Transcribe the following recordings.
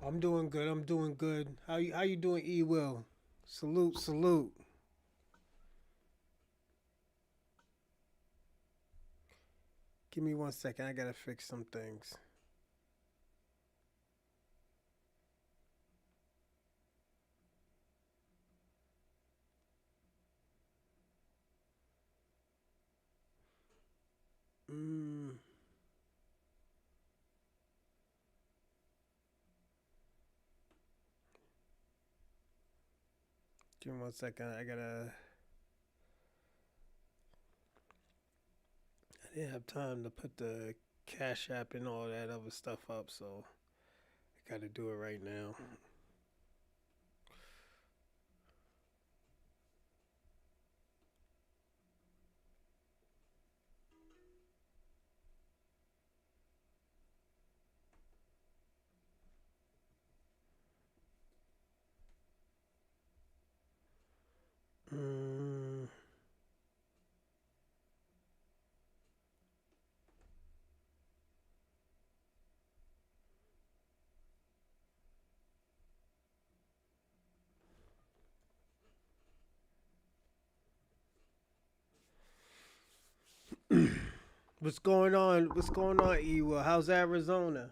I'm doing good. I'm doing good. How you doing, E Will? Salute, salute. Give me 1 second. I gotta fix some things. Mm, give me 1 second. I didn't have time to put the Cash App and all that other stuff up, so I gotta do it right now. Mm, what's going on? What's going on, E Will? How's Arizona?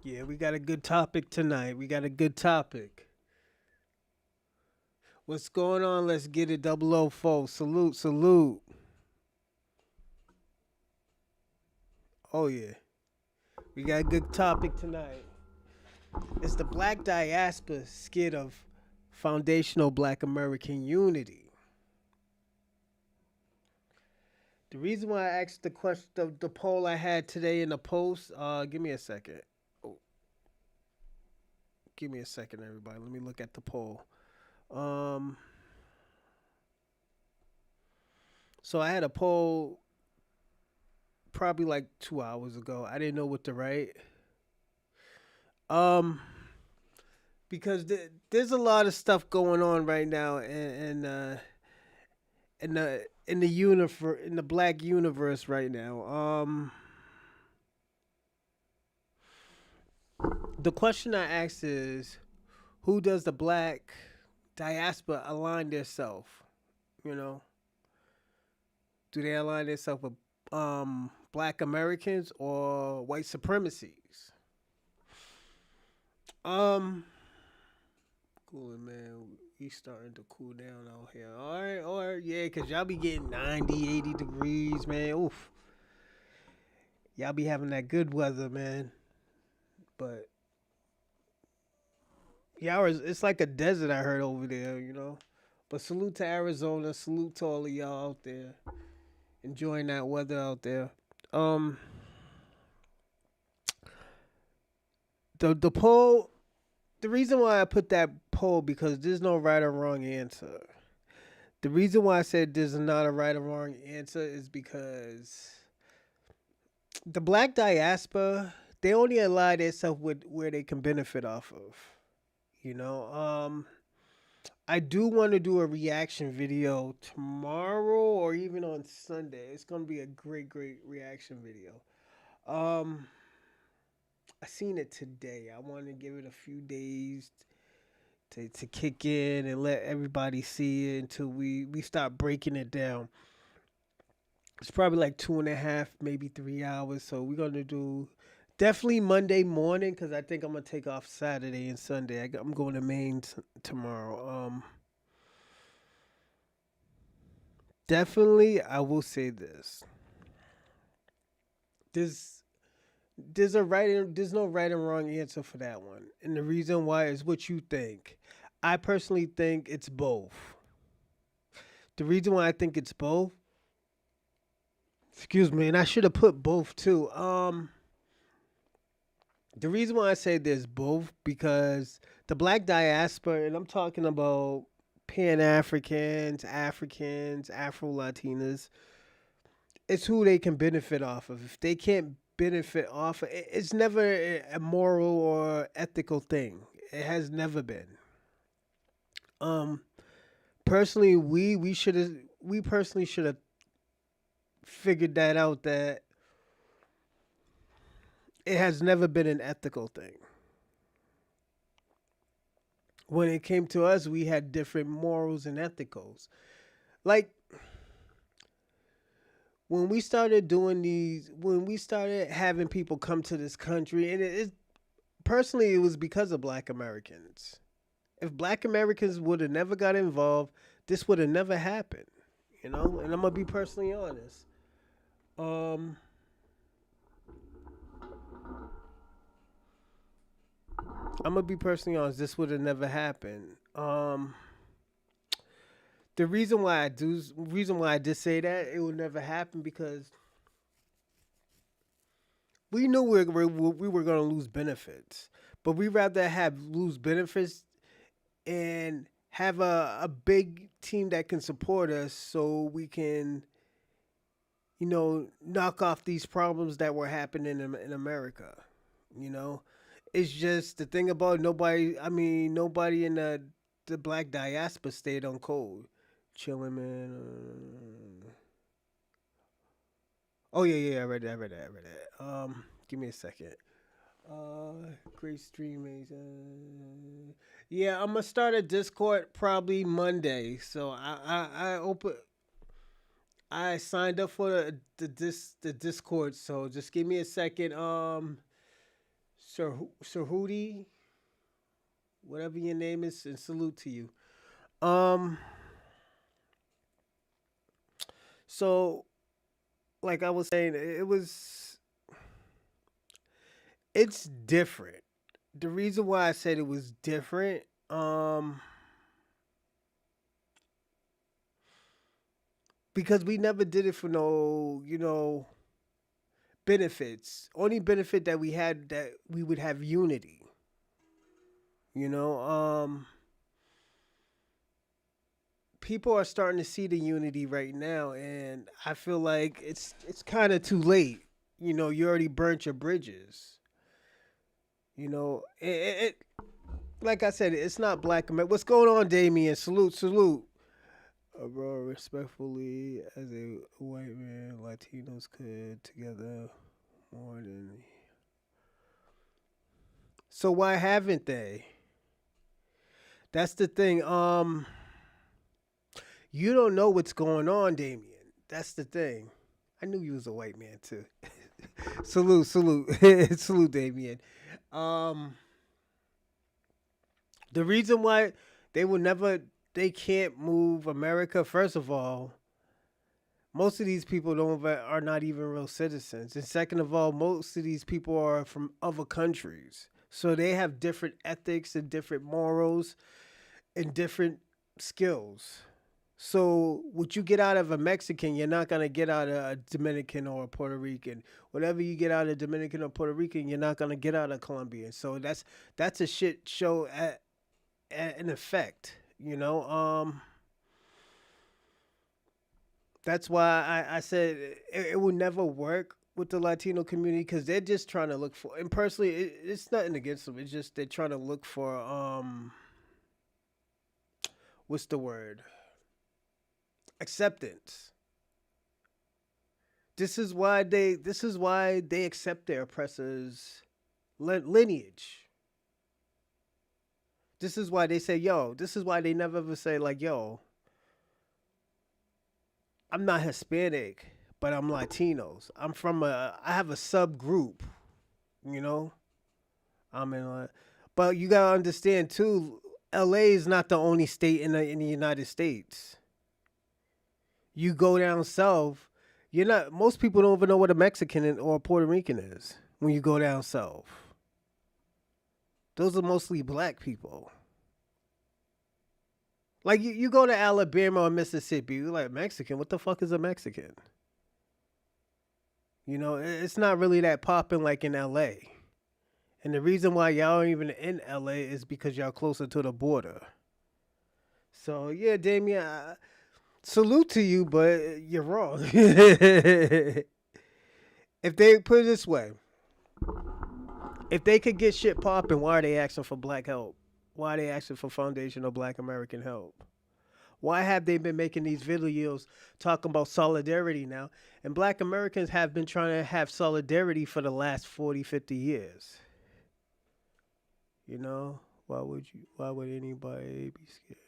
Yeah, we got a good topic tonight. We got a good topic. What's going on? Let's get it. Double O four. Salute, salute. Oh yeah. We got a good topic tonight. It's the Black Diaspora skit of foundational Black American unity. The reason why I asked the question, the poll I had today in the post, give me a second. Oh, give me a second, everybody. Let me look at the poll. Um, so I had a poll probably like 2 hours ago. I didn't know what to write. Um, because there's a lot of stuff going on right now, in the universe, in the Black universe right now. The question I asked is, who does the Black diaspora align themselves? You know, do they align themselves with Black Americans or white supremacies? Um, cooling man, we starting to cool down out here. All right, yeah, cause y'all be getting 90, 80 degrees, man. Oof, y'all be having that good weather, man. But yeah, it's like a desert I heard over there, you know. But salute to Arizona, salute to all of y'all out there enjoying that weather out there. Um, the poll, the reason why I put that poll because there's no right or wrong answer. The reason why I said there's not a right or wrong answer is because the Black diaspora they only ally themselves with where they can benefit off of. You know, I do want to do a reaction video tomorrow or even on Sunday. It's gonna be a great, great reaction video. Um, I seen it today. I want to give it a few days to kick in and let everybody see it until we start breaking it down. It's probably like 2.5, maybe 3 hours. So we're gonna do definitely Monday morning because I think I'm gonna take off Saturday and Sunday. I'm going to Maine tomorrow. Definitely, I will say this: there's there's no right and wrong answer for that one, and the reason why is what you think. I personally think it's both. The reason why I think it's both, excuse me, and I should have put both too. The reason why I say there's both because the Black diaspora, and I'm talking about Pan Africans, Africans, Afro Latinas, it's who they can benefit off of. If they can't benefit off of it's never a moral or ethical thing. It has never been. Um, personally, we should have. we personally should have figured that out, that it has never been an ethical thing. When it came to us, we had different morals and ethicals. Like when we started having people come to this country, and personally, it was because of Black Americans. If Black Americans would have never got involved, this would have never happened. You know, and I'm gonna be personally honest. Um, I'm gonna be personally honest. This would have never happened. Reason why I did say that it would never happen because we knew we were gonna lose benefits, but we rather have lose benefits and have a big team that can support us so we can, knock off these problems that were happening in America. You know, it's just the thing about nobody. I mean, nobody in the black diaspora stayed on code, chilling, man. Oh yeah, yeah, I read that. I read that. I read that. Give me a second. Great streamers. Yeah, I'm gonna start a Discord probably Monday. So I signed up for the Discord. So just give me a second. Sir Hootie, whatever your name is, and salute to you. Um, so like I was saying, it's different. The reason why I said it was different, because we never did it for no, benefits. Only benefit that we had that we would have unity. You know, people are starting to see the unity right now, and I feel like it's kind of too late. You already burnt your bridges. It like I said, it's not black America. What's going on, Damien? Salute, salute. Bro, respectfully, as a white man, Latinos could together more than. So why haven't they? That's the thing. You don't know what's going on, Damien. That's the thing. I knew you was a white man too. Salute, salute, salute, Damien. Um, the reason why they will never, they can't move America. First of all, most of these people are not even real citizens, and second of all, most of these people are from other countries, so they have different ethics and different morals and different skills. So what you get out of a Mexican, you're not gonna get out of a Dominican or a Puerto Rican. Whatever you get out of Dominican or Puerto Rican, you're not gonna get out of Colombian. So that's a shit show at an effect. That's why I said it will never work with the Latino community because they're just trying to look for. And personally, it's nothing against them. It's just they're trying to look for what's the word? Acceptance. This is why they accept their oppressors' lineage. This is why they say, "Yo." This is why they never ever say like, "Yo, I'm not Hispanic, but I'm Latinos. I have a subgroup, you know. I'm in, but you gotta understand too. L.A. is not the only state in the United States. You go down south, you're not. Most people don't even know what a Mexican or a Puerto Rican is when you go down south. Those are mostly black people. Like you go to Alabama or Mississippi, you're like Mexican. What the fuck is a Mexican? It's not really that popping like in LA. And the reason why y'all aren't even in LA is because y'all closer to the border. So yeah, Damien, salute to you, but you're wrong. If they put it this way, if they could get shit popping, why are they asking for black help? Why are they asking for foundational black American help? Why have they been making these videos talking about solidarity now? And black Americans have been trying to have solidarity for the last 40, 50 years. You know? Why would anybody be scared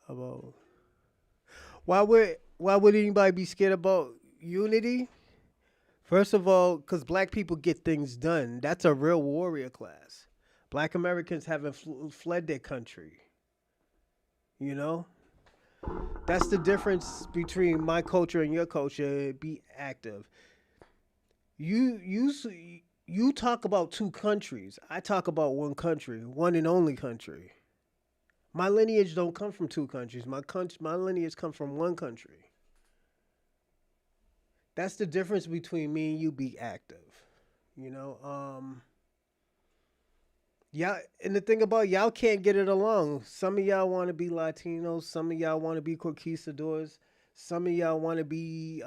about why would anybody be scared about unity? First of all, because black people get things done. That's a real warrior class. Black Americans haven't fled their country. You know, that's the difference between my culture and your culture. Be active. You talk about two countries. I talk about one country, one and only country. My lineage don't come from two countries. My lineage come from one country. That's the difference between me and you. Be active. You know, y'all, and the thing about y'all can't get it along. Some of y'all want to be Latinos. Some of y'all want to be conquistadors. Some of y'all want to be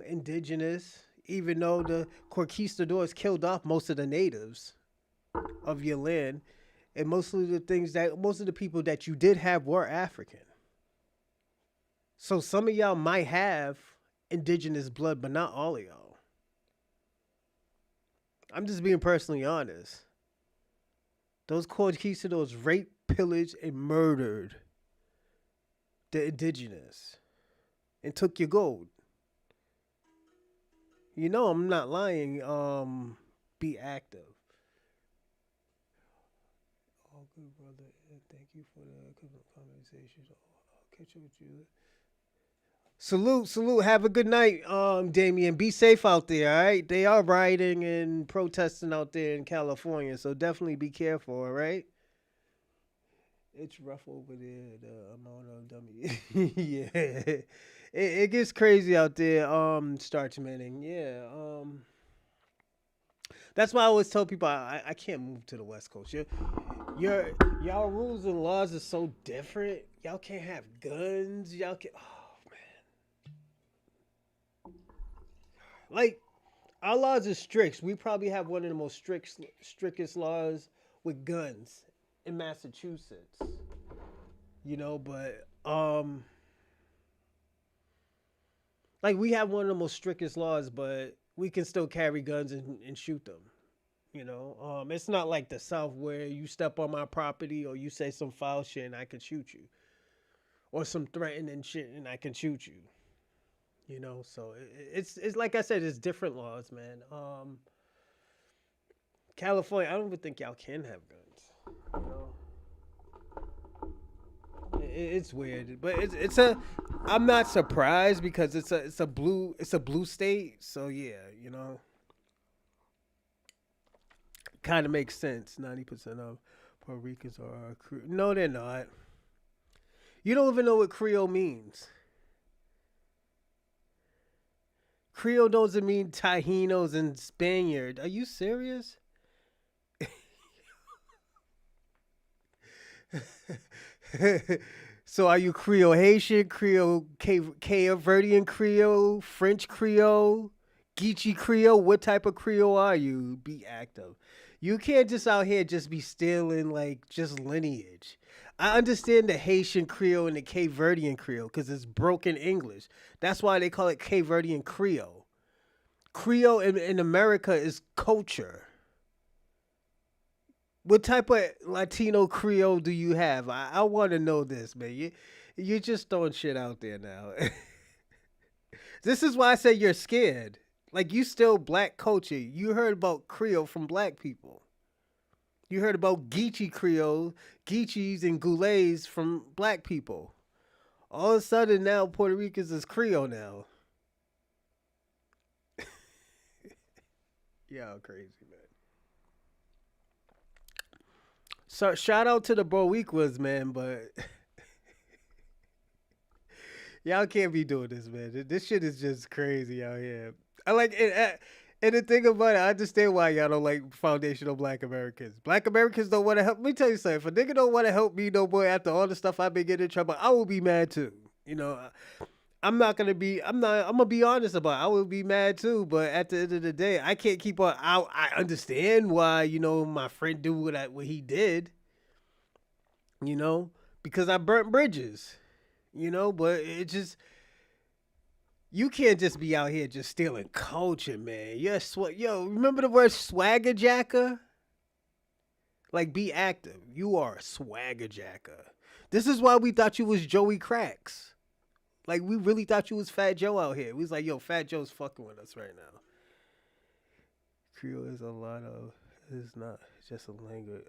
indigenous. Even though the conquistadors killed off most of the natives of your land, and most of the people that you did have were African. So some of y'all might have indigenous blood, but not all of y'all. I'm just being personally honest. Those conquistadors raped, pillaged, and murdered the indigenous and took your gold. You know I'm not lying. Be active. Oh, good brother. Thank you for the conversation. I'll catch up with you. Salute, salute. Have a good night, Damien. Be safe out there, all right? They are rioting and protesting out there in California, so definitely be careful, all right? It's rough over there, the amount of dummy. Yeah. It gets crazy out there, Starchmanning. Yeah. That's why I always tell people I can't move to the West Coast. Your y'all rules and laws are so different. Y'all can't have guns. Y'all can oh like our laws are strict. We probably have one of the most strictest laws with guns in Massachusetts. You know, but like we have one of the most strictest laws, but we can still carry guns and shoot them. You know, it's not like the South where you step on my property or you say some foul shit and I can shoot you, or some threatening shit and I can shoot you. You know, so it's like I said, it's different laws, man. California, I don't even think y'all can have guns. You know, it's weird, but it's a. I'm not surprised because it's a blue state, so yeah, you know, kind of makes sense. 90% of Puerto Ricans are no, they're not. You don't even know what Creole means. Creole doesn't mean Tajinos and Spaniard. Are you serious? So are you Creole Haitian, Creole Cape Verdean Creole, French Creole, Geechee Creole? What type of Creole are you? Be active. You can't just out here just be stealing like just lineage. I understand the Haitian Creole and the Cape Verdean Creole because it's broken English. That's why they call it Cape Verdean Creole. Creole in America is culture. What type of Latino Creole do you have? I want to know this, man. You're just throwing shit out there now. This is why I say you're scared. Like you still black culture. You heard about Creole from black people. You heard about Geechee Creole, Geechees and Goulet from black people. All of a sudden now Puerto Ricans is Creole now. Y'all crazy, man. So shout out to the Bowequas, man, but y'all can't be doing this, man. This shit is just crazy out here. I like it. And the thing about it, I understand why y'all don't like foundational black Americans. Black Americans don't want to help. Let me tell you something. If a nigga don't want to help me no more after all the stuff I've been getting in trouble, I will be mad too. You know, I'm not gonna be. I'm gonna be honest about it. I will be mad too. But at the end of the day, I can't keep on. I understand why my friend do what he did. You know, because I burnt bridges, but it just you can't just be out here just stealing culture, man. Yo, remember the word swagger jacker? Like, be active. You are a swagger jacker. This is why we thought you was Joey Cracks. Like, we really thought you was Fat Joe out here. We was like, yo, Fat Joe's fucking with us right now. Creole is a lot of. It's not just a language.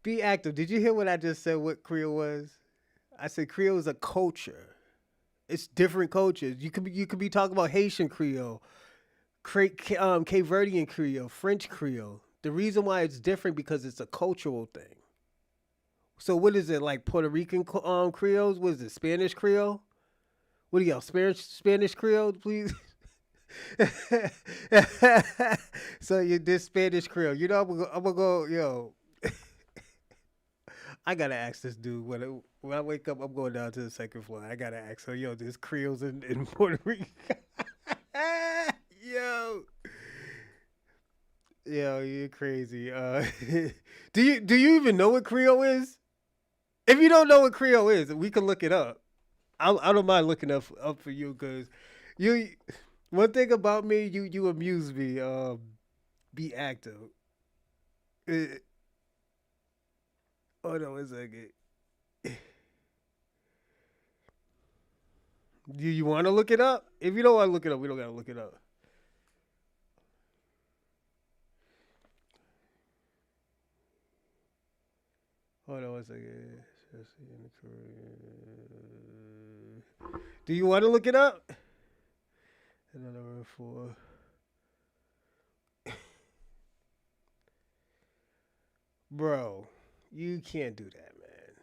Be active. Did you hear what I just said? What Creole was? I said Creole is a culture. It's different cultures. You could be talking about Haitian Creole, Cape Verdean Creole, French Creole. The reason why it's different because it's a cultural thing. So what is it like Puerto Rican Creoles? What is it? Spanish Creole? What do y'all Spanish Creole, please? So you this Spanish Creole. I'm gonna go, yo. I gotta ask this dude when I wake up. I'm going down to the second floor. I gotta ask her, yo, there's Creoles in Puerto Rico. Yo, yo, you're crazy. Do you even know what Creole is? If you don't know what Creole is, we can look it up. I don't mind looking up for you because you. One thing about me, you amuse me. Be active. Uh, Hold on a second. Do you want to look it up? If you don't want to look it up, we don't gotta look it up. Hold on a second. Especially in the Caribbean. Do you want to look it up? Another word for bro. You can't do that, man.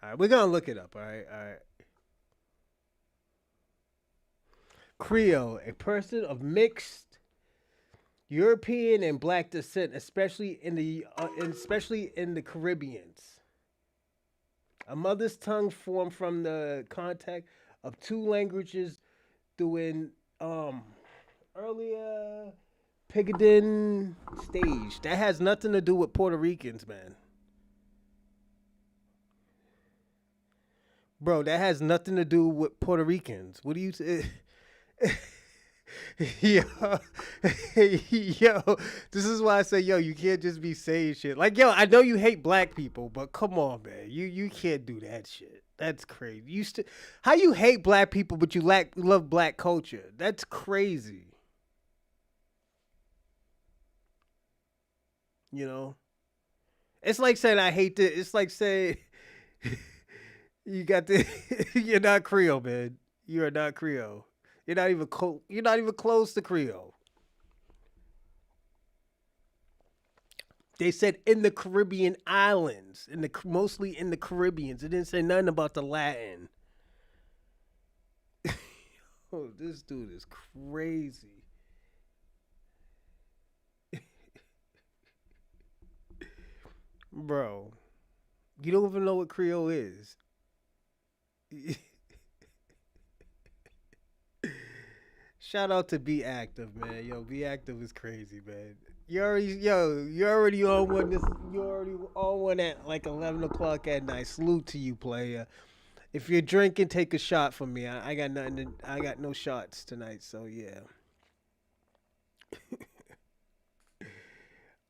All right, we're gonna look it up. All right. Creole, a person of mixed European and Black descent, especially in the Caribbeans. A mother's tongue formed from the contact of two languages through an earlier Pidgin stage. That has nothing to do with Puerto Ricans, man. Bro, that has nothing to do with Puerto Ricans. What do you say? Yo, yo, this is why I say, yo, you can't just be saying shit. Like, yo, I know you hate black people, but come on, man, you can't do that shit. That's crazy. How you hate black people, but you love black culture? That's crazy. You know, it's like saying I hate this. It's like saying you got the you're not Creole, man. You are not Creole. You're not even close to Creole. They said in the Caribbean islands, mostly in the Caribbeans. It didn't say nothing about the Latin. Oh, this dude is crazy, bro. You don't even know what Creole is. Shout out to Be Active, man. Yo, Be Active is crazy, man. You already on one. You already on one at like 11 o'clock at night. Salute to you, player. If you're drinking, take a shot for me. I got nothing. I got no shots tonight, so yeah.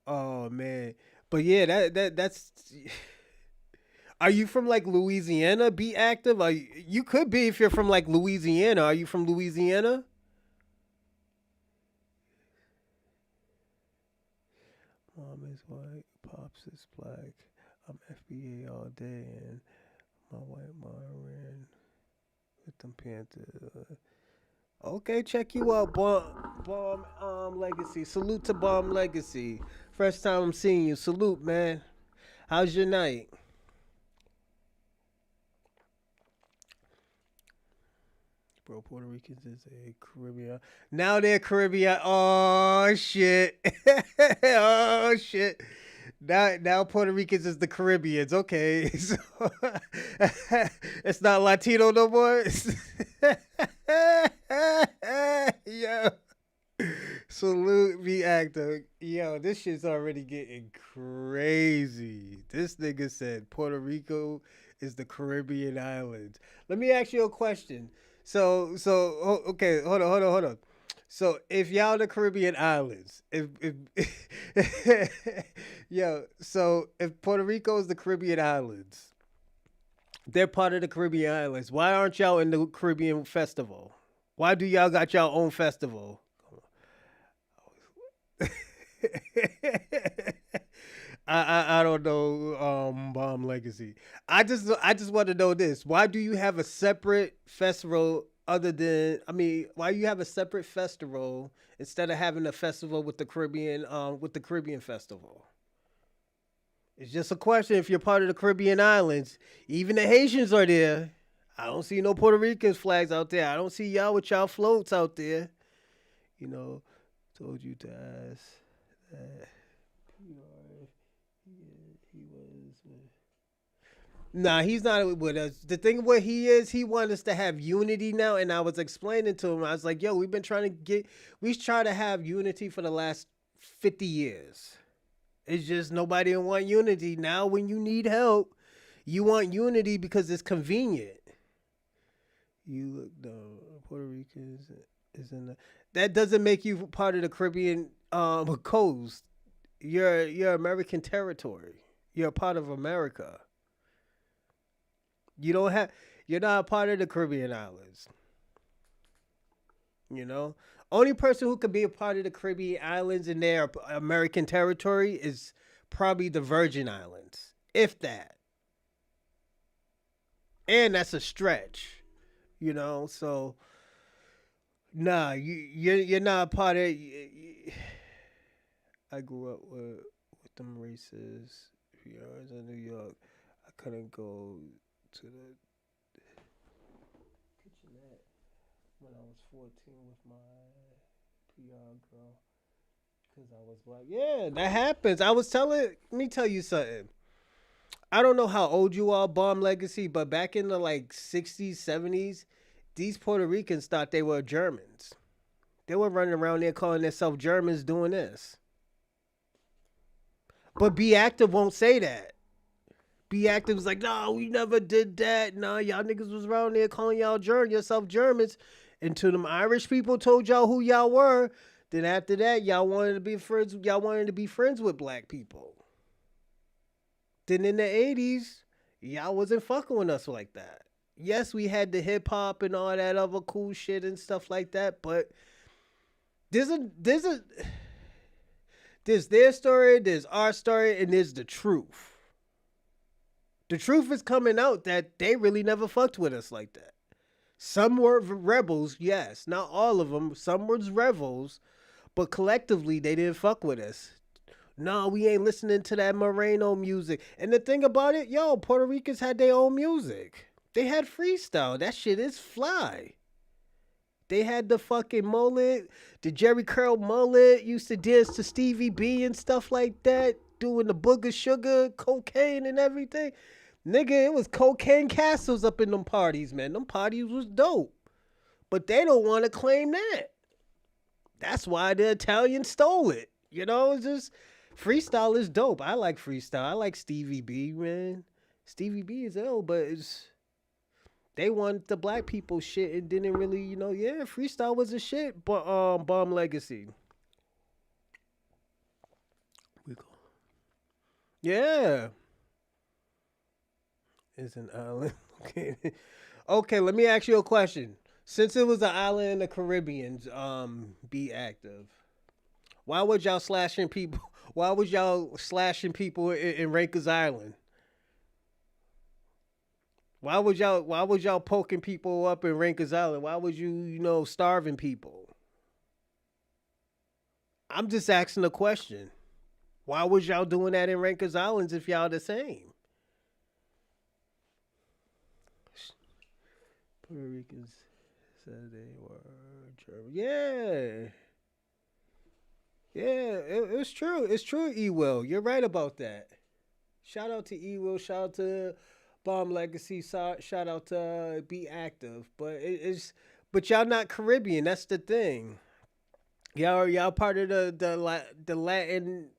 Oh man, but yeah, that's. Are you from like Louisiana? Be Active. You could be if you're from like Louisiana. Are you from Louisiana? Mom is white, pops is black. I'm FBA all day, and my white mom ran with them Panthers. Okay, check you out, Bomb Legacy. Salute to Bomb Legacy. First time I'm seeing you. Salute, man. How's your night? Bro, Puerto Ricans is a Caribbean. Now they're Caribbean. Oh shit. Oh shit. Now Puerto Ricans is the Caribbeans. Okay. So it's not Latino no more. Yeah. Salute, be active. Yo, this shit's already getting crazy. This nigga said Puerto Rico is the Caribbean islands. Let me ask you a question. Okay, hold on. So, if y'all the Caribbean islands, yo, so if Puerto Rico is the Caribbean islands, they're part of the Caribbean islands. Why aren't y'all in the Caribbean festival? Why do y'all got y'all own festival? I don't know bomb legacy. I just want to know this. Why do you have a separate festival other than why you have a separate festival instead of having a festival with the Caribbean festival? It's just a question if you're part of the Caribbean islands. Even the Haitians are there. I don't see no Puerto Ricans flags out there. I don't see y'all with y'all floats out there. You know, told you to ask that. You know, he was. Nah, he's not with us. The thing what he is, he wants us to have unity now. And I was explaining to him, I was like, yo, we try to have unity for the last 50 years. It's just nobody want unity. Now when you need help, you want unity because it's convenient. You look the Puerto Ricans is in the that doesn't make you part of the Caribbean coast. You're American territory. You're a part of America. You don't have you're not a part of the Caribbean islands. You know? Only person who could be a part of the Caribbean islands in their American territory is probably the Virgin Islands. If that. And that's a stretch. So nah, you're not a part of. I grew up with them races. I was in New York. I couldn't go to the kitchenette when I was 14 with my PR girl because I was black. Yeah, that happens. I was telling. Let me tell you something. I don't know how old you are, Bomb Legacy, but back in the like 60s, 70s, these Puerto Ricans thought they were Germans. They were running around there calling themselves Germans doing this. But Be Active won't say that. Be Active was like, no, we never did that. No, y'all niggas was around there calling yourself Germans. Until them Irish people told y'all who y'all were. Then after that, y'all wanted to be friends. Y'all wanted to be friends with black people. Then in the 80s, y'all wasn't fucking with us like that. Yes, we had the hip hop and all that other cool shit and stuff like that, but there's there's their story, there's our story, and there's the truth. The truth is coming out that they really never fucked with us like that. Some were rebels, yes, not all of them. Some was rebels, but collectively they didn't fuck with us. No, we ain't listening to that Moreno music. And the thing about it, yo, Puerto Ricans had their own music. They had freestyle. That shit is fly. They had the fucking mullet, the Jerry Curl mullet, used to dance to Stevie B and stuff like that, doing the booger sugar, cocaine and everything. Nigga, it was cocaine castles up in them parties, man. Them parties was dope. But they don't want to claim that. That's why the Italians stole it. It's just freestyle is dope. I like freestyle. I like Stevie B, man. Stevie B is ill, but they want the black people shit and didn't really, yeah, freestyle was a shit, but Bomb Legacy. We go. Yeah. It's an island. Okay. Okay, let me ask you a question. Since it was an island in the Caribbean, be active. Why would y'all slashing people? Why was y'all slashing people in Rikers Island? Why was y'all poking people up in Rikers Island? Why was starving people? I'm just asking a question. Why was y'all doing that in Rikers Islands if y'all the same? Puerto Ricans said they were German. Yeah. Yeah, it's true. It's true, E Will. You're right about that. Shout out to E Will. Shout out to Bomb Legacy. Shout out to Be Active. But y'all not Caribbean. That's the thing. Y'all part of the Latin.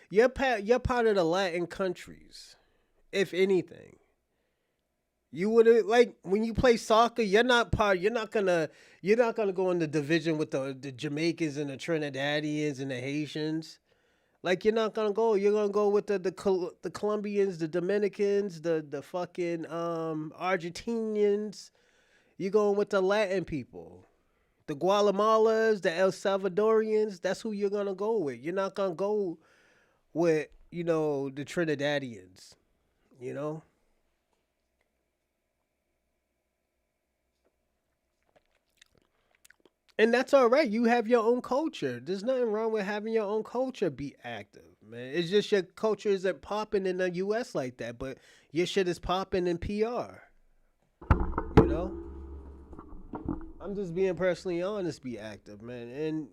You're part of the Latin countries. If anything, you would have like when you play soccer. You're not part. You're not gonna go in the division with the Jamaicans and the Trinidadians and the Haitians. Like you're not gonna go. You're gonna go with the Colombians, the Dominicans, the fucking Argentinians. You're going with the Latin people, the Guatemalas, the El Salvadorians. That's who you're gonna go with. You're not gonna go with the Trinidadians. You know, and that's all right. You have your own culture. There's nothing wrong with having your own culture. Be active, man. It's just your culture isn't popping in the U.S. like that, but your shit is popping in PR. You know. I'm just being personally honest. Be active, man. And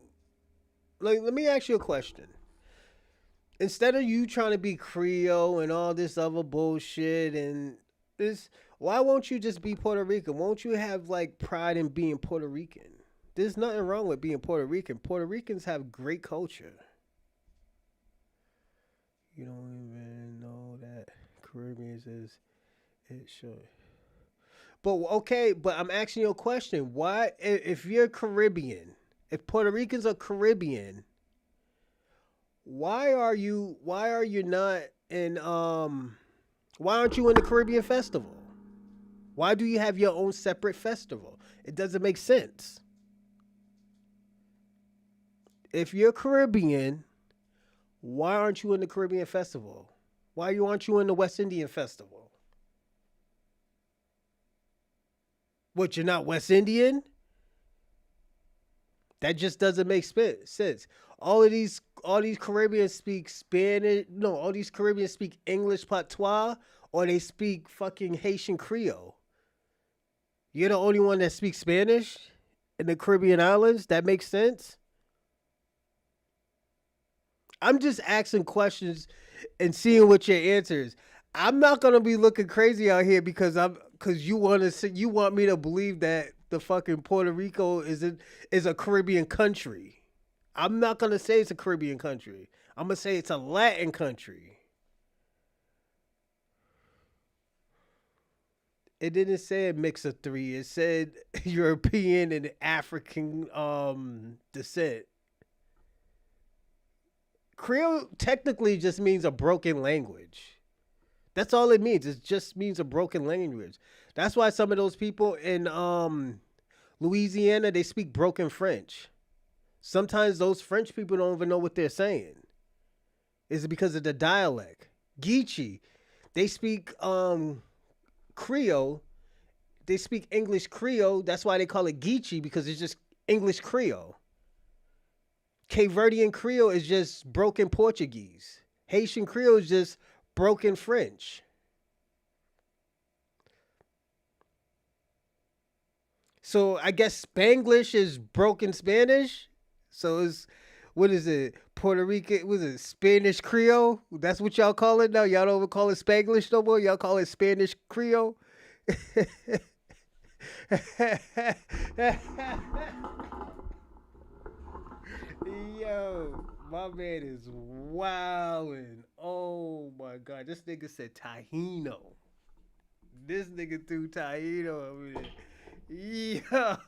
like, let me ask you a question. Instead of you trying to be Creole and all this other bullshit and this, why won't you just be Puerto Rican? Won't you have like pride in being Puerto Rican? There's nothing wrong with being Puerto Rican. Puerto Ricans have great culture. You don't even know that Caribbeans is it should. But okay, but I'm asking you a question. Why, if you're Caribbean, if Puerto Ricans are Caribbean, why are you not in why aren't you in the Caribbean festival? Why do you have your own separate festival? It doesn't make sense. If you're Caribbean, why aren't you in the Caribbean festival? Why aren't you in the West Indian festival? What, you're not West Indian? That just doesn't make sense. All these Caribbeans speak Spanish. No, all these Caribbeans speak English patois, or they speak fucking Haitian Creole. You're the only one that speaks Spanish in the Caribbean islands. That makes sense. I'm just asking questions and seeing what your answer is. I'm not gonna be looking crazy out here because you want me to believe that the fucking Puerto Rico is a Caribbean country. I'm not gonna say it's a Caribbean country. I'm gonna say it's a Latin country. It didn't say a mix of three. It said European and African descent. Creole technically just means a broken language. That's all it means. It just means a broken language. That's why some of those people in Louisiana they speak broken French. Sometimes those French people don't even know what they're saying. Is it because of the dialect? Geechee, they speak Creole. They speak English Creole. That's why they call it Geechee because it's just English Creole. Cape Verdean Creole is just broken Portuguese. Haitian Creole is just broken French. So I guess Spanglish is broken Spanish. So it's what is it? Puerto Rican was it Spanish Creole? That's what y'all call it now. Y'all don't even call it Spanglish no more. Y'all call it Spanish Creole. Yo, my man is wildin'. Oh my god, this nigga said Tahino. This nigga threw Tahino over there. Yeah.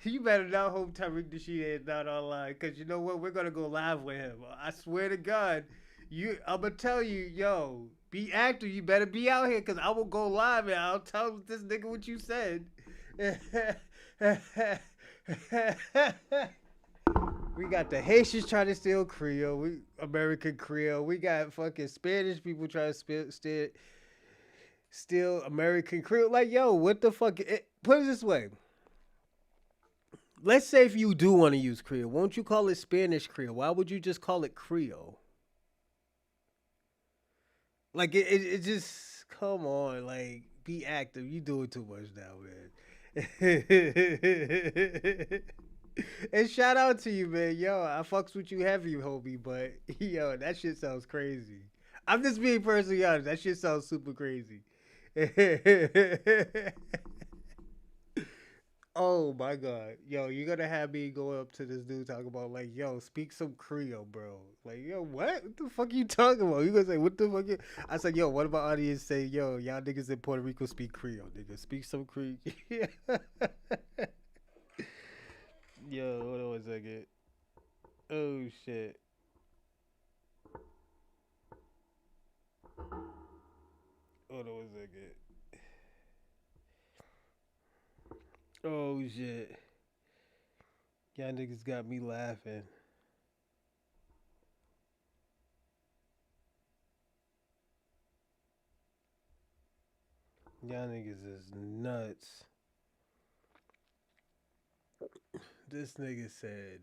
You better not hope Tariq Nasheed is not online. Cause you know what? We're gonna go live with him. I swear to God. I'ma tell you, yo, be active. You better be out here cause I will go live and I'll tell this nigga what you said. We got the Haitians trying to steal Creole, American Creole. We got fucking Spanish people trying to steal American Creole. Like, yo, what the fuck? Put it this way. Let's say if you do want to use Creole, won't you call it Spanish Creole? Why would you just call it Creole? Like, it just, come on, like, be active. You doing too much now, man. And shout out to you, man. Yo, I fucks with you heavy, homie, but yo, that shit sounds crazy. I'm just being personally honest. That shit sounds super crazy. Oh my god, yo, you gonna have me go up to this dude talking about like, yo, speak some Creole, bro. Like, yo, what the fuck you talking about? You gonna say what the fuck? I said, yo, what about audience say, yo, y'all niggas in Puerto Rico speak Creole, nigga, speak some Creole. Yo, hold on 1 second. Oh shit. Hold on 1 second. Oh shit. Y'all niggas got me laughing. Y'all niggas is nuts. This nigga said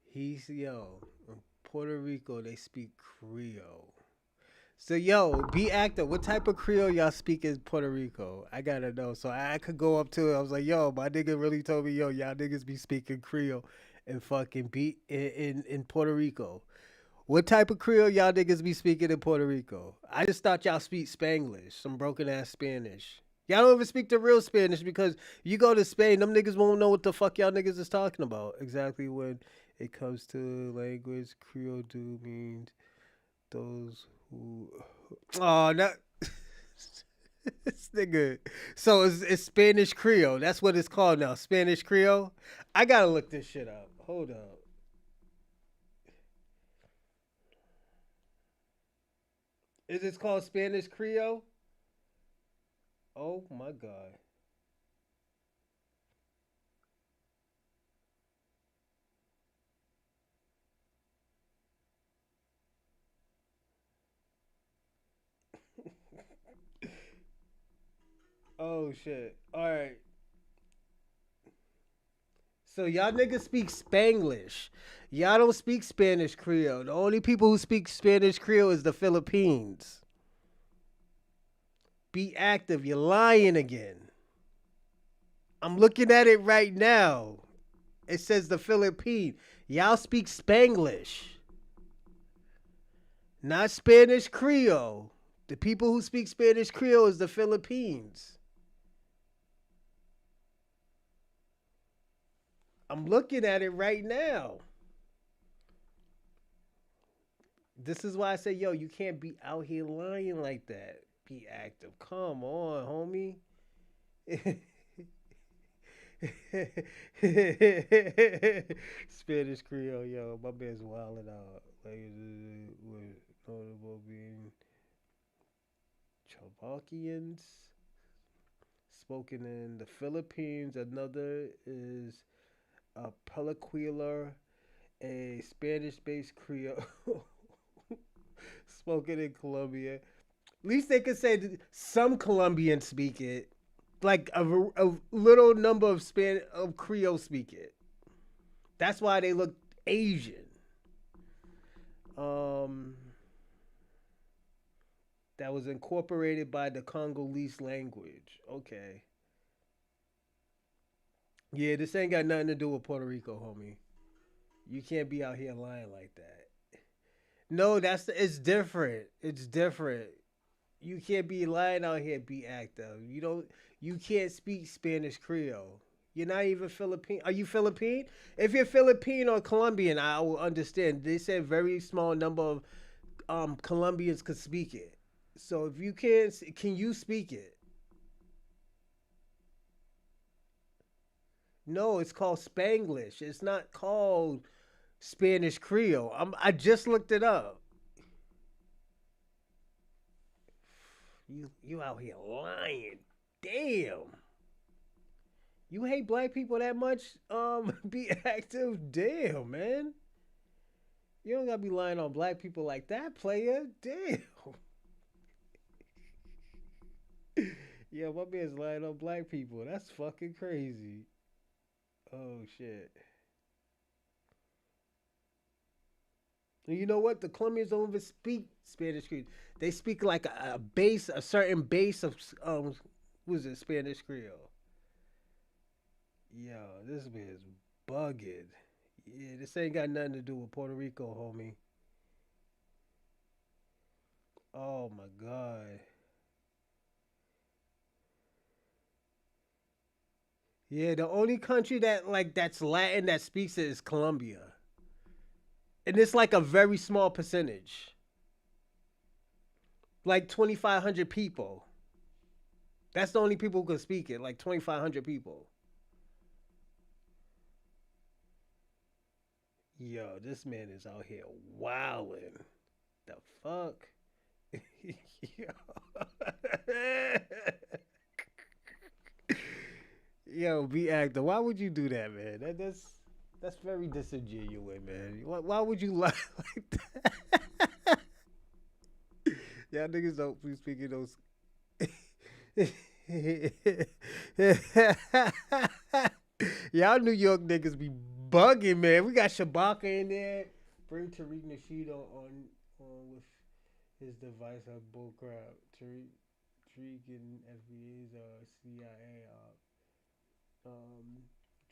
he's yo in Puerto Rico they speak Creole. So yo, be active. What type of Creole y'all speak in Puerto Rico? I gotta know. So I could go up to it. I was like, yo, my nigga really told me, yo, y'all niggas be speaking Creole and fucking be in Puerto Rico. What type of Creole y'all niggas be speaking in Puerto Rico? I just thought y'all speak Spanglish, some broken ass Spanish. Y'all don't even speak the real Spanish because you go to Spain, them niggas won't know what the fuck y'all niggas is talking about. Exactly when it comes to language, Creole do means those who. Oh, not this nigga. So it's Spanish Creole. That's what it's called now. Spanish Creole. I gotta look this shit up. Hold up. Is it called Spanish Creole? Oh my god. Oh shit. All right. So y'all niggas speak Spanglish. Y'all don't speak Spanish Creole. The only people who speak Spanish Creole is the Philippines. Be active. You're lying again. I'm looking at it right now. It says the Philippines. Y'all speak Spanglish, not Spanish Creole. The people who speak Spanish Creole is the Philippines. I'm looking at it right now. This is why I say, yo, you can't be out here lying like that. Be active. Come on, homie. Spanish Creole, yo, my man's wilding out. Like, with notable being Chavakians, spoken in the Philippines. Another is a Peliquila, a Spanish-based Creole spoken in Colombia. At least they could say that some Colombians speak it. Like a little number of of Creole speak it. That's why they look Asian. Um, that was incorporated by the Congolese language. Okay. Yeah, this ain't got nothing to do with Puerto Rico, homie. You can't be out here lying like that. No, it's different. It's different. You can't be lying out here. Be active. You don't. You can't speak Spanish Creole. You're not even Philippine. Are you Philippine? If you're Philippine or Colombian, I will understand. They said very small number of Colombians could speak it. So if you can't, can you speak it? No, it's called Spanglish. It's not called Spanish Creole. I just looked it up. You out here lying. Damn. You hate black people that much? Be active. Damn, man. You don't gotta be lying on black people like that, player. Damn. Yeah, my man's lying on black people. That's fucking crazy. Oh shit. And you know what? The Colombians don't even speak Spanish Creole. They speak like a base, a certain base of who's it? Spanish Creole. Yo, this man's bugging. Yeah, this ain't got nothing to do with Puerto Rico, homie. Oh my god. Yeah, the only country that like that's Latin that speaks it is Colombia, and it's like a very small percentage, like 2,500 people. That's the only people who can speak it, like 2,500 people. Yo, this man is out here wilding. The fuck? Yo. Yo, be actor. Why would you do that, man? That's very disingenuous, man. Why would you lie like that? Y'all niggas don't be speaking those. Y'all New York niggas be bugging, man. We got Shabaka in there. Bring Tariq Nasheed on with his device of bullcrap. Tariq and FBA's CIA um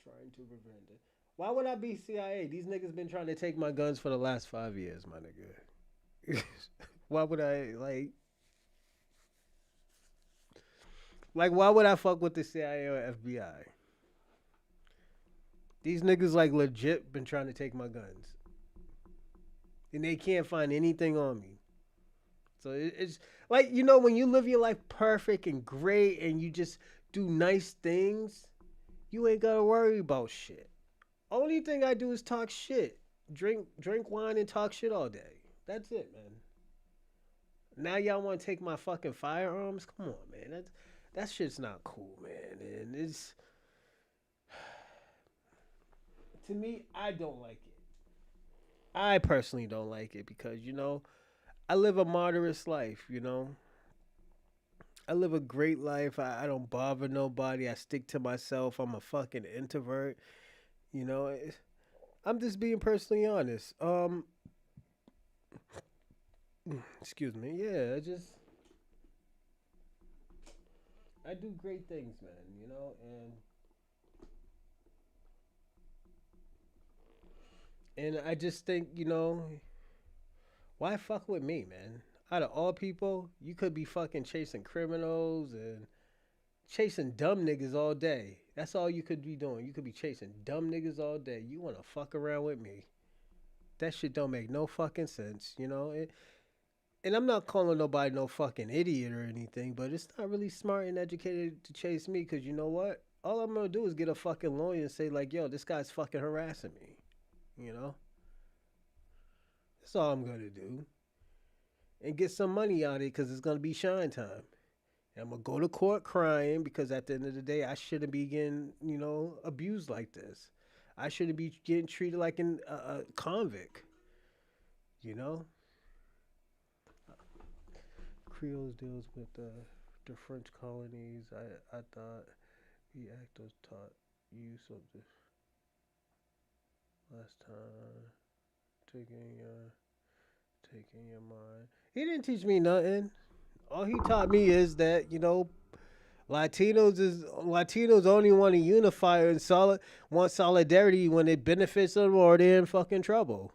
trying to prevent it. Why would I be CIA? These niggas been trying to take my guns for the last 5 years, my nigga. Why would I like why would I fuck with the CIA or FBI? These niggas like legit been trying to take my guns. And they can't find anything on me. So it's like, when you live your life perfect and great and you just do nice things, you ain't gotta worry about shit. Only thing I do is talk shit. Drink wine and talk shit all day. That's it, man. Now y'all want to take my fucking firearms? Come on, man. That shit's not cool, man. And it's to me, I don't like it. I personally don't like it because I live a moderate life. I live a great life. I don't bother nobody. I stick to myself. I'm a fucking introvert. You know, I'm just being personally honest. Excuse me. Yeah, I do great things, man. And I just think, why fuck with me, man? Out of all people, you could be fucking chasing criminals and chasing dumb niggas all day. That's all you could be doing. You could be chasing dumb niggas all day. You want to fuck around with me? That shit don't make no fucking sense. And I'm not calling nobody no fucking idiot or anything, but it's not really smart and educated to chase me because you know what? All I'm gonna do is get a fucking lawyer and say like, yo, this guy's fucking harassing me. You know, that's all I'm gonna do, and get some money out of it because it's gonna be shine time. And I'm gonna go to court crying because at the end of the day, I shouldn't be getting abused like this. I shouldn't be getting treated like a convict. You know, Creoles deals with the French colonies. I thought the actors taught use of this last time. Taking your taking your mind. He didn't teach me nothing. All he taught me is that Latinos only want to unify and want solidarity when it benefits them or they're in fucking trouble.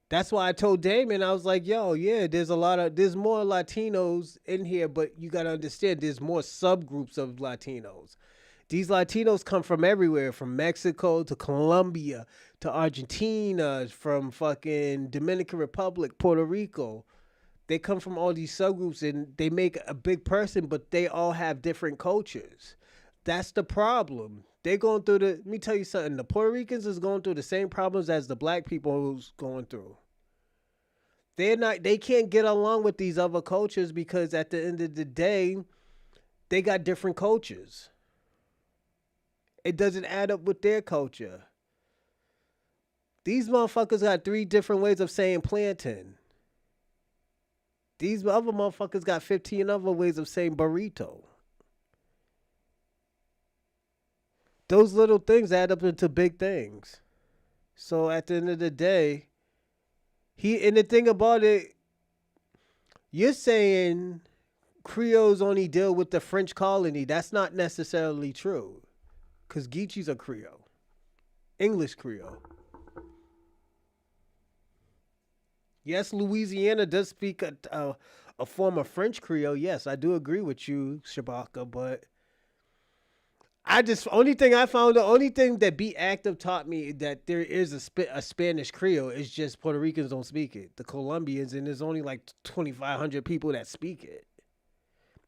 That's why I told Damon, I was like, yo, yeah, there's more Latinos in here, but you gotta understand there's more subgroups of Latinos. These Latinos come from everywhere, from Mexico to Colombia to Argentina, from fucking Dominican Republic, Puerto Rico. They come from all these subgroups and they make a big person, but they all have different cultures. That's the problem. They going through let me tell you something. The Puerto Ricans is going through the same problems as the black people who's going through. They can't get along with these other cultures because at the end of the day, they got different cultures. It doesn't add up with their culture. These motherfuckers got three different ways of saying plantain. These other motherfuckers got 15 other ways of saying burrito. Those little things add up into big things. So at the end of the day, and the thing about it, you're saying Creoles only deal with the French colony. That's not necessarily true. Because Geechee's a Creole. English Creole. Yes, Louisiana does speak a form of French Creole. Yes, I do agree with you, Shabaka, but I just only thing I found the only thing that Be Active taught me that there is a Spanish Creole is just Puerto Ricans don't speak it. The Colombians and there's only like 2,500 people that speak it.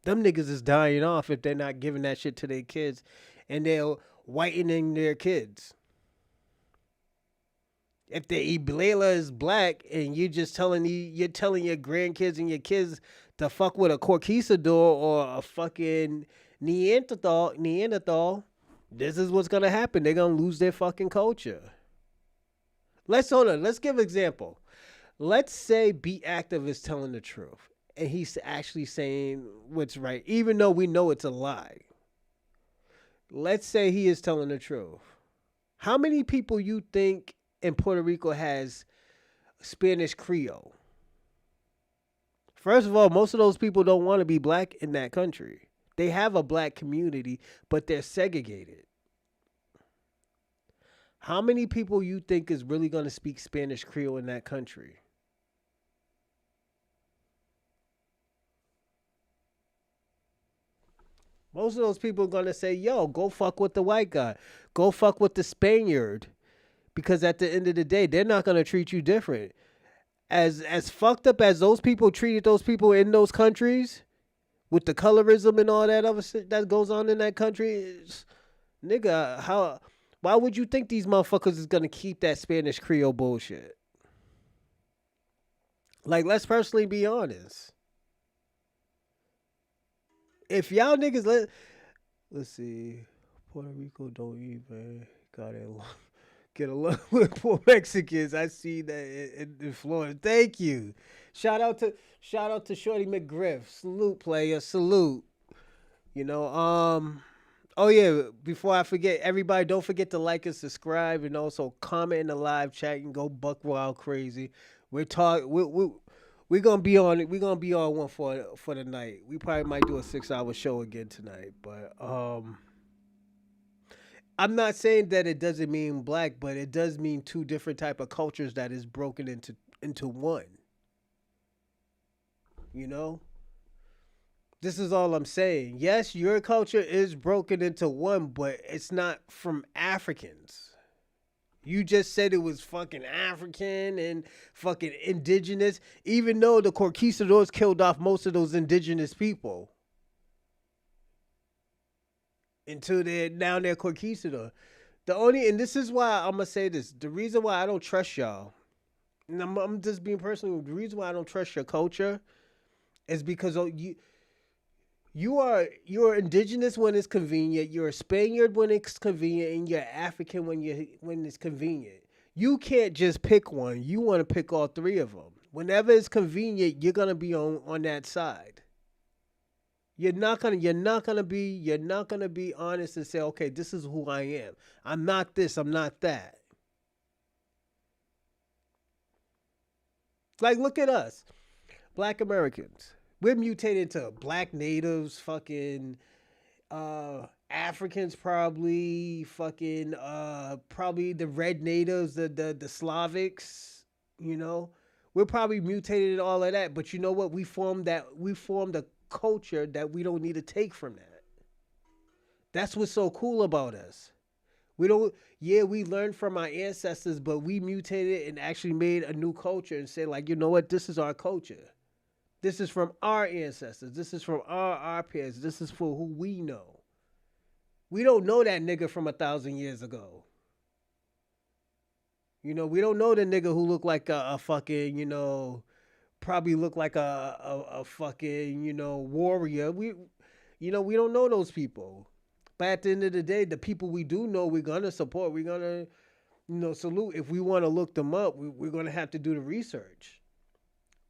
Them niggas is dying off if they're not giving that shit to their kids, and they're whitening their kids. If the Iblela is black and you're telling your grandkids and your kids to fuck with a Conquistador or a fucking Neanderthal, this is what's gonna happen. They're gonna lose their fucking culture. Let's hold on. Let's give an example. Let's say Be Active is telling the truth and he's actually saying what's right, even though we know it's a lie. Let's say he is telling the truth. How many people you think in Puerto Rico has Spanish Creole? First of all, most of those people don't want to be black in that country. They have a black community, but they're segregated. How many people you think is really going to speak Spanish Creole in that country? Most of those people are going to say, yo, go fuck with the white guy. Go fuck with the Spaniard. Because at the end of the day, they're not going to treat you different. As fucked up as those people treated those people in those countries, with the colorism and all that other shit that goes on in that country, nigga, how? Why would you think these motherfuckers is gonna keep that Spanish Creole bullshit? Like, let's personally be honest. If y'all niggas let's see, Puerto Rico don't even got it. Get along with poor Mexicans. I see that in Florida. Thank you. Shout out to Shorty McGriff. Salute, player. Salute. You know, oh yeah, before I forget, everybody don't forget to like and subscribe and also comment in the live chat and go buck wild crazy. We're talking we're gonna be on it. We're gonna be on one for the night. We probably might do a 6 hour show again tonight. But I'm not saying that it doesn't mean black, but it does mean two different type of cultures that is broken into one. You know? This is all I'm saying. Yes, your culture is broken into one, but it's not from Africans. You just said it was fucking African and fucking indigenous, even though the conquistadors killed off most of those indigenous people until they're conquistador. And this is why I'm gonna say this. The reason why I don't trust y'all, and I'm just being personal. The reason why I don't trust your culture is because you're indigenous when it's convenient. You're a Spaniard when it's convenient, and you're African when it's convenient. You can't just pick one. You want to pick all three of them. Whenever it's convenient, you're gonna be on that side. You're not gonna be honest and say, okay, this is who I am. I'm not this. I'm not that. Like, look at us, Black Americans. We're mutated to black natives, fucking Africans, probably fucking probably the red natives, the Slavics. You know, we're probably mutated in all of that. But you know what? We formed a culture that we don't need to take from that. That's what's so cool about us. We don't. Yeah, we learned from our ancestors, but we mutated and actually made a new culture and said, like, you know what? This is our culture. This is from our ancestors. This is from our parents. This is for who we know. We don't know that nigga from 1,000 years ago. You know, we don't know the nigga who looked like a fucking, probably looked like a fucking, warrior. We don't know those people. But at the end of the day, the people we do know, we're gonna support. We're gonna, salute. If we want to look them up, we're gonna have to do the research.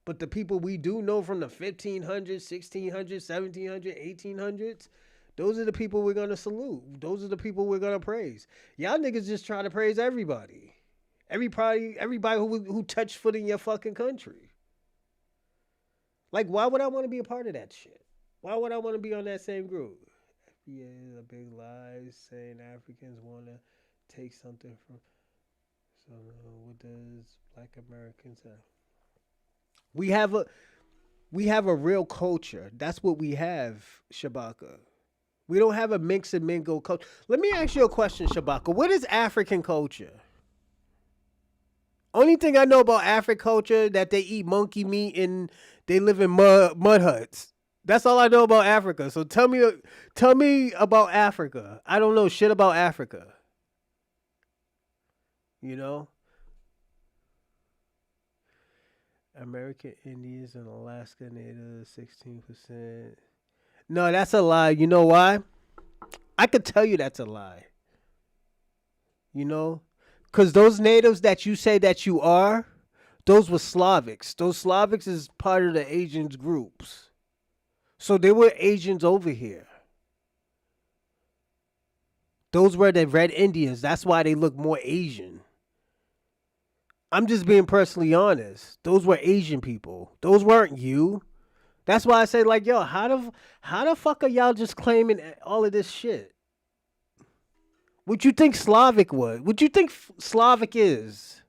But the people we do know from the 1500s, 1600s, 1700s, 1800s, those are the people we're going to salute. Those are the people we're going to praise. Y'all niggas just try to praise everybody. Everybody who touched foot in your fucking country. Like, why would I want to be a part of that shit? Why would I want to be on that same group? FBA is a big lie saying Africans want to take something from... So, what does black Americans have? We have a real culture. That's what we have, Shabaka. We don't have a mix and mingle culture. Let me ask you a question, Shabaka. What is African culture? Only thing I know about African culture that they eat monkey meat and they live in mud huts. That's all I know about Africa. So tell me about Africa. I don't know shit about Africa. You know, American Indians and Alaska Natives, 16%. No, that's a lie. You know why? I could tell you that's a lie. You know, because those natives that you say that you are, those were Slavics. Those Slavics is part of the Asians groups. So they were Asians over here. Those were the Red Indians. That's why they look more Asian. I'm just being personally honest. Those were Asian people. Those weren't you. That's why I say like, yo, how the fuck are y'all just claiming all of this shit? What you think Slavic was? What you think Slavic is?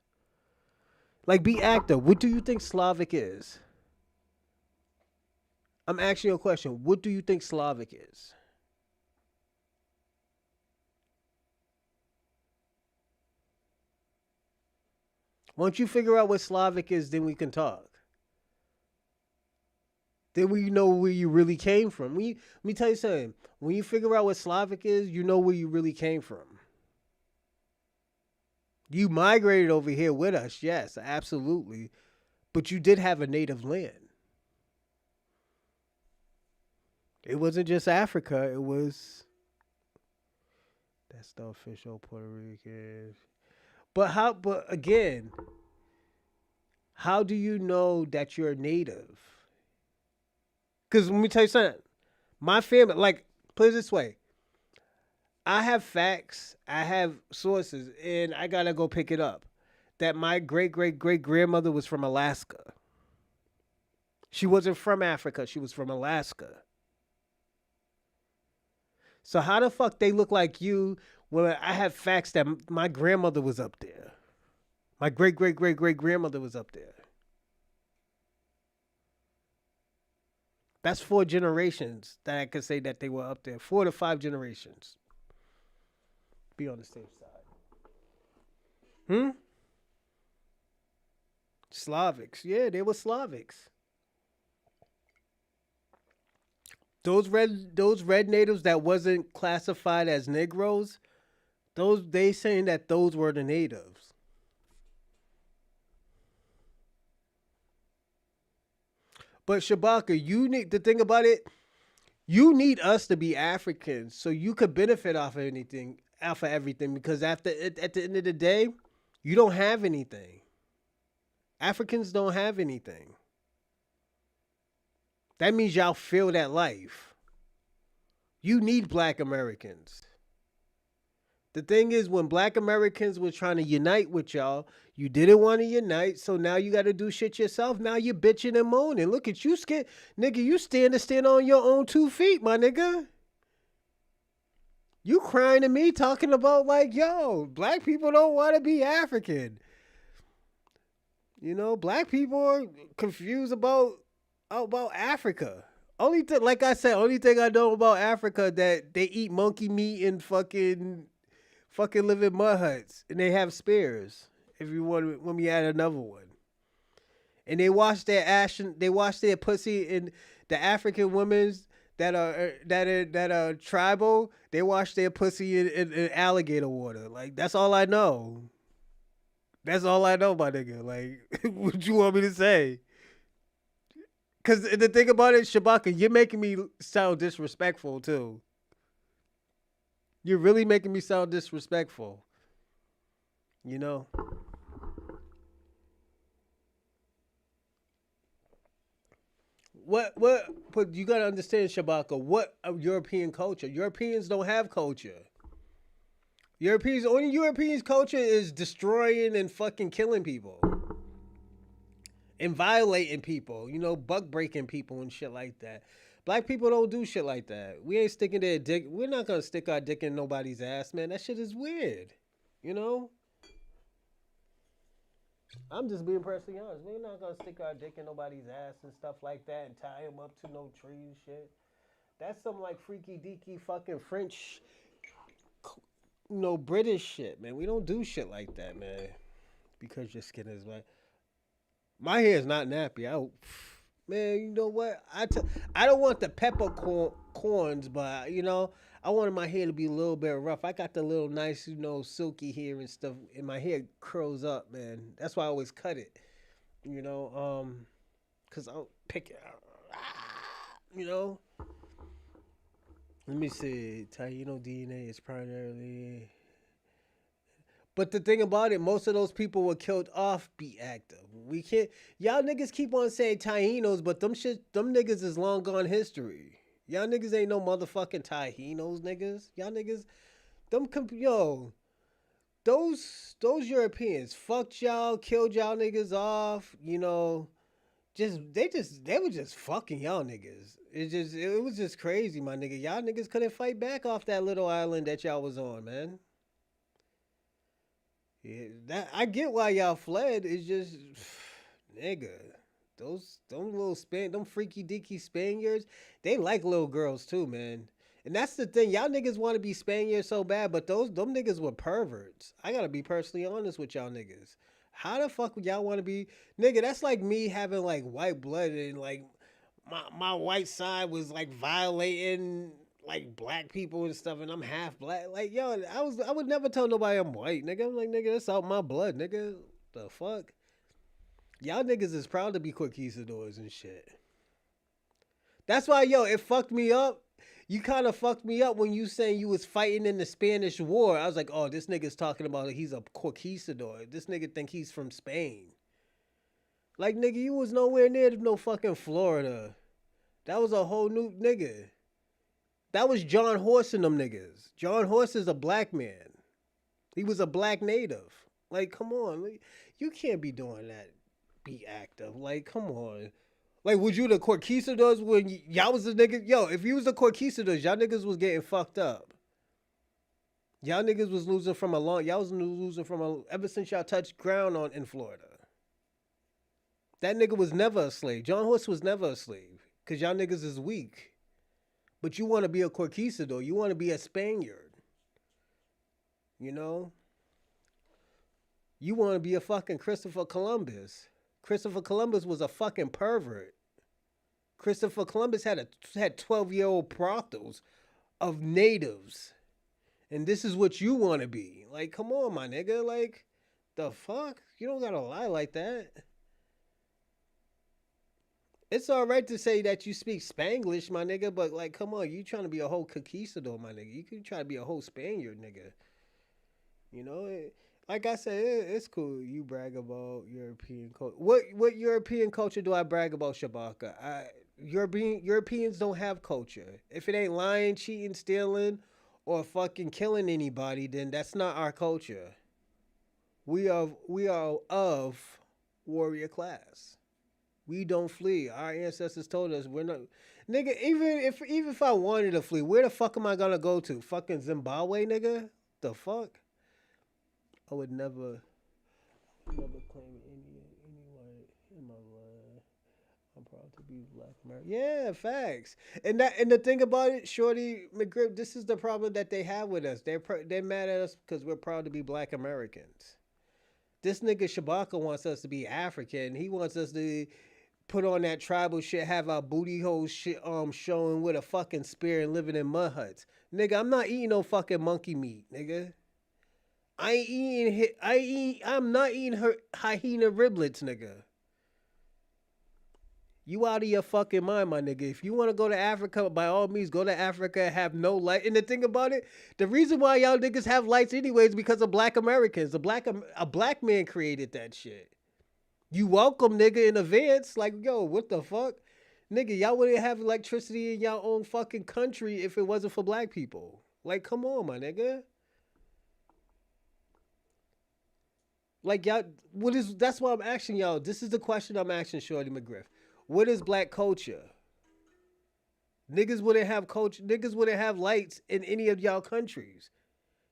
Like, be active. What do you think Slavic is? I'm asking you a question. What do you think Slavic is? Once you figure out what Slavic is, then we can talk. Then we know where you really came from. Let me tell you something. When you figure out what Slavic is, you know where you really came from. You migrated over here with us, yes, absolutely. But you did have a native land. It wasn't just Africa, it was that's the official Puerto Rican. But again, how do you know that you're native? Because let me tell you something. My family, like, put it this way. I have facts, I have sources, and I gotta go pick it up. That my great great great grandmother was from Alaska. She wasn't from Africa, she was from Alaska. So how the fuck they look like you when I have facts that my grandmother was up there? My great great great great grandmother was up there. That's 4 generations that I could say that they were up there. 4 to 5 generations. Be on the safe side. Hmm? Slavics. Yeah, they were Slavics. Those red natives that wasn't classified as Negroes, those they saying that those were the natives. But Shabaka, you need the thing about it. You need us to be Africans so you could benefit off of anything, off of everything. Because at the end of the day, you don't have anything. Africans don't have anything. That means y'all feel that life. You need Black Americans. The thing is, when Black Americans were trying to unite with y'all, you didn't want to unite, so now you got to do shit yourself. Now you're bitching and moaning. Look at you, scared, nigga. You stand on your own 2 feet, my nigga. You crying to me, talking about like, yo, Black people don't want to be African. You know, Black people are confused about Africa. Only thing, like I said, only thing I know about Africa that they eat monkey meat and fucking live in mud huts and they have spears. If you want, when we add another one, and they wash their ash, and they wash their pussy, and the African women's that are tribal, they wash their pussy in alligator water. Like that's all I know. That's all I know, my nigga. Like, what you want me to say? Cause the thing about it, Shabaka, you're making me sound disrespectful too. You're really making me sound disrespectful. You know. What but you gotta understand, Shabaka, what European culture? Europeans don't have culture. Europeans only Europeans culture is destroying and fucking killing people. And violating people, buck breaking people and shit like that. Black people don't do shit like that. We ain't sticking their dick. We're not gonna stick our dick in nobody's ass, man. That shit is weird. You know? I'm just being personally honest. We're not gonna stick our dick in nobody's ass and stuff like that and tie him up to no tree and shit. That's some like freaky deaky fucking French, British shit, man. We don't do shit like that, man. Because your skin is white. My hair is not nappy. Man, you know what? I don't want the corns, but I wanted my hair to be a little bit rough. I got the little nice, silky hair and stuff, and my hair curls up, man. That's why I always cut it. You know, cause I'll pick it. You know. Let me see. Taino DNA is primarily. But the thing about it, most of those people were killed off beat active. We can't. Y'all niggas keep on saying Tainos, but them niggas is long gone history. Y'all niggas ain't no motherfucking Tainos, niggas. Y'all niggas, yo, those Europeans fucked y'all, killed y'all niggas off. They were just fucking y'all niggas. It was just crazy, my nigga. Y'all niggas couldn't fight back off that little island that y'all was on, man. Yeah, that I get why y'all fled. It's just, nigga, them freaky deaky Spaniards, they like little girls too, man. And that's the thing, y'all niggas want to be Spaniards so bad, but them niggas were perverts. I gotta be personally honest with y'all niggas. How the fuck would y'all want to be, nigga? That's like me having like white blood and like my white side was like violating like black people and stuff, and I'm half black. Like, yo, I would never tell nobody I'm white, nigga. I'm like, nigga, that's out my blood, nigga. The fuck? Y'all niggas is proud to be conquistadors and shit. That's why, yo, it fucked me up. You kind of fucked me up when you saying you was fighting in the Spanish War. I was like, oh, this nigga's talking about he's a conquistador. This nigga think he's from Spain. Like, nigga, you was nowhere near no fucking Florida. That was a whole new nigga. That was John Horse and them niggas. John Horse is a black man. He was a black native. Like, come on. You can't be doing that. Be active. Like, come on. Like, would you the conquistadors when y'all was the niggas? Yo, if you was the conquistadors, y'all niggas was getting fucked up. Y'all niggas was losing from ever since y'all touched ground in Florida. That nigga was never a slave. John Horse was never a slave. Because y'all niggas is weak. But you want to be a conquistador. You want to be a Spaniard. You know? You want to be a fucking Christopher Columbus. Christopher Columbus was a fucking pervert. Christopher Columbus had 12-year-old brothels of natives. And this is what you want to be. Like, come on, my nigga. Like, the fuck? You don't got to lie like that. It's all right to say that you speak Spanglish, my nigga, but like, come on, you trying to be a whole conquistador, my nigga. You can try to be a whole Spaniard, nigga. Like I said, it's cool. You brag about European culture. What European culture do I brag about, Shabaka? Europeans don't have culture. If it ain't lying, cheating, stealing, or fucking killing anybody, then that's not our culture. We are of warrior class. We don't flee. Our ancestors told us we're not. Nigga, even if I wanted to flee, where the fuck am I gonna go to? Fucking Zimbabwe, nigga? The fuck? I would never claim anyone in my blood. I'm proud to be Black American. Yeah, facts. And the thing about it, Shorty McGriff, this is the problem that they have with us. They're mad at us because we're proud to be Black Americans. This nigga Shabaka wants us to be African. He wants us to put on that tribal shit, have our booty holes shit showing with a fucking spear and living in mud huts. Nigga, I'm not eating no fucking monkey meat, nigga. I'm not eating her hyena riblets, nigga. You out of your fucking mind, my nigga. If you want to go to Africa, by all means, go to Africa and have no light. And the thing about it, the reason why y'all niggas have lights anyway is because of Black Americans. A black man created that shit. You welcome, nigga, in advance. Like, yo, what the fuck? Nigga, y'all wouldn't have electricity in y'all own fucking country if it wasn't for black people. Like, come on, my nigga. Like, y'all, that's why I'm asking y'all. This is the question I'm asking Shorty McGriff. What is black culture? Niggas wouldn't have culture. Niggas wouldn't have lights in any of y'all countries.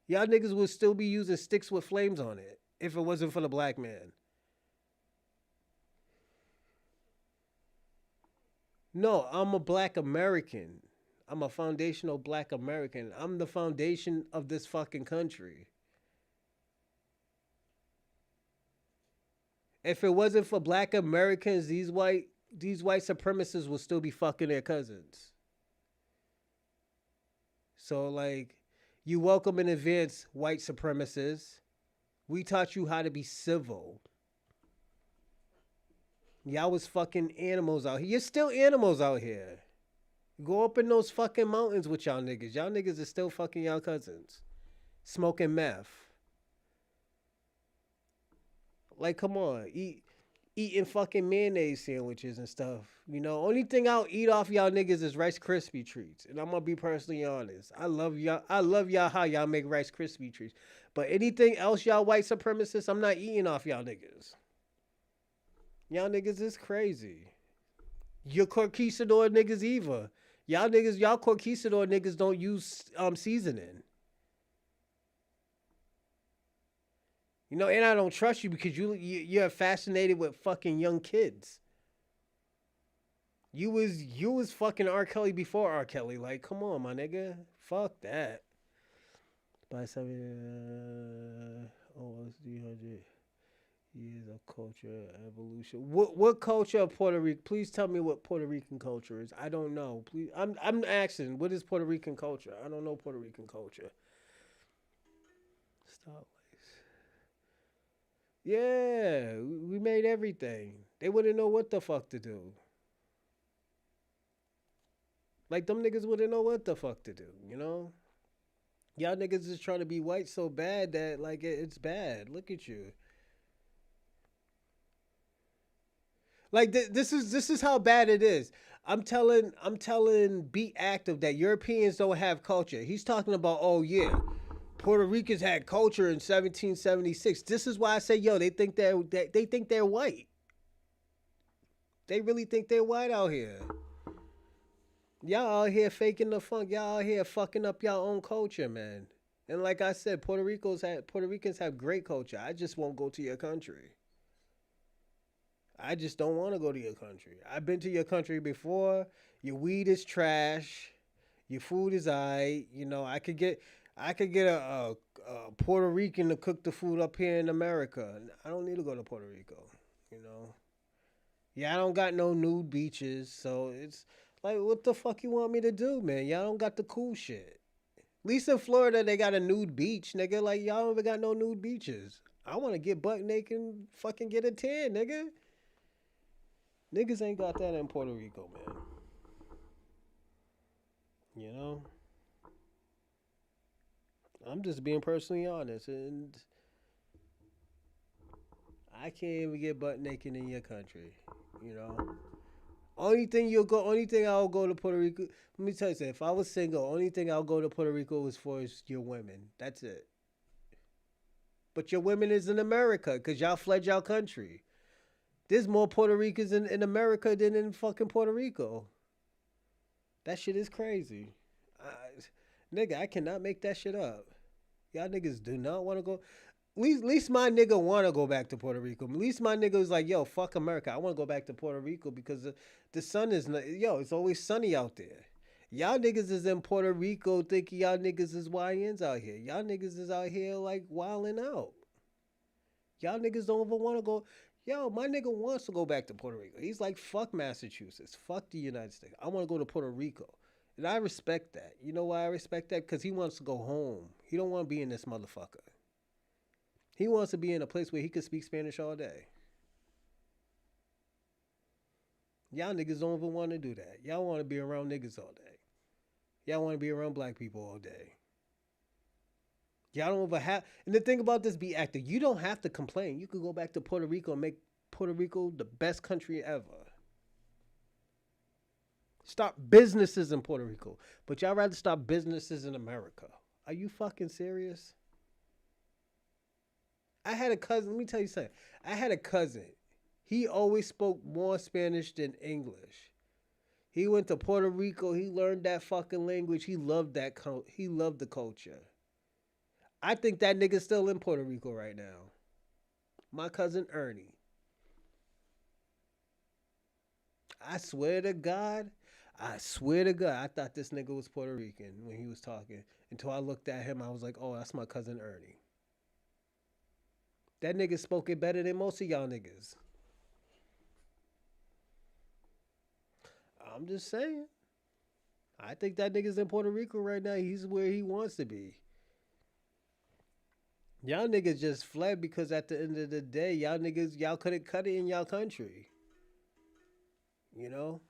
Y'all niggas would still be using sticks with flames on it if it wasn't for the black man. No, I'm a Black American. I'm a foundational black American. I'm the foundation of this fucking country. If it wasn't for black Americans, these white supremacists would still be fucking their cousins. So like, you welcome in advance, white supremacists. We taught you how to be civil. Y'all was fucking animals out here. You're still animals out here. Go up in those fucking mountains with y'all niggas. Y'all niggas is still fucking y'all cousins. Smoking meth. Like, come on. Eating fucking mayonnaise sandwiches and stuff. You know, only thing I'll eat off y'all niggas is Rice Krispie treats. And I'm gonna be personally honest. I love y'all how y'all make Rice Krispie treats. But anything else y'all white supremacists, I'm not eating off y'all niggas. Y'all niggas is crazy. Your conquistador niggas either. Y'all conquistador niggas don't use seasoning. You know, and I don't trust you because you're fascinated with fucking young kids. You was fucking R. Kelly before R. Kelly. Like, come on, my nigga. Fuck that. By 300 years of culture evolution. What culture of Puerto Rico? Please tell me what Puerto Rican culture is. I don't know. Please, I'm asking. What is Puerto Rican culture? I don't know Puerto Rican culture. Stop. Yeah, we made everything. They wouldn't know what the fuck to do. Like them niggas wouldn't know what the fuck to do. You know. Y'all niggas is trying to be white so bad that like it's bad. Look at you. Like this is how bad it is. I'm telling Be Active that Europeans don't have culture. He's talking about, oh yeah, Puerto Ricans had culture in 1776. This is why I say, yo, they think they're white. They really think they're white out here. Y'all out here faking the funk. Y'all out here fucking up y'all own culture, man. And like I said, Puerto Ricans have great culture. I just won't go to your country. I just don't want to go to your country. I've been to your country before. Your weed is trash. Your food is alright. You know, I could get a Puerto Rican to cook the food up here in America. I don't need to go to Puerto Rico. You know. Yeah, I don't got no nude beaches, so it's like, what the fuck you want me to do, man? Y'all don't got the cool shit. At least in Florida, they got a nude beach, nigga. Like, y'all don't even got no nude beaches. I want to get butt naked and fucking get a tan, nigga. Niggas ain't got that in Puerto Rico, man. You know? I'm just being personally honest. And I can't even get butt naked in your country. You know? Only thing I'll go to Puerto Rico. Let me tell you something. If I was single, only thing I'll go to Puerto Rico is for is your women. That's it. But your women is in America because y'all fled y'all country. There's more Puerto Ricans in America than in fucking Puerto Rico. That shit is crazy. Nigga, I cannot make that shit up. Y'all niggas do not want to go. At least my nigga want to go back to Puerto Rico. At least my nigga was like, yo, fuck America. I want to go back to Puerto Rico because the sun is, yo, it's always sunny out there. Y'all niggas is in Puerto Rico thinking y'all niggas is YNs out here. Y'all niggas is out here like wilding out. Y'all niggas don't even want to go. Yo, my nigga wants to go back to Puerto Rico. He's like, fuck Massachusetts. Fuck the United States. I want to go to Puerto Rico. And I respect that. You know why I respect that? Because he wants to go home. He don't want to be in this motherfucker. He wants to be in a place where he can speak Spanish all day. Y'all niggas don't even want to do that. Y'all want to be around niggas all day. Y'all want to be around black people all day. Y'all don't even have. And the thing about this, Be Active, you don't have to complain. You could go back to Puerto Rico and make Puerto Rico the best country ever. Start businesses in Puerto Rico. But y'all rather start businesses in America. Are you fucking serious? I had a cousin. Let me tell you something. I had a cousin. He always spoke more Spanish than English. He went to Puerto Rico. He learned that fucking language. He loved that. He loved the culture. I think that nigga's still in Puerto Rico right now. My cousin Ernie. I swear to God, I swear to God, I thought this nigga was Puerto Rican when he was talking. Until I looked at him, I was like, oh, that's my cousin Ernie. That nigga spoke it better than most of y'all niggas. I'm just saying. I think that nigga's in Puerto Rico right now. He's where he wants to be. Y'all niggas just fled because at the end of the day, y'all couldn't cut it in y'all country. You know?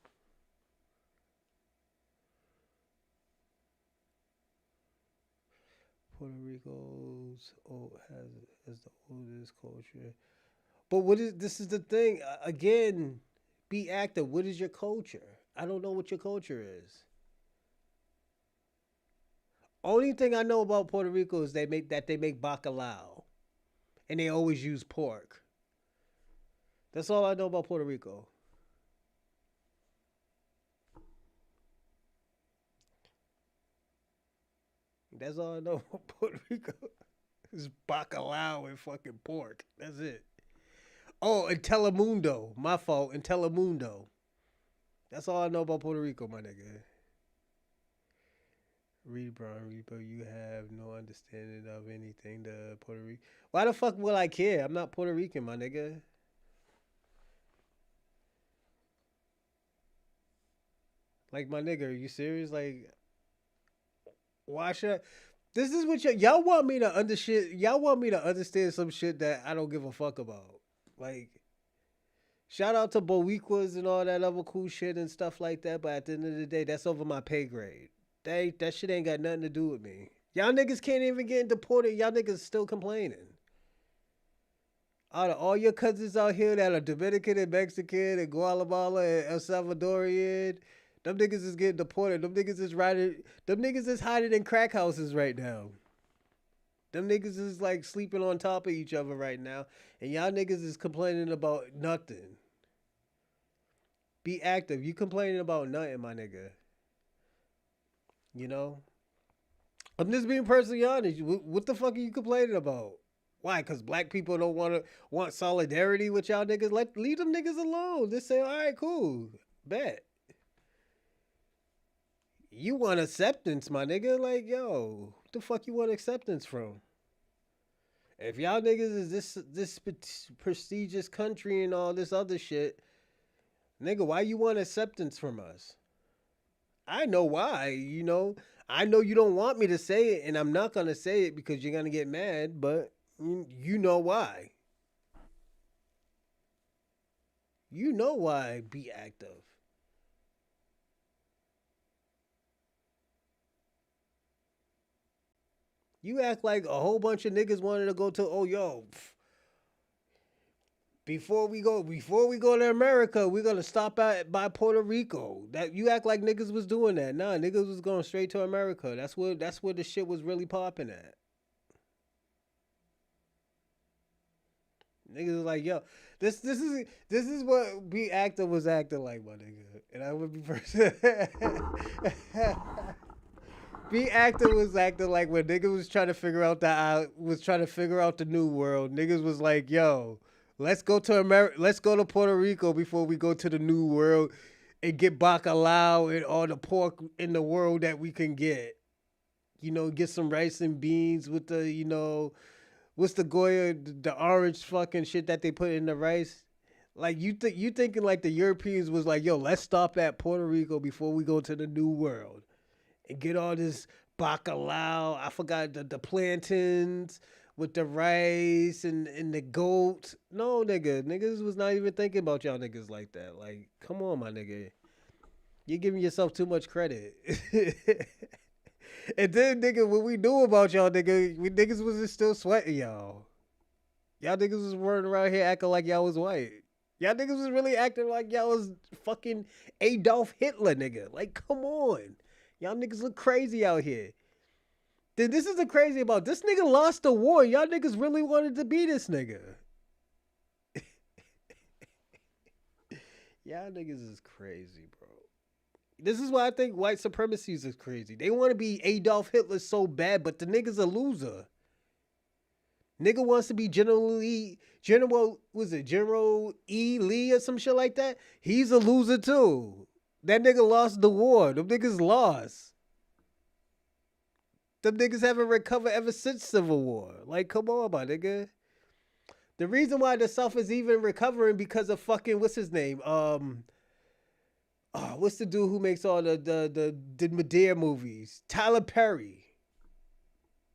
Puerto Rico's has the oldest culture. But what is this is the thing. Again, be active. What is your culture? I don't know what your culture is. Only thing I know about Puerto Rico is they make bacalao. And they always use pork. That's all I know about Puerto Rico. That's all I know about Puerto Rico. It's bacalao and fucking pork. That's it. Oh, and Telemundo. My fault. And Telemundo. That's all I know about Puerto Rico, my nigga. Read Brown Reaper, you have no understanding of anything to Puerto Rico. Why the fuck will I care? I'm not Puerto Rican, my nigga. Like, my nigga, are you serious? Like, why should I? This is what y'all want me to Y'all want me to understand some shit that I don't give a fuck about. Like, shout out to Boequas and all that other cool shit and stuff like that. But at the end of the day, that's over my pay grade. That shit ain't got nothing to do with me. Y'all niggas can't even get deported. Y'all niggas still complaining. Out of all your cousins out here that are Dominican and Mexican and Guatemala and El Salvadorian, them niggas is getting deported. Them niggas is riding. Them niggas is hiding in crack houses right now. Them niggas is like sleeping on top of each other right now, and y'all niggas is complaining about nothing. Be active. You complaining about nothing, my nigga. You know. I'm just being personally honest. What the fuck are you complaining about? Why? Because black people don't want solidarity with y'all niggas. Leave them niggas alone. Just say, all right, cool, bet. You want acceptance, my nigga? Like, yo, what the fuck you want acceptance from? If y'all niggas is this prestigious country and all this other shit, nigga, why you want acceptance from us? I know why. I know you don't want me to say it, and I'm not gonna say it because you're gonna get mad. But you know why. You know why. Be active. You act like a whole bunch of niggas wanted to go to. Oh, yo, before we go to America, we're gonna stop by Puerto Rico. That you act like niggas was doing that. Nah, niggas was going straight to America. That's where the shit was really popping at. Niggas was like, yo, this is what Be Actor was acting like, my nigga. And I would be person. Be Actor was acting like when niggas was trying to figure out the new world. Niggas was like, yo, let's go to America. Let's go to Puerto Rico before we go to the new world and get bacalao and all the pork in the world that we can get. Get some rice and beans with what's the Goya, the orange fucking shit that they put in the rice. Like you thinking like the Europeans was like, yo, let's stop at Puerto Rico before we go to the new world and get all this bacalao. I forgot the plantains with the rice and the goat. No, nigga. Niggas was not even thinking about y'all niggas like that. Like, come on, my nigga. You're giving yourself too much credit. And then, nigga, what we knew about y'all, nigga, we niggas was still sweating y'all. Y'all niggas was running around here acting like y'all was white. Y'all niggas was really acting like y'all was fucking Adolf Hitler, nigga. Like, come on. Y'all niggas look crazy out here. Then this is the crazy about this nigga lost the war. Y'all niggas really wanted to be this nigga. Y'all niggas is crazy, bro. This is why I think white supremacy is crazy. They want to be Adolf Hitler so bad, but the nigga's a loser. Nigga wants to be General E. Lee or some shit like that. He's a loser too. That nigga lost the war. Them niggas lost. Them niggas haven't recovered ever since Civil War. Like, come on, my nigga. The reason why the South is even recovering because of fucking what's his name? What's the dude who makes all the Medea movies? Tyler Perry.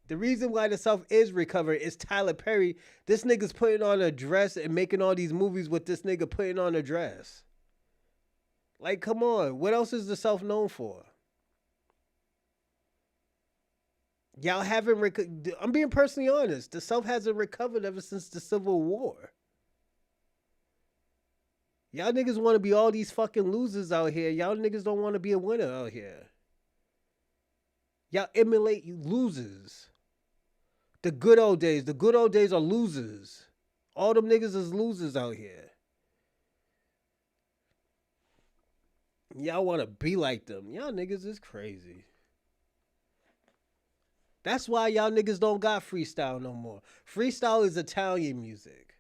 The reason why the South is recovering is Tyler Perry. This nigga's putting on a dress and making all these movies with this nigga putting on a dress. Like, come on. What else is the South known for? Y'all haven't. I'm being personally honest. The South hasn't recovered ever since the Civil War. Y'all niggas want to be all these fucking losers out here. Y'all niggas don't want to be a winner out here. Y'all emulate you losers. The good old days. The good old days are losers. All them niggas is losers out here. Y'all want to be like them. Y'all niggas is crazy. That's why y'all niggas don't got freestyle no more. Freestyle is Italian music.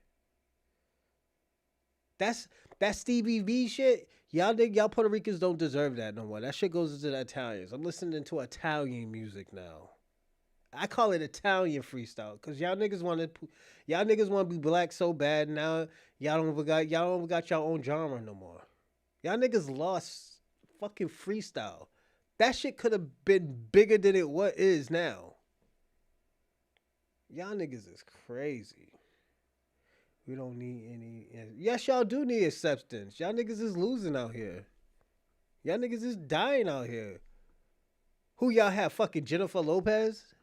That's that Stevie V shit. Y'all Puerto Ricans don't deserve that no more. That shit goes into the Italians. I'm listening to Italian music now. I call it Italian freestyle because y'all niggas want to be black so bad now. Y'all don't got y'all own genre no more. Y'all niggas lost fucking freestyle. That shit could have been bigger than it what is now. Y'all niggas is crazy. We don't need any. Yes, y'all do need acceptance. Y'all niggas is losing out here. Y'all niggas is dying out here. Who y'all have? Fucking Jennifer Lopez?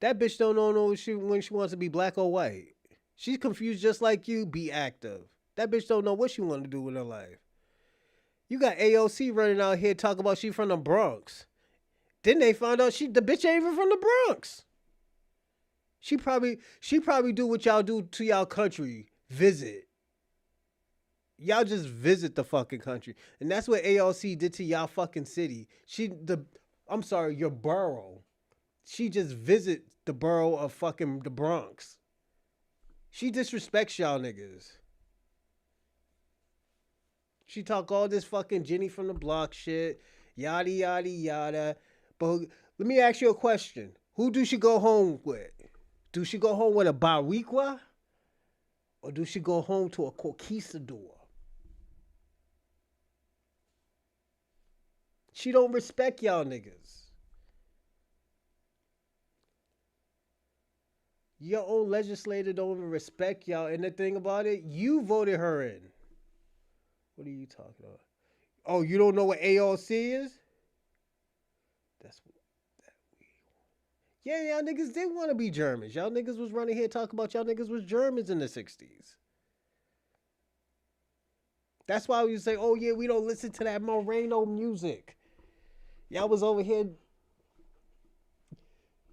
That bitch don't know when she wants to be black or white. She's confused just like you. Be active. That bitch don't know what she want to do with her life. You got AOC running out here talking about she from the Bronx. Then they found out the bitch ain't even from the Bronx. She probably do what y'all do to y'all country. Visit. Y'all just visit the fucking country. And that's what AOC did to y'all fucking city. I'm sorry, your borough. She just visit the borough of fucking the Bronx. She disrespects y'all niggas. She talk all this fucking Jenny from the block shit. Yada yada yada. But let me ask you a question. Who do she go home with? Do she go home with a Bariqua? Or do she go home to a conquistador? She don't respect y'all niggas. Your own legislator don't even respect y'all. And the thing about it, you voted her in. What are you talking about? Oh, you don't know what AOC is? That's what that we want. Yeah, y'all niggas did want to be Germans. Y'all niggas was running here talking about y'all niggas was Germans in the 60s. That's why we say, oh yeah, we don't listen to that Moreno music. Y'all was over here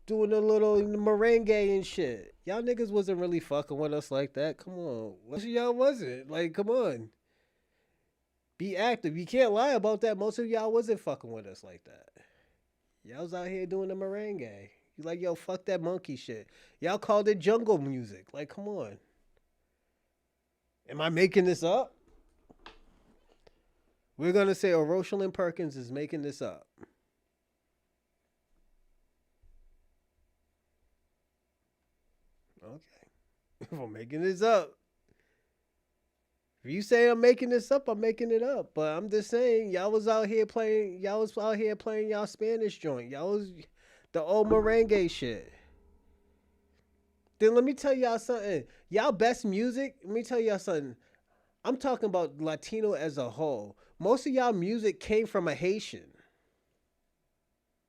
doing a little merengue and shit. Y'all niggas wasn't really fucking with us like that. Come on. Most of y'all wasn't. Like, come on. Be active. You can't lie about that. Most of y'all wasn't fucking with us like that. Y'all was out here doing the merengue. You like, yo, fuck that monkey shit. Y'all called it jungle music. Like, come on. Am I making this up? We're going to say Rosalind Perkins is making this up. Okay. If I'm making this up. If you say I'm making this up, I'm making it up. But I'm just saying, y'all was out here playing y'all Spanish joint. Y'all was the old merengue shit. Then let me tell y'all something. Y'all best music, let me tell y'all something. I'm talking about Latino as a whole. Most of y'all music came from a Haitian.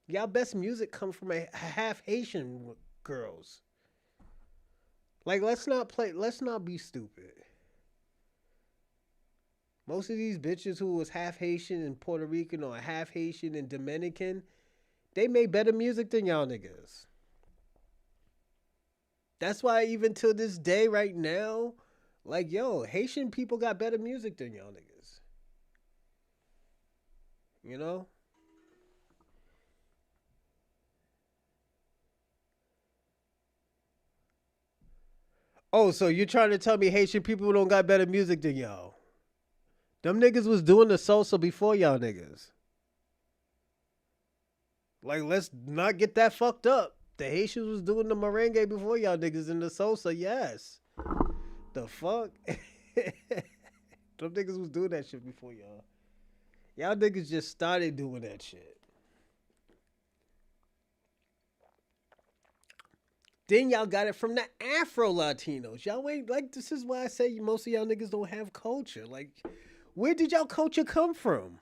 Y'all best music come from a half Haitian girls. Like, let's not be stupid. Most of these bitches who was half Haitian and Puerto Rican or half Haitian and Dominican, they made better music than y'all niggas. That's why even to this day right now, like, yo, Haitian people got better music than y'all niggas. You know? Oh, so you're trying to tell me Haitian people don't got better music than y'all? Them niggas was doing the salsa before y'all niggas. Like, let's not get that fucked up. The Haitians was doing the merengue before y'all niggas in the salsa, yes. The fuck? Them niggas was doing that shit before y'all. Y'all niggas just started doing that shit. Then y'all got it from the Afro Latinos. Y'all ain't like this is why I say most of y'all niggas don't have culture. Like, where did y'all culture come from?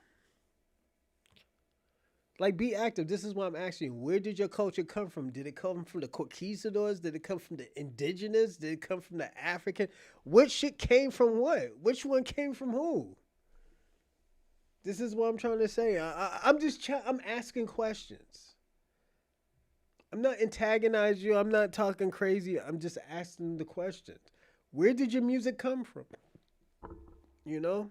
Like, be active. This is why I'm asking you. Where did your culture come from? Did it come from the conquistadors? Did it come from the indigenous? Did it come from the African? What shit came from what? Which one came from who? This is what I'm trying to say. I'm just I'm asking questions. I'm not antagonizing you. I'm not talking crazy. I'm just asking the questions. Where did your music come from? You know,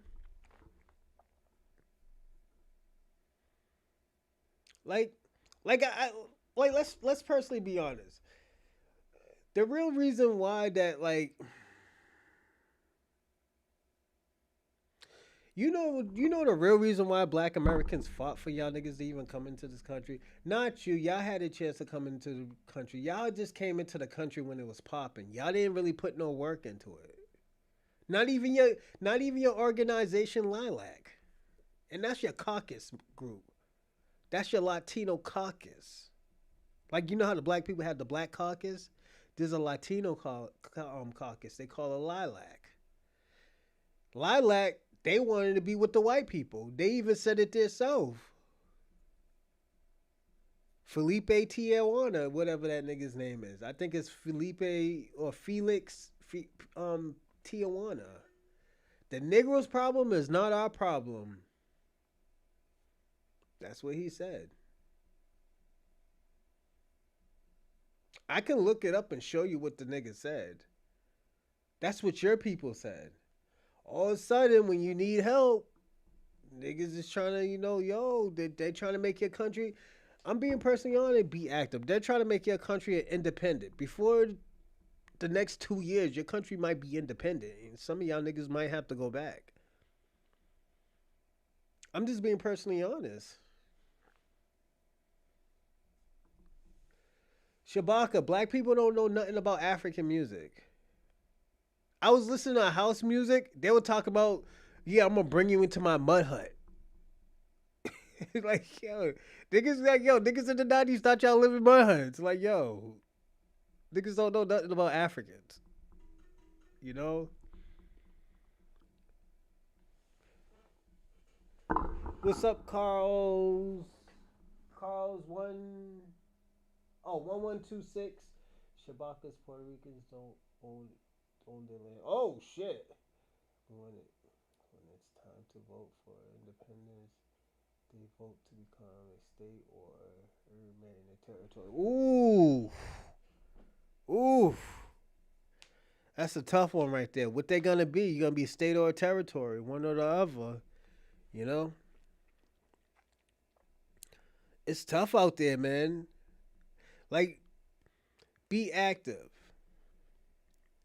like, like like let's personally be honest. The real reason why that like you know the real reason why Black Americans fought for y'all niggas to even come into this country. Not you. Y'all had a chance to come into the country. Y'all just came into the country when it was popping. Y'all didn't really put no work into it. Not even your organization Lilac. And that's your caucus group. That's your Latino caucus. Like you know how the black people have the black caucus? There's a Latino caucus. They call it Lilac. Lilac, they wanted to be with the white people. They even said it themselves. Felipe Tijuana, whatever that nigga's name is. I think it's Felipe or Felix Tijuana. The Negroes' problem is not our problem. That's what he said. I can look it up and show you what the nigga said. That's what your people said. All of a sudden, when you need help, niggas is trying to, yo, they trying to make your country. I'm being personally honest, be active. They're trying to make your country independent. Before the next 2 years, your country might be independent. And some of y'all niggas might have to go back. I'm just being personally honest. Shabaka, black people don't know nothing about African music. I was listening to house music. They would talk about, yeah, I'm gonna bring you into my mud hut. Like, niggas in the 90s thought y'all live in mud huts. Like, yo, niggas don't know nothing about Africans. You know? What's up, Carl's? Carl's 1126. Shabaka's Puerto Ricans don't own their land. Oh shit. When it's time to vote for independence, they vote to become a state or remain a territory. Ooh. Ooh. That's a tough one right there. What they gonna be? You gonna be a state or a territory, one or the other. You know, it's tough out there, man. Like, be active.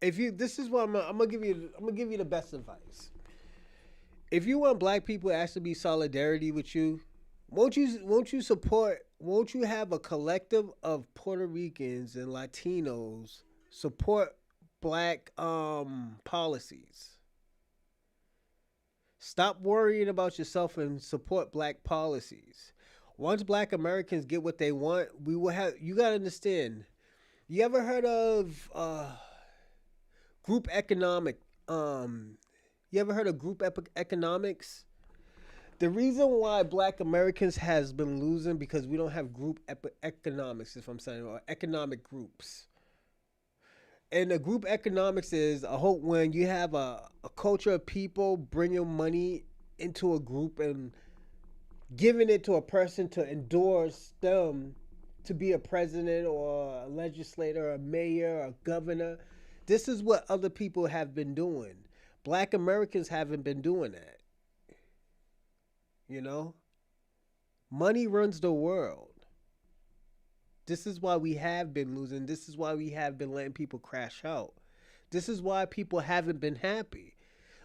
If you, this is what I'm gonna give you. I'm gonna give you the best advice. If you want black people to actually be solidarity with you, won't you support? Won't you have a collective of Puerto Ricans and Latinos support black policies? Stop worrying about yourself and support black policies. Once black Americans get what they want, we will have. You gotta understand. You ever heard of group economic? You ever heard of group economics? The reason why black Americans has been losing because we don't have group economics, if I'm saying, or economic groups. And the group economics is a hope when you have a culture of people bringing money into a group and giving it to a person to endorse them to be a president or a legislator, or a mayor, or a governor. This is what other people have been doing. Black Americans haven't been doing that. You know? Money runs the world. This is why we have been losing. This is why we have been letting people crash out. This is why people haven't been happy.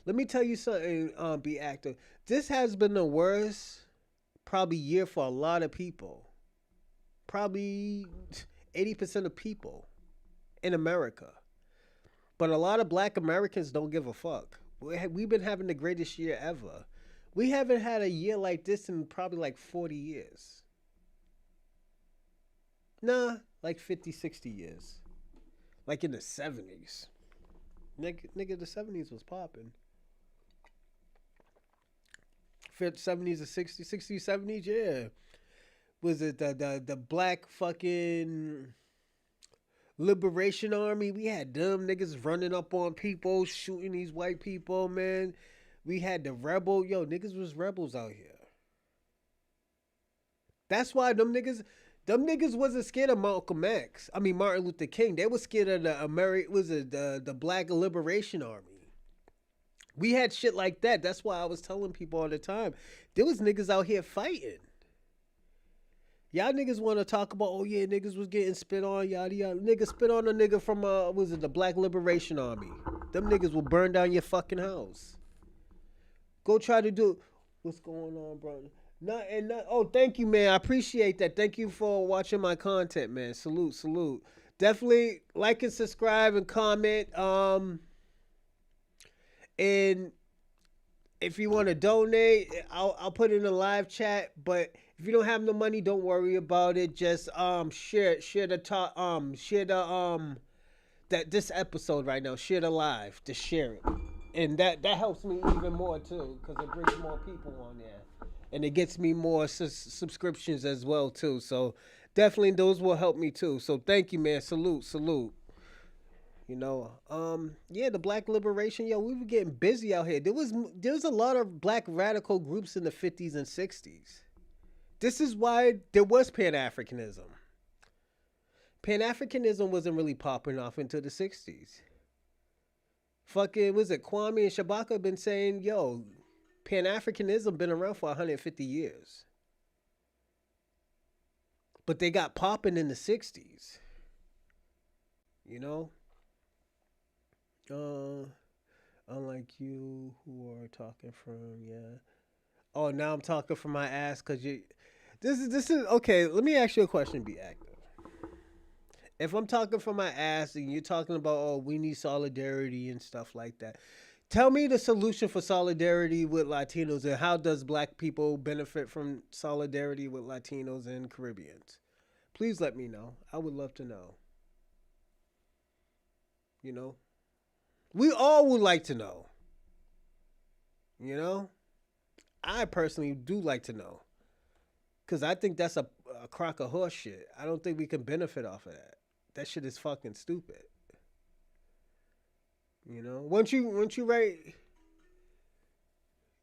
Let me tell you something. Be active. This has been the worst probably year for a lot of people. Probably 80% of people in America. But a lot of Black Americans don't give a fuck. We've been having the greatest year ever. We haven't had a year like this in probably like 40 years. Nah, like 50, 60 years. Like in the 70s. Nigga, the 70s was popping. 70s or 60s, 60s, 70s, yeah. Was it the black fucking liberation army? We had them niggas running up on people, shooting these white people, man. We had the rebel, niggas was rebels out here. That's why them niggas wasn't scared of Malcolm X. I mean Martin Luther King. They was scared of the Black Liberation Army. We had shit like that. That's why I was telling people all the time. There was niggas out here fighting. Y'all niggas want to talk about, oh yeah, niggas was getting spit on, yada yada. Nigga spit on a nigga from was it the Black Liberation Army? Them niggas will burn down your fucking house. Go try to do. What's going on, bro? Not. Oh, thank you, man. I appreciate that. Thank you for watching my content, man. Salute, salute. Definitely like and subscribe and comment. And if you want to donate, I'll put it in a live chat. But if you don't have no money, don't worry about it. Just share the top share the that this episode right now. Share the live. Just share it, and that helps me even more too, because it brings more people on there, and it gets me more subscriptions as well too. So definitely those will help me too. So thank you, man. Salute, salute. Yeah, the Black Liberation, we were getting busy out here. There was a lot of Black radical groups in the 50s and 60s. This is why there was Pan Africanism. Pan Africanism wasn't really popping off until the 60s. Fucking, was it Kwame and Shabaka been saying, Pan Africanism been around for 150 years. But they got popping in the 60s. You know? Unlike you who are talking from, yeah. Oh, now I'm talking from my ass because you. This is okay. Let me ask you a question. Be active. If I'm talking from my ass and you're talking about, oh, we need solidarity and stuff like that, tell me the solution for solidarity with Latinos and how does Black people benefit from solidarity with Latinos and Caribbeans? Please let me know. I would love to know. You know, we all would like to know. You know, I personally do like to know. Because I think that's a crock of horse shit. I don't think we can benefit off of that. That shit is fucking stupid. Once you write,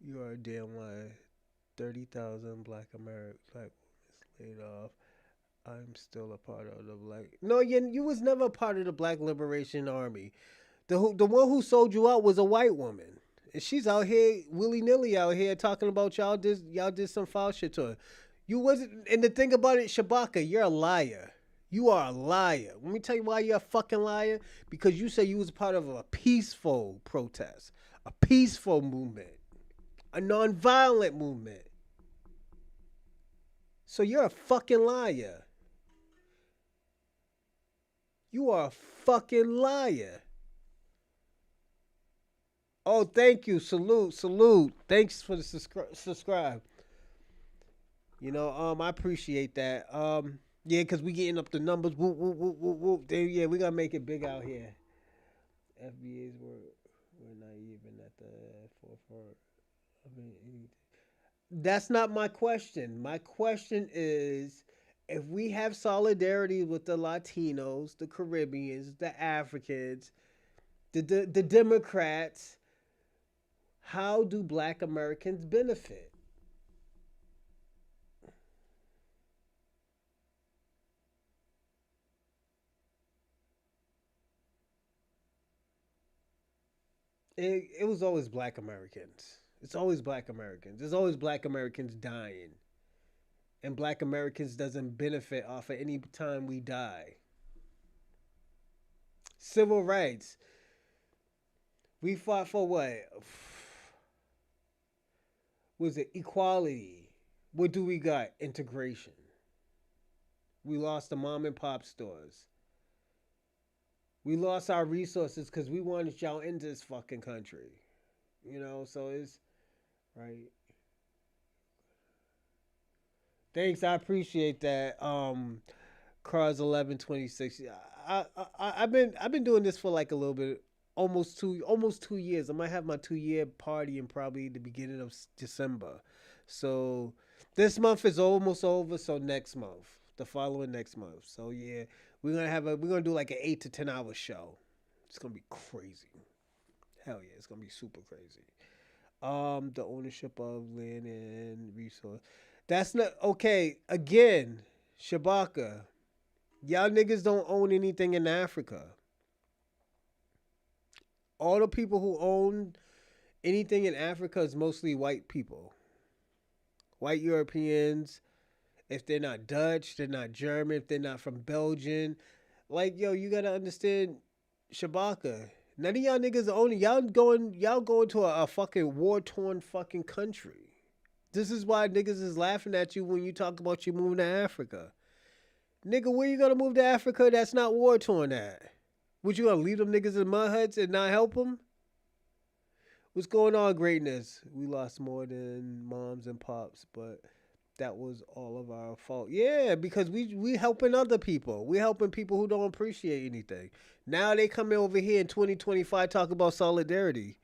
you are a damn lie. 30,000 black women laid off. I'm still a part of the black. No, you was never a part of the Black Liberation Army. The one who sold you out was a white woman. And she's out here willy nilly out here talking about y'all did some foul shit to her. You wasn't, and the thing about it, Shabaka, you're a liar. You are a liar. Let me tell you why you're a fucking liar. Because you say you was part of a peaceful protest, a peaceful movement, a nonviolent movement. So you're a fucking liar. You are a fucking liar. Oh, thank you. Salute, salute. Thanks for the subscribe. I appreciate that. Yeah, cause we getting up the numbers. Whoop, whoop, whoop, whoop, whoop. Yeah, we gotta make it big out here. FBA's were not even at the forefront. I mean, that's not my question. My question is, if we have solidarity with the Latinos, the Caribbeans, the Africans, the Democrats, how do Black Americans benefit? It was always Black Americans. It's always Black Americans. There's always Black Americans dying, and Black Americans doesn't benefit off of any time we die. Civil rights. We fought for what? Was it equality? What do we got? Integration. We lost the mom and pop stores. We lost our resources because we wanted y'all in this fucking country. So it's right. Thanks, I appreciate that. Cars 1126. I've been doing this for like a little bit, almost 2 years. I might have my 2 year party in probably the beginning of December. So this month is almost over. So next month, the following next month. So yeah, we're gonna do like an 8 to 10 hour show. It's gonna be crazy. Hell yeah, it's gonna be super crazy. The ownership of land and resource. That's not okay. Again, Shabaka, y'all niggas don't own anything in Africa. All the people who own anything in Africa is mostly white people, white Europeans. If they're not Dutch, they're not German. If they're not from Belgium, like yo, you gotta understand, Shabaka. None of y'all niggas own it. Y'all going to a fucking war torn fucking country. This is why niggas is laughing at you when you talk about you moving to Africa. Nigga, where you gonna move to Africa that's not war torn at? Would you gonna leave them niggas in mud huts and not help them? What's going on, greatness? We lost more than moms and pops, but that was all of our fault. Yeah, because we helping other people. We helping people who don't appreciate anything. Now they come in over here in 2025 talk about solidarity.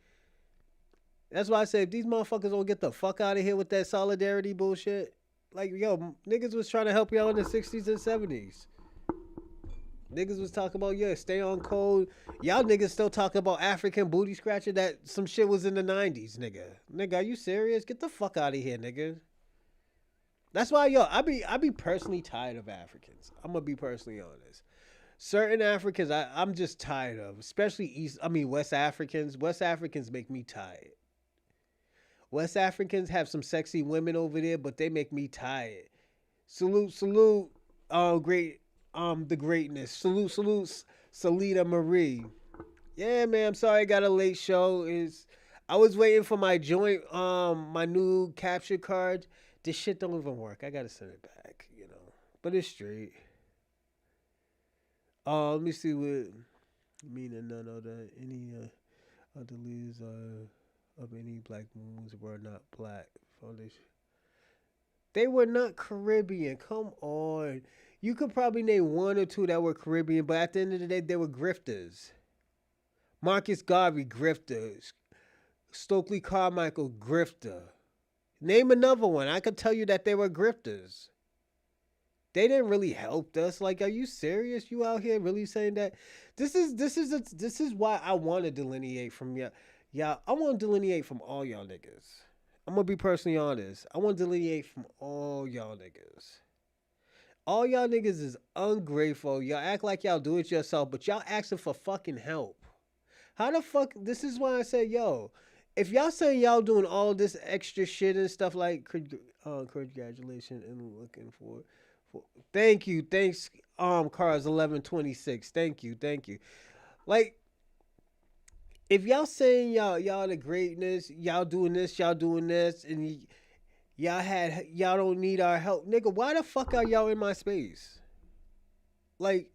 That's why I said if these motherfuckers don't get the fuck out of here with that solidarity bullshit. Like, yo, niggas was trying to help y'all in the 60s and 70s. Niggas was talking about, yeah, stay on code. Y'all niggas still talking about African booty scratcher that some shit was in the 90s, nigga. Nigga, are you serious? Get the fuck out of here, nigga. That's why, yo, I be personally tired of Africans. I'm gonna be personally honest. Certain Africans, I'm just tired of, especially West Africans. West Africans make me tired. West Africans have some sexy women over there, but they make me tired. Salute, great, the greatness. Salute, Salita Marie. Yeah, man, I'm sorry I got a late show. I was waiting for my joint, my new capture card. This shit don't even work. I gotta send it back. But it's straight. Let me see what meaning none of any of the leaders of any black moons were not black. Foundation. They were not Caribbean. Come on. You could probably name one or two that were Caribbean, but at the end of the day, they were grifters. Marcus Garvey, grifters. Stokely Carmichael, grifter. Name another one. I could tell you that they were grifters. They didn't really help us. Like, are you serious? You out here really saying that? This is why I want to delineate from y'all. Yeah, I want to delineate from all y'all niggas. I'm gonna be personally honest. I want to delineate from all y'all niggas. All y'all niggas is ungrateful. Y'all act like y'all do it yourself, but y'all asking for fucking help. How the fuck? This is why I say, yo, if y'all saying y'all doing all this extra shit and stuff like, congratulations and looking for thank you, thanks, cars 1126, thank you. Like, if y'all saying y'all the greatness, y'all doing this, and y'all don't need our help, nigga. Why the fuck are y'all in my space? Like,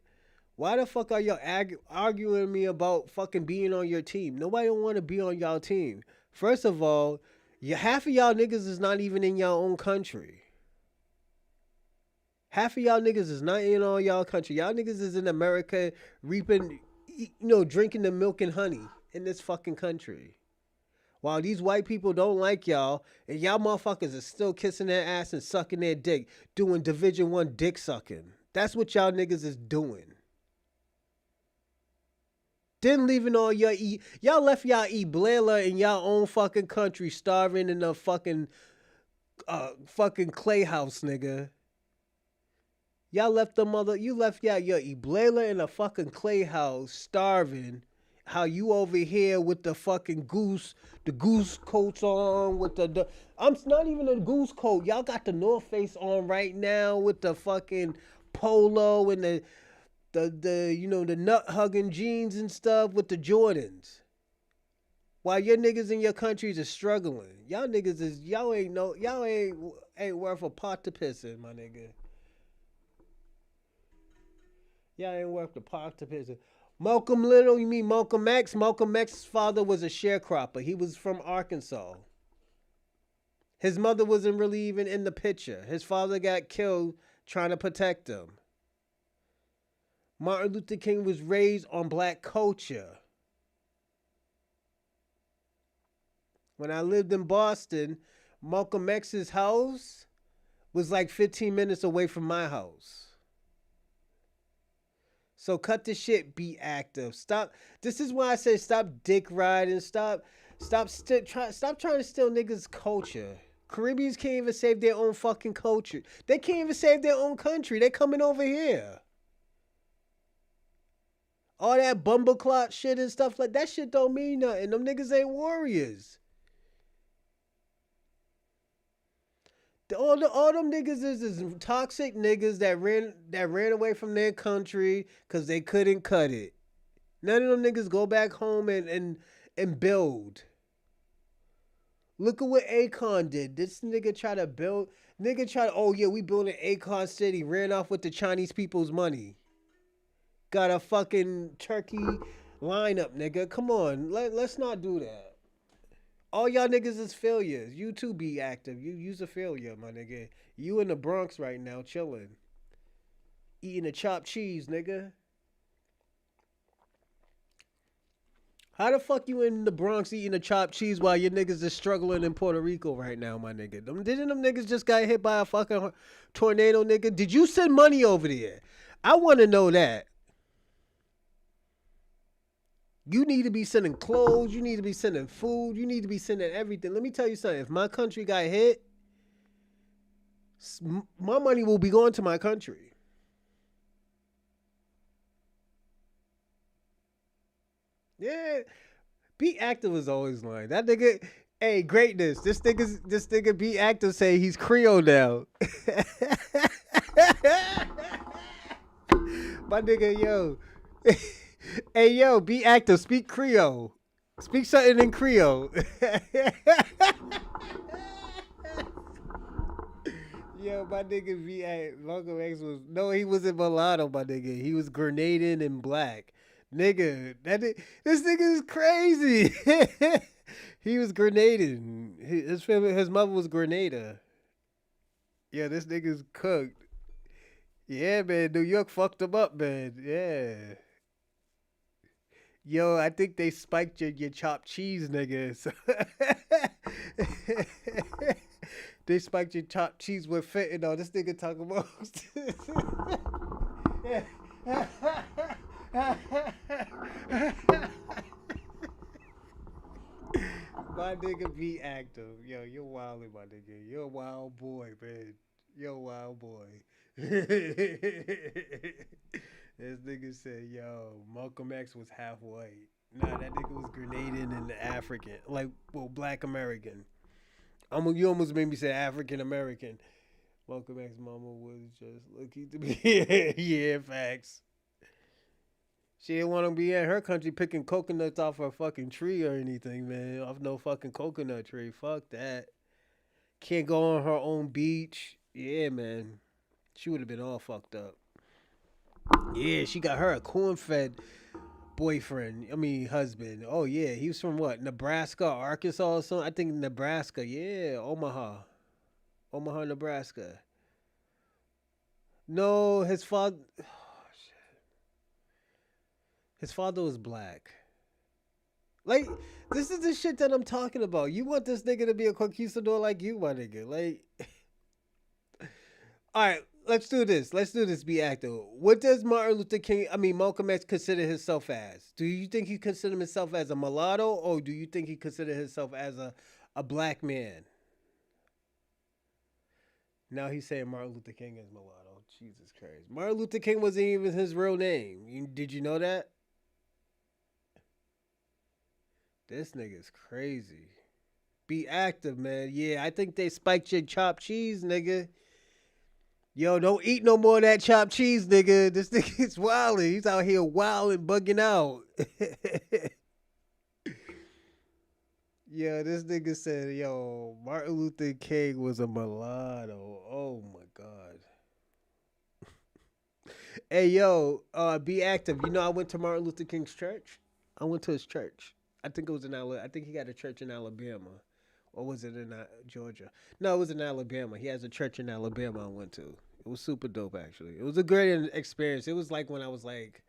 why the fuck are y'all arguing me about fucking being on your team? Nobody don't want to be on y'all team. First of all, half of y'all niggas is not even in y'all own country. Half of y'all niggas is not in all y'all country. Y'all niggas is in America reaping, drinking the milk and honey in this fucking country. While these white people don't like y'all, and y'all motherfuckers are still kissing their ass and sucking their dick, doing Division 1 dick sucking. That's what y'all niggas is doing. Then leaving all y'all left y'all Ebola in y'all own fucking country, starving in a fucking clay house, nigga. Y'all left you left your Ebola in a fucking clay house, starving. How you over here with the fucking goose coats on with I'm not even a goose coat. Y'all got the North Face on right now with the fucking polo and the nut hugging jeans and stuff with the Jordans. While your niggas in your countries are struggling. Y'all niggas is y'all ain't worth a pot to piss in, my nigga. Y'all ain't worth the pot to piss in. Malcolm Little, you mean Malcolm X? Malcolm X's father was a sharecropper. He was from Arkansas. His mother wasn't really even in the picture. His father got killed trying to protect him. Martin Luther King was raised on black culture. When I lived in Boston, Malcolm X's house was like 15 minutes away from my house. So cut the shit, be active. Stop. This is why I say stop dick riding. Stop trying to steal niggas' culture. Caribbeans can't even save their own fucking culture. They can't even save their own country. They coming over here. All that bumbleclot shit and stuff like that shit don't mean nothing. Them niggas ain't warriors. All them niggas is toxic niggas that ran away from their country because they couldn't cut it. None of them niggas go back home and build. Look at what Akon did. This nigga tried to build. Nigga tried to, oh yeah, we building Akon City. Ran off with the Chinese people's money. Got a fucking turkey lineup, nigga. Come on. Let's not do that. All y'all niggas is failures. You too be active. You's a failure, my nigga. You in the Bronx right now, chilling. Eating a chopped cheese, nigga. How the fuck you in the Bronx eating a chopped cheese while your niggas is struggling in Puerto Rico right now, my nigga? Didn't them niggas just got hit by a fucking tornado, nigga? Did you send money over there? I want to know that. You need to be sending clothes. You need to be sending food. You need to be sending everything. Let me tell you something. If my country got hit, my money will be going to my country. Yeah. Be active is always lying. That nigga, hey, greatness. This nigga be active say he's Creole now. My nigga, yo. Hey, yo, be active. Speak Creole. Speak something in Creole. Yo, my nigga Malcolm X was, no, he wasn't mulatto, my nigga. He was Grenadian and black. Nigga, this nigga is crazy. He was Grenadian. His mother was Grenada. Yeah, this nigga's cooked. Yeah, man, New York fucked him up, man. Yeah. Yo, I think they spiked your chopped cheese, nigga. So they spiked your chopped cheese with fentanyl. This nigga talking about. My nigga be active. Yo, you're wildin', my nigga. You're a wild boy, man. You're a wild boy. This nigga said, yo, Malcolm X was half white. Nah, that nigga was Grenadian and African. Like, well, black American. You almost made me say African American. Malcolm X mama was just lucky to be here. Yeah, facts. She didn't want to be in her country picking coconuts off her fucking tree or anything, man. Off no fucking coconut tree. Fuck that. Can't go on her own beach. Yeah, man. She would have been all fucked up. Yeah, she got her a corn-fed boyfriend. I mean, husband. Oh, yeah. He was from what? Nebraska, Arkansas or something? I think Nebraska. Yeah, Omaha. Omaha, Nebraska. No, his father. Oh, shit. His father was black. Like, this is the shit that I'm talking about. You want this nigga to be a conquistador like you, my nigga. Like, all right, let's do this. Let's do this. Be active. What does Malcolm X consider himself as? Do you think he consider himself as a mulatto, or do you think he consider himself as a black man? Now he's saying Martin Luther King is mulatto. Jesus Christ. Martin Luther King wasn't even his real name. Did you know that? This nigga's crazy. Be active, man. Yeah, I think they spiked your chopped cheese, nigga. Yo, don't eat no more of that chopped cheese, nigga. This nigga's wilding. He's out here wilding, bugging out. Yeah, this nigga said, yo, Martin Luther King was a mulatto. Oh my god. Hey yo, be active. You know I went to Martin Luther King's church. I went to his church. I think it was in Alabama. I think he got a church in Alabama, or was it in Georgia? No, it was in Alabama. He has a church in Alabama. I went to. It was super dope actually. It was a great experience. It was like when I was like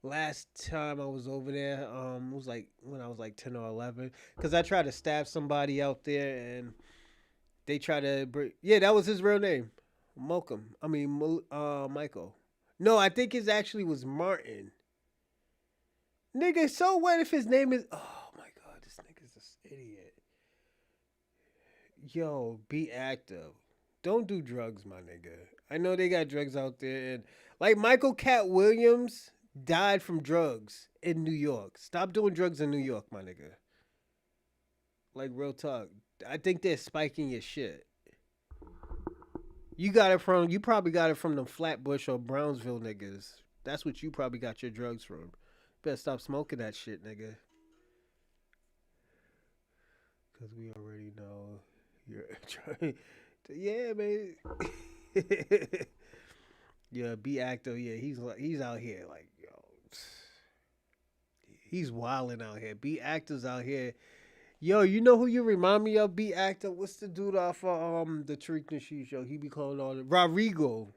last time I was over there. It was like when I was like 10 or 11. Cause I tried to stab somebody out there, and they tried to bring. Yeah, that was his real name, Malcolm. I mean, Michael. No, I think his actually was Martin. Nigga, so what if his name is? Oh my god, this nigga's an idiot. Yo, be active. Don't do drugs, my nigga. I know they got drugs out there, and like Michael Cat Williams died from drugs in New York. Stop doing drugs in New York, my nigga. Like real talk. I think they're spiking your shit. You got it from. You probably got it from the Flatbush or Brownsville niggas. That's what you probably got your drugs from. Better stop smoking that shit, nigga. Cause we already know you're trying. Yeah, man. Yeah, be active. Yeah, he's out here like yo. He's wilding out here. Be actors out here. Yo, you know who you remind me of? Be actor. What's the dude off of the Tariq Nasheed show? He be calling all the Rodrigo.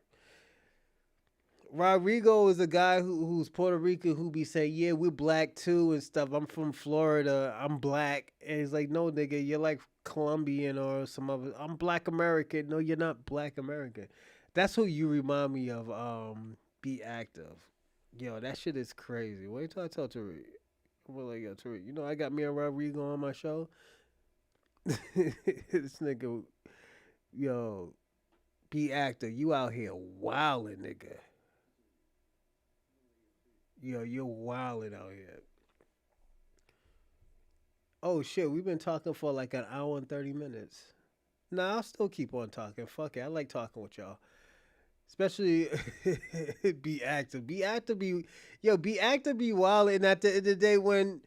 Rodrigo is a guy who's Puerto Rican who be saying, "Yeah, we're black too and stuff. I'm from Florida. I'm black." And he's like, "No, nigga, you're like Colombian or some other. I'm Black American. No, you're not Black American." That's who you remind me of. Be active. Yo, that shit is crazy. Wait till I tell Tariq. I'm like, yo, Tariq, you know I got me and Rodrigo on my show. This nigga, yo, be actor. You out here wilding, nigga. Yo, you're wilding out here. Oh shit, we've been talking for like an hour and 30 minutes. Nah, I'll still keep on talking. Fuck it, I like talking with y'all. Especially be active. Be active. Be active. Be wild. And at the end of the day, when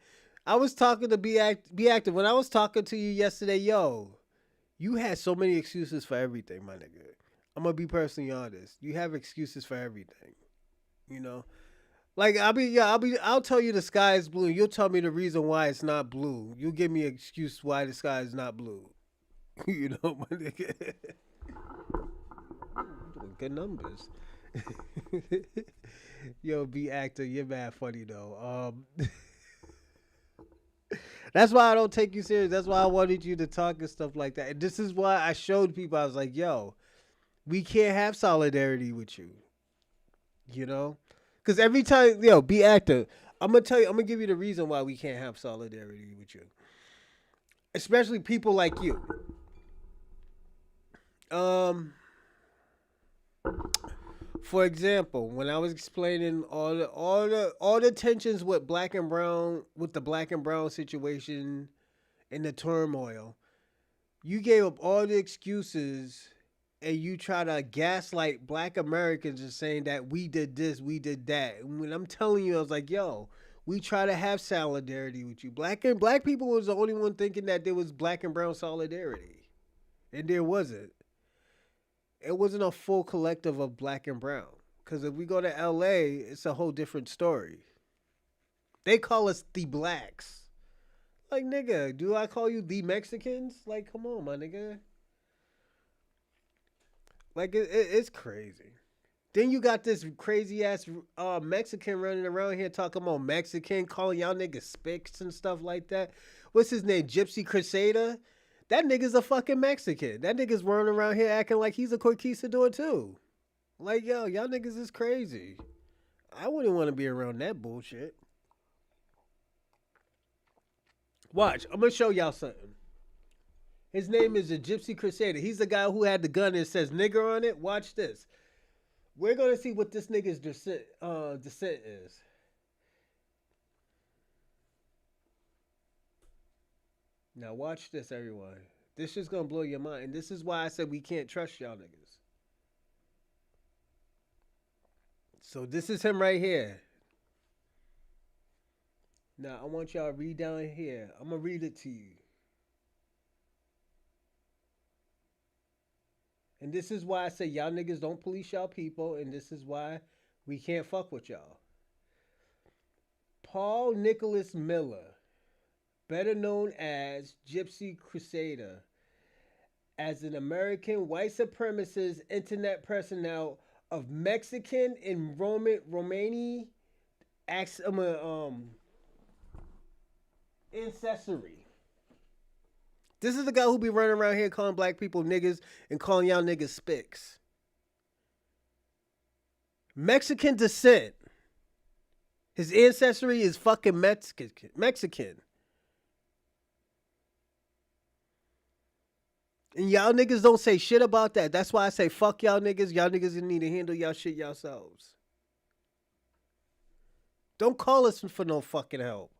I was talking to be active. When I was talking to you yesterday, yo, you had so many excuses for everything, my nigga. I'm gonna be personally honest. You have excuses for everything. You know, like I'll tell you the sky is blue. You'll tell me the reason why it's not blue. You'll give me an excuse why the sky is not blue. You know, my nigga. Doing good numbers. Yo, be actor. You're mad funny though. That's why I don't take you serious. That's why I wanted you to talk and stuff like that. And this is why I showed people. I was like, yo, we can't have solidarity with you. You know, because every time, yo, be actor. I'm gonna tell you. I'm gonna give you the reason why we can't have solidarity with you, especially people like you. Um, for example, when I was explaining all the tensions with black and brown with the black and brown situation and the turmoil, you gave up all the excuses and you try to gaslight black Americans and saying that we did this, we did that. And when I'm telling you, I was like, yo, we try to have solidarity with you. Black people was the only one thinking that there was black and brown solidarity. And there wasn't. It wasn't a full collective of black and brown. Because if we go to LA, it's a whole different story. They call us the blacks. Like, nigga, do I call you the Mexicans? Like, come on, my nigga. Like, it's crazy. Then you got this crazy ass Mexican running around here talking about Mexican, calling y'all niggas spics and stuff like that. What's his name? Gypsy Crusader? That nigga's a fucking Mexican. That nigga's running around here acting like he's a conquistador too. Like, yo, y'all niggas is crazy. I wouldn't want to be around that bullshit. Watch, I'm gonna show y'all something. His name is the Gypsy Crusader. He's the guy who had the gun and says nigger on it. Watch this. We're gonna see what this nigga's descent is. Now watch this, everyone. This is gonna blow your mind. And this is why I said we can't trust y'all niggas. So this is him right here. Now I want y'all to read down here. I'm gonna read it to you. And this is why I say y'all niggas don't police y'all people, and this is why we can't fuck with y'all. Paul Nicholas Miller, better known as Gypsy Crusader, as an American white supremacist internet personnel of Mexican and Romani ancestry. This is the guy who be running around here calling black people niggas and calling y'all niggas spics. Mexican descent. His ancestry is fucking Mexican. And y'all niggas don't say shit about that. That's why I say fuck y'all niggas. Y'all niggas need to handle y'all shit yourselves. Don't call us for no fucking help.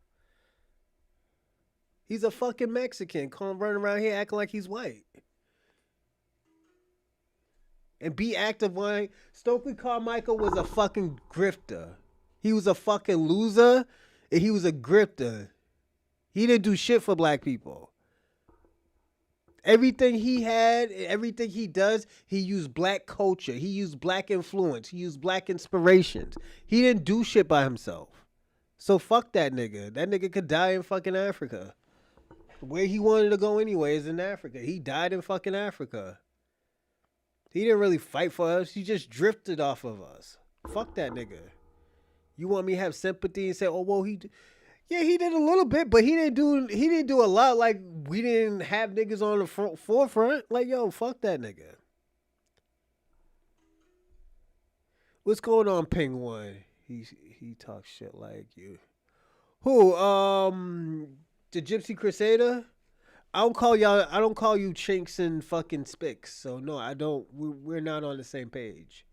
He's a fucking Mexican. Running around here acting like he's white. And be active when Stokely Carmichael was a fucking grifter. He was a fucking loser and he was a grifter. He didn't do shit for black people. Everything he had, everything he does, he used black culture. He used black influence. He used black inspirations. He didn't do shit by himself. So fuck that nigga. That nigga could die in fucking Africa. Where he wanted to go anyway is in Africa. He died in fucking Africa. He didn't really fight for us. He just drifted off of us. Fuck that nigga. You want me to have sympathy and say, oh, well, yeah, he did a little bit, but he didn't do a lot. Like, we didn't have niggas on the forefront. Like, yo, fuck that nigga. What's going on, Ping One? He talks shit like you. Who? The Gypsy Crusader? I don't call you chinks and fucking spics. So no, I don't. We're not on the same page.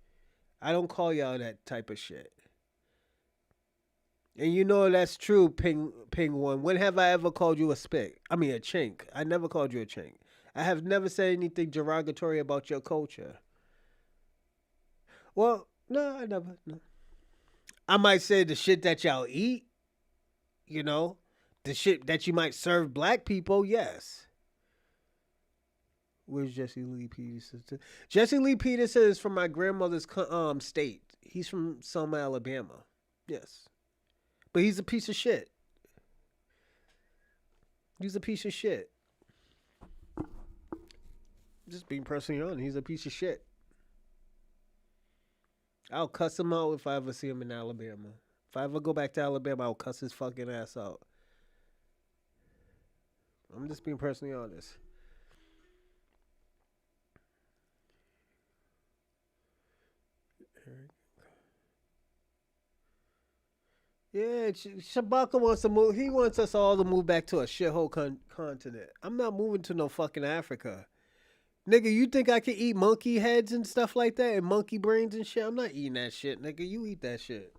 I don't call y'all that type of shit. And you know that's true, Ping One. When have I ever called you a spick? I mean a chink. I never called you a chink. I have never said anything derogatory about your culture. Well, no, I never. No. I might say the shit that y'all eat. You know, the shit that you might serve black people. Yes. Where's Jesse Lee Peterson? Jesse Lee Peterson is from my grandmother's state. He's from Selma, Alabama. Yes. But he's a piece of shit. He's a piece of shit. Just being personally honest, he's a piece of shit. I'll cuss him out if I ever see him in Alabama. If I ever go back to Alabama, I'll cuss his fucking ass out. I'm just being personally honest. Yeah, Shabaka wants to move. He wants us all to move back to a shithole continent. I'm not moving to no fucking Africa. Nigga, you think I can eat monkey heads and stuff like that and monkey brains and shit? I'm not eating that shit, nigga. You eat that shit.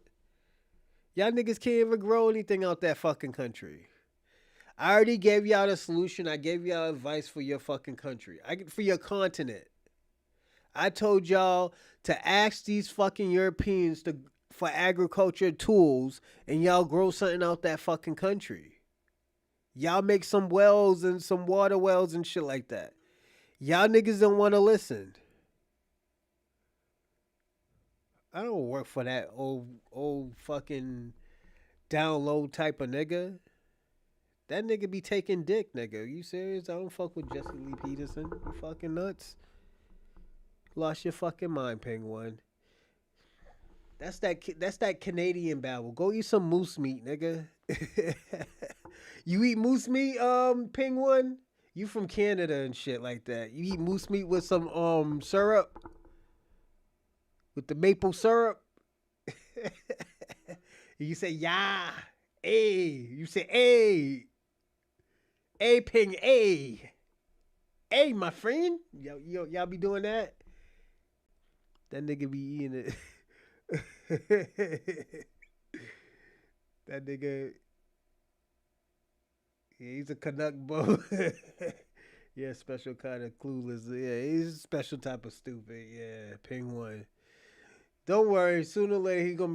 Y'all niggas can't even grow anything out that fucking country. I already gave y'all the solution. I gave y'all advice for your fucking country. For your continent. I told y'all to ask these fucking Europeans for agriculture tools and y'all grow something out that fucking country. Y'all make some wells and some water wells and shit like that. Y'all niggas don't want to listen. I don't work for that old fucking down low type of nigga. That nigga be taking dick, nigga. You serious? I don't fuck with Jesse Lee Peterson. You fucking nuts? Lost your fucking mind, Penguin. That's that Canadian babble. Go eat some moose meat, nigga. You eat moose meat, Penguin? You from Canada and shit like that. You eat moose meat with some syrup? With the maple syrup? You say, yeah. Hey. You say, hey. Hey, Ping, hey. Hey, my friend. Y'all be doing that? That nigga be eating it. That nigga, yeah, he's a Canuck bro. Yeah, special kind of clueless. Yeah, he's a special type of stupid. Yeah, Ping One. Don't worry, sooner or later he gonna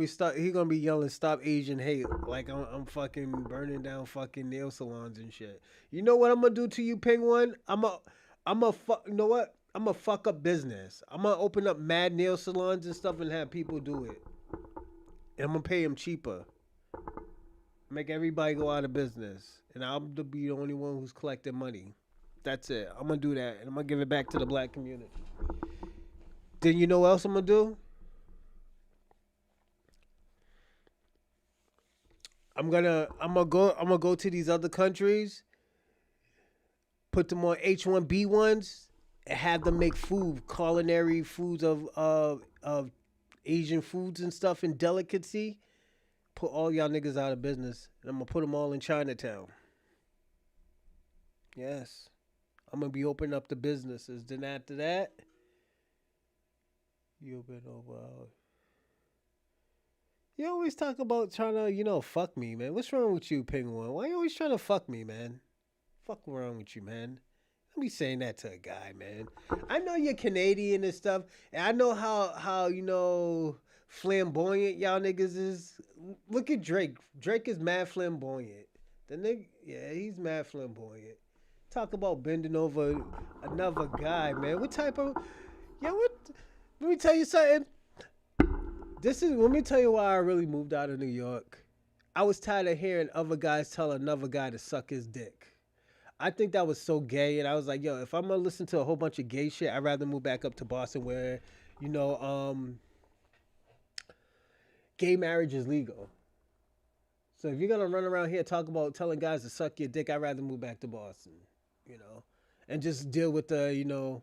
be yelling "Stop Asian hate" like I'm fucking burning down fucking nail salons and shit. You know what I'm gonna do to you, Ping One? You know what? I'm gonna fuck up business. I'm gonna open up mad nail salons and stuff and have people do it. And I'm gonna pay them cheaper. Make everybody go out of business. And I'll be the only one who's collecting money. That's it. I'm gonna do that, and I'm gonna give it back to the black community. Then you know what else I'm gonna do? I'm gonna go to these other countries, put them on H1B1s, and have them make food, culinary foods of Asian foods and stuff and delicacy. Put all y'all niggas out of business, and I'm gonna put them all in Chinatown. Yes, I'm gonna be opening up the businesses. Then after that, you open over. You always talk about trying to, fuck me, man. What's wrong with you, Penguin? Why you always trying to fuck me, man? Fuck wrong with you, man? Don't be saying that to a guy, man. I know you're Canadian and stuff, and I know how flamboyant y'all niggas is. Look at Drake. Drake is mad flamboyant. The nigga, yeah, he's mad flamboyant. Talk about bending over another guy, man. What type of, yeah? What? Let me tell you something. Let me tell you why I really moved out of New York. I was tired of hearing other guys tell another guy to suck his dick. I think that was so gay, and I was like, yo, if I'm gonna listen to a whole bunch of gay shit, I'd rather move back up to Boston where, you know, um, gay marriage is legal. So if you're gonna run around here talk about telling guys to suck your dick, I'd rather move back to Boston, you know, and just deal with the,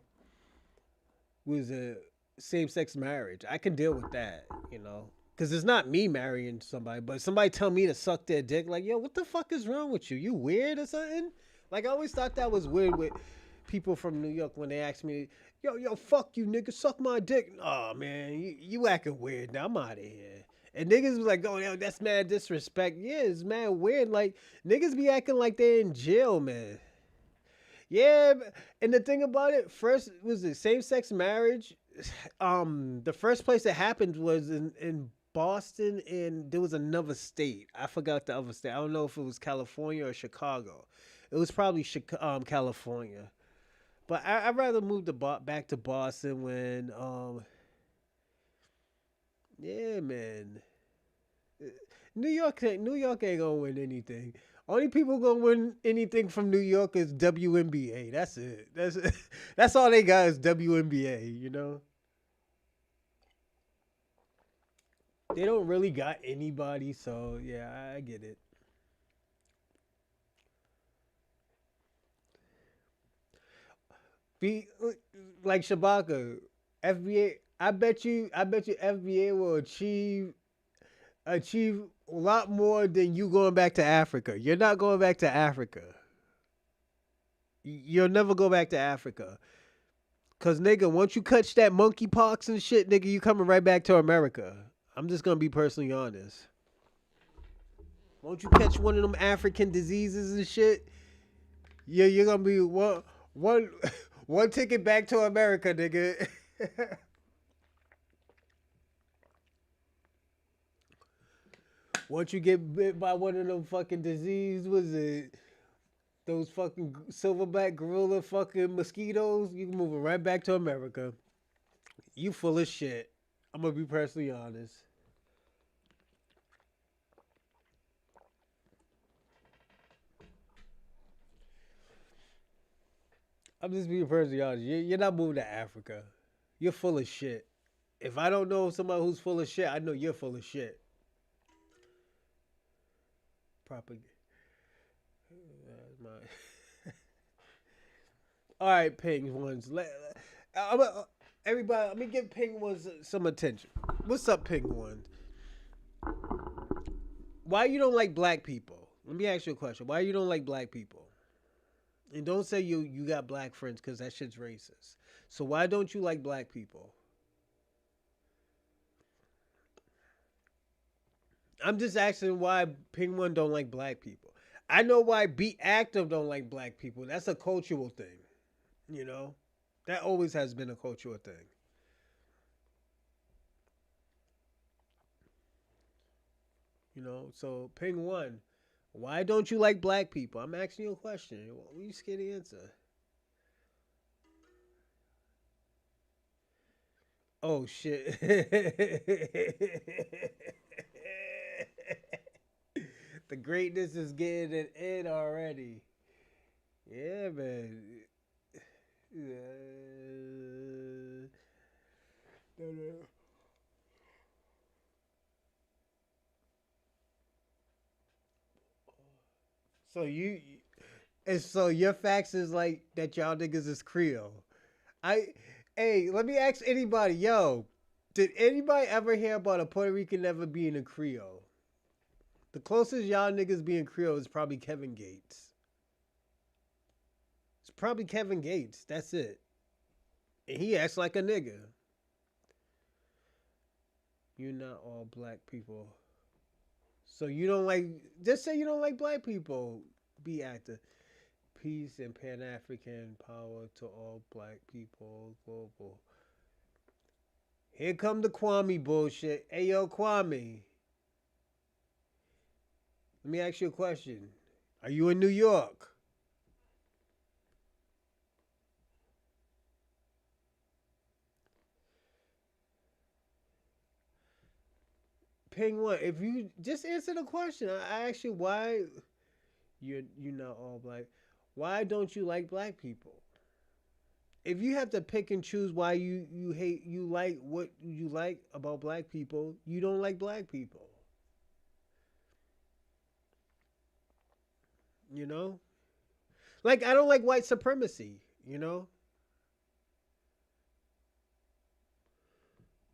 was a same sex marriage. I can deal with that, because it's not me marrying somebody, but somebody tell me to suck their dick. Like, yo, what the fuck is wrong with you? You weird or something? Like, I always thought that was weird with people from New York when they ask me, yo, fuck you, nigga, suck my dick. Oh man, you acting weird now. I'm out of here. And niggas was like, oh, yo, that's mad disrespect. Yeah, it's mad weird. Like, niggas be acting like they're in jail, man. Yeah, and the thing about it, first was it same sex marriage. The first place it happened was in Boston, and there was another state. I forgot the other state. I don't know if it was California or Chicago. It was probably California. But I'd rather move back to Boston when yeah, man. New York ain't gonna win anything. Only people gonna win anything from New York is WNBA. That's it. That's all they got is WNBA. They don't really got anybody, so yeah, I get it. Be like Shabaka, FBA. I bet you FBA will achieve a lot more than you going back to Africa. You're not going back to Africa. You'll never go back to Africa. Cause nigga, once you catch that monkeypox and shit, nigga, you coming right back to America. I'm just gonna be personally honest. Once you catch one of them African diseases and shit, you're gonna be one one ticket back to America, nigga. Once you get bit by one of them fucking disease, was it those fucking silverback gorilla fucking mosquitoes? You can move it right back to America. You full of shit. I'm gonna be personally honest. I'm just being personally honest. You're not moving to Africa. You're full of shit. If I don't know somebody who's full of shit, I know you're full of shit. Proper. My... All right, penguins. Everybody, let me give penguins some attention. What's up, penguins? Why you don't like black people? Let me ask you a question. Why you don't like black people? And don't say you got black friends because that shit's racist. So why don't you like black people? I'm just asking why penguin don't like black people. I know why Be Active don't like black people. That's a cultural thing. You know, that always has been a cultural thing. So penguin, why don't you like black people? I'm asking you a question. What you scared to answer? Oh shit. The greatness is getting it in already. Yeah, man. No, no. So you and so your facts is like that y'all niggas is Creole. I hey, let me ask anybody, yo, did anybody ever hear about a Puerto Rican ever being a Creole? The closest y'all niggas being Creole is probably Kevin Gates. It's probably Kevin Gates. That's it. And he acts like a nigga. You're not all black people. So you don't like just say you don't like black people. Be active. Peace and Pan African power to all black people. Global. Here come the Kwame bullshit. Hey yo, Kwame. Let me ask you a question. Are you in New York? Ping one. If you just answer the question, I asked you why you're not all black. Why don't you like black people? If you have to pick and choose why you hate you like what you like about black people, you don't like black people. You know, like I don't like white supremacy. You know.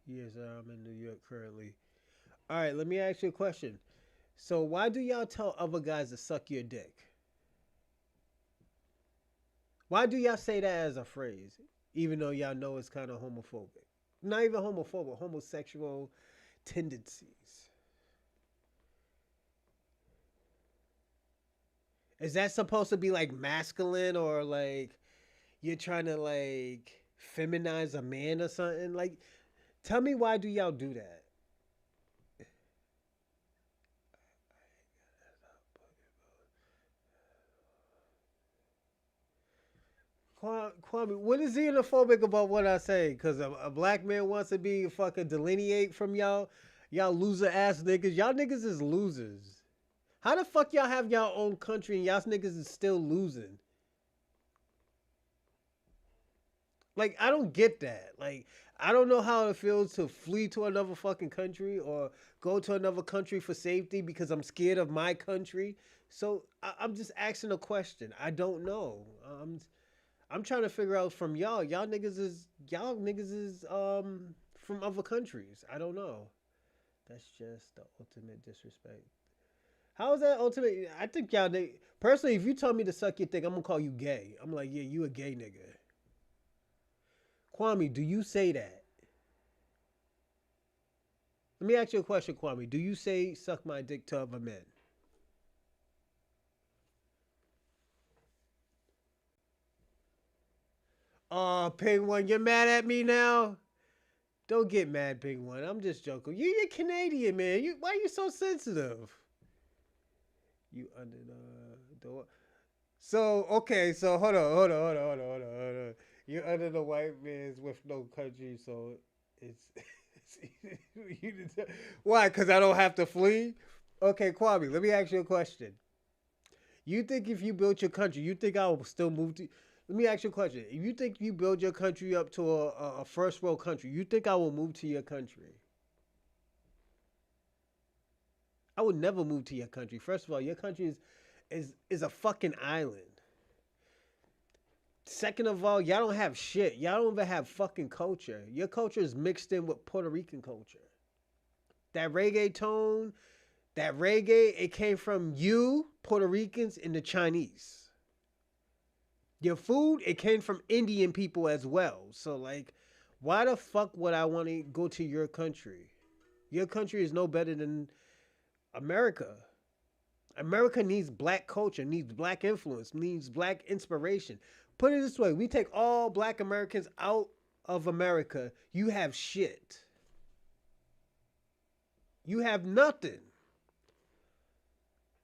Yes, I'm in New York currently. All right, let me ask you a question. So why do y'all tell other guys to suck your dick? Why do y'all say that as a phrase, even though y'all know it's kind of homophobic? Not even homophobic, homosexual tendencies. Is that supposed to be like masculine or like you're trying to like feminize a man or something? Like, tell me why do y'all do that? Kwame, what is xenophobic about what I say? Because a black man wants to be fucking delineate from y'all. Y'all loser ass niggas. Y'all niggas is losers. How the fuck y'all have y'all own country and y'all niggas is still losing? Like, I don't get that. Like, I don't know how it feels to flee to another fucking country or go to another country for safety because I'm scared of my country. So I'm just asking a question. I don't know. I'm trying to figure out from y'all. Y'all niggas is from other countries. I don't know. That's just the ultimate disrespect. How is that ultimate? I think personally, if you tell me to suck your dick, I'm gonna call you gay. I'm like, yeah, you a gay nigga. Kwame, do you say that? Let me ask you a question, Kwame. Do you say suck my dick to other men? Oh, Ping One, you're mad at me now? Don't get mad, Ping One. I'm just joking. You're Canadian, man. Why are you so sensitive? You under the door. So okay, so hold on. You're under the white man's with no country, so it's, why? Because I don't have to flee. Okay, Kwame, let me ask you a question. You think if you built your country, you think I will still move to? Let me ask you a question. If you think you build your country up to a first world country, you think I will move to your country? I would never move to your country. First of all, your country is a fucking island. Second of all, y'all don't have shit. Y'all don't even have fucking culture. Your culture is mixed in with Puerto Rican culture. That reggae tone, that reggae, it came from you, Puerto Ricans, and the Chinese. Your food, it came from Indian people as well. So, like, why the fuck would I want to go to your country? Your country is no better than America. America needs black culture, needs black influence, needs black inspiration. Put it this way, we take all black Americans out of America, you have shit. You have nothing.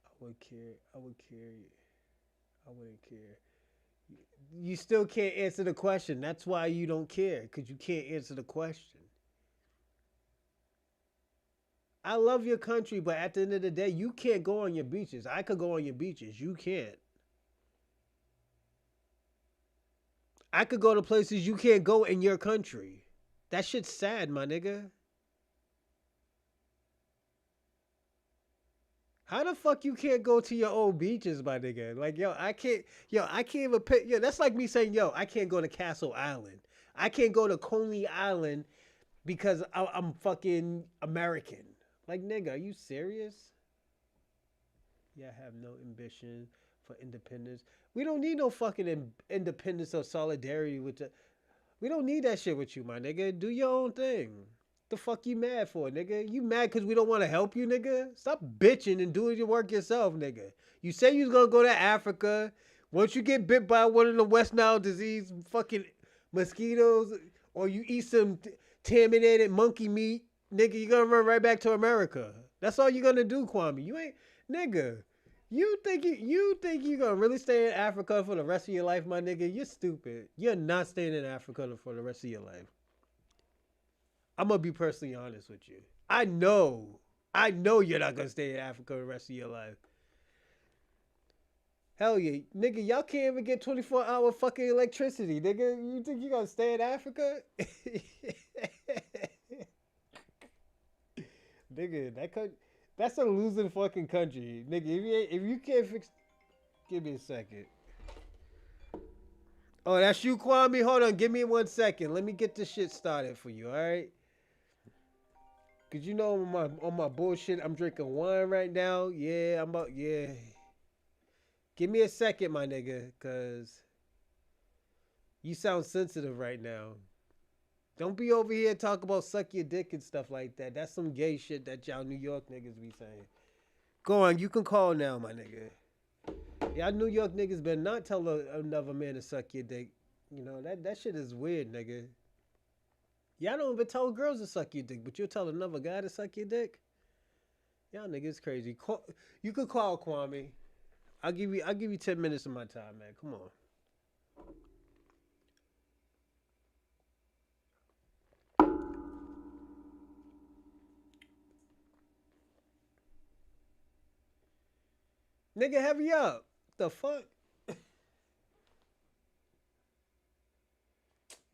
I would care. I would care. I wouldn't care. You still can't answer the question. That's why you don't care, because you can't answer the question. I love your country, but at the end of the day, you can't go on your beaches. I could go on your beaches. You can't. I could go to places you can't go in your country. That shit's sad, my nigga. How the fuck you can't go to your old beaches, my nigga? Like, I can't even pick, yo, that's like me saying, yo, I can't go to Castle Island. I can't go to Coney Island because I'm fucking American. Like, nigga, are you serious? Yeah, I have no ambition for independence. We don't need no fucking independence or solidarity with the. We don't need that shit with you, my nigga. Do your own thing. The fuck you mad for, nigga? You mad because we don't want to help you, nigga? Stop bitching and doing your work yourself, nigga. You say you was gonna go to Africa. Once you get bit by one of the West Nile disease fucking mosquitoes, or you eat some contaminated monkey meat, nigga, you gonna run right back to America. That's all you gonna do, Kwame. You ain't, nigga. You think you gonna really stay in Africa for the rest of your life, my nigga? You're stupid. You're not staying in Africa for the rest of your life. I'm gonna be personally honest with you. I know you're not gonna stay in Africa the rest of your life. Hell yeah, nigga, y'all can't even get 24-hour fucking electricity, nigga. You think you gonna stay in Africa? Nigga, that's a losing fucking country, nigga. If you can't fix, give me a second. Oh, that's you, Kwame. Hold on, give me 1 second. Let me get this shit started for you. All right. Cause you know on my bullshit, I'm drinking wine right now. Yeah, I'm about yeah. Give me a second, my nigga, cause you sound sensitive right now. Don't be over here talking about suck your dick and stuff like that. That's some gay shit that y'all New York niggas be saying. Go on, you can call now, my nigga. Y'all New York niggas better not tell another man to suck your dick. You know that shit is weird, nigga. Y'all don't even tell girls to suck your dick, but you'll tell another guy to suck your dick. Y'all niggas crazy. You could call Kwame. I'll give you 10 minutes of my time, man. Come on. Nigga, heavy up. The fuck?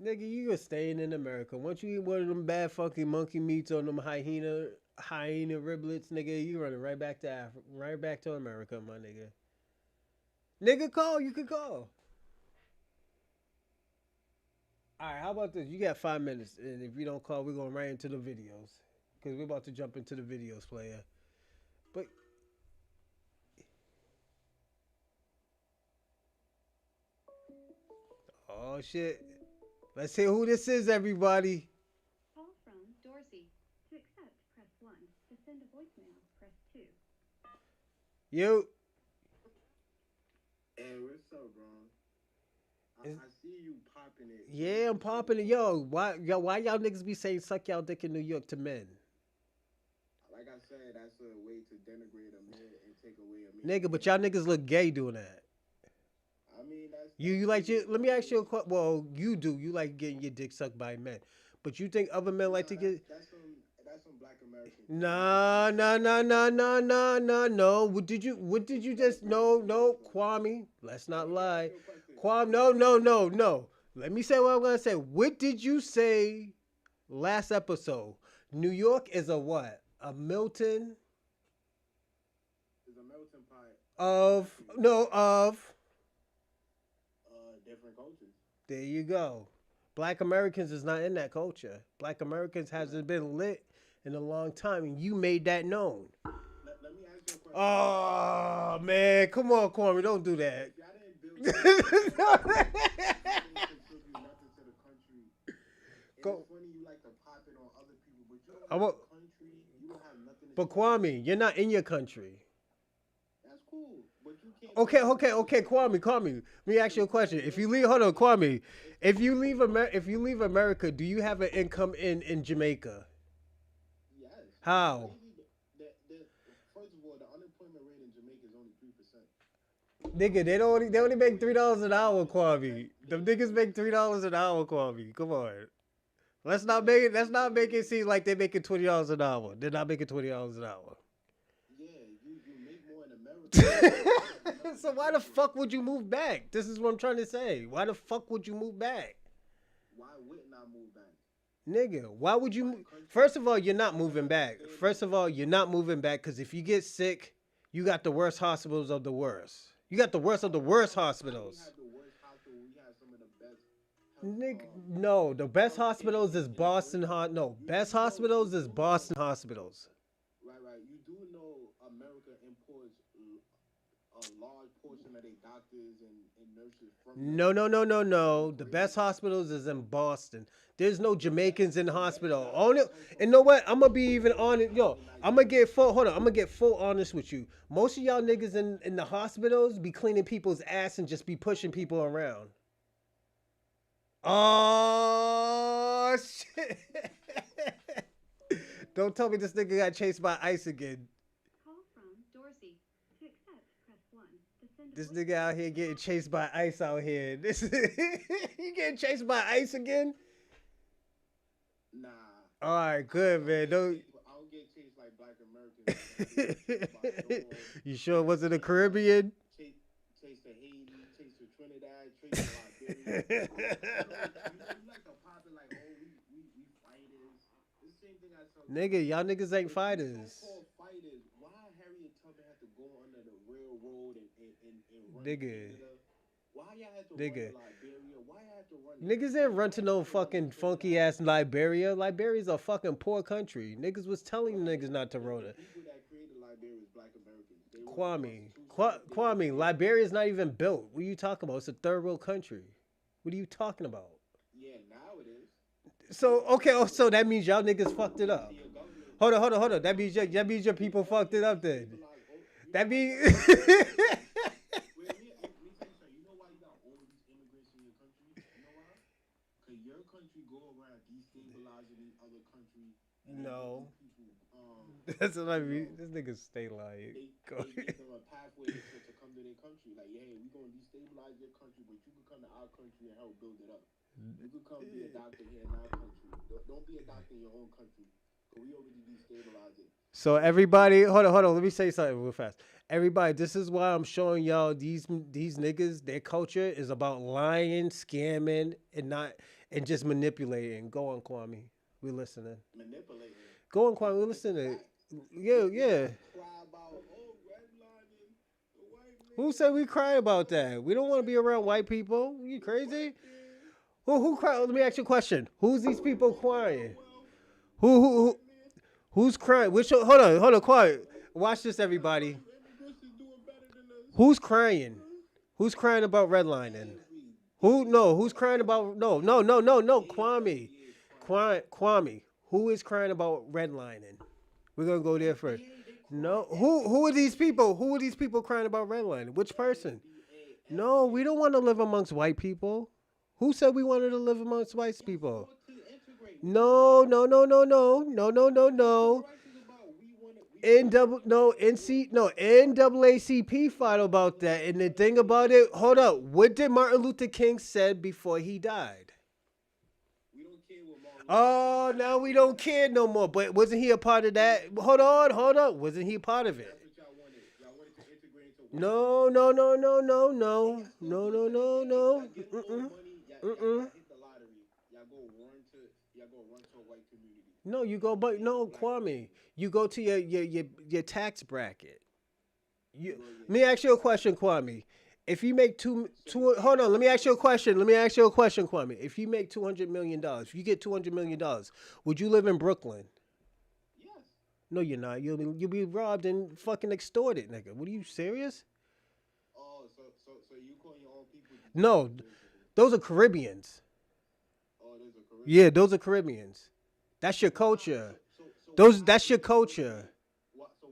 Nigga, you are staying in America. Once you eat one of them bad fucking monkey meats or them hyena riblets, nigga, you running right back to Africa, right back to America, my nigga. Nigga, call. You can call. All right, how about this? You got 5 minutes, and if you don't call, we're going right into the videos. Because we're about to jump into the videos, player. But, oh, shit. Let's see who this is, everybody. Call from Dorsey. To accept, press 1. To send a voicemail, press 2. You. Hey, what's up, bro? I see you popping it. Yeah, I'm popping it. Why y'all niggas be saying suck y'all dick in New York to men? Like I said, that's a way to denigrate a man and take away a man. Nigga, but y'all niggas look gay doing that. I mean, that's you like you. Let me ask you a question. Well, you do. You like getting your dick sucked by men, but you think other men like to get? That's some Black American. No. What did you just? No, Kwame. Let's not lie. Kwame, no. Let me say what I'm gonna say. What did you say last episode? New York is a what? A Milton? It's a melting pot of no of different cultures. There you go. Black Americans is not in that culture. Black Americans hasn't been lit in a long time, and you made that known. Let me ask you a question. Oh man, come on, Kwame, don't do that. Y'all didn't build nothing to the country. It's funny you like to pop it on other people, but you don't have a country. You don't have nothing. But Kwame, you're not in your country. That's cool, but you can't. Okay, Kwame. Let me ask you a question. If you leave, hold on, Kwame. If you leave America, do you have an income in Jamaica? Yes. How? First of all, the unemployment rate in Jamaica is only 3%. Nigga, they only make $3 an hour, Kwame. Them niggas make $3 an hour, Kwame. Come on. Let's not make it seem like they're making $20 an hour. They're not making $20 an hour. Yeah, you make more in America than So American why the people. fuck would you move back? This is what I'm trying to say. Why the fuck would you move back? Why wouldn't I move back? Nigga, why would you My move? country. First of all, you're not You don't moving back. understand First though. of all, you're not moving back because if you get sick, you got the worst hospitals of the worst. You got the worst of the worst How we hospitals. have the worst hospital? We have some of the best health Nigga, no, the best healthcare hospitals is in the Boston. world. No, You best do know. You hospitals is do know. Boston hospitals. Right. You do know America imports a large portion of their doctors and nurses from No, Europe. no, no, no, That's the no. The best crazy. hospitals is in Boston. There's no Jamaicans in the The best hospital. Only, doctors come from and know what? I'm gonna be even Europe honest. Yo, and I'm gonna get Nigeria. full. Hold on. I'm gonna get full honest with you. Most of y'all niggas in the hospitals be cleaning people's ass and just be pushing people around. Oh shit! Don't tell me this nigga got chased by ice again. Call from Dorsey. To accept, press 1. To send a This voice nigga out here getting chased by ice out here. This he getting chased by ice again. Nah, All right, good man. Don't. I don't get chased like Black Americans, but I do get chased by dogs. You sure it wasn't the Caribbean? Chase, chase to Haiti, chase to Trinidad, chase to Liberia. You like to pop it like, oh, we fighters. It's the same thing I tell Nigga, people. y'all niggas ain't If you fighters. so-called fighters, why Harriet Tubman had to go under the railroad and run to Nigga, Canada? Why y'all had to run nigga. to Liberia? Why y'all had to run to Niggas didn't Haiti? run Why to y'all no had to run to fucking funky Trinidad? ass Liberia. Liberia's a fucking poor country. Niggas was telling Right. niggas not to The, run the it. people that created Liberia was Black Americans. They wrote the Kwame. Constitution. They Kwame, created. Liberia's not even built. What are you talking about? It's a third world country. What are you talking about? Yeah, now it is. So, okay, oh, Now it so is. that means y'all niggas fucked it Thanks up. to your government. Hold on. That means your people fucked it We up then. stabilize. Oh, you know That why you means got all these immigrants? Wait, let me tell you something. You know why you got all these immigrants in your country? You know why? Because your country go around destabilizing these other countries, and they give no. these people, That's what I you mean. know, This nigga stay lying. they give them a pathway to come to their country. Like, hey, we gonna destabilize your country, but you can come to our country and help build it up. You could come be a doctor here in our country. Don't be a doctor in your own country, cause we already destabilized it. So everybody, hold on. Let me say something real fast. Everybody, this is why I'm showing y'all these niggas. Their culture is about lying, scamming, and just manipulating. Go on, Kwame. We listening. Manipulating. Go on, Kwame. We It's listening. facts. Yeah, We yeah. cry about redlining the white Who man. said we cry about Oh, that? We don't want to be white around man, white people. You the white crazy? man. Who cry? Let me ask you a question. Who's these people Make more crying? wealth. Who The who, who white man. who's crying? Which hold on, quiet. Watch this, All everybody. you immigrants is doing better than us. Who's crying? Huh? Who's crying about redlining? Every Who day, no? Who's crying every about no? Kwame, everybody is crying. Kwame. Who is crying about redlining? We're gonna go there first. NBA, they cry No, every who are these day. people? Who are these people crying about redlining? Which person? NBA every No, we day. don't want to live amongst white people. Who said we wanted to live amongst white You people? fought to integrate. We want to No, integrate. no, no, no, no, no, no, no, That's what civil no. rights is about. We N want to double no NC no NAACP fought about that. And the thing about it, hold up, what did Martin Luther King said before he died? we don't care what Martin Luther King Oh, said now we before he don't died. care no more. But wasn't he a part of that? Hold on. Wasn't he a part of That's it? what y'all wanted. Y'all wanted to integrate into white No, supremacy. no, no, no, no, And no, y'all still no, do it no, to this no, day. no. Y'all get a little Mm-mm, money. mm-mm. Y'all hit the lottery. Y'all go run to a white community. No, you go, but In a no, black Kwame. community. You go to your tax bracket. You You, go to your let me ask tax you a bracket. question, Kwame. If you make So you hold think on, let me ask you a so question. Let me ask you a question, Kwame. If you make $200 million, if you get $200 million, would you live in Brooklyn? yes. No, you're not. You'll be robbed and fucking extorted, nigga. What are you serious? Oh, so you call your own people No, detectives basically. those are Caribbeans. Oh, there's a Yeah, Caribbean. those are Caribbeans. That's your Why culture. why That's is your the murder culture. rate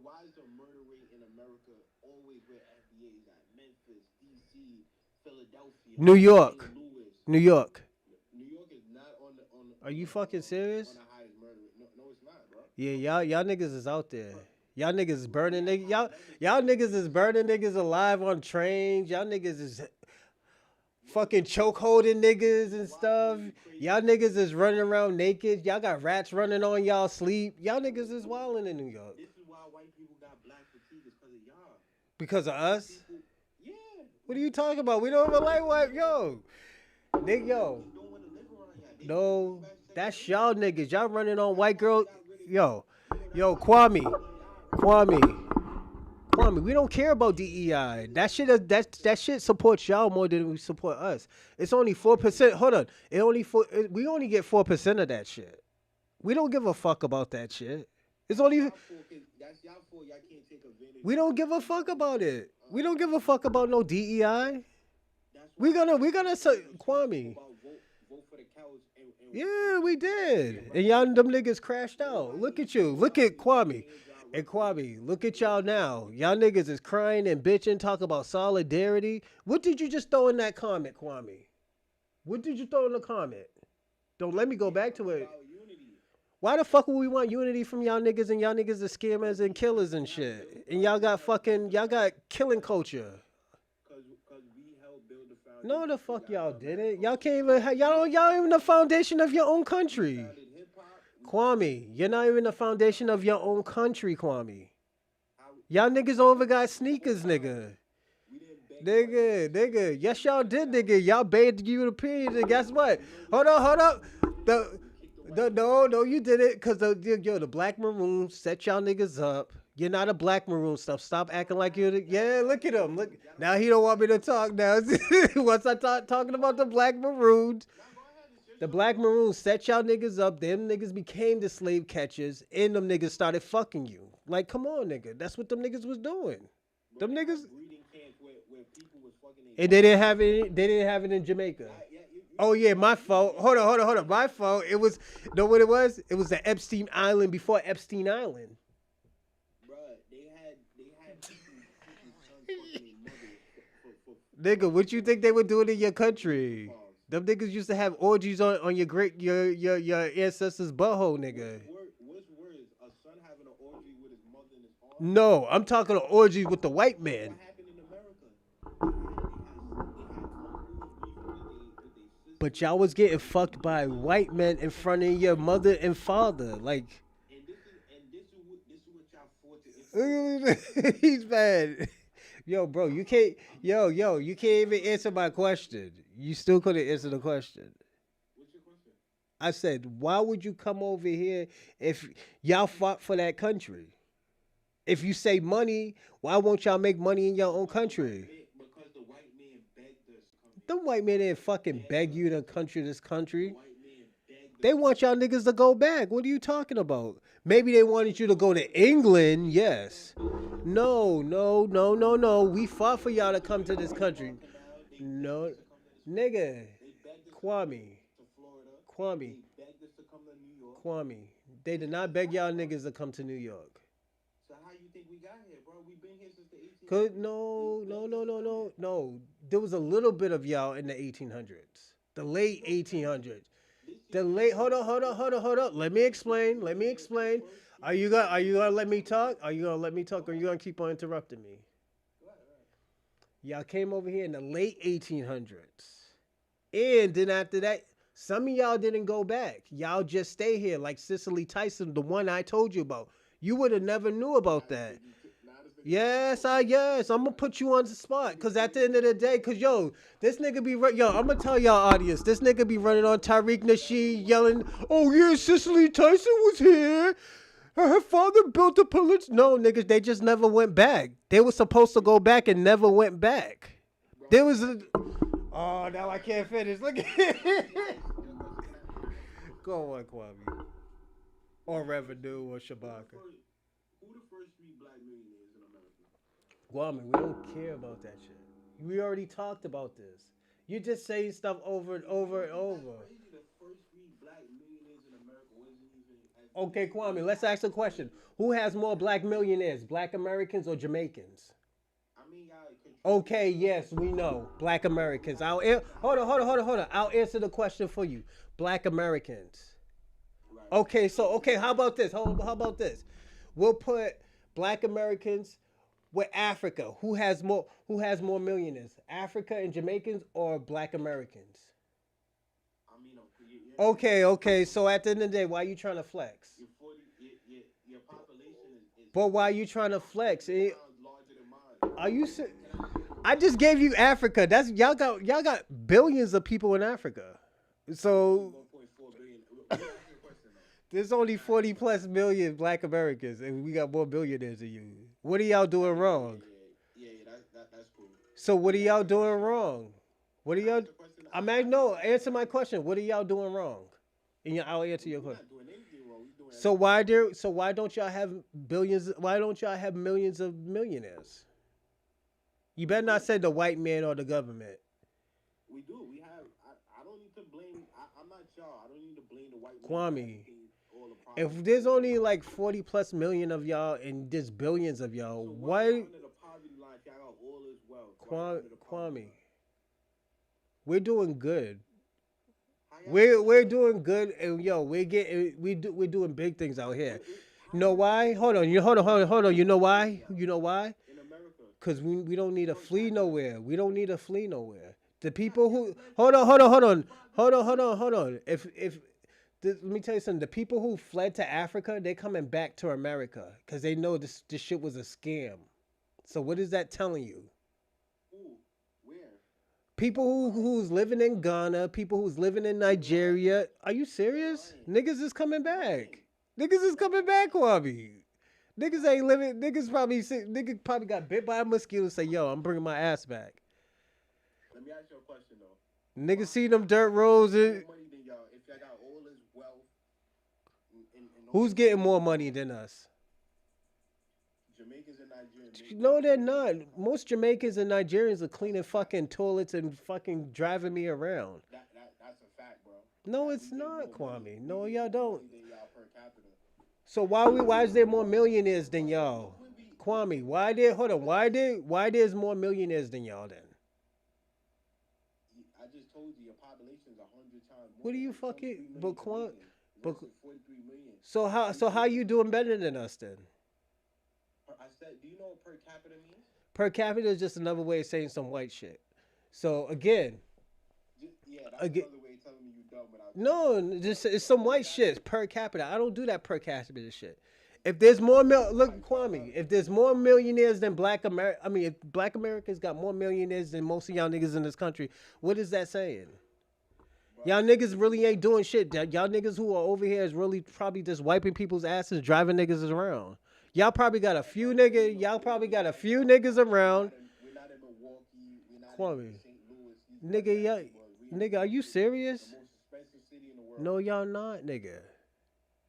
why is the murder rate in America always where FBA is at? Memphis, DC, Philadelphia, New St. York. Louis. New York. New York is not Are you fucking on serious? the highest murder rate. No, it's not, bro. Yeah, y'all niggas is out there. Y'all niggas is We burning have niggas. high numbers, Y'all but niggas is burning niggas alive on trains. Y'all niggas is fucking choke holding niggas and stuff. Really crazy. Y'all niggas is running around naked. Y'all got rats running on y'all sleep. Y'all niggas is wilding in New York This is why white people got black fatigue. It's because of y'all. because of us. People, yeah. What are you talking about? We don't even like white. Yo, nigga, yo, Don't want to live around y'all. They no, back to that's segregation. y'all niggas. Y'all running on white That's why girl. we got rid of Yo, you know, that's yo, why we Kwame, got rid of y'all, right? Kwame, we don't care about DEI. That shit, that shit supports y'all more than we support us. It's only 4%. Hold on, we only get 4% of that shit. We don't give a fuck about that shit. It's only Y'all for, 'cause that's y'all for. Y'all can't take advantage. we don't give a fuck about it. We don't give a fuck about no DEI. That's We why gonna say Kwame. about vote for the cows and Yeah, we did. And y'all them niggas crashed out. Look at you. Look at Kwame. And Kwame, look at y'all now. Y'all niggas is crying and bitching, talk about solidarity. What did you just throw in that comment, Kwame? What did you throw in the comment? Don't let me go back to it. about unity. Why the fuck would we want unity from y'all niggas and y'all niggas are scammers and killers and shit? And y'all got killing culture. Cause we helped build the foundation. No, the for fuck y'all dumbass didn't. Y'all culture. can't even y'all even the foundation of your own We country. founded hip hop. Kwame, you're not even the foundation of your own country, Kwame. How Y'all niggas don't even got sneakers, nigga. we didn't beg Nigga. Yes, y'all did, nigga. Y'all bathed the Europeans, and guess what? Hold up. No, you did it, cause the black maroons set y'all niggas up. You're not a black maroon stuff. Stop acting like you're the, yeah, look at him. Look, now he don't want me to talk now. Once I talking about the black maroons, Now go ahead and shit the your black own. maroons set y'all niggas up. Them niggas became the slave catchers, and them niggas started fucking you. Like, come on, nigga. That's what them niggas was doing. Bro, Them they had niggas, breeding camps where people was fucking and they didn't have it. They didn't have it in Jamaica. Oh yeah, my fault. Hold on. My fault. It was know what it was? It was the Epstein Island before Epstein Island. Bruh, they had people's sons fucking their mothers for Nigga, what you think they were doing in your country? falls. Them niggas used to have orgies on your ancestors' butthole, nigga. What's worse, a son having an orgy with his mother and his father? No, I'm talking to orgies with the white man. What happened in America? They had uncles beefing with they sisters. But y'all was getting fucked by white men in front of your mother and father. Like, And this is what y'all fought to influence. he's bad. Yo, bro, you can't. You can't even answer my question. You still couldn't answer the question. What's your question? I said, why would you come over here if y'all fought for that country? If you say money, why won't y'all make money in your own country? Because the white man begged us to come here. The white man didn't fucking beg you to come to this country. The white man begged They us. want y'all niggas to go back. What are you talking about? Maybe they wanted you to go to England, yes. No. We fought for y'all to come to this country. No, nigga, They begged us Kwame, to Florida. Kwame, They begged us to come to New York. Kwame. They did not beg y'all niggas to come to New York. So how you think we got here, bro? We've been here since the 1800s. Cause no. There was a little bit of y'all in the 1800s, the late 1800s. The late. Hold on. Let me explain. Are you gonna let me talk? Or you gonna keep on interrupting me? Y'all came over here in the late 1800s, and then after that, some of y'all didn't go back. Y'all just stay here, like Cicely Tyson, the one I told you about. You would have never knew about that. Yes. I'm gonna put you on the spot, cause at the end of the day, cause this nigga be I'm gonna tell y'all audience, this nigga be running on Tariq Nasheed yelling, "Oh yeah, Cicely Tyson was here. Her father built a police." No, niggas, they just never went back. They were supposed to go back and never went back. There was a. Oh, now I can't finish. Look at it. Go on, Kwame. Or Revenue or Shabaka. Who the first three black millionaires in America? Kwame, we don't care about that shit. We already talked about this. You just saying stuff over and over and over. That's crazy. The first three black millionaires in America wasn't even. Okay, Kwame, let's ask a question. Who has more black millionaires, black Americans or Jamaicans? I mean, y'all. Okay, yes, we know. Black Americans. Hold on. I'll answer the question for you. Black Americans. Okay, how about this? How about this? We'll put black Americans With Africa, who has more millionaires? Africa and Jamaicans or Black Americans? I mean, Okay, okay. So at the end of the day, why you trying to flex? your 40, your population is But why you trying to flex? 40 times larger than mine. Are you? Can I ask you a I question? just gave you Africa. That's y'all got billions of people in Africa. There's only So 1.4 billion. Let me ask you a question though. there's only Can I ask you 40 a question? plus million Black Americans, and we got more billionaires than you. What are y'all doing Yeah, yeah, wrong? yeah, yeah, yeah. That's cool. So what Let are me ask y'all you a doing question. wrong? What are Can I y'all? ask a question? I'm at I no. think Answer my question. What are y'all doing wrong? And I'll answer your we're question. not doing anything wrong. We're doing So everything why right. there? So why don't y'all have billions? Why don't y'all have millions of millionaires? You We better not do. say the white man or the government. We do. We have. I don't need to blame. I'm not y'all. I don't need to blame the white man for Kwame, everything, all the if problems there's going only on. like 40 plus million of y'all and there's billions of y'all, So why y'all why under the poverty line? Y'all got all this wealth. Why y'all Kwame, under the poverty Kwame, line? we're doing good. How y'all We're doing we're good? doing good, and yo, we're doing big things out here. You How know we why? doing Hold good? on, you hold on, hold on, hold on. You know Where we why? at You know why? in America Cause we don't need to per flee capita? nowhere. We don't need to flee nowhere. The people Y'all who fled hold on, from hold on, hold on, poverty hold on, hold too. on, hold on. If let me tell you something. The people who fled to Africa, they're coming back to America because they know this shit was a scam. So what is that telling you? Who? Where? People Stop lying. who's living in Ghana, people who's living in You're lying. Nigeria. Are you You're serious? lying. Niggas is coming You're lying. back. Niggas is Y'all coming are back, lying. Wabi. Niggas Y'all ain't are lying. living. Niggas probably got bit by a mosquito. And say, yo, I'm bringing my ass back. Let me ask you a question though. Niggas Why? see them dirt Who's roads. getting more money than y'all? If y'all got all this wealth and all Who's this getting more money, money than us? Jamaicans and Nigerians make more No, than they're us. not. Most Jamaicans and Nigerians are That's cleaning a fact. fucking toilets and fucking driving me around. That's a fact, bro. No, We it's make not, more money. Kwame. We No, make y'all more don't. money than y'all per capita. So why is there more millionaires than y'all? Look Kwame, when we why did hold on, look at why there's more millionaires than y'all then? I just told you your population is 100 times What more. do you It's fucking 23 million Jamaicans but versus 43 million. so how you doing better than us then? I said, do you know what per capita means? Per capita is just another way of saying some white shit. So again, Yeah, that's again, another way of telling me you dumb without telling me. no, just it's some Per white capita. shit per capita. I don't do that per capita shit. If there's more All look right, so Kwame, if there's more millionaires than Black America, I mean, if Black Americans got more millionaires than most of y'all niggas in this country, what is that saying? bro, Y'all niggas really ain't doing shit. Y'all niggas who are over here is really probably just wiping people's asses, driving niggas around. Y'all probably got a yeah, few but nigga. Y'all we're probably got a not in few niggas around. we're not in Milwaukee, we're not in Kwame, St. Louis, these nigga, bust ass y'all, neighborhoods. We in New nigga, are York you City, the serious? most expensive city in the world. No, y'all not, nigga.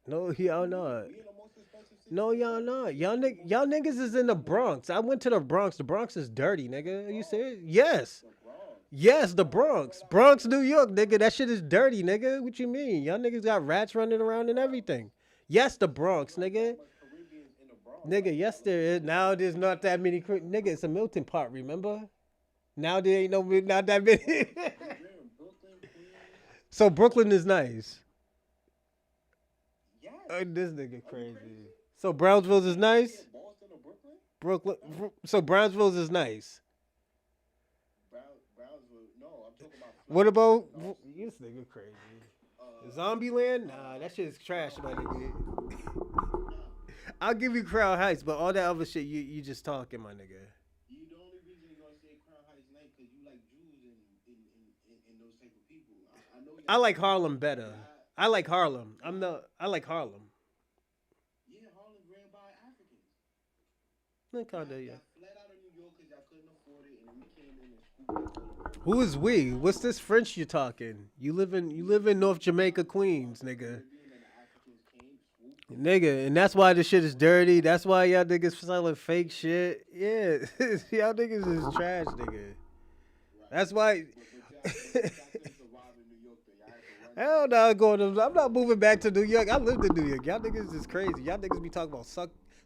No, What do y'all you mean? not. We in the most expensive city in No, the y'all world. not. We have the most Y'all expensive niggas is in the food. Bronx. I went to the Bronx. The Bronx is dirty, The nigga. Are you Bronx, serious? Yes. the Bronx, Yes, the the Bronx is Bronx. right Bronx, outside. New York, nigga. That shit is dirty, nigga. What you mean? Y'all niggas got rats running The around and Bronx. everything. Yes, the I said we Bronx, don't got nigga. much Caribbeans in the Bronx Nigga, like yes, y'all. Like there we is. don't Now got there's not that many. Nigga, it's a melting pot, remember? Now there ain't no, not that the many. Bronx. We're in Brooklyn, Queens. So Brooklyn is nice. Yes. This nigga Are you crazy. crazy? So Brownsville is You ain't nice? scared Boston or Brooklyn? Brooklyn. No. So Brownsville is nice. Brownsville. No, I'm talking about What Flatbush. about North. this nigga crazy? Uh, Zombieland? Nah, uh, that shit is trash, Crown my Heights. nigga. Nah. I'll give you Crown Heights, but all that other shit, you just talking, my nigga. You the only reason you're gonna say Crown Heights night because you like Jews and those type of people. I know I y'all. like Harlem better. Y'all. I like Harlem. Y'all. I like Harlem. Yeah, Harlem ran by Africans. Not kinda, yeah. Y'all fled out of New York because y'all couldn't afford it, and we came in and scooped up all the money. Who is we? Y'all What's this French you talking? You live in North we Jamaica, talking Queens, about the nigga. Caribbean and the Africans came, swooped in, Nigga, and that's why this shit is bought the dirty. land. That's why y'all niggas selling fake shit. Yeah, y'all niggas is trash, nigga. Right. That's why. Y'all couldn't survive in New York. Then y'all had to run to Hell no, I'm not moving back to New York. I lived in New York. Y'all niggas is crazy. Y'all niggas be talking about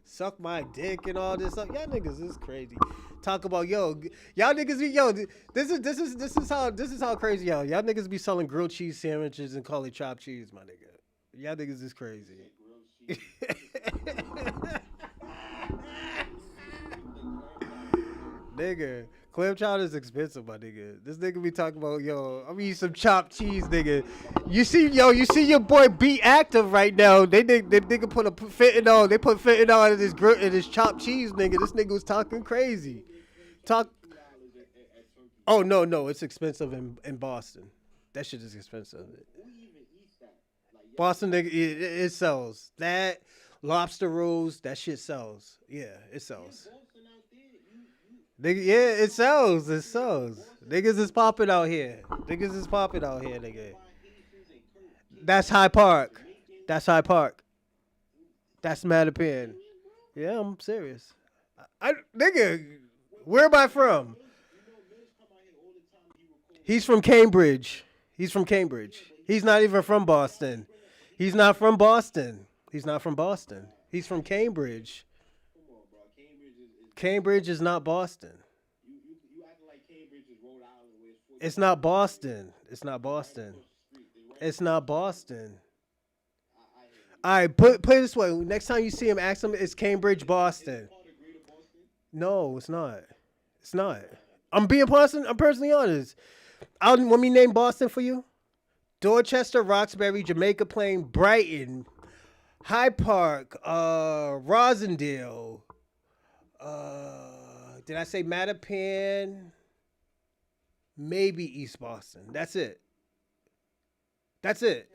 suck my dick and all this stuff. Y'all niggas is crazy. Talk about y'all niggas be this is how crazy y'all niggas be selling grilled cheese sandwiches and call it chopped cheese, my nigga. Y'all niggas is He crazy. said grilled cheese. Nigga said grilled cheese. Nigga said grilled cheese with the Nigga, clam chowder is expensive, my nigga. This nigga be talking about, yo, I'm eating some chopped cheese, nigga. You see your boy be active right now. They nigga put a fentanyl. They put fentanyl in his in his chopped cheese, nigga. This nigga was talking crazy. Talk. at Turkey Oh Trot. no, it's expensive in Boston. That shit is expensive. Who even eats that? Like y'all Boston, eat nigga, it sells. That lobster rolls, that shit sells. Yeah, it yeah, sells. Boston out there. You Nigga, yeah, it sells. It yeah, sells. Boston out Niggas there. is popping out here. Niggas is popping out here, You can nigga. find Haitians and That's High Park. Jamaicans. That's High Park. That's You Mattapan. serious, bro? Yeah, I'm serious. Nigga, where am I from? You know, Mills come out here all the time. He records He's from songs. Cambridge. He's from Yeah, Cambridge. but He's not even from Boston. he He's bring not up. from Boston. He's not from Boston. He's from Cambridge. Cambridge. Come on, bro. Cambridge is Boston. Cambridge is not Boston. You acting like Cambridge is Rhode Island, where it's It's 45 not minutes away. Boston. It's not It's right Boston. across the street. It's right It's across the not street. Boston. I hear you. All right, put it this way. Next time you see him, ask him, it's Cambridge, Is it Boston. part of Greater Boston? No, it's not. It's not. I'm being person. I'm personally honest. Want me name Boston for you? Dorchester, Roxbury, Jamaica Plain, Brighton, Hyde Park, Rosendale. Did I say Mattapan? Maybe East Boston. That's it. That's it.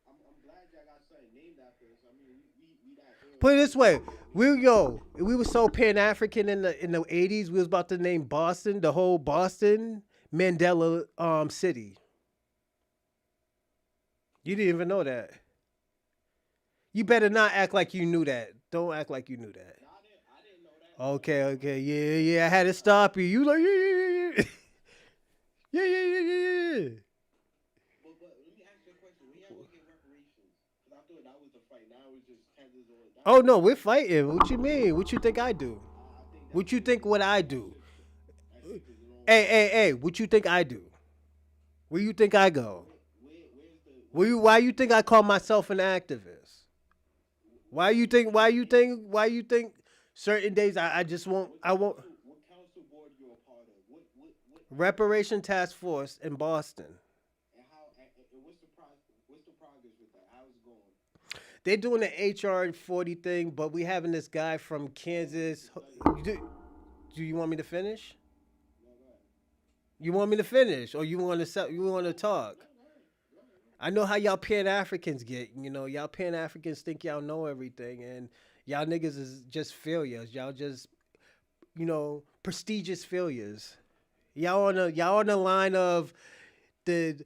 I'm glad y'all got something named after us. I mean, we that era. Put it this way, we were so Pan African in the 80s. We was about to name Boston, the whole Boston Mandela city. You didn't even know that. You better not act like you knew that. Don't act like you knew that. No, I didn't know that. No. Okay, yeah. I had to stop you. You like yeah. Yeah. But let me ask you a question. When y'all gonna get reparations? Because I thought that was the fight. Now it's just tenders or that. Oh no, we're fighting. What you mean? What you think I do? I think What that's you think what I do? that shit is long. Hey, what you think I do? Where you think I go? Where's the Why you think I call myself an activist? Why you think certain days I just won't what council board you a part of? What reparation task force in Boston. and how and what's the progress with that? How's it going? They're doing the HR 40 thing, but we having this guy from Kansas. Do you want me to finish? No, go ahead. You want me to finish, or you want to talk? I know how y'all Pan Africans get. You know, y'all Pan Africans think y'all know everything, and y'all niggas is just failures. Y'all just, prestigious failures. Y'all on the line of the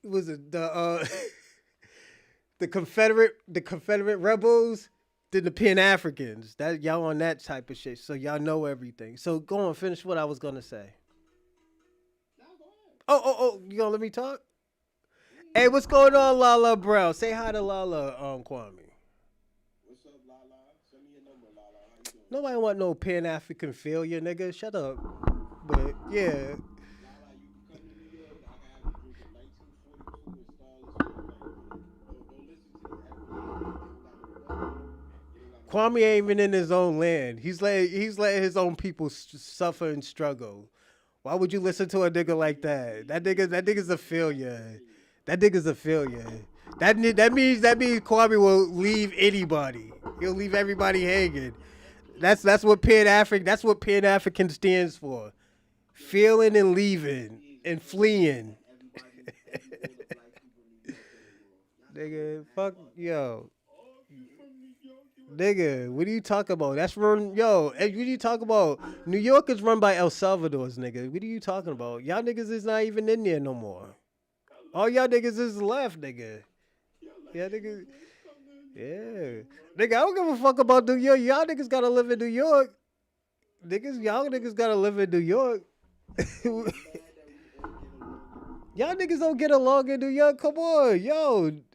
was it the Confederate rebels than the Pan Africans. That y'all on that type of shit. So y'all know everything. So go on, finish what I was gonna say. No, go ahead. Oh, you gonna let me talk? Hey, what's going on, Lala Brown? Say hi to Lala, Kwame. What's up, Lala? Send me your number, Lala. How you doing? Nobody want no Pan African failure, nigga. Shut up. But yeah, Lala, you can come to New York. I can have you drinking 1942 and Starless all night, man. Don't listen to these FBA niggas. They don't got no butter. They don't got no Kwame butter. ain't even in his own land. He's letting his own people suffer and struggle. Why would you listen to a nigga like that? That nigga's a failure. That nigga's a failure. That means Kwame will leave anybody. He'll leave everybody hanging. That's what Pan African stands for. Feeling and leaving and fleeing. Everybody, all the black people in New York in the world. Y'all Nigga, mad fuck about that. yo. Oh, you from New York? You a Nigga, what are you talking about? That's run yo. What are you talking about? New York is run by El Salvador's nigga. What are you talking about? Y'all niggas is not even in there no more. All y'all niggas is left, nigga. Yeah, nigga. Yeah. Nigga, I don't give a fuck about New York. Y'all niggas gotta live in New York. Y'all niggas gotta live in New York. You mad that we all get along? Y'all niggas don't get along in New York. Come on,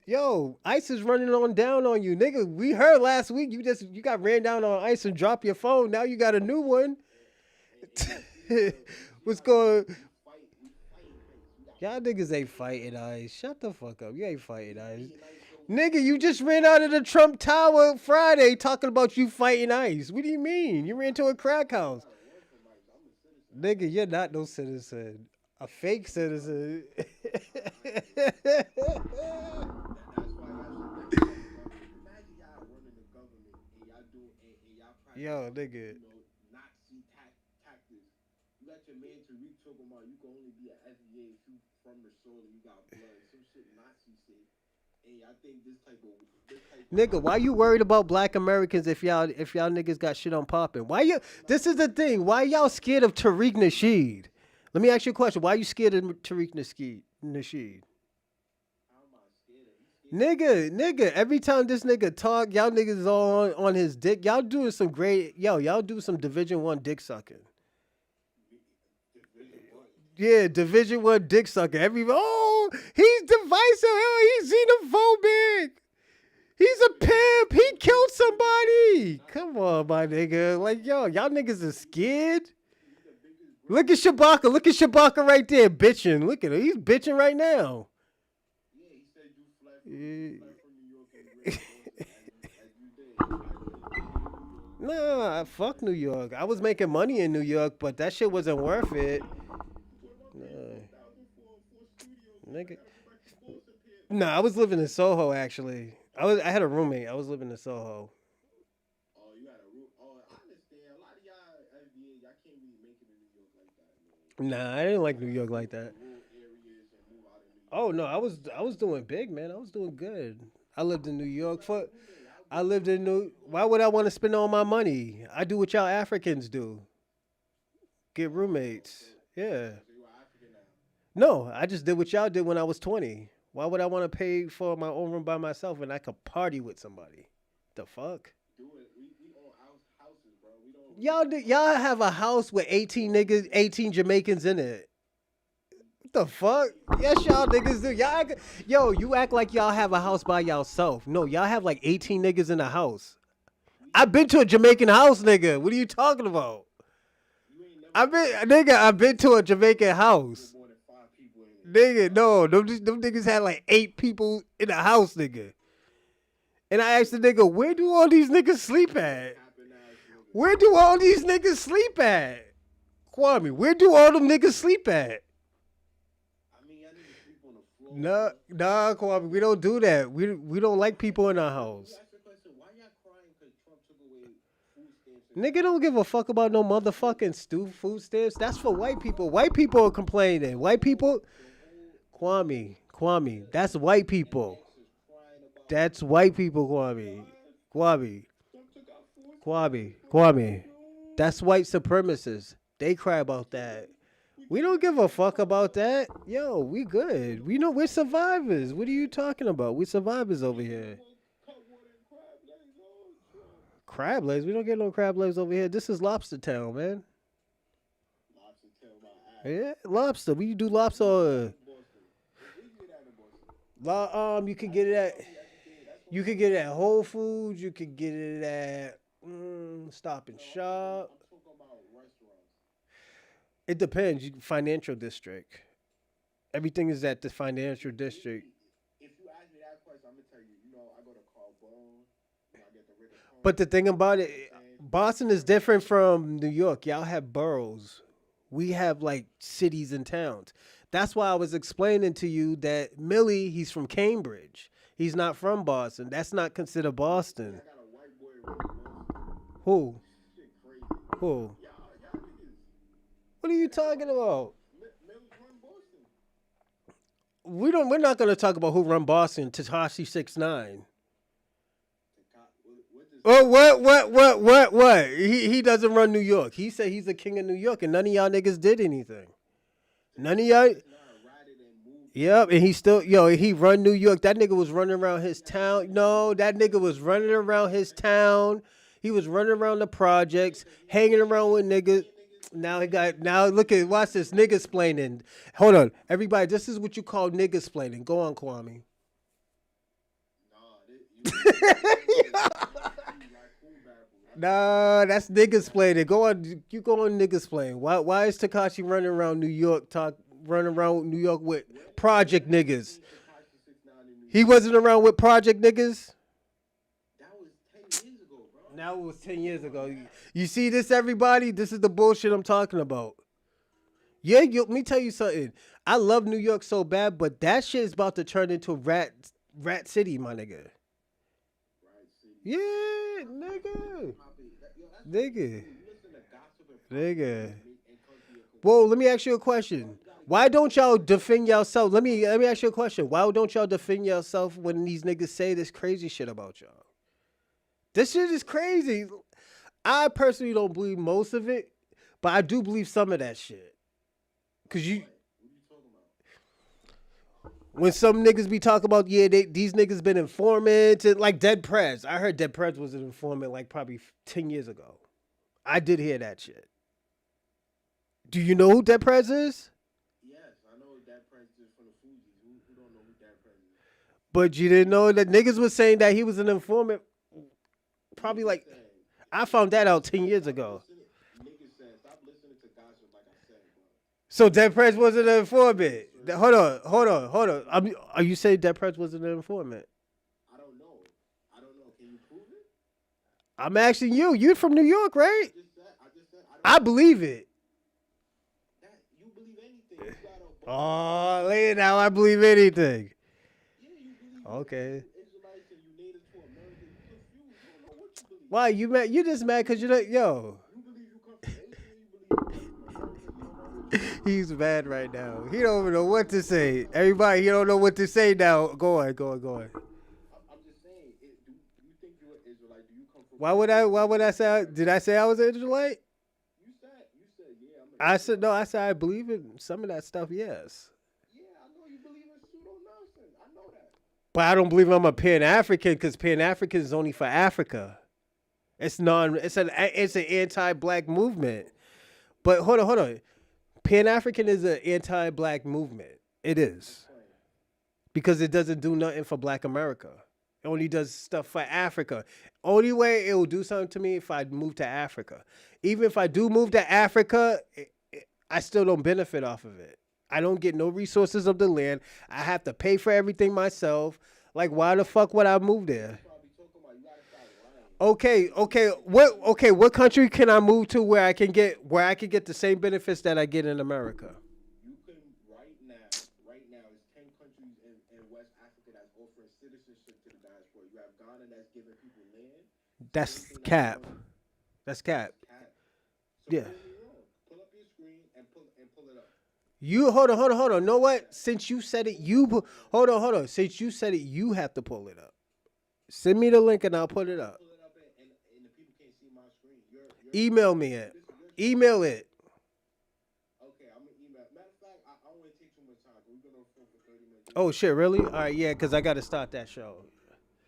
yo, ICE is running on down on you, nigga. We heard last week you got ran down on ICE and dropped your phone. Now you got a new one. What's going? We fighting ICE. We got Y'all niggas ain't fighting ICE. Shut the fuck up. You ain't fighting ICE. beating ICE so Nigga, you just ran out of the Trump Tower Friday talking about you fighting ICE. What do you mean? You ran to a crack house. Nigga, you're not no citizen. A fake citizen. That's why y'all should never run the government. Imagine y'all running the government and y'all do and y'all Yo, practicing, nigga. Nazi tactics. You got your man Tariq talking about you can only be an FBA if you from the soil and you got blood. Some shit Nazi say. And I think this type of Nigga, why you worried about black Americans if y'all niggas got shit on popping? Why you this is the thing. Why y'all scared of Tariq Nasheed? Let me ask you a question. Why you scared of Tariq Nasheed? how am I scared of? He's scared of Nigga, every time this nigga talk, y'all niggas is all on his dick. Y'all doing some great y'all do some Division 1 dick sucking. Division One. Yeah, Division 1 dick sucker. He's divisive. Oh, he's xenophobic. He's a pimp. He killed somebody. Come on, my nigga. Like, yo, y'all niggas are scared. He's the biggest Look at Shabaka. Look at Shabaka right there bitching. Look at him. He's bitching right now. Yeah, he said Yeah. you fled from New York and great Boston as you did. You actually stayed in New York. Nah, fuck New York. I was making money in New York, but that shit wasn't worth it. What about paying Nah, 4,000 for a studio? Bro? I nigga. gotta go back to Boston paying. Nah, I was living in Soho actually. I had a roommate. I was living in Soho. Oh, you had a room. Oh, I understand. A lot of y'all FBA, y'all can't really make it in New York like that, man. Nah, I didn't like New Y'all gotta York like move to that. rural areas and move out of New Oh York. no, I was doing big, man. I was doing good. I lived in New You still York got a for roommate. I'll I go to lived your in house. New. Why would I want to spend all my money? I do what y'all Africans do. Get Oh, roommates. Yeah. so you are African now. No, I just did what y'all did when I was 20. Why would I want to pay for my own room by myself when I could party with somebody? The fuck? Do it. We own houses, bro. We don't rent. Y'all have a house with 18 niggas, 18 Jamaicans in it. What the fuck? Yes, y'all niggas do. Yo, you act like y'all have a house by yourself. No, y'all have like 18 niggas in the house. We I've been to a Jamaican house, nigga. What are you talking about? You ain't never been to I've been to a Jamaican with house. more than 5 people in it. Nigga, Five no, people. them niggas had like 8 people in the house, nigga. And I asked the nigga, where do all these niggas sleep at? Capping ass nigga. Where do all these niggas sleep at? Kwame, where do all them niggas sleep at? I mean, y'all niggas sleep on the floor, Nah, bro. nah, Kwame, we don't do that. We don't like people in our Let me house. ask you a question. Why y'all crying because Trump took away food stamps and Nigga stuff? don't give a fuck about no motherfucking food stamps. That's for white people. White people are complaining. White people, Kwame, that's white people. MX is crying about That's white people, Kwame. what? Kwame, Trump took out food stamps. Kwame, People crying, Kwame. bro. That's white supremacists. They cry about that. We We can't don't even give a get fuck about food. that. Yo, we good. We know we're survivors. What are you talking about? We survivors over They got here. more cut water and crab legs. Oh, Trump. Crab legs? We don't get no crab legs over here. This is lobster town, man. Lobster tail my ass. Yeah, lobster. We do Where you get that lobster. in Boston? Where you get that in Boston? You could I get know it you at tell me every day. That's what you I'm could trying get to it at figure Whole out. Foods. You could get it at Stop and No, I'm Shop. talking about restaurants. It depends. Financial district. Everything is at the financial See, district. me, if you ask me that question, I'm gonna tell you. I go to Carbone. I get the But the Rigatoni. thing about You know what I'm it, saying? Boston is Certain different restaurants. from New York. Y'all have boroughs. We have like cities and towns. That's why I was explaining to you that Millie, he's from Cambridge. He's not from Boston. That's not considered Yeah, Boston. I got a white boy running Boston. Who? Shit crazy. Who? Y'all niggas. What are you I got a talking white boy. about? Mills run Boston. We're not gonna talk about who run Boston. Tatashi 69. What does Oh, Takashi 69 do? what? He doesn't run New York. He said he's the king of New York, and none of y'all niggas did anything. None of Takashi y'all. 69 ratted and moved to New Yep, and York. he still he run New York. That nigga was running around his That nigga town. was New No, York that nigga was running City around his man. town. He was running around the Yeah, projects, but hanging around with he was niggas. seeing niggas. Now look at watch this nigga splaining. Hold on, everybody. This is what you call nigga splaining. Go on, Kwame. Nah, you going with a DC raccoon battle. That's what you Nah, doing. that's nigga splaining. Go on, you go on nigga splain. Why is Takashi running around New York running around New York with project When have you niggas? seen Takashi 69 in New He York? wasn't around with project niggas. That was 10 years ago, bro. Now it was Come 10 years on ago. now. You see this, everybody? This is the bullshit I'm talking about. Yeah, let me tell you something. I love New York so bad, but that shit is about to turn into rat city, my nigga. Right? City. Yeah, That's why people nigga, just pop it. That's what people nigga, do. You listen to gossip and propaganda nigga. and come to your Well, let conclusion. me ask you a That's why question. you gotta get Why your don't facts y'all checked. defend yourself? Let me ask you a question. Why don't y'all defend yourself when these niggas say this crazy shit about y'all? This shit is crazy. I personally don't believe most of it, but I do believe some of that shit. Like Cause you, what? What are you talking about? when some niggas be talking about, yeah, these niggas been informants and like Dead Prez. I heard Dead Prez was an informant like probably 10 years ago. I did hear that shit. Do you know who Dead Prez is? Yes, I know that president from the Fugees. Who don't know who that president is? But you didn't know that niggas was saying that he was an informant. Probably Niggas like saying, I found that out niggas 10 saying, years stop ago. listening. Niggas saying, stop listening to gossip. Like I said, bro. So Dead Prez wasn't an Yes, informant. sir. Hold on, hold Yes, on, hold on. yes. Are you saying Dead Prez wasn't an informant? I don't know. I don't know. Can you prove it? I'm asking you. You're from New York, right? I just said, I don't I know. believe it. That you believe anything. You got a bunch of Oh, Israelites lady, that now I believe believe different things. anything. Yeah, you believe Okay. you Israelites and you native to America. You confused. You don't know what you believe. Why you mad? You just You mad believe because you you don't. come from Yo, you believe you come from Asia. You believe you come from America. You don't know which one. he's mad right now. He don't even know what to say. Everybody, he don't know what to say now. Go on, go on, go on. I'm just saying. Do you think you're an Israelite? Do you come from Why would I? Asia? Do Why you would I come from say? Did America? I say I was an Israelite? You said yeah. I'm an I said no. Israelite. I said I believe in some of that stuff. Yes, Yeah, I know you believe in pseudo nonsense. I know that. but I don't believe I'm a Pan African because Pan African is only for Africa. It's non. It's an anti-black movement. But hold on, hold on. Pan African is an anti-black movement. It is Explain. because it doesn't do nothing for Black America. It only does stuff for Africa. Only way it will do something to me if I move to Africa. Even if I do move to Africa, I still don't benefit off of it. I don't get no resources of the land. I have to pay for everything myself. Like, why the fuck would I move there? That's what I be talking about. You gotta stop lying. Okay, okay. What country can I move to where I can get the same benefits that I get in America? You can right now, it's 10 countries in West Africa that's offering citizenship to the diaspora. You have Ghana that's giving people land. Same That's thing that's cap. going. That's cap. That's cat. So Yeah. prove me wrong. Pull up your screen and pull it up. You hold on. Know What's what? that? Since you said it, Yeah. hold on. Since you said it, you have to pull it up. Send me the link and I'll put I it can up. pull it up and the people can't see my screen. Email me it. This is your channel. Email it. Okay, I'm gonna email. Matter of fact, I don't want to take too much time. We've been on the phone for 30 minutes. This is Oh my shit, channel. really? All right, yeah, because I got to start that show.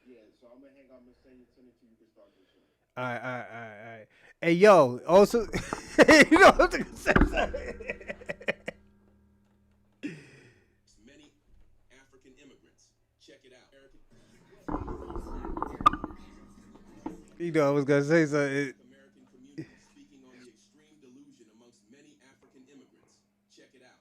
Yeah, so I'm gonna hang out. I'm gonna send it to you. You can start this show. All right. Hey, yo, also, you know what I'm saying? Many African immigrants. Check it out. You know, I was gonna say something. American community speaking on the extreme delusion amongst many African immigrants. Check it out.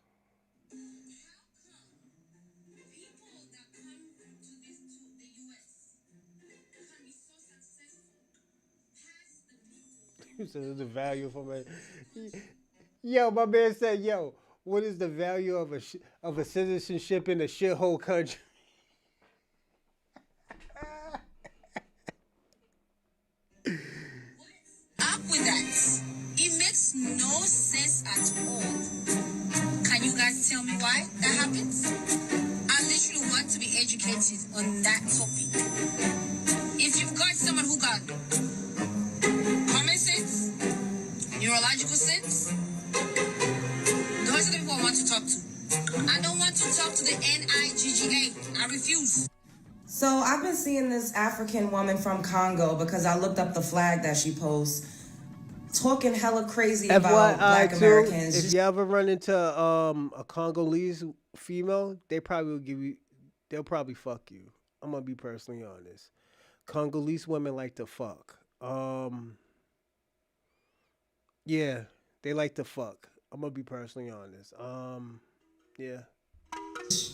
You said the value for my. Yo, my man said, yo, what is the value of a citizenship in a shithole country? Up with that. It makes no sense at all. Can you guys tell me why that happens? I literally want to be educated on that topic. If you've got someone who got common sense, neurological sense, those are the people I want to talk to. I don't want to talk to the NIGGA. I refuse. So I've been seeing this African woman from Congo because I looked up the flag that she posts, talking hella crazy about FYI, Black too, Americans. if you ever run into a Congolese female, they probably will give you, they'll probably fuck you. I'm gonna be personally honest. Congolese women like to fuck. Yeah, they like to fuck. I'm gonna be personally honest. Yeah.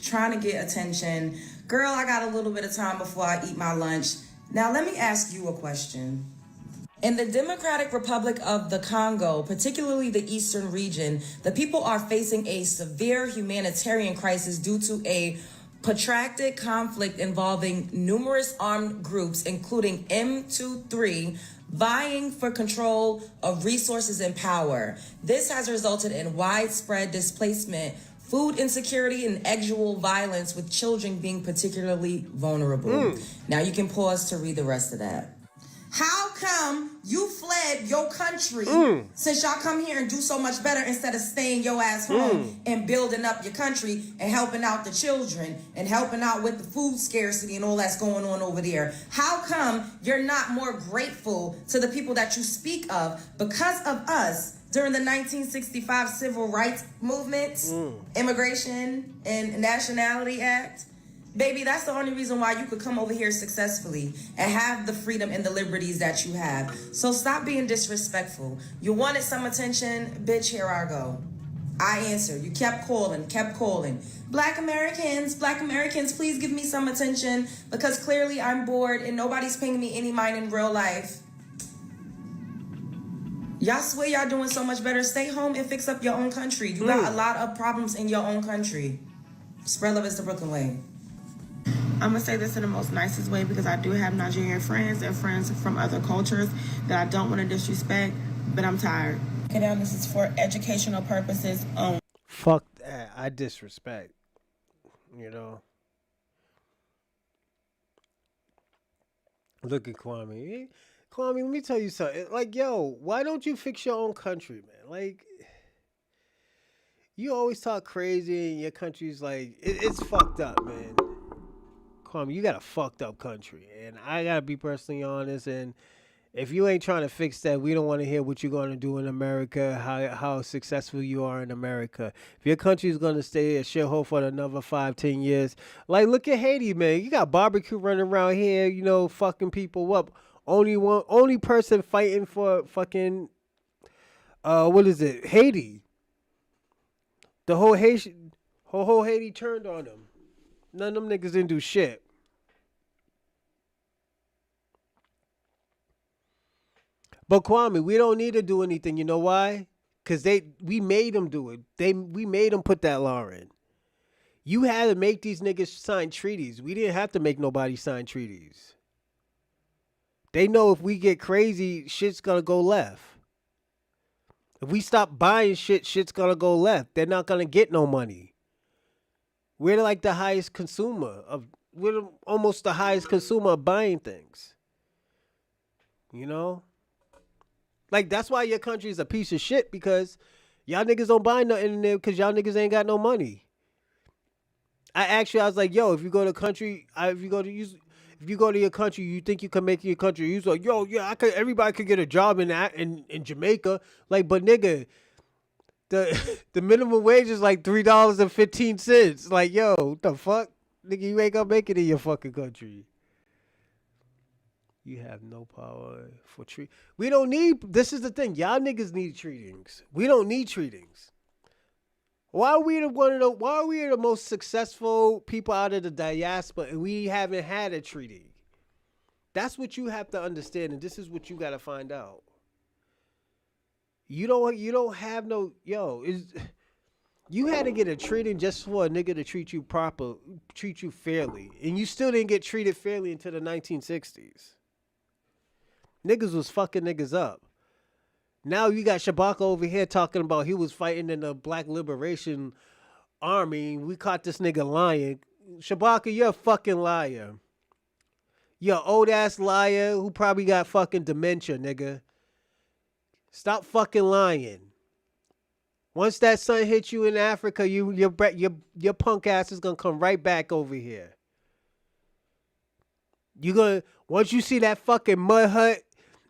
Trying to get attention. Girl, I got a little bit of time before I eat my lunch. Now, let me ask you a question. In the Democratic Republic of the Congo, particularly the eastern region, the people are facing a severe humanitarian crisis due to a protracted conflict involving numerous armed groups, including M23, vying for control of resources and power. This has resulted in widespread displacement, food insecurity, and actual violence, with children being particularly vulnerable. Now you can pause to read the rest of that. How come you fled your country since y'all come here and do so much better instead of staying your ass home and building up your country and helping out the children and helping out with the food scarcity and all that's going on over there? How come you're not more grateful to the people that you speak of because of us during the 1965 Civil Rights Movement, Immigration and Nationality Act? Baby, that's the only reason why you could come over here successfully and have the freedom and the liberties that you have. So stop being disrespectful. You wanted some attention, bitch, here I go. I answered. You kept calling. Black Americans, please give me some attention because clearly I'm bored and nobody's paying me any mind in real life. Y'all swear y'all doing so much better. Stay home and fix up your own country. You got a lot of problems in your own country. Spread love is the Brooklyn way. I'm going to say this in the most nicest way because I do have Nigerian friends and friends from other cultures that I don't want to disrespect, but I'm tired. Okay, now this is for educational purposes only. Fuck that. I disrespect. You know? Look at Kwame. Kwame, let me tell you something. Like, yo, why don't you fix your own country, man? Like, you always talk crazy and your country's like, it's fucked up, man. Kwame, you got a fucked up country. And I got to be personally honest. And if you ain't trying to fix that, we don't want to hear what you're going to do in America, how successful you are in America. If your country is going to stay a shithole for another 5-10 years, like, look at Haiti, man. You got barbecue running around here, you know, fucking people up. Only person fighting for fucking, what is it? Haiti. The whole Haiti turned on them. None of them niggas didn't do shit. But Kwame, we don't need to do anything. You know why? Because we made them do it. We made them put that law in. You had to make these niggas sign treaties. We didn't have to make nobody sign treaties. They know if we get crazy, shit's gonna go left. If we stop buying shit, shit's gonna go left. They're not gonna get no money. We're like the highest consumer of. We're almost the highest consumer of buying things. You know, like that's why your country is a piece of shit because y'all niggas don't buy nothing in there because y'all niggas ain't got no money. I was like, yo, if you go to country, if you go to your country, you think you can make your country. You like, yo, yeah, everybody could get a job in Jamaica. Like, but nigga, the minimum wage is like $3.15. Like, yo, what the fuck? Nigga, you ain't gonna make it in your fucking country. You have no power for treat. We don't need, this is the thing. Y'all niggas need treatings. We don't need treatings. Why are we the most successful people out of the diaspora and we haven't had a treaty? That's what you have to understand, and this is what you gotta find out. You don't have no you had to get a treaty just for a nigga to treat you fairly. And you still didn't get treated fairly until the 1960s. Niggas was fucking niggas up. Now you got Shabaka over here talking about he was fighting in the Black Liberation Army. We caught this nigga lying. Shabaka, you're a fucking liar. You're an old ass liar who probably got fucking dementia, nigga. Stop fucking lying. Once that sun hits you in Africa, your punk ass is gonna come right back over here. Once you see that fucking mud hut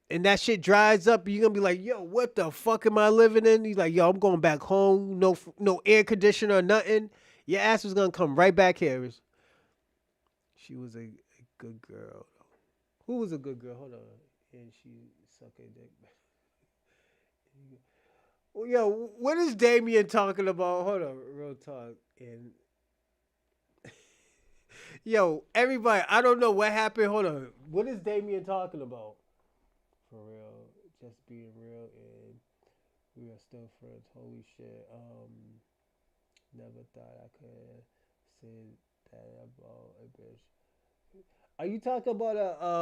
and that shit dries up, you're gonna be like, yo, what the fuck am I living in? He's like, yo, I'm going back home. No air conditioner or nothing. Your ass was gonna come right back here. She was a good girl. Who was a good girl? Hold on. And she sucked a dick. Yo, what is Damien talking about? Hold on, real talk. And yo, everybody, I don't know what happened. Hold on. What is Damien talking about? For real. Just being real, and we are still friends. Holy shit. Never thought I could say that about a bitch. Are you talking about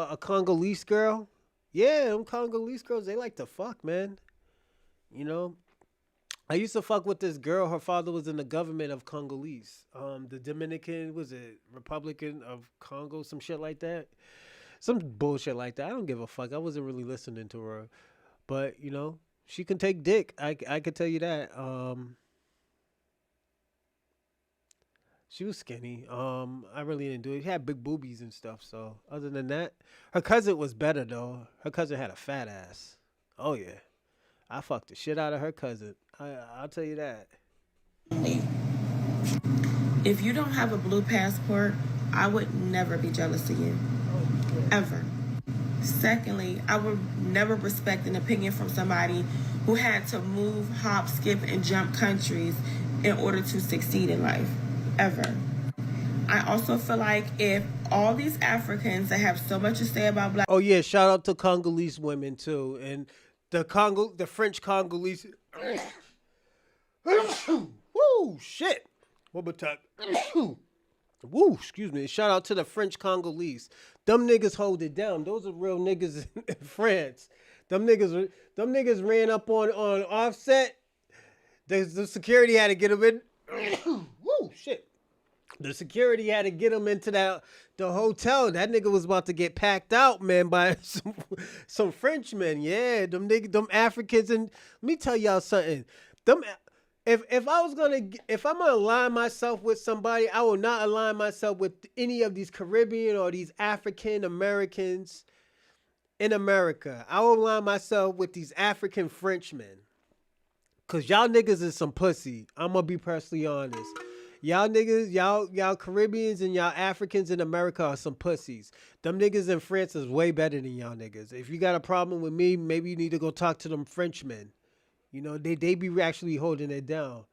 a Congolese girl? Yeah, them Congolese girls, they like to fuck, man. You know, I used to fuck with this girl. Her father was in the government of Congolese. The Dominican was it Republican of Congo, some shit like that. Some bullshit like that. I don't give a fuck. I wasn't really listening to her, but she can take dick. I can tell you that. She was skinny. I really didn't do it. She had big boobies and stuff. So other than that, her cousin was better though. Her cousin had a fat ass. Oh yeah, I fucked the shit out of her cousin. I'll tell you that. If you don't have a blue passport, I would never be jealous of you. Ever. Secondly, I would never respect an opinion from somebody who had to move, hop, skip, and jump countries in order to succeed in life. Ever. I also feel like if all these Africans that have so much to say about black Oh yeah, shout out to Congolese women too, and the French Congolese. Woo, shit. One more time. Woo, excuse me. Shout out to the French Congolese. Them niggas hold it down. Those are real niggas in France. Them niggas ran up on Offset. The security had to get them in. Woo, shit. The security had to get him into the hotel. That nigga was about to get packed out, man, by some Frenchmen. Yeah, them Africans. And let me tell y'all something. If I'm gonna align myself with somebody, I will not align myself with any of these Caribbean or these African Americans in America. I will align myself with these African Frenchmen. Cause y'all niggas is some pussy. I'm gonna be personally honest. Y'all niggas, y'all Caribbeans and y'all Africans in America are some pussies. Them niggas in France is way better than y'all niggas. If you got a problem with me, maybe you need to go talk to them Frenchmen. They be actually holding it down.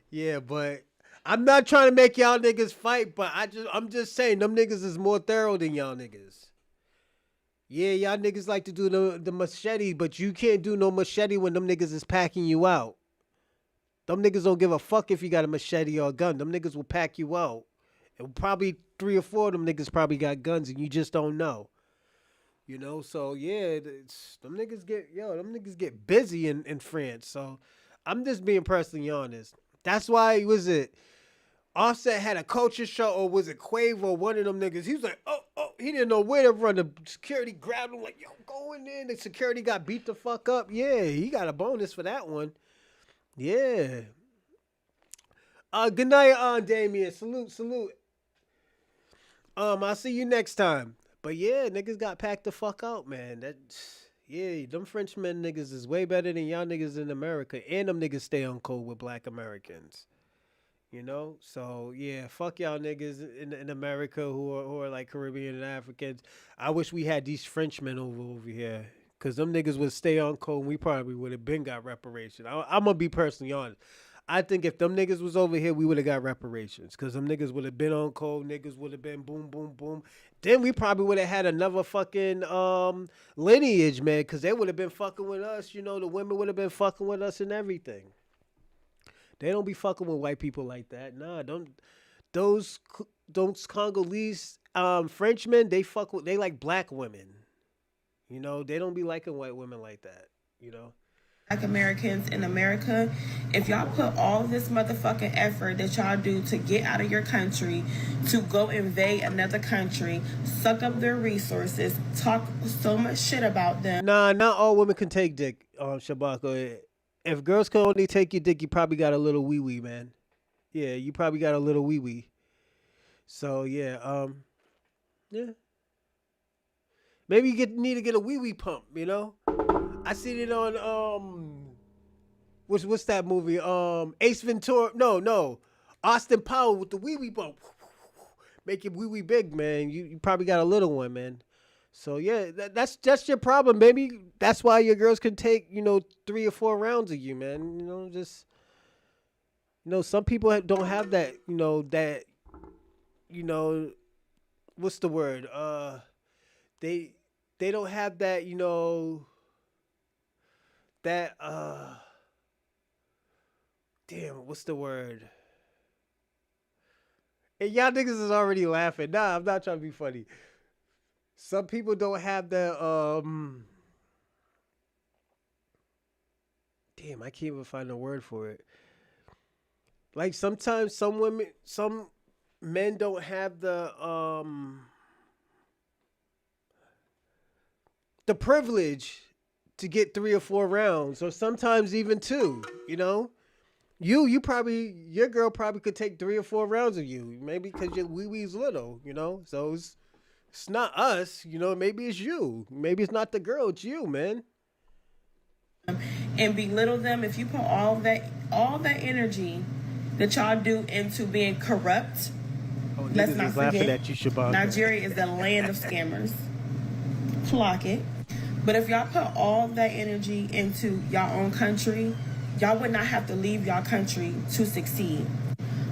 Yeah, but I'm not trying to make y'all niggas fight, but I'm just saying them niggas is more thorough than y'all niggas. Yeah, y'all niggas like to do the machete, but you can't do no machete when them niggas is packing you out. Them niggas don't give a fuck if you got a machete or a gun. Them niggas will pack you out. And probably 3 or 4 of them niggas probably got guns and you just don't know. So yeah, them niggas get busy in France. So I'm just being personally honest. That's why Offset had a culture show, or was it Quavo, one of them niggas? He was like, oh, he didn't know where to run. The security grabbed him like, yo, go in there. The security got beat the fuck up. Yeah, he got a bonus for that one. Yeah. Good night, Damien. Salute. I'll see you next time. But yeah, niggas got packed the fuck out, man. Them Frenchmen niggas is way better than y'all niggas in America. And them niggas stay on code with black Americans. So yeah, fuck y'all niggas in America who are like Caribbean and Africans. I wish we had these Frenchmen over here. Cause them niggas would stay on code and we probably would have been got reparation. I'm gonna be personally honest. I think if them niggas was over here, we would have got reparations. Cause them niggas would have been on code. Niggas would have been boom, boom, boom. Then we probably would have had another fucking lineage, man. Cause they would have been fucking with us. The women would have been fucking with us and everything. They don't be fucking with white people like that. Nah, those Congolese Frenchmen, they like black women. They don't be liking white women like that. Black Americans in America, if y'all put all this motherfucking effort that y'all do to get out of your country, to go invade another country, suck up their resources, talk so much shit about them. Nah, not all women can take dick, Shabaka. If girls can only take your dick, you probably got a little wee wee, man. Yeah, you probably got a little wee wee. So yeah, yeah. Maybe you need to get a wee wee pump, I seen it on what's that movie? Ace Ventura. No. Austin Powell with the wee wee bump. Make your wee wee big, man. You probably got a little one, man. So yeah, that's just your problem, baby. That's why your girls can take 3 or 4 rounds of you, man. Some people don't have that. What's the word? They they don't have that, that damn, what's the word? And y'all niggas is already laughing. Nah, I'm not trying to be funny. Some people don't have the damn, I can't even find a word for it. Like sometimes some men don't have the privilege to get 3 or 4 rounds, or sometimes even two. You probably, your girl probably could take 3 or 4 rounds of you, maybe because your wee wee's little. So it's not us. Maybe it's you. Maybe it's not the girl. It's you, man. And belittle them. If you put all that energy that y'all do into being corrupt, let's not forget, at you, Shabbat. Nigeria is the land of scammers. Clock it. But if y'all put all that energy into y'all own country, y'all would not have to leave y'all country to succeed.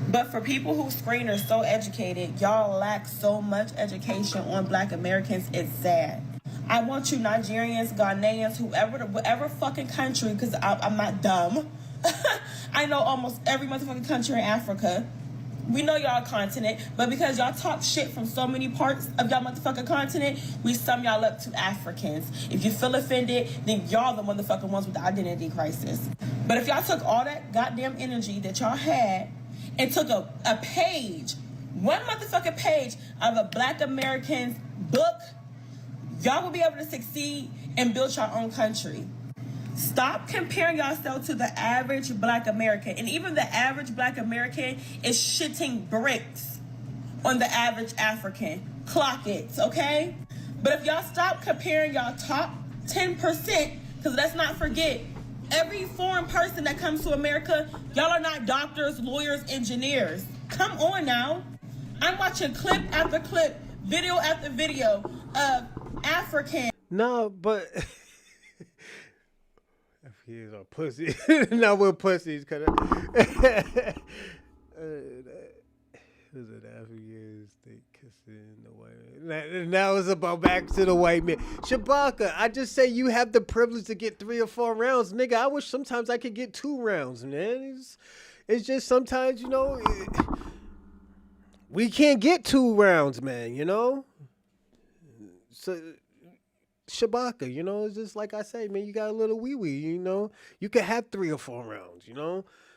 But for people whose screen are so educated, y'all lack so much education on Black Americans. It's sad. I want you Nigerians, Ghanaians, whatever fucking country, because I'm not dumb. I know almost every motherfucking country in Africa. We know y'all continent, but because y'all talk shit from so many parts of y'all motherfucking continent, we sum y'all up to Africans. If you feel offended, then y'all the motherfucking ones with the identity crisis. But if y'all took all that goddamn energy that y'all had and took a page, one motherfucking page of a Black American's book, y'all will be able to succeed and build your own country. Stop comparing yourself to the average Black American. And even the average Black American is shitting bricks on the average African. Clock it, okay? But if y'all stop comparing y'all top 10%, because let's not forget, every foreign person that comes to America, y'all are not doctors, lawyers, engineers. Come on now. I'm watching clip after clip, video after video of African. No, but Africans are pussy. No, we're pussies. Cause was it Africans? They kissing the white man. Now it's about back to the white man. Shabaka, I just say you have the privilege to get 3 or 4 rounds, nigga. I wish sometimes I could get 2 rounds, man. It's just sometimes we can't get 2 rounds, man. So Shabaka, it's just like I say, man, you got a little wee wee, you can have 3 or 4 rounds,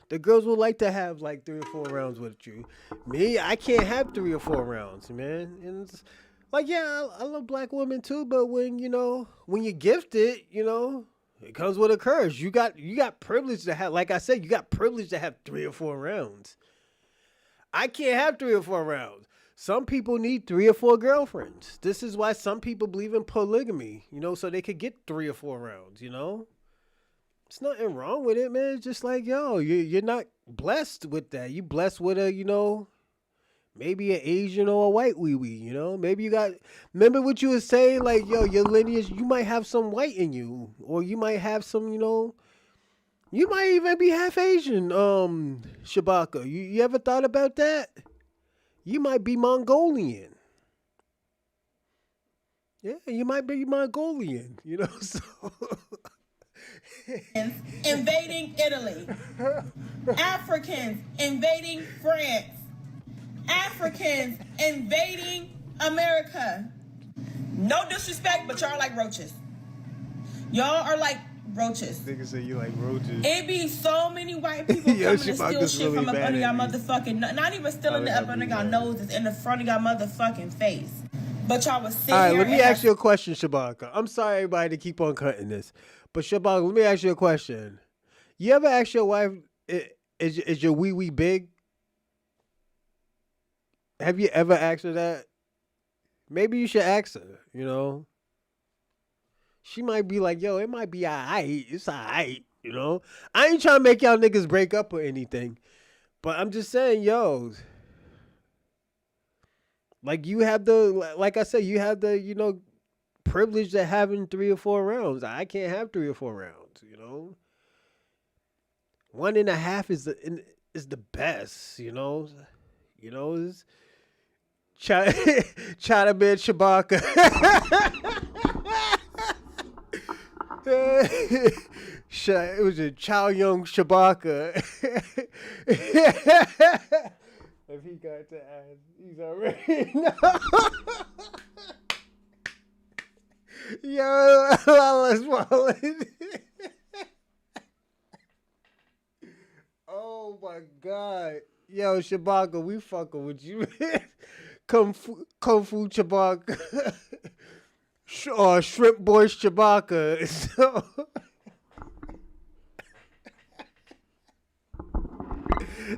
the girls would like to have like 3 or 4 rounds with you. Me, I can't have 3 or 4 rounds, man. And it's like, yeah, I love Black women too, but when you gifted, it comes with a curse. You got privilege to have, like I said, you got privilege to have 3 or 4 rounds. I can't have 3 or 4 rounds. Some people need 3 or 4 girlfriends. This is why some people believe in polygamy, so they could get 3 or 4 rounds, It's nothing wrong with it, man. It's just like, you're not blessed with that. You blessed with a, maybe an Asian or a white wee-wee, Maybe you got, remember what you were saying? Like, your lineage, you might have some white in you. Or you might have some, you might even be half Asian, Shabaka. You ever thought about that? You might be Mongolian. Yeah, you might be Mongolian, so. Invading Italy. Africans invading France. Africans invading America. No disrespect, but y'all are like roaches. Y'all are like roaches. Niggas say you like roaches. It be so many white people coming to steal shit from up under y'all motherfucking, not even stealing it up under y'all noses, in the front of y'all motherfucking face. But y'all was sitting. All right, let me ask you a question, Shabaka. I'm sorry, everybody, to keep on cutting this, but Shabaka, let me ask you a question. You ever ask your wife, is your wee wee big? Have you ever asked her that? Maybe you should ask her. She might be like, yo, it might be alright. It's alright, I ain't trying to make y'all niggas break up or anything. But I'm just saying, like you have like I said, you have the, privilege of having 3 or 4 rounds. I can't have 3 or 4 rounds, 1.5 is the best, China man Shabaka. It was a Chow Young Shabaka. If he got to ask, he's already Yo, let's wallet. Oh my God. Yo, Shabaka, we fucking with you. Kung Fu Shabaka. Shrimp Boy Shabaka. So,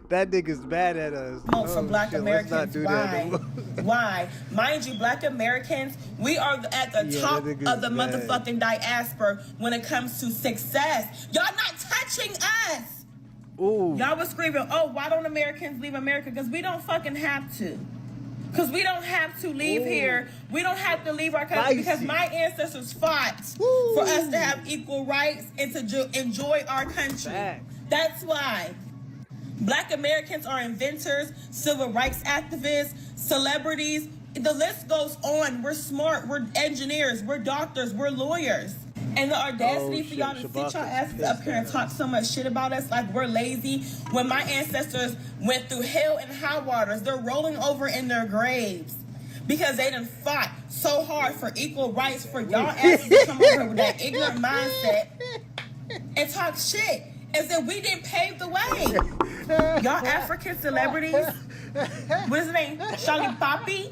that nigga's mad at us. For Black shit, Americans. let's not do Why? that. Why? Mind you, Black Americans, we are at the top that of nigga's the mad. motherfucking diaspora when it comes to success. Y'all not touching us. Ooh. Y'all was screaming, oh, why don't Americans leave America? Because we don't fucking have to. Because we don't have to leave here. We don't have to leave our country because my ancestors fought for us to have equal rights and to enjoy our country. That's why. Black Americans are inventors, civil rights activists, celebrities. The list goes on. We're smart. We're engineers. We're doctors. We're lawyers. And the audacity for y'all to sit y'all asses up here and talk so much shit about us like we're lazy. When my ancestors went through hell and high waters, they're rolling over in their graves because they done fought so hard for equal rights for y'all asses to come over here with that ignorant mindset and talk shit as if we didn't pave the way. Y'all African celebrities, what's his name? Charlie Poppy?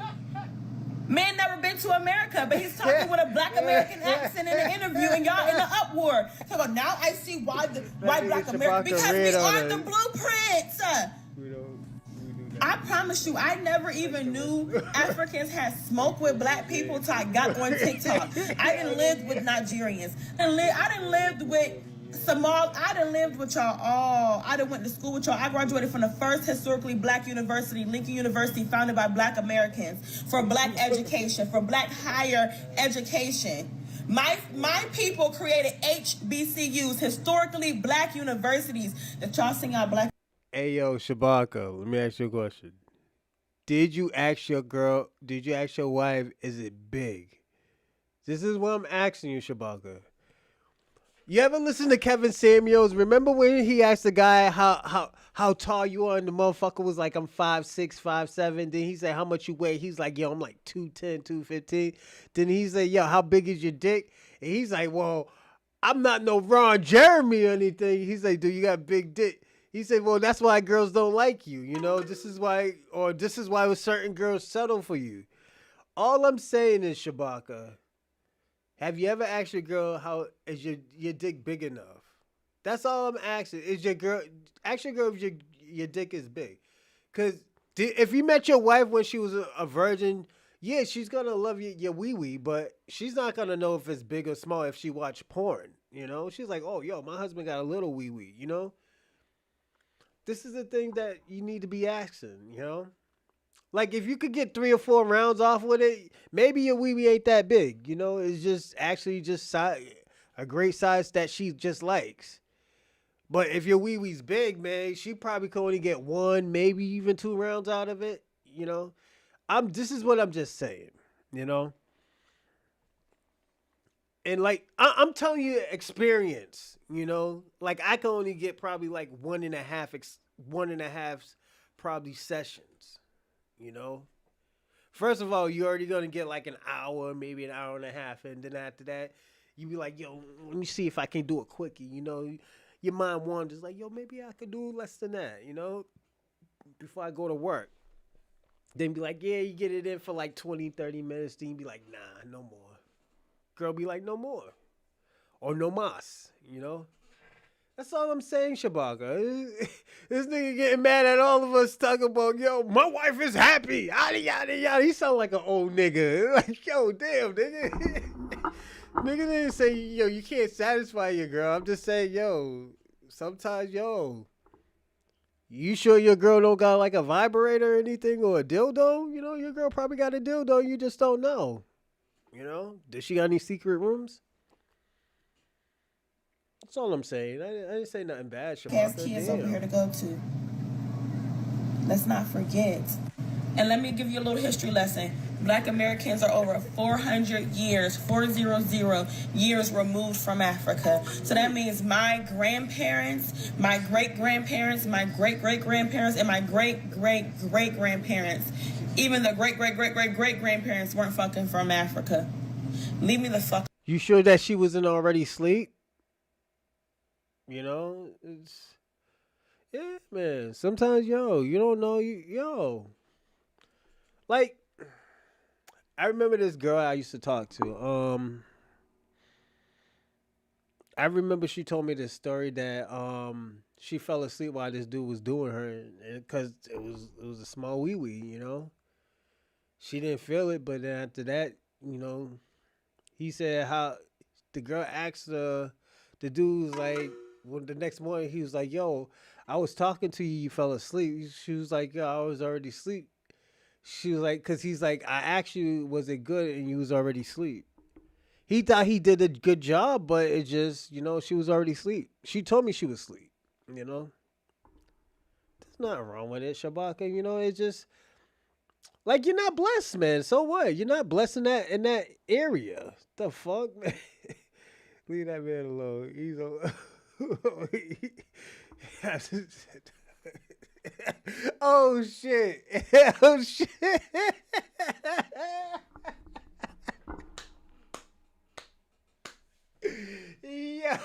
Man never been to America, but he's talking with a Black American accent in the interview, and y'all in the uproar. So now I see why Black America, because we are the blueprints. I promise you, I never even knew Africans had smoked with Black people till I got on TikTok. I didn't live with Nigerians. I didn't live with Somal. I done lived with y'all all. I done went to school with y'all. I graduated from the first historically Black university, Lincoln University, founded by Black Americans for Black education, for Black higher education. My people created HBCUs, historically Black universities that y'all sing out Black. Hey yo, Shabaka, let me ask you a question. Did you ask your wife, is it big? This is what I'm asking you, Shabaka. You ever listen to Kevin Samuels? Remember when he asked the guy how tall you are, and the motherfucker was like, I'm 5'6", 5'7". Then he said, how much you weigh? He's like, yo, I'm like 210, 215. Then he said, yo, how big is your dick? And he's like, well, I'm not no Ron Jeremy or anything. He's like, dude, you got big dick. He said, well, that's why girls don't like you. You know, this is why certain girls settle for you. All I'm saying is, Shabaka, have you ever asked your girl how is your dick big enough? That's all I'm asking. Ask your girl if your dick is big. Because if you met your wife when she was a virgin, yeah, she's going to love your wee-wee, but she's not going to know if it's big or small if she watched porn, you know? She's like, oh, yo, my husband got a little wee-wee, you know? This is the thing that you need to be asking, you know? Like, if you could get 3 or 4 rounds off with it, maybe your wee-wee ain't that big. You know, it's just actually just a great size that she just likes. But if your wee-wee's big, man, she probably could only get 1, maybe even 2 rounds out of it, you know? This is what I'm just saying, you know? And, like, I'm telling you experience, you know? Like, I can only get probably, like, 1.5 probably sessions. You know, first of all, you're already going to get like an hour, maybe an hour and a half. And then after that, you be like, yo, let me see if I can do it quickie. You know, your mind wanders like, yo, maybe I could do less than that, you know, before I go to work. Then be like, yeah, you get it in for like 20, 30 minutes. Then you be like, nah, no more. Girl be like, no more. Or no mas, you know. That's all I'm saying, Shabaka. This nigga getting mad at all of us talking about, yo, my wife is happy. Yada, yada, yada. He sound like an old nigga. Like, yo, damn, nigga. Nigga didn't say, yo, you can't satisfy your girl. I'm just saying, yo, sometimes, yo, you sure your girl don't got like a vibrator or anything or a dildo? You know, your girl probably got a dildo. You just don't know. You know, does she got any secret rooms? That's all I'm saying. I didn't say nothing bad, Shabaka. Kids over here to go to. Let's not forget. And let me give you a little history lesson. Black Americans are over 400 years, 400 years removed from Africa. So that means my grandparents, my great-grandparents, my great-great-grandparents, and my great-great-great-grandparents, even the great-great-great-great-great-grandparents weren't fucking from Africa. Leave me the fuck. You sure that she wasn't already asleep? You know, it's yeah, man. Sometimes, you don't know, like I remember this girl I used to talk to. I remember she told me this story that she fell asleep while this dude was doing her, and because it was a. She didn't feel it, but then after that, he said how the girl asked the dude was like when the next morning he was like, "Yo, I was talking to you, you fell asleep." She was like, "Yo, I was already asleep." She was like, "Cause he's like, I asked you, was it good, and you was already asleep." He thought he did a good job, but it just, she was already asleep. She told me she was asleep. There's nothing wrong with it, Shabaka. It's just like you're not blessed, man. So what? You're not blessed in that area. The fuck, man. Leave that man alone. He's a. Oh shit! Oh shit! Yeah.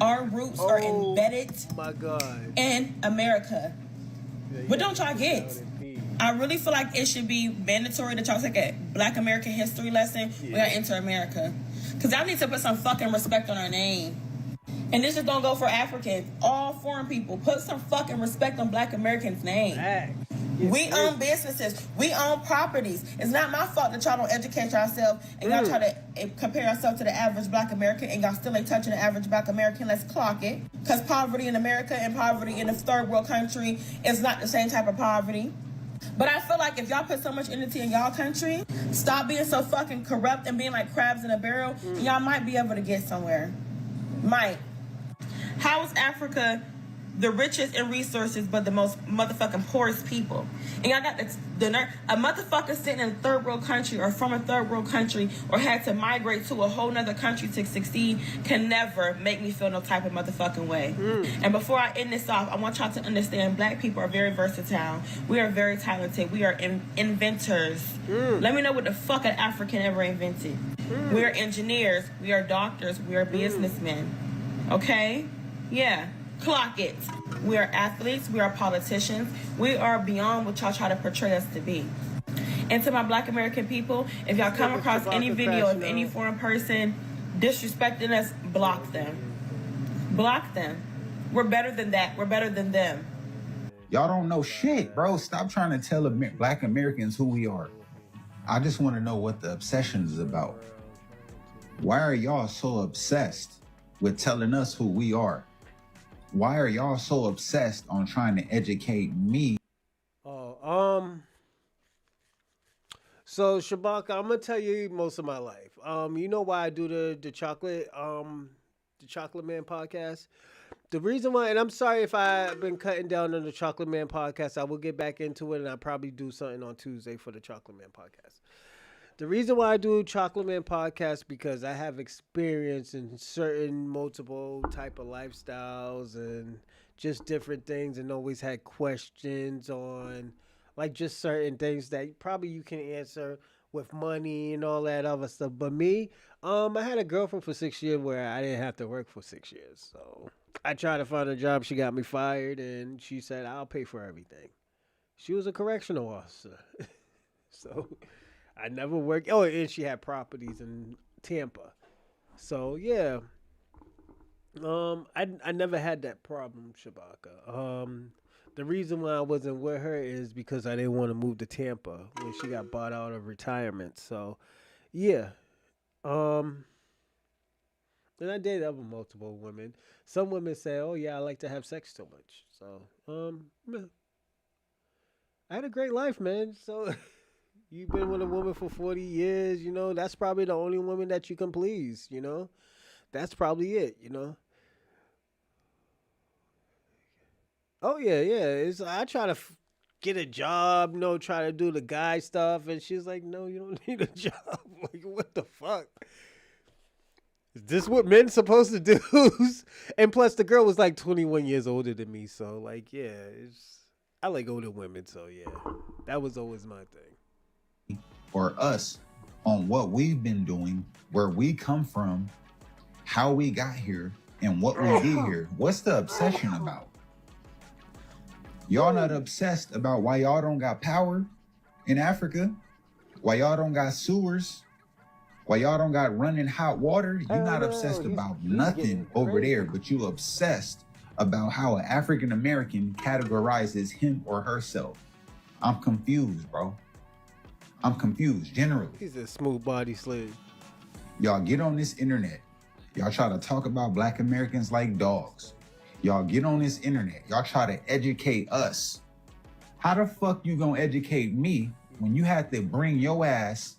Our roots are embedded my God. in America. What don't y'all get? I really feel like it should be mandatory that y'all take a Black American history lesson when y'all enter America. Because y'all need to put some fucking respect on our name. And this just don't go for Africans. All foreign people. Put some fucking respect on Black Americans' name. We own businesses. We own properties. It's not my fault that y'all don't educate yourself and y'all try to compare yourself to the average Black American and y'all still ain't touching the average Black American. Let's clock it. Because poverty in America and poverty in a third world country is not the same type of poverty. But I feel like if y'all put so much energy in y'all country, stop being so fucking corrupt and being like crabs in a barrel, y'all might be able to get somewhere. Might. How is Africa the richest in resources but the most motherfucking poorest people? And y'all got the nerve. A motherfucker sitting in a third world country or from a third world country or had to migrate to a whole nother country to succeed can never make me feel no type of motherfucking way. And before I end this off, I want y'all to understand Black people are very versatile. We are very talented. We are inventors. Let me know what the fuck an African ever invented. We are engineers. We are doctors. We are businessmen. Okay? Yeah. Clock it. We are athletes. We are politicians. We are beyond what y'all try to portray us to be. And to my Black American people, if y'all come across any video of any foreign person disrespecting us, block them. Block them. We're better than that. We're better than them. Y'all don't know shit, bro. Stop trying to tell Black Americans who we are. I just want to know what the obsession is about. Why are y'all so obsessed with telling us who we are? Why are y'all so obsessed on trying to educate me? So Shabaka, I'm gonna tell you most of my life. You know why I do the chocolate Man podcast? The reason why, and I'm sorry if I've been cutting down on the Chocolate Man podcast. I will get back into it, and I'll probably do something on Tuesday for the Chocolate Man podcast. The reason why I do Chocolate Man podcast because I have experience in certain multiple type of lifestyles and just different things, and always had questions on like just certain things that probably you can answer with money and all that other stuff. But me, I had a girlfriend for 6 years where I didn't have to work for 6 years, so I tried to find a job. She got me fired, and she said I'll pay for everything. She was a correctional officer, so. I never worked. Oh, and she had properties in Tampa. So yeah. I never had that problem, Shabaka. The reason why I wasn't with her is because I didn't want to move to Tampa when she got bought out of retirement. So yeah. And I dated other multiple women. Some women say, "Oh yeah, I like to have sex too much." So I had a great life, man. So. You've been with a woman for 40 years, that's probably the only woman that you can please, That's probably it, Oh yeah, yeah. It's I try to get a job, try to do the guy stuff, and she's like, "No, you don't need a job." Like, what the fuck? Is this what men supposed to do? And plus, the girl was like 21 years older than me, so like, yeah, I like older women, so yeah, that was always my thing. Or us on what we've been doing, where we come from, how we got here, and what we did here. What's the obsession about? Y'all not obsessed about why y'all don't got power in Africa, why y'all don't got sewers, why y'all don't got running hot water. You're not obsessed about nothing over there, but you obsessed about how an African American categorizes him or herself. I'm confused, bro. I'm confused, generally. He's a smooth body slid. Y'all get on this internet. Y'all try to talk about Black Americans like dogs. Y'all get on this internet. Y'all try to educate us. How the fuck you gonna educate me when you had to bring your ass?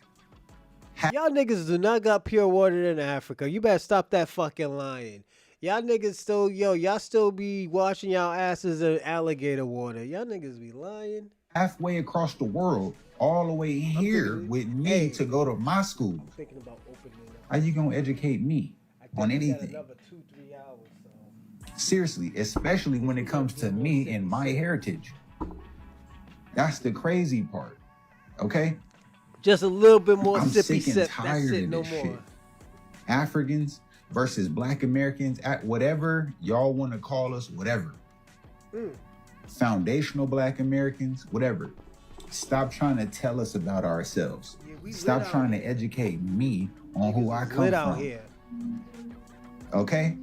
Y'all niggas do not got pure water in Africa. You better stop that fucking lying. Y'all niggas still, y'all still be washing y'all asses in alligator water. Y'all niggas be lying. Halfway across the world, all the way here with me to go to my school. I'm thinking about opening up. How you gonna educate me on anything? Another 2-3 hours. So. Seriously, especially when it comes to me and my heritage. That's the crazy part. Okay? Just a little bit more I'm sippy sick and sip. tired That's it, of no this more. shit. Africans versus Black Americans, at whatever y'all want to call us, whatever. Foundational Black Americans, whatever. Stop trying to tell us about ourselves. Stop trying to educate me on who I come from. Here. Okay?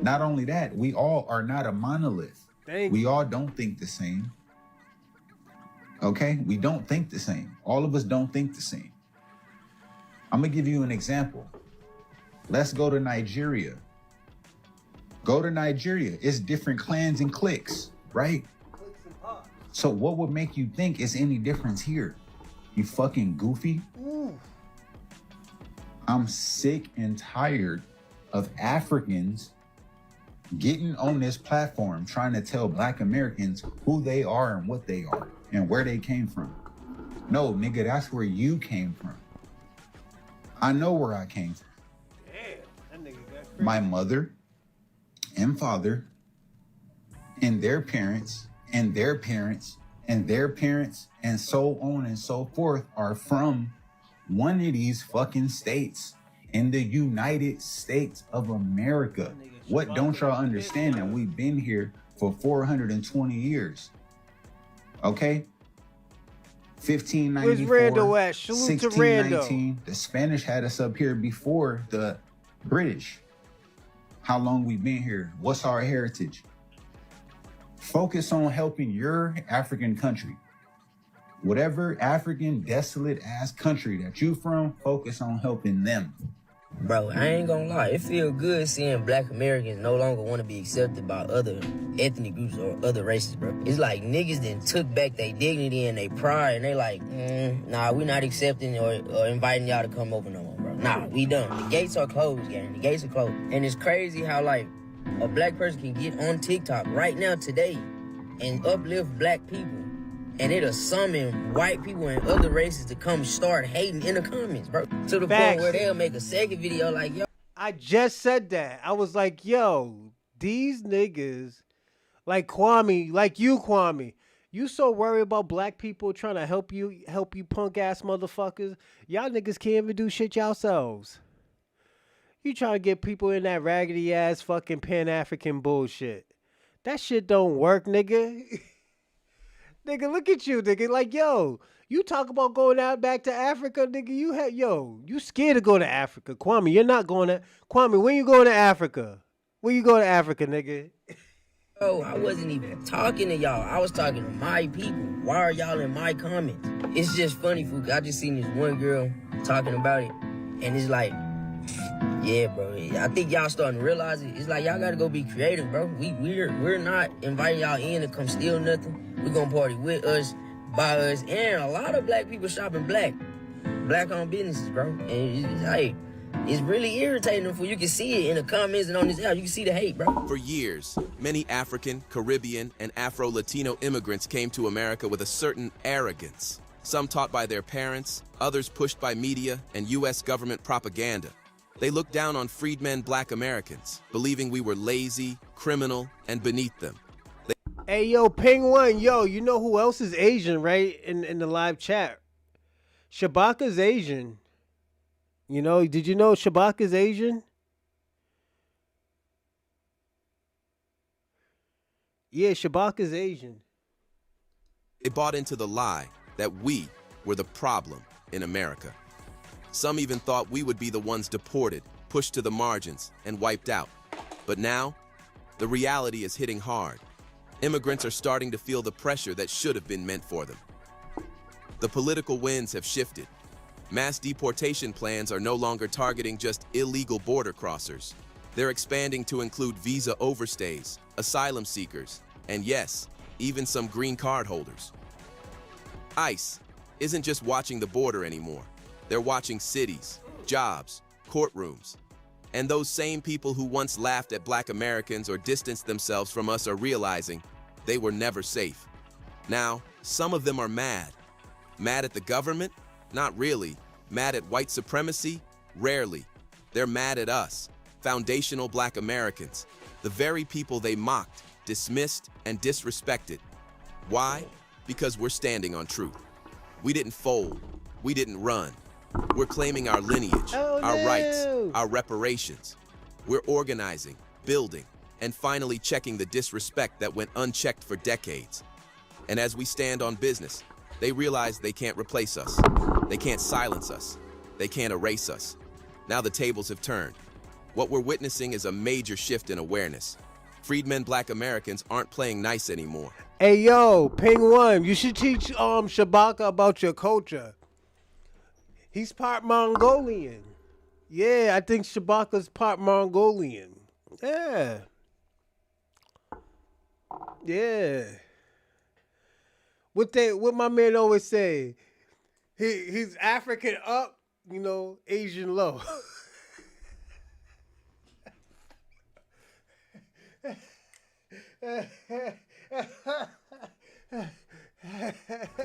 Not only that, we all are not a monolith. We all don't think the same. Okay? We don't think the same. All of us don't think the same. I'm going to give you an example. Let's go to Nigeria. Go to Nigeria. It's different clans and cliques, right? So what would make you think it's any difference here? You fucking goofy? I'm sick and tired of Africans getting on this platform trying to tell Black Americans who they are and what they are and where they came from. No, nigga, that's where you came from. I know where I came from. Damn, that nigga got crazy. My mother and father and their parents and their parents and their parents and so on and so forth are from one of these fucking states in the United States of America. What don't y'all understand? That we've been here for 420 years. Okay? 1594. Where's Randall at? Salute to Randall. 1619. The Spanish had us up here before the British. How long we've been here? What's our heritage? Focus on helping your African country. Whatever African desolate ass country that you from, focus on helping them. Bro, I ain't gonna lie. It feel good seeing Black Americans no longer want to be accepted by other ethnic groups or other races, bro. It's like niggas then took back their dignity and their pride, and they like, nah, we not accepting or inviting y'all to come over no more, bro. Nah, we done. The gates are closed, gang. The gates are closed. And it's crazy how, like, a Black person can get on TikTok right now today and uplift Black people, and it'll summon white people and other races to come start hating in the comments, bro. To the point where they'll make a second video like, yo. I just said that. I was like, yo, these niggas, like Kwame, like you, Kwame, you so worried about Black people trying to help you punk ass motherfuckers. Y'all niggas can't even do shit yourselves. You trying to get people in that raggedy ass fucking Pan-African bullshit. That shit don't work, nigga. Nigga, look at you, nigga. Like, yo, you talk about going out back to Africa, nigga. You scared to go to Africa. Kwame, you're not going to. Kwame, when you going to Africa? When you go to Africa, nigga? Oh, I wasn't even talking to y'all. I was talking to my people. Why are y'all in my comments? It's just funny, Fook. I just seen this one girl talking about it, and it's like, yeah, bro. I think y'all starting to realize it. It's like y'all gotta go be creative, bro. We're not inviting y'all in to come steal nothing. We're gonna party with us, by us, and a lot of Black people shopping Black-owned businesses, bro. And hey, It's really irritating for you can see it in the comments and on this app. You can see the hate, bro. For years, many African, Caribbean, and Afro-Latino immigrants came to America with a certain arrogance. Some taught by their parents, others pushed by media and U.S. government propaganda. They looked down on freedmen Black Americans, believing we were lazy, criminal, and beneath them. Hey, yo, ping one. Yo, you know who else is Asian, right? In the live chat. Shabaka's Asian. You know, did you know Shabaka's Asian? Yeah, Shabaka's Asian. They bought into the lie that we were the problem in America. Some even thought we would be the ones deported, pushed to the margins, and wiped out. But now, the reality is hitting hard. Immigrants are starting to feel the pressure that should have been meant for them. The political winds have shifted. Mass deportation plans are no longer targeting just illegal border crossers. They're expanding to include visa overstays, asylum seekers, and yes, even some green card holders. ICE isn't just watching the border anymore. They're watching cities, jobs, courtrooms. And those same people who once laughed at Black Americans or distanced themselves from us are realizing they were never safe. Now, some of them are mad. Mad at the government? Not really. Mad at white supremacy? Rarely. They're mad at us, foundational Black Americans, the very people they mocked, dismissed, and disrespected. Why? Because we're standing on truth. We didn't fold. We didn't run. We're claiming our lineage, our rights, our reparations. We're organizing, building, and finally checking the disrespect that went unchecked for decades. And as we stand on business, they realize they can't replace us. They can't silence us. They can't erase us. Now the tables have turned. What we're witnessing is a major shift in awareness. Freedmen Black Americans aren't playing nice anymore. Hey, yo, ping one. You should teach Shabaka about your culture. He's part Mongolian. Yeah, I think Shabaka's part Mongolian. Yeah. Yeah. What my man always say, he's African up, you know, Asian low.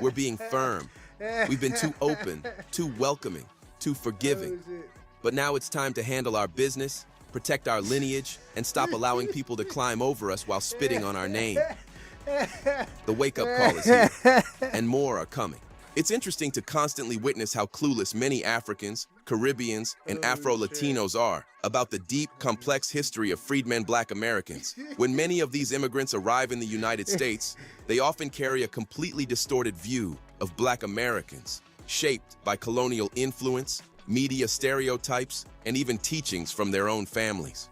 We're being firm. We've been too open, too welcoming, too forgiving. But now it's time to handle our business, protect our lineage, and stop allowing people to climb over us while spitting on our name. The wake-up call is here, and more are coming. It's interesting to constantly witness how clueless many Africans, Caribbeans, and Afro-Latinos are about the deep, complex history of freedmen Black Americans. When many of these immigrants arrive in the United States, they often carry a completely distorted view of Black Americans, shaped by colonial influence, media stereotypes, and even teachings from their own families.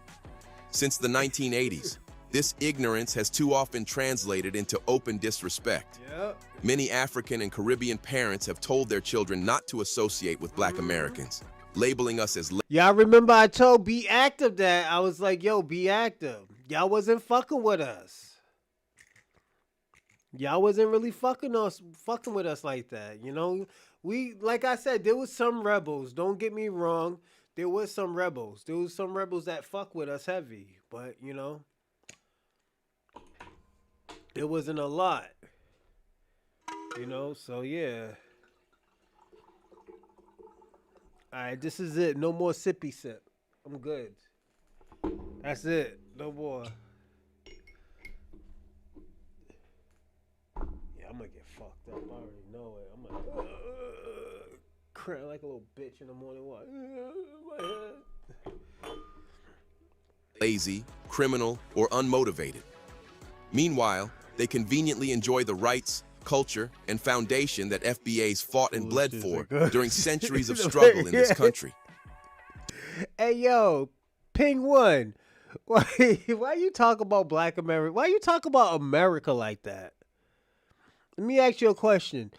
Since the 1980s, this ignorance has too often translated into open disrespect. Yep. Many African and Caribbean parents have told their children not to associate with Black Americans, labeling us as Y'all remember I told Be Active that? I was like, yo, be active. Y'all wasn't fucking with us. Y'all wasn't really fucking with us like that, you know? We, like I said, there was some rebels. Don't get me wrong. There was some rebels. There was some rebels that fuck with us heavy. But, you know, there wasn't a lot. You know, so yeah. Alright, this is it. No more sippy sip. I'm good. That's it. No more. Yeah, I'm gonna get fucked up. I already know it. I'm gonna cry like a little bitch in the morning. What? lazy, criminal, or unmotivated. Meanwhile, they conveniently enjoy the rights, culture, and foundation that FBAs fought and bled for during centuries of struggle in this country. Hey, yo, ping one. Why you talk about Black America? Why you talk about America like that? Let me ask you a question.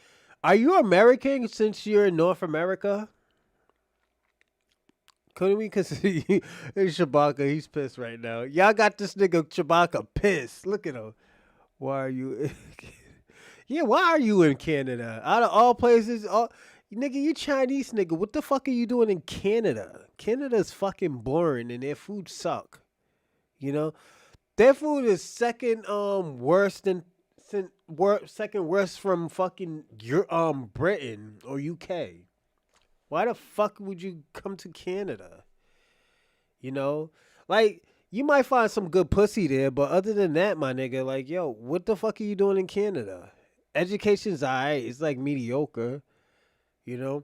Are you American since you're in North America? Couldn't we consider you? Hey, Shabaka, he's pissed right now. Y'all got this nigga Shabaka pissed. Look at him. Why are you? Yeah, why are you in Canada? Out of all places, Nigga, you Chinese nigga. What the fuck are you doing in Canada? Canada's fucking boring and their food suck. You know? Their food is second worse than second worst from fucking Britain or UK. Why the fuck would you come to Canada? You know? Like, you might find some good pussy there, but other than that, my nigga, like, yo, what the fuck are you doing in Canada? Education's alright. It's like mediocre. You know?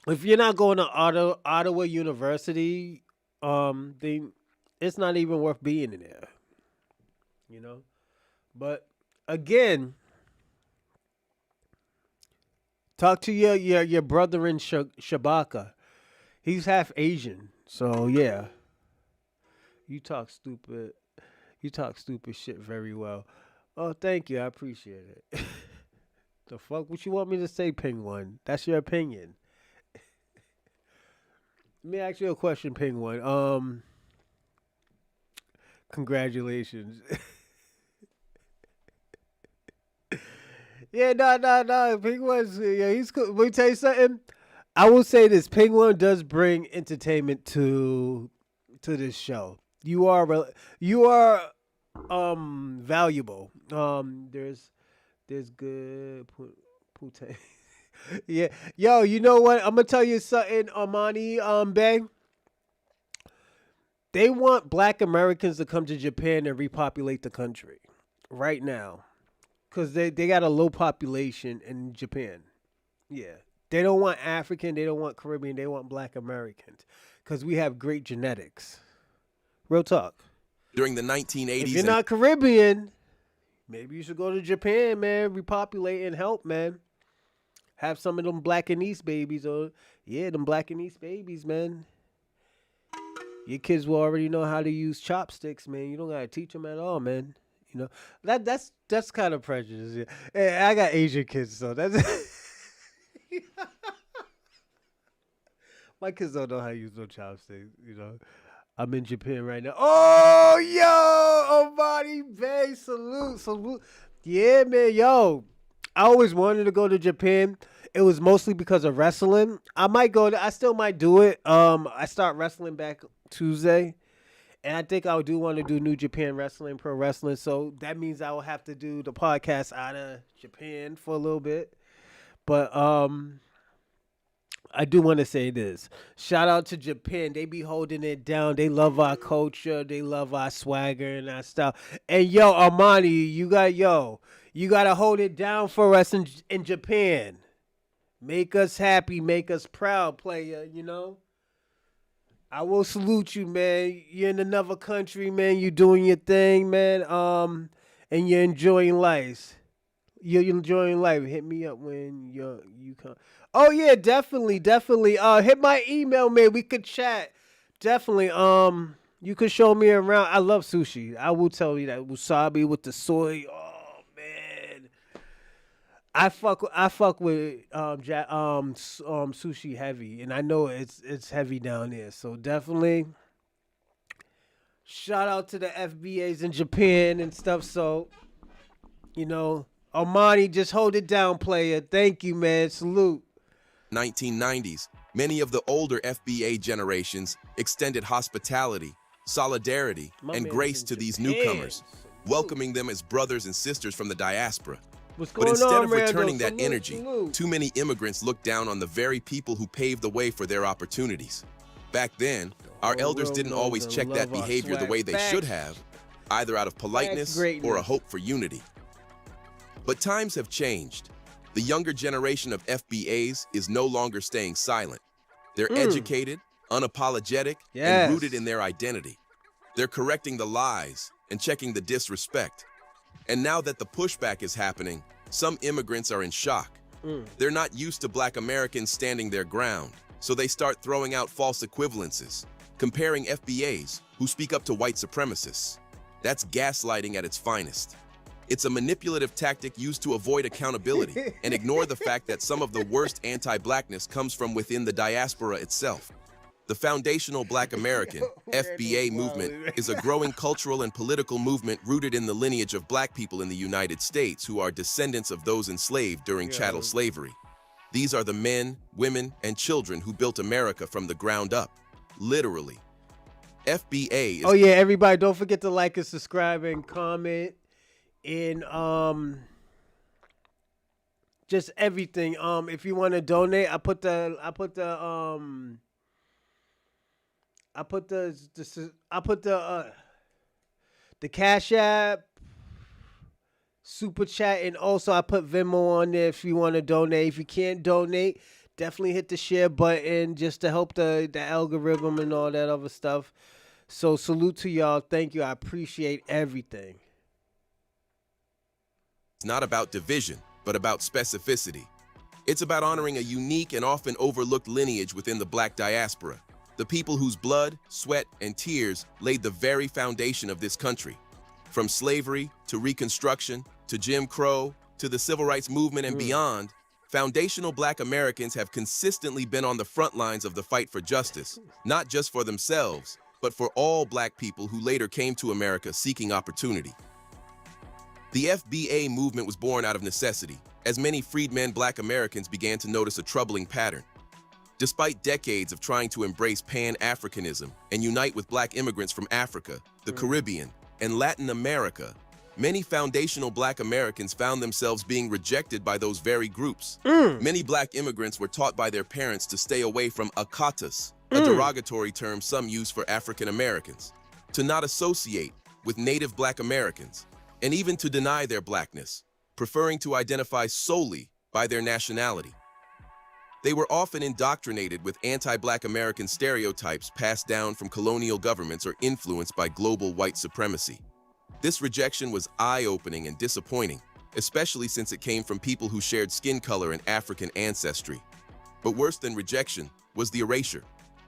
If you're not going to Ottawa University, then it's not even worth being in there. You know? But again, talk to your brother in Shabaka. He's half Asian. So yeah. You talk stupid shit very well. Oh, thank you. I appreciate it. The fuck? What you want me to say, Penguin? That's your opinion. Let me ask you a question, Penguin. Congratulations. Yeah, no. Penguin's, yeah, he's cool. Let me tell you something. I will say this: Penguin does bring entertainment to this show. You are valuable. There's good pute. Yeah, yo, you know what? I'm gonna tell you something, Armani, Bang. They want Black Americans to come to Japan and repopulate the country right now. Because they got a low population in Japan. Yeah. They don't want African. They don't want Caribbean. They want Black Americans. Because we have great genetics. Real talk. During the 1980s, if you're not Caribbean, maybe you should go to Japan, man. Repopulate and help, man. Have some of them Black and East babies. Them Black and East babies, man. Your kids will already know how to use chopsticks, man. You don't got to teach them at all, man. You know, that's kind of prejudice. Yeah. Hey, I got Asian kids, so that's my kids don't know how to use no chopsticks. You know, I'm in Japan right now. Oh, yo, Omani Bay, salute. Yeah, man, yo, I always wanted to go to Japan. It was mostly because of wrestling. I still might do it. I start wrestling back Tuesday. And I think I do want to do New Japan Wrestling, Pro Wrestling. So that means I will have to do the podcast out of Japan for a little bit. But I do want to say this. Shout out to Japan. They be holding it down. They love our culture. They love our swagger and our style. And yo, Armani, you got to hold it down for us in Japan. Make us happy. Make us proud, player, you know? I will salute you, man. You're in another country, man. You're doing your thing, man. And you're enjoying life. You're enjoying life. Hit me up when you come. Oh yeah, definitely. Hit my email, man. We could chat. Definitely. You could show me around. I love sushi. I will tell you that wasabi with the soy. Oh man. I fuck with sushi heavy, and I know it's heavy down there. So definitely shout out to the FBAs in Japan and stuff. So, you know, Armani, just hold it down, player. Thank you, man. Salute. 1990s, many of the older FBA generations extended hospitality, solidarity, and grace to these newcomers, welcoming them as brothers and sisters from the diaspora. But instead of returning that energy, too many immigrants looked down on the very people who paved the way for their opportunities. Back then, our elders didn't always check that behavior the way they should have, either out of politeness or a hope for unity. But times have changed. The younger generation of FBAs is no longer staying silent. They're educated, unapologetic, and rooted in their identity. They're correcting the lies and checking the disrespect. And now that the pushback is happening, some immigrants are in shock. They're not used to Black Americans standing their ground, so they start throwing out false equivalences, comparing FBAs who speak up to white supremacists. That's gaslighting at its finest. It's a manipulative tactic used to avoid accountability and ignore the fact that some of the worst anti-Blackness comes from within the diaspora itself. The foundational Black American, FBA movement, is a growing cultural and political movement rooted in the lineage of Black people in the United States who are descendants of those enslaved during chattel slavery. These are the men, women, and children who built America from the ground up. Literally. FBA is... Oh yeah, everybody, don't forget to like and subscribe and comment and just everything. If you want to donate, I put the Cash App, Super Chat, and also I put Venmo on there if you want to donate. If you can't donate, definitely hit the share button just to help the algorithm and all that other stuff. So salute to y'all. Thank you. I appreciate everything. It's not about division, but about specificity. It's about honoring a unique and often overlooked lineage within the Black diaspora, the people whose blood, sweat, and tears laid the very foundation of this country. From slavery to Reconstruction to Jim Crow to the Civil Rights Movement and beyond, foundational Black Americans have consistently been on the front lines of the fight for justice, not just for themselves, but for all Black people who later came to America seeking opportunity. The FBA movement was born out of necessity, as many freedmen Black Americans began to notice a troubling pattern. Despite decades of trying to embrace Pan-Africanism and unite with Black immigrants from Africa, the Caribbean, and Latin America, many foundational Black Americans found themselves being rejected by those very groups. Many Black immigrants were taught by their parents to stay away from akatas, a derogatory term some use for African Americans, to not associate with Native Black Americans, and even to deny their Blackness, preferring to identify solely by their nationality. They were often indoctrinated with anti-Black American stereotypes passed down from colonial governments or influenced by global white supremacy. This rejection was eye-opening and disappointing, especially since it came from people who shared skin color and African ancestry. But worse than rejection was the erasure.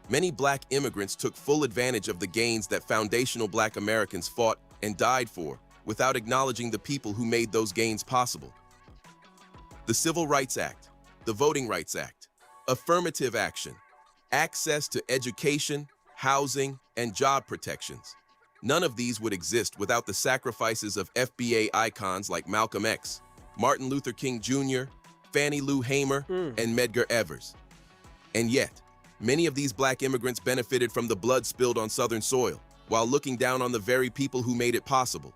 Many Black immigrants took full advantage of the gains that foundational Black Americans fought and died for, without acknowledging the people who made those gains possible. The Civil Rights Act, the Voting Rights Act, affirmative action, access to education, housing, and job protections. None of these would exist without the sacrifices of FBA icons like Malcolm X, Martin Luther King Jr., Fannie Lou Hamer, and Medgar Evers. And yet, many of these Black immigrants benefited from the blood spilled on Southern soil, while looking down on the very people who made it possible.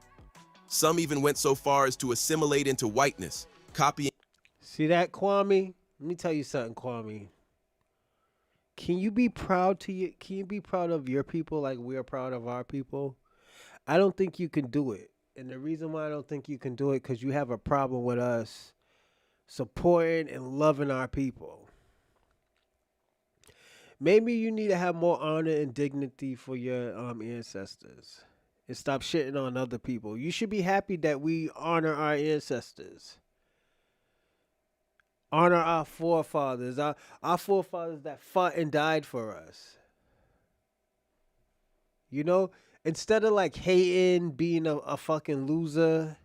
Some even went so far as to assimilate into whiteness, copying... See that, Kwame? Let me tell you something, Kwame. Can you be proud of your people like we're proud of our people? I don't think you can do it. And the reason why I don't think you can do it because you have a problem with us supporting and loving our people. Maybe you need to have more honor and dignity for your ancestors and stop shitting on other people. You should be happy that we honor our ancestors. Honor our forefathers, our forefathers that fought and died for us. You know, instead of like hating, being a fucking loser,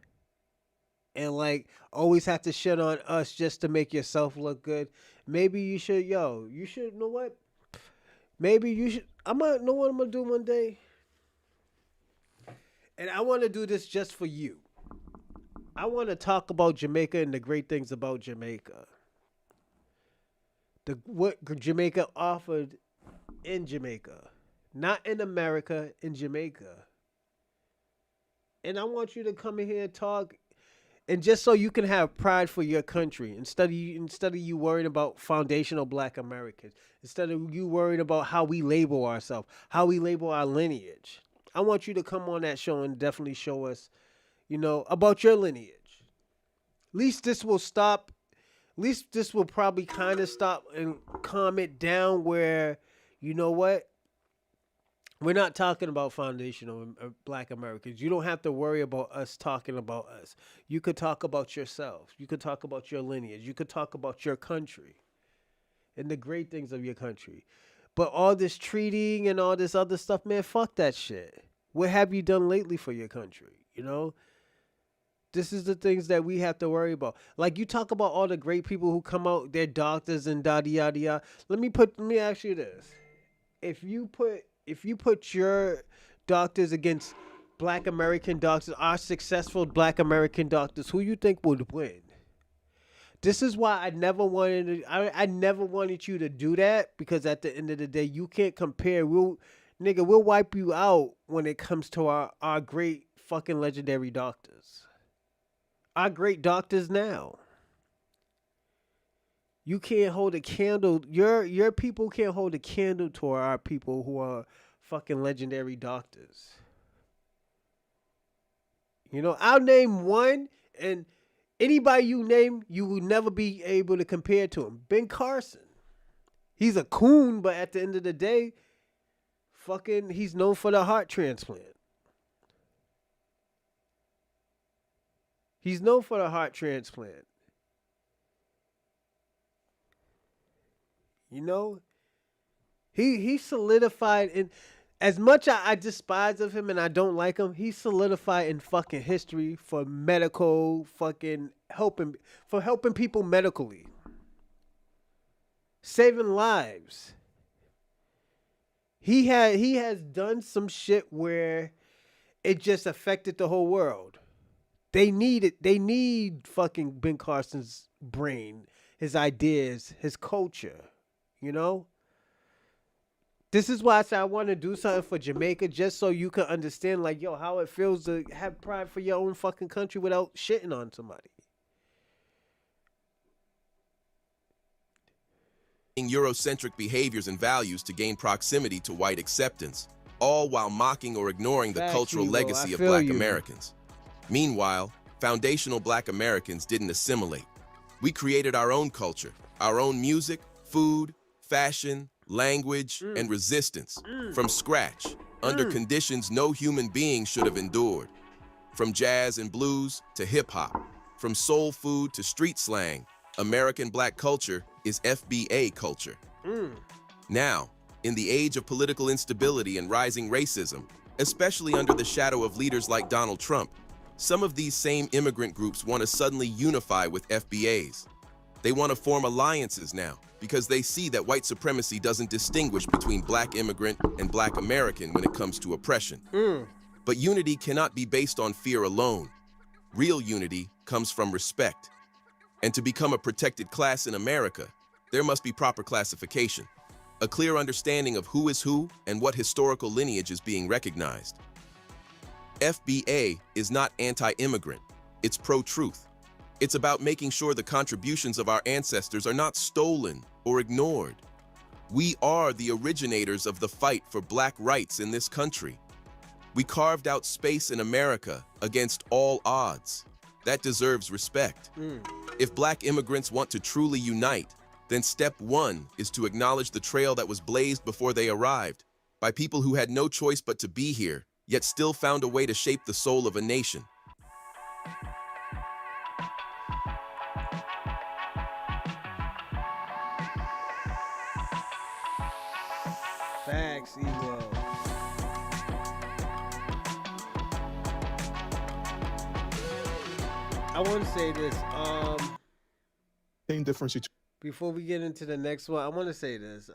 and like always have to shit on us just to make yourself look good, maybe you should, you know what? Maybe you should, know what I'm gonna do one day? And I want to do this just for you. I want to talk about Jamaica and the great things about Jamaica. What Jamaica offered in Jamaica. Not in America, in Jamaica. And I want you to come in here and talk, and just so you can have pride for your country, instead of you worrying about foundational Black Americans, instead of you worrying about how we label ourselves, how we label our lineage. I want you to come on that show and definitely show us, about your lineage. At least this will stop. At least this will probably kind of stop and calm it down where, you know what? We're not talking about foundational Black Americans. You don't have to worry about us talking about us. You could talk about yourself. You could talk about your lineage. You could talk about your country and the great things of your country. But all this treating and all this other stuff, man, fuck that shit. What have you done lately for your country? This is the things that we have to worry about. Like, you talk about all the great people who come out, they're doctors and da-di-ya-di-ya. Let me ask you this. If you put your doctors against Black American doctors, our successful Black American doctors, who you think would win? This is why I never wanted I never wanted you to do that, because at the end of the day you can't compare. We'll wipe you out when it comes to our great fucking legendary doctors. Our great doctors now. You can't hold a candle. Your people can't hold a candle to our people who are fucking legendary doctors. You know, I'll name one, and anybody you name, you will never be able to compare to him. Ben Carson. He's a coon, but at the end of the day, fucking, he's known for the heart transplant. He's known for the heart transplant. You know, he solidified in, as much I despise of him and I don't like him, he solidified in fucking history for medical fucking helping people medically. Saving lives. He has done some shit where it just affected the whole world. They need it. They need fucking Ben Carson's brain, his ideas, his culture. You know? This is why I said I want to do something for Jamaica, just so you can understand, like, yo, how it feels to have pride for your own fucking country without shitting on somebody. Eurocentric behaviors and values to gain proximity to white acceptance, all while mocking or ignoring the cultural legacy of Black Americans. Meanwhile, foundational Black Americans didn't assimilate. We created our own culture, our own music, food, fashion, language, and resistance from scratch, under conditions no human being should have endured. From jazz and blues to hip-hop, from soul food to street slang, American Black culture is FBA culture. Now, in the age of political instability and rising racism, especially under the shadow of leaders like Donald Trump, some of these same immigrant groups want to suddenly unify with FBAs. They want to form alliances now because they see that white supremacy doesn't distinguish between Black immigrant and Black American when it comes to oppression. But unity cannot be based on fear alone. Real unity comes from respect. And to become a protected class in America, there must be proper classification, a clear understanding of who is who and what historical lineage is being recognized. FBA is not anti-immigrant, it's pro-truth. It's about making sure the contributions of our ancestors are not stolen or ignored. We are the originators of the fight for Black rights in this country. We carved out space in America against all odds. That deserves respect. If Black immigrants want to truly unite, then step one is to acknowledge the trail that was blazed before they arrived, by people who had no choice but to be here, yet still found a way to shape the soul of a nation. Facts, Ego. I want to say this. Same difference. Before we get into the next one, I want to say this.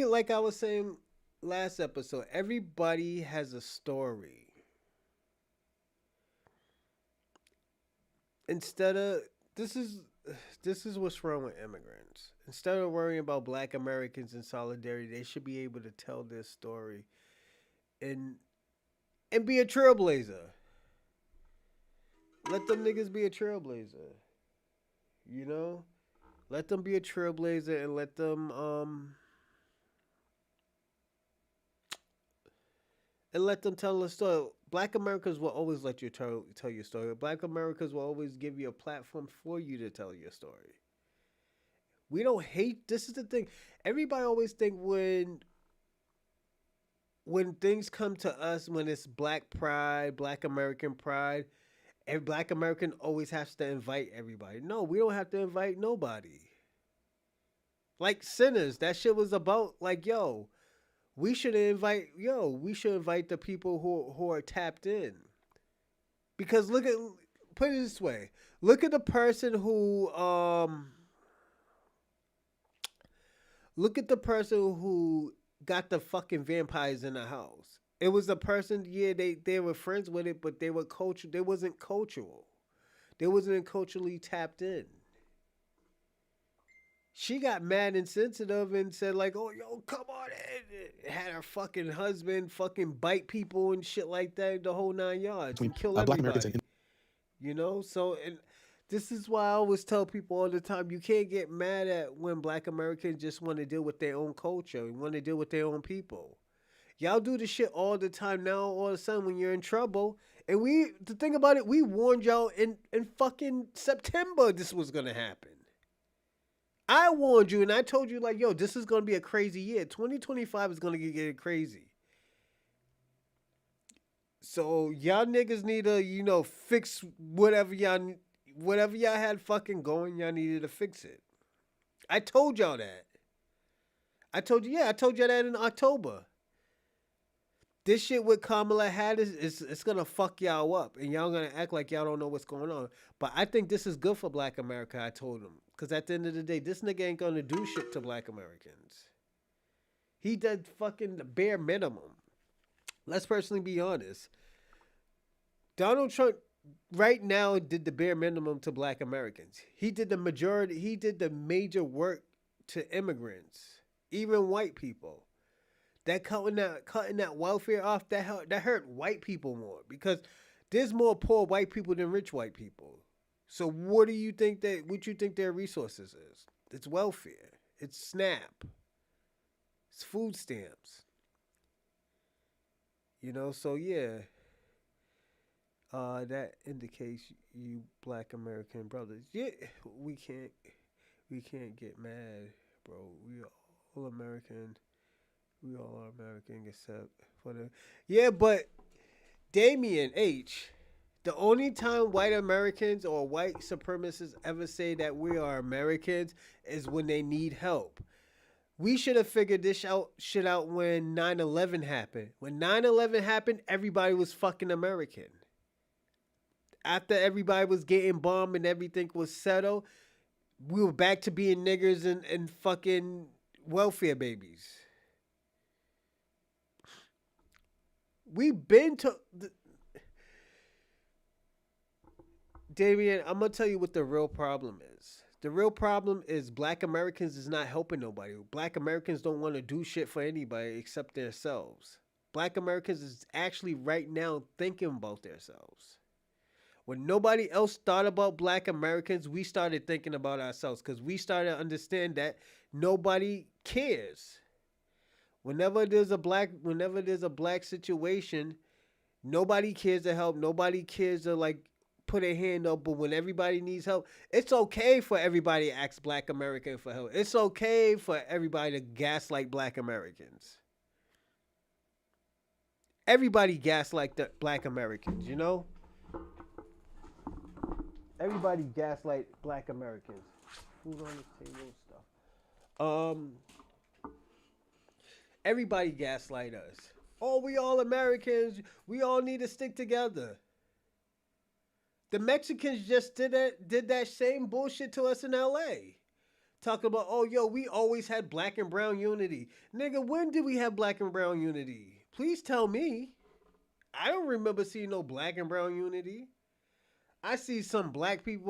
Like I was saying last episode, everybody has a story. Instead of this is what's wrong with immigrants. Instead of worrying about Black Americans in solidarity, they should be able to tell their story and be a trailblazer. Let them niggas be a trailblazer. You know? Let them be a trailblazer and let them tell a story. Black Americans will always let you tell your story. Black Americans will always give you a platform for you to tell your story. We don't hate. This is the thing. Everybody always think when things come to us, when it's Black pride, Black American pride, every Black American always has to invite everybody. No, we don't have to invite nobody. Like Sinners, that shit was about like, we should invite the people who are tapped in. Because put it this way. Look at the person who got the fucking vampires in the house. It was a person. Yeah, they were friends with it, but they were culture. They wasn't cultural. They wasn't culturally tapped in. She got mad and sensitive and said like, "Oh, yo, come on in." Had her fucking husband fucking bite people and shit like that, the whole 9 yards, between and kill Black Americans everybody. You know, so and this is why I always tell people all the time: you can't get mad at when Black Americans just want to deal with their own culture and want to deal with their own people. Y'all do this shit all the time now. All of a sudden, when you're in trouble, and the thing about it, we warned y'all in fucking September this was gonna happen. I warned you, and I told you like, yo, this is gonna be a crazy year. 2025 is gonna get crazy. So y'all niggas need to, fix whatever y'all had fucking going. Y'all needed to fix it. I told y'all that. I told you, yeah, I told y'all that in October. This shit with Kamala Harris is it's gonna fuck y'all up, and y'all gonna act like y'all don't know what's going on. But I think this is good for Black America. I told him, because at the end of the day, this nigga ain't gonna do shit to Black Americans. He did fucking the bare minimum. Let's personally be honest. Donald Trump right now did the bare minimum to Black Americans. He did the majority. He did the major work to immigrants, even white people. That cutting that welfare off, that hurt white people more, because there's more poor white people than rich white people. So what you think their resources is? It's welfare. It's SNAP. It's food stamps. So yeah. That indicates you Black American brothers. Yeah, we can't get mad, bro. We all American. We all are American except for the. Yeah, but Damien H. The only time white Americans or white supremacists ever say that we are Americans is when they need help. We should have figured this shit out when 9/11 happened. When 9/11 happened, everybody was fucking American. After everybody was getting bombed and everything was settled, we were back to being niggers and fucking welfare babies. We've been to Damien, I'm gonna tell you what the real problem is. The real problem is Black Americans is not helping nobody. Black Americans don't want to do shit for anybody except themselves. Black Americans is actually right now thinking about themselves. When nobody else thought about Black Americans, we started thinking about ourselves, because we started to understand that nobody cares. Whenever there's a black situation, nobody cares to help. Nobody cares to like put a hand up. But when everybody needs help, it's okay for everybody to ask Black American for help. It's okay for everybody to gaslight Black Americans. Everybody gaslight the Black Americans, Everybody gaslight Black Americans. Food on the table and stuff. Everybody gaslight us. Oh, we all Americans. We all need to stick together. The Mexicans just did that same bullshit to us in LA. Talking about, oh, yo, we always had black and brown unity. Nigga, when did we have black and brown unity? Please tell me. I don't remember seeing no black and brown unity. I seen some black and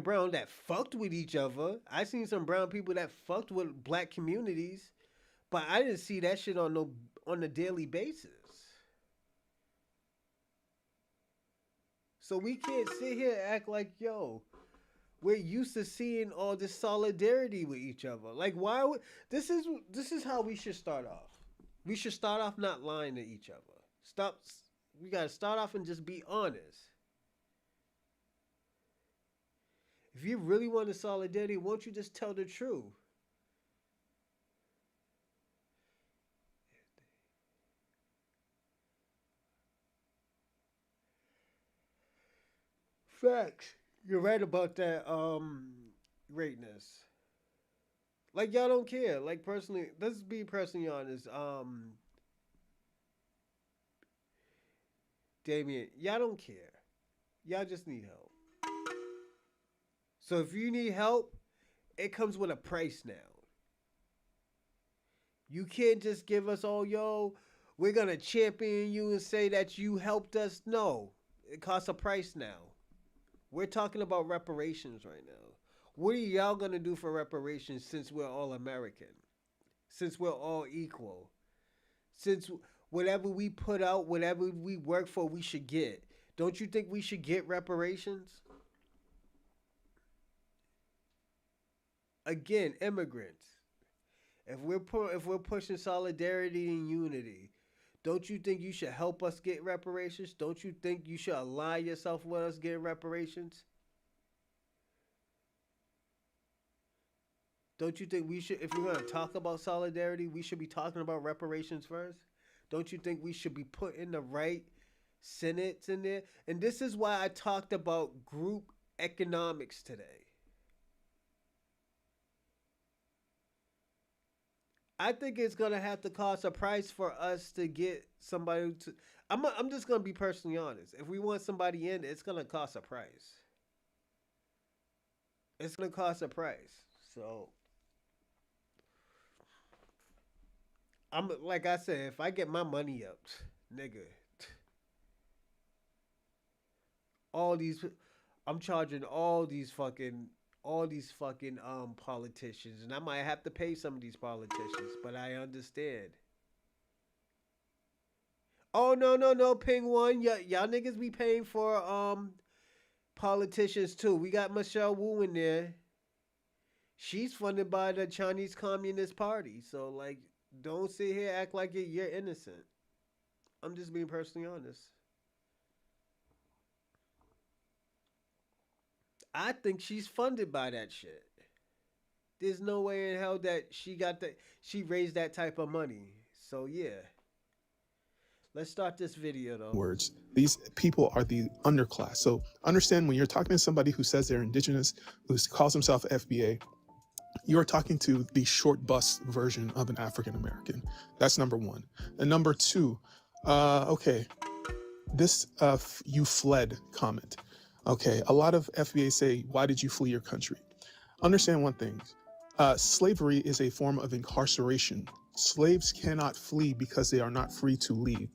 brown that fucked with each other. I seen some brown people that fucked with black communities, but I didn't see that shit on a daily basis. So we can't sit here and act like, yo, we're used to seeing all this solidarity with each other. Like, this is how we should start off. We should start off not lying to each other. We gotta start off and just be honest. If you really want a solidarity, won't you just tell the truth? Facts. You're right about that greatness. Like, y'all don't care. Like, personally, let's be personally honest. Damien, y'all don't care. Y'all just need help. So if you need help, it comes with a price now. You can't just give us, oh, yo, we're gonna champion you and say that you helped us. No, it costs a price now. We're talking about reparations right now. What are y'all gonna do for reparations since we're all American? Since we're all equal? Since whatever we put out, whatever we work for, we should get. Don't you think we should get reparations? Again, immigrants. If we're pushing solidarity and unity, don't you think you should help us get reparations? Don't you think you should align yourself with us getting reparations? Don't you think we should, if we're going to talk about solidarity, we should be talking about reparations first? Don't you think we should be putting the right senates in there? And this is why I talked about group economics today. I think it's going to have to cost a price for us to get somebody to. I'm just going to be personally honest. If we want somebody in, it's going to cost a price. It's going to cost a price. So, I'm like I said, if I get my money up, nigga, all these, I'm charging all these fucking politicians, and I might have to pay some of these politicians, but I understand. Oh no, Ping One, y'all niggas be paying for politicians too. We got Michelle Wu in there. She's funded by the Chinese Communist Party, so like, don't sit here act like you're innocent. I'm just being personally honest. I think she's funded by that shit. There's no way in hell that she raised that type of money. So yeah. Let's start this video though. Words. These people are the underclass. So understand, when you're talking to somebody who says they're indigenous, who calls himself FBA, you're talking to the short bus version of an African American. That's number one. And number two, okay, this you fled comment. Okay, a lot of FBA say, why did you flee your country? Understand one thing. Slavery is a form of incarceration. Slaves cannot flee because they are not free to leave.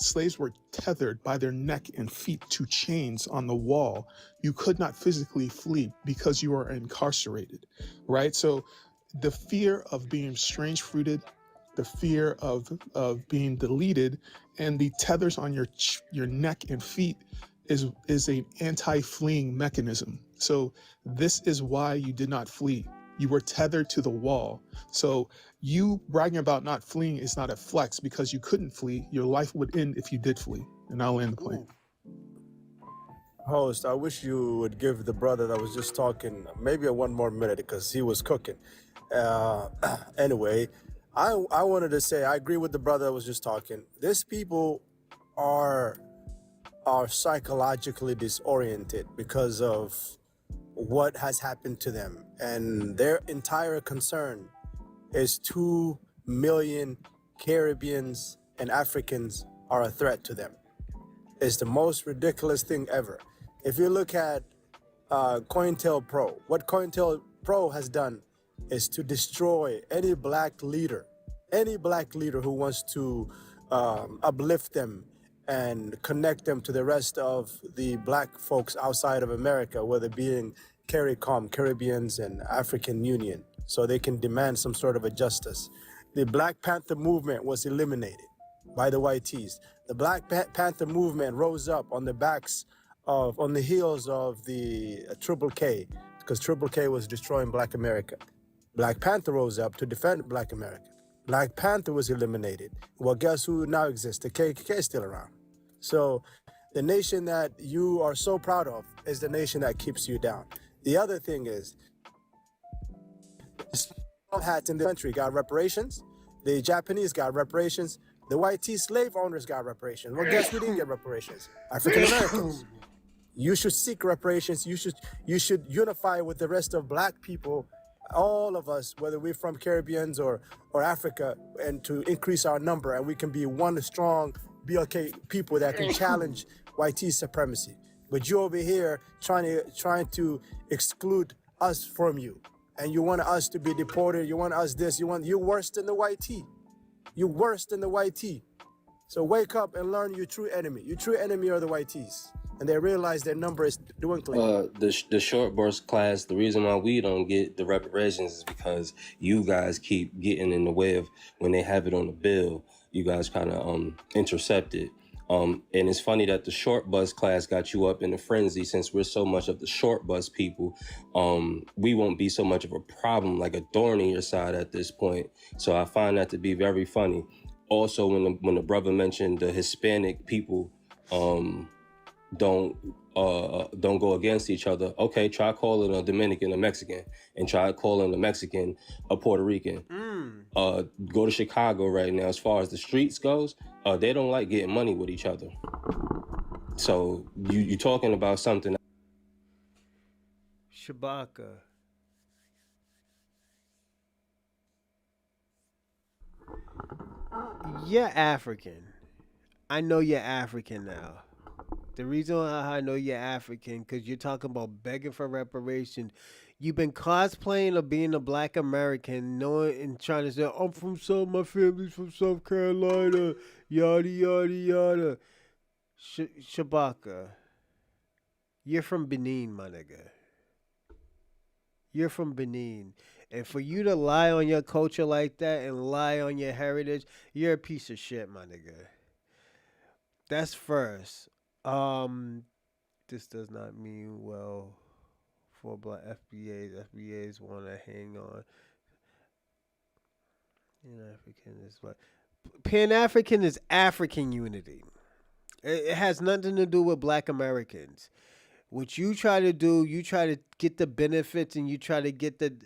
Slaves were tethered by their neck and feet to chains on the wall. You could not physically flee because you are incarcerated, right? So the fear of being strange fruited, the fear of being deleted, and the tethers on your neck and feet is an anti-fleeing mechanism. So this is why you did not flee. You were tethered to the wall. So you bragging about not fleeing is not a flex, because you couldn't flee. Your life would end if you did flee. And I'll end the plane. Host, I wish you would give the brother that was just talking maybe one more minute, because he was cooking. Anyway, I wanted to say I agree with the brother that was just talking. These people are psychologically disoriented because of what has happened to them, and their entire concern is 2 million Caribbeans and Africans are a threat to them. It's the most ridiculous thing ever. If you look at COINTELPRO, what COINTELPRO has done is to destroy any black leader who wants to uplift them and connect them to the rest of the black folks outside of America, whether being CARICOM, Caribbeans and African Union, so they can demand some sort of a justice. The Black Panther movement was eliminated by the YTs. The Black Panther movement rose up on the heels of the Triple K, because Triple K was destroying Black America. Black Panther rose up to defend Black America. Black Panther was eliminated. Well, guess who now exists? The KKK is still around. So the nation that you are so proud of is the nation that keeps you down. The other thing is, hats in the country got reparations. The Japanese got reparations. The YT slave owners got reparations. Well, guess who didn't get reparations? African Americans. You should seek reparations. You should unify with the rest of black people, all of us, whether we're from Caribbeans or Africa, and to increase our number, and we can be one strong BLK people that can challenge YT supremacy. But you over here trying to exclude us from you, and you want us to be deported. You want us this. You're worse than the YT. You're worse than the YT. So wake up and learn your true enemy. Your true enemy are the white tees. And they realize their number is dwindling. The short burst class, the reason why we don't get the reparations is because you guys keep getting in the way of when they have it on the bill. You guys kind of intercept it. And it's funny that the short bus class got you up in a frenzy. Since we're so much of the short bus people, we won't be so much of a problem, like a thorn in your side at this point. So I find that to be very funny. Also, when the brother mentioned the Hispanic people don't go against each other. Okay, try calling a Dominican a Mexican, and try calling a Mexican a Puerto Rican. Go to Chicago right now. As far as the streets goes, they don't like getting money with each other. So you talking about something. Shabaka. You're African. I know you're African now. The reason why I know you're African, because you're talking about begging for reparations. You've been cosplaying of being a black American, knowing and trying to say, I'm from my family's from South Carolina, yada, yada, yada. Shabaka, you're from Benin, my nigga. You're from Benin. And for you to lie on your culture like that and lie on your heritage, you're a piece of shit, my nigga. That's first. This does not mean well for black FBAs. FBAs want to hang on. Pan-African is what? Pan-African is African unity. It has nothing to do with black Americans. What you try to do, you try to get the benefits and you try to get the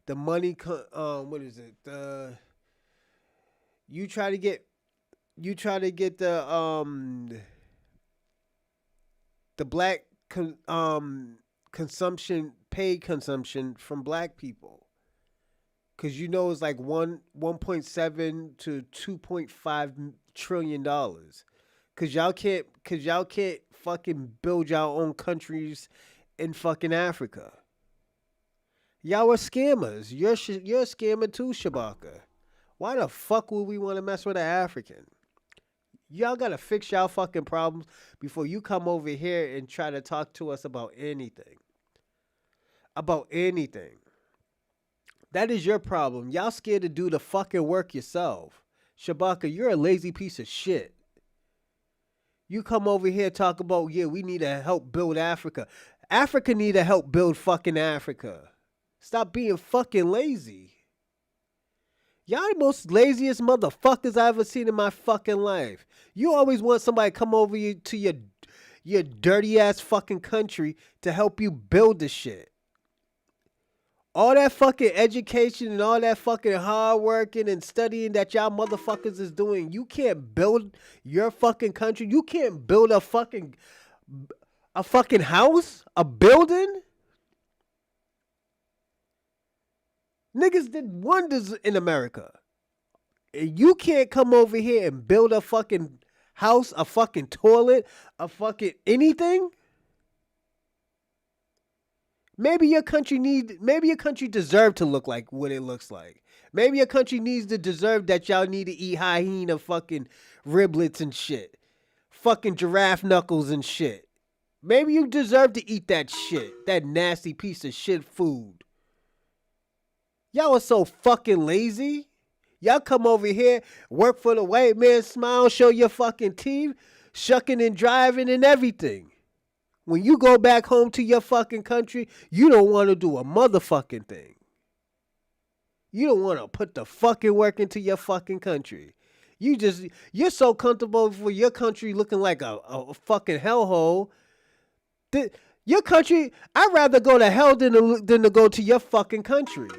money. What is it? You try to get the black consumption, paid consumption from black people, because you know it's like 1.7 to 2.5 trillion dollars, because y'all can't fucking build y'all own countries in fucking Africa. Y'all are scammers. You're a scammer too, Shabaka. Why the fuck would we want to mess with an African? Y'all gotta fix y'all fucking problems before you come over here and try to talk to us about anything. About anything. That is your problem. Y'all scared to do the fucking work yourself. Shabaka, you're a lazy piece of shit. You come over here talk about, yeah, we need to help build Africa. Africa need to help build fucking Africa. Stop being fucking lazy. Y'all the most laziest motherfuckers I ever seen in my fucking life. You always want somebody to come over to your dirty ass fucking country to help you build the shit. All that fucking education and all that fucking hard working and studying that y'all motherfuckers is doing, you can't build your fucking country. You can't build a fucking house, a building. Niggas did wonders in America. And you can't come over here and build a fucking house, a fucking toilet, a fucking anything. Maybe your country deserve to look like what it looks like. Maybe your country needs to deserve that y'all need to eat hyena fucking riblets and shit. Fucking giraffe knuckles and shit. Maybe you deserve to eat that shit. That nasty piece of shit food. Y'all are so fucking lazy. Y'all come over here, work for the white man, smile, show your fucking teeth, shucking and driving and everything. When you go back home to your fucking country, you don't want to do a motherfucking thing. You don't want to put the fucking work into your fucking country. You're so comfortable for your country looking like a fucking hellhole. Your country, I'd rather go to hell than to go to your fucking country.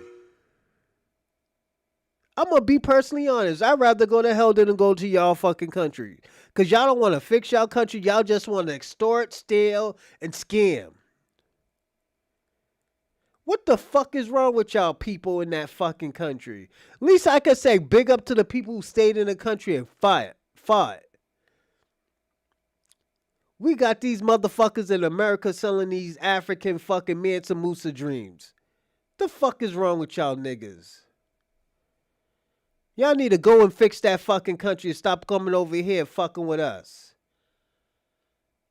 I'm going to be personally honest. I'd rather go to hell than to go to y'all fucking country. Because y'all don't want to fix y'all country. Y'all just want to extort, steal, and scam. What the fuck is wrong with y'all people in that fucking country? At least I could say big up to the people who stayed in the country and fought. We got these motherfuckers in America selling these African fucking Mansa Musa dreams. The fuck is wrong with y'all niggas? Y'all need to go and fix that fucking country and stop coming over here fucking with us.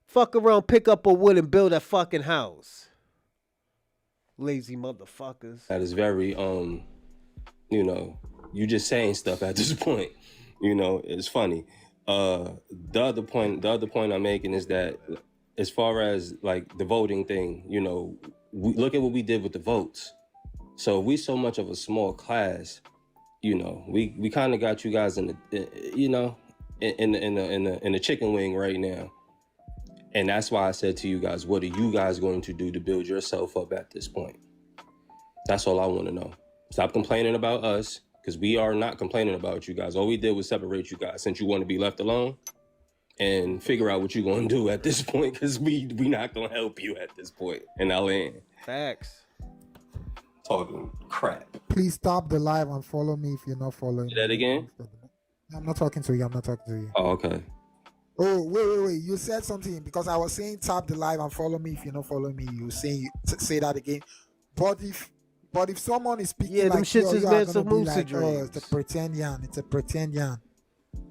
Fuck around, pick up a wood and build a fucking house. Lazy motherfuckers. That is very you know, you just saying stuff at this point. You know, it's funny. The other point I'm making is that as far as like the voting thing, you know, look at what we did with the votes. So we so much of a small class, you know, we kind of got you guys in the, you know, in the chicken wing right now. And that's why I said to you guys, what are you guys going to do to build yourself up at this point? That's all I want to know. Stop complaining about us, because we are not complaining about you guys. All we did was separate you guys since you want to be left alone, and figure out what you're going to do at this point, because we not going to help you at this point. And I'll end. Facts. Talking crap. Please stop the live and follow me if you're not following. Say that again? I'm not talking to you. I'm not talking to you. Oh, okay. Oh, wait. You said something because I was saying tap the live and follow me if you're not following me. You saying say that again. But if someone is speaking them like shits is meant to move like, dreams. it's a pretend yan. It's a pretend yan.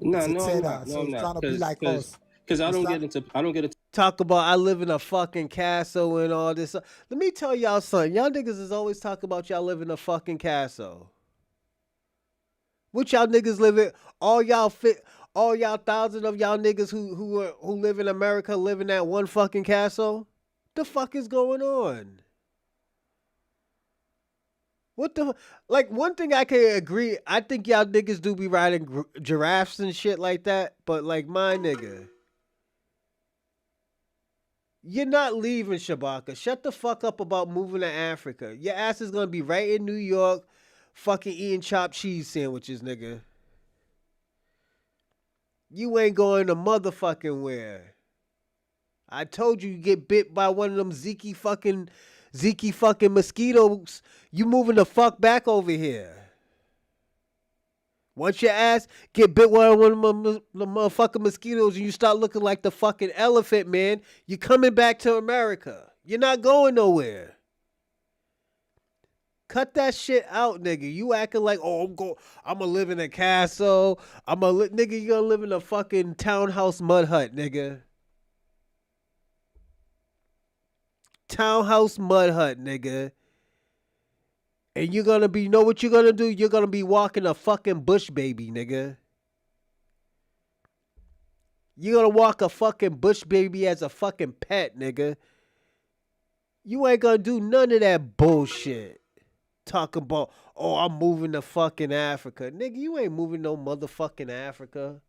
No, I'm not. trying to be like us. Because I don't get into talk about I live in a fucking castle and all this. Let me tell y'all something. Y'all niggas is always talking about y'all live in a fucking castle. What y'all niggas live in? All y'all thousands of y'all niggas who live in America live in that one fucking castle? The fuck is going on? What the like? One thing I can agree, I think y'all niggas do be riding giraffes and shit like that. But like my nigga, you're not leaving Shabaka. Shut the fuck up about moving to Africa. Your ass is gonna be right in New York, fucking eating chopped cheese sandwiches, nigga. You ain't going to motherfucking where. I told you get bit by one of them Zeke fucking mosquitoes. You moving the fuck back over here. Once your ass get bit by one of the motherfucking mosquitoes and you start looking like the fucking elephant, man, you're coming back to America. You're not going nowhere. Cut that shit out, nigga. You acting like, oh, I'm gonna live in a castle. Nigga, you gonna live in a fucking townhouse mud hut, nigga. Townhouse mud hut, nigga. And you're gonna be, know what you're gonna do? You're gonna be walking a fucking bush baby, nigga. You're gonna walk a fucking bush baby as a fucking pet, nigga. You ain't gonna do none of that bullshit. Talking about, oh, I'm moving to fucking Africa. Nigga, you ain't moving no motherfucking Africa.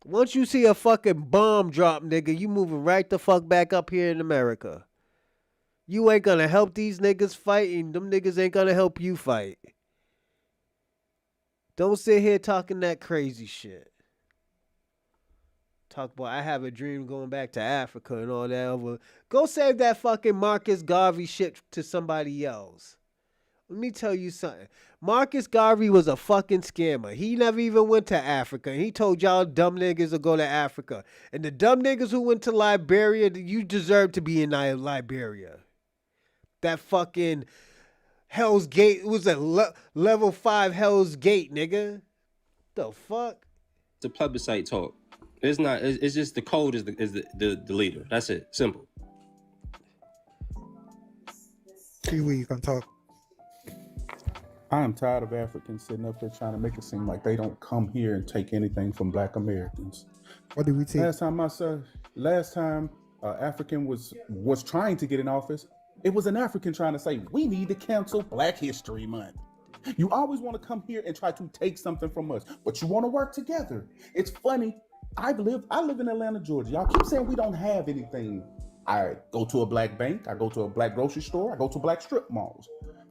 Once you see a fucking bomb drop, nigga, you moving right the fuck back up here in America. You ain't gonna help these niggas fight, and them niggas ain't gonna help you fight. Don't sit here talking that crazy shit. Talk about, I have a dream going back to Africa and all that. Go save that fucking Marcus Garvey shit to somebody else. Let me tell you something. Marcus Garvey was a fucking scammer. He never even went to Africa. He told y'all dumb niggas to go to Africa. And the dumb niggas who went to Liberia, you deserve to be in Liberia. That fucking Hell's Gate, it was a level 5 Hell's Gate, nigga. The fuck? The plebiscite talk. It's not. It's just the code is the leader. That's it. Simple. Kiwi, you can talk. I am tired of Africans sitting up here trying to make it seem like they don't come here and take anything from Black Americans. What did we take? Last time African was trying to get in office, it was an African trying to say, we need to cancel Black History Month. You always want to come here and try to take something from us, but you want to work together. It's funny. I live in Atlanta, Georgia. Y'all keep saying we don't have anything. I go to a Black bank. I go to a Black grocery store. I go to Black strip malls.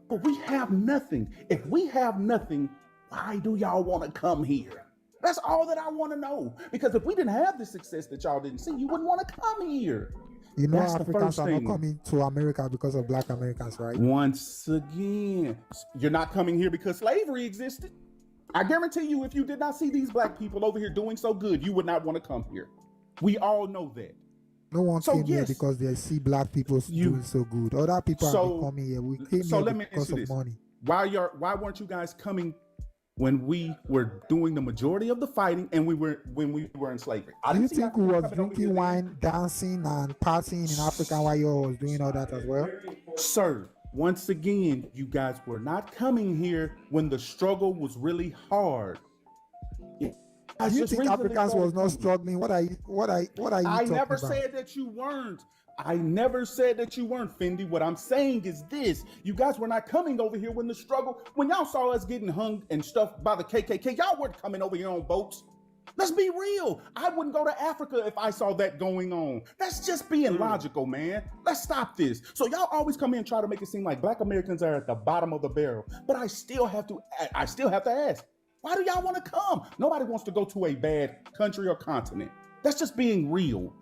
But we have nothing. If we have nothing, why do y'all want to come here? That's all that I want to know. Because if we didn't have the success that y'all didn't see, you wouldn't want to come here. You know, That's Africans are not coming to America because of Black Americans, right? Once again, you're not coming here because slavery existed. I guarantee you, if you did not see these Black people over here doing so good, you would not want to come here. We all know that. No one came here because they see Black people doing so good. Other people are coming here. We came here because of money. Why weren't you guys coming when we were doing the majority of the fighting and when we were in slavery. I Do you didn't see think we Africans was coming over drinking here then. wine, dancing, and partying in Africa while you was doing all that as well? Sir, once again, you guys were not coming here when the struggle was really hard. Do you think Africans was not struggling? What are you I talking never about? said that you weren't. I never said that you weren't, Fendi. What I'm saying is this. You guys were not coming over here when the struggle, when y'all saw us getting hung and stuff by the KKK, y'all weren't coming over here on boats. Let's be real. I wouldn't go to Africa if I saw that going on. That's just being logical, man. Let's stop this. So y'all always come in and try to make it seem like Black Americans are at the bottom of the barrel. But I still have to ask, why do y'all want to come? Nobody wants to go to a bad country or continent. That's just being real.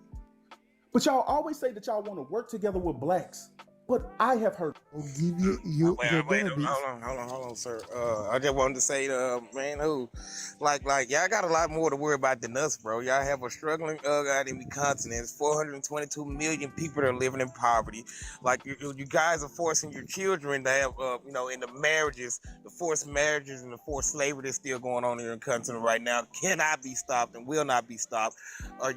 But y'all always say that y'all want to work together with Blacks. But I have heard. Give you Wait, hold on, sir. I just wanted to say, man, like, y'all got a lot more to worry about than us, bro. Y'all have a struggling goddamn continent. 422 million people that are living in poverty. Like, you guys are forcing your children to have, in the marriages, the forced marriages and the forced slavery that's still going on here in the continent right now cannot be stopped and will not be stopped.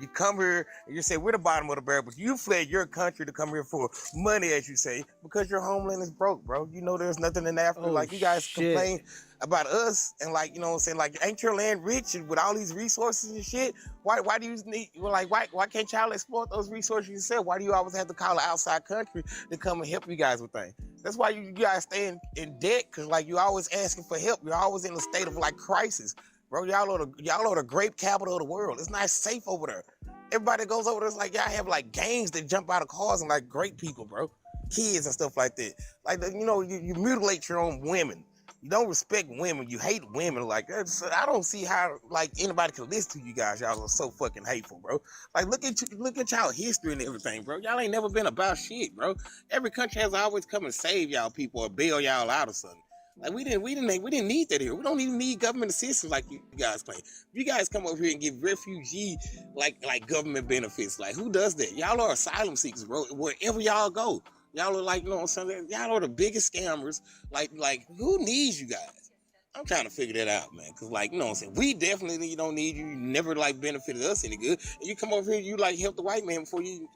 You come here and you say we're the bottom of the barrel, but you fled your country to come here for money, as you say, because your homeland is broke, bro. You know there's nothing in Africa. Like, you guys complain about us and, like, you know what I'm saying, like, ain't your land rich and with all these resources and shit? Why do you need, like, why can't y'all exploit those resources yourself? Why do you always have to call an outside country to come and help you guys with things? That's why you guys stay in debt, because, like, you're always asking for help. You're always in a state of, like, crisis. Bro, y'all are the grape capital of the world. It's not safe over there. Everybody goes over there, it's like y'all have, like, gangs that jump out of cars and, like, great people, bro. Kids and stuff like that. Like, you mutilate your own women. You don't respect women. You hate women. Like, I don't see how, like, anybody can listen to you guys. Y'all are so fucking hateful, bro. Like, look at y'all history and everything, bro. Y'all ain't never been about shit, bro. Every country has always come and save y'all people or bail y'all out or something. Like, we didn't need that here. We don't even need government assistance like you guys claim. You guys come over here and give refugee like government benefits. Like, who does that? Y'all are asylum seekers, bro. Wherever y'all go. Y'all are, like, you know what I'm saying? Y'all are the biggest scammers. Like, who needs you guys? I'm trying to figure that out, man. Cause, like, you know what I'm saying? We definitely don't need you. You never, like, benefited us any good. And you come over here, you, like, help the white man before you.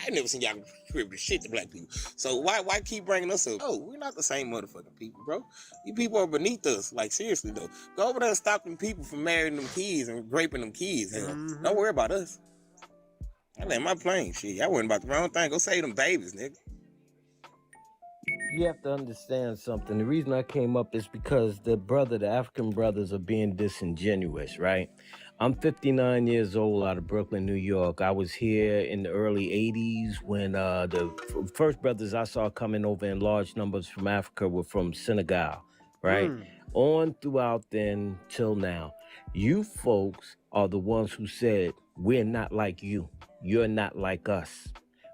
I never seen y'all contribute shit to Black people. So why keep bringing us up? Oh, we're not the same motherfucking people, bro. You people are beneath us. Like, seriously though, go over there and stop them people from marrying them kids and raping them kids. Hell, don't worry about us. I land my plane. Shit, y'all worrying about the wrong thing. Go save them babies, nigga. You have to understand something. The reason I came up is because the African brothers are being disingenuous, right? I'm 59 years old out of Brooklyn, New York. I was here in the early 80s when the first brothers I saw coming over in large numbers from Africa were from Senegal, right? On throughout then till now. You folks are the ones who said, we're not like you. You're not like us.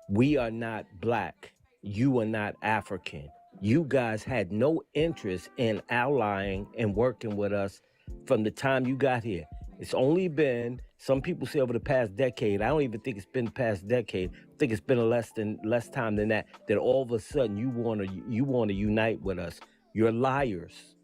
We are not Black. You are not African. You guys had no interest in allying and working with us from the time you got here. It's only been, some people say over the past decade, I don't even think it's been the past decade, I think it's been less time than that all of a sudden you want to unite with us. You're liars.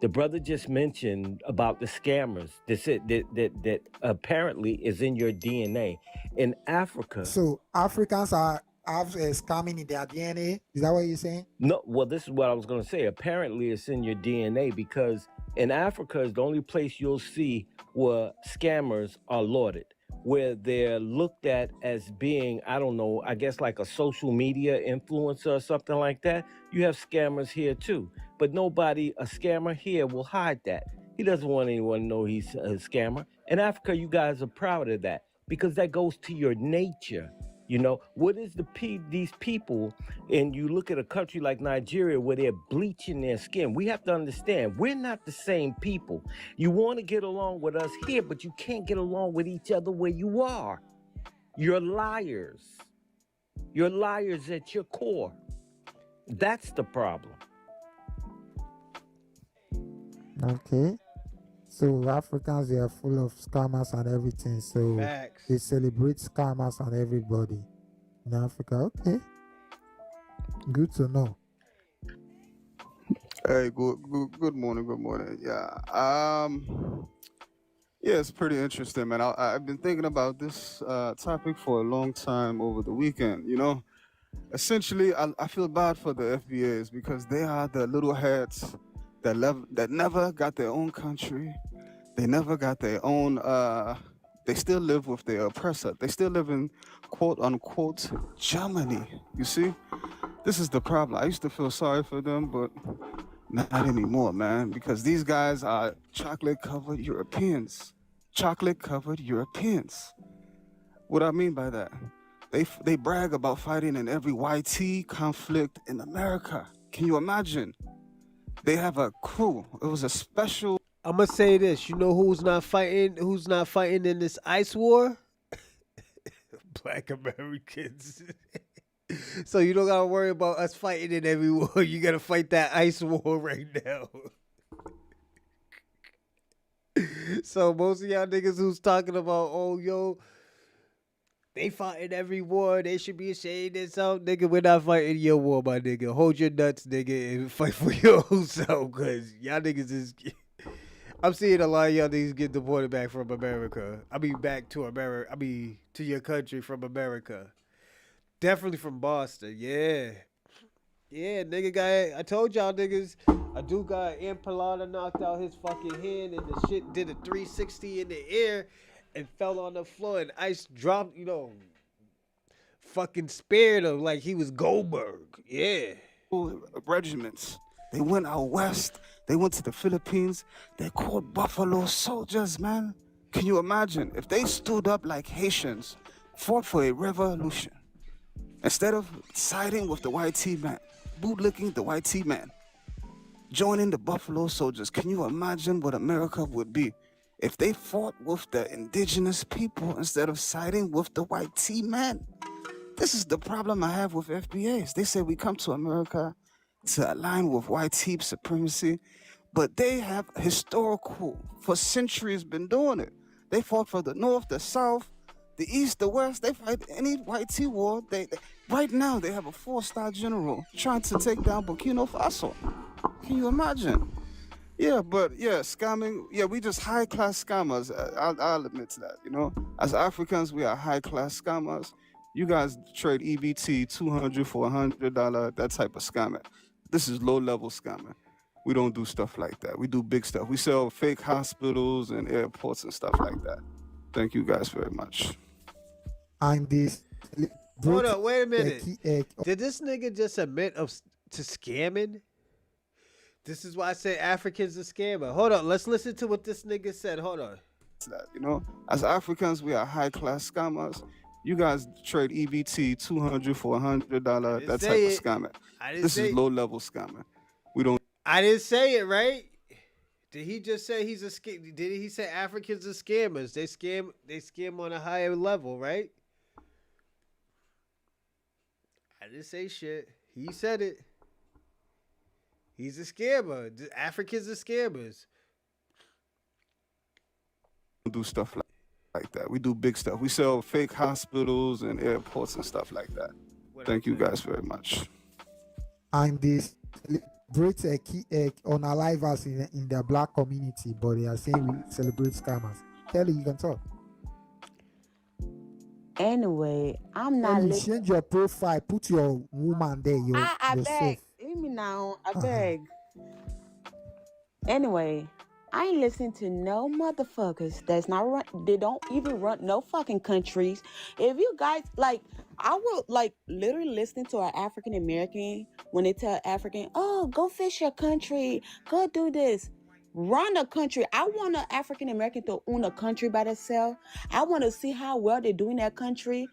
The brother just mentioned about the scammers that apparently is in your DNA. In Africa. So Africans have scamming in their DNA. Is that what you're saying? No, well, this is what I was going to say. Apparently, it's in your DNA because in Africa is the only place you'll see where scammers are lauded, where they're looked at as being, I don't know, I guess like a social media influencer or something like that. You have scammers here too, but a scammer here will hide that. He doesn't want anyone to know he's a scammer. In Africa, you guys are proud of that because that goes to your nature. You know, what is these people, and you look at a country like Nigeria where they're bleaching their skin. We have to understand, we're not the same people. You want to get along with us here, but you can't get along with each other where you are. You're liars. You're liars at your core. That's the problem. Okay. So Africans, they are full of scammers and everything. So they celebrate scammers and everybody in Africa. Okay. Good to know. Hey, good morning, good morning. Yeah, it's pretty interesting, man. I've been thinking about this topic for a long time over the weekend. Essentially, I feel bad for the FBAs because they are the little heads that never got their own country. They never got their own. They still live with their oppressor. They still live in quote unquote Germany. You see, this is the problem. I used to feel sorry for them, but not anymore, man, because these guys are chocolate covered Europeans. Chocolate covered Europeans. What I mean by that? They brag about fighting in every YT conflict in America. Can you imagine? They have a crew. It was a special. I'm gonna say this. You know who's not fighting? Who's not fighting in this ice war? Black Americans. So you don't gotta worry about us fighting in every war. You gotta fight that ice war right now. So most of y'all niggas who's talking about, oh yo, they fought in every war, they should be ashamed and something, nigga. We're not fighting your war, my nigga. Hold your nuts, nigga, and fight for your own self, cause y'all niggas is. I'm seeing a lot of y'all niggas get deported back from America. I mean, back to America. I mean, to your country from America. Definitely from Boston, yeah. Yeah, nigga got. I told y'all niggas, a dude got Impalata knocked out his fucking hand, and the shit did a 360 in the air, and fell on the floor, and ice dropped. Fucking spared him like he was Goldberg. Yeah. Regiments. They went out west. They went to the Philippines. They're called Buffalo Soldiers, man. Can you imagine if they stood up like Haitians, fought for a revolution, instead of siding with the YT man, bootlicking the YT man, joining the Buffalo Soldiers? Can you imagine what America would be if they fought with the indigenous people instead of siding with the YT man? This is the problem I have with FBAs. They say we come to America to align with YT supremacy, but they have historical, for centuries, been doing it. They fought for the North, the South, the East, the West. They fight any YT war. Right now, they have a 4-star general trying to take down Burkina Faso. Can you imagine? Yeah, scamming. Yeah, we just high-class scammers. I'll admit to that, As Africans, we are high-class scammers. You guys trade EBT $200 for $100, that type of scamming. This is low-level scamming. We don't do stuff like that. We do big stuff. We sell fake hospitals and airports and stuff like that. Thank you guys very much. I'm this. Hold on, wait a minute. Did this nigga just admit to scamming? This is why I say Africans are scammer. Hold on, let's listen to what this nigga said. Hold on. As Africans, we are high-class scammers. You guys trade EBT $200 for $100, that type of scamming. This is low-level scamming. We don't. I didn't say it, right? Did he just say he's a scam? Did he say Africans are scammers? They scam on a higher level, right? I didn't say shit. He said it. He's a scammer. Africans are scammers. Do stuff like that. We do big stuff. We sell fake hospitals and airports and stuff like that. Thank you guys very much. I'm this. Celebrate unalivers in the black community, but they are saying we celebrate scammers. Kelly, you can talk. Anyway, I'm not. Kelly, change your profile. Put your woman there. I beg. Hear me now. I beg. Anyway, I ain't listening to no motherfuckers that's not run. They don't even run no fucking countries. If you guys I will literally listen to an African American when they tell African, oh, go fish your country, go do this. Run a country. I want an African American to own a country by themselves. I want to see how well they do in that country.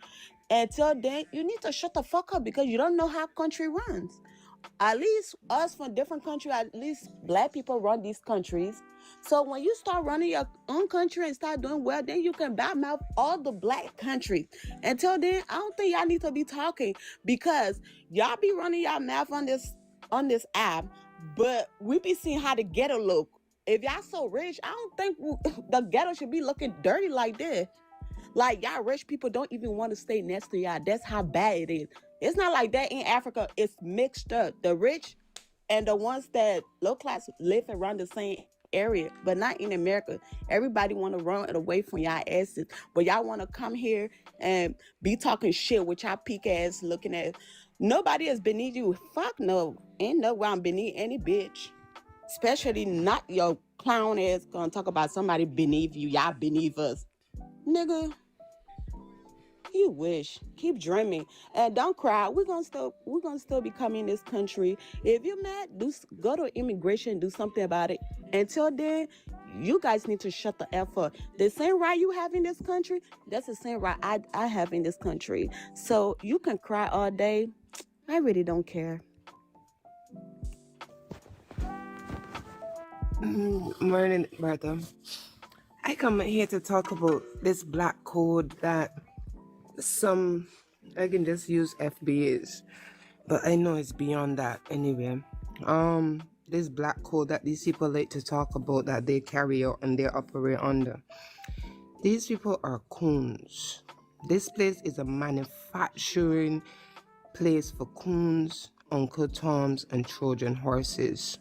Until then, you need to shut the fuck up because you don't know how country runs. At least us from different countries, at least black people run these countries. So when you start running your own country and start doing well, then you can badmouth all the black countries. Until then, I don't think y'all need to be talking because y'all be running y'all mouth on this app, but we be seeing how the ghetto look. If y'all so rich, I don't think the ghetto should be looking dirty like this. Like, y'all rich people don't even want to stay next to y'all. That's how bad it is. It's not like that in Africa. It's mixed up. The rich and the ones that low class live around the same area, but not in America. Everybody want to run away from y'all asses, but y'all want to come here and be talking shit with y'all peak ass looking at. Nobody is beneath you. Fuck no. Ain't no way I'm beneath any bitch. Especially not your clown ass gonna talk about somebody beneath you. Y'all beneath us. Nigga, you wish. Keep dreaming. And don't cry. We're gonna still be coming in this country. If you're mad, go to immigration and do something about it. Until then, you guys need to shut the F up. The same right you have in this country, that's the same right I have in this country. So you can cry all day. I really don't care. Morning, brother. I come here to talk about this black code that I can just use FBAs, but I know it's beyond that anyway. This black code that these people like to talk about that they carry out and they operate under. These people are coons. This place is a manufacturing place for coons, Uncle Toms, and Trojan horses.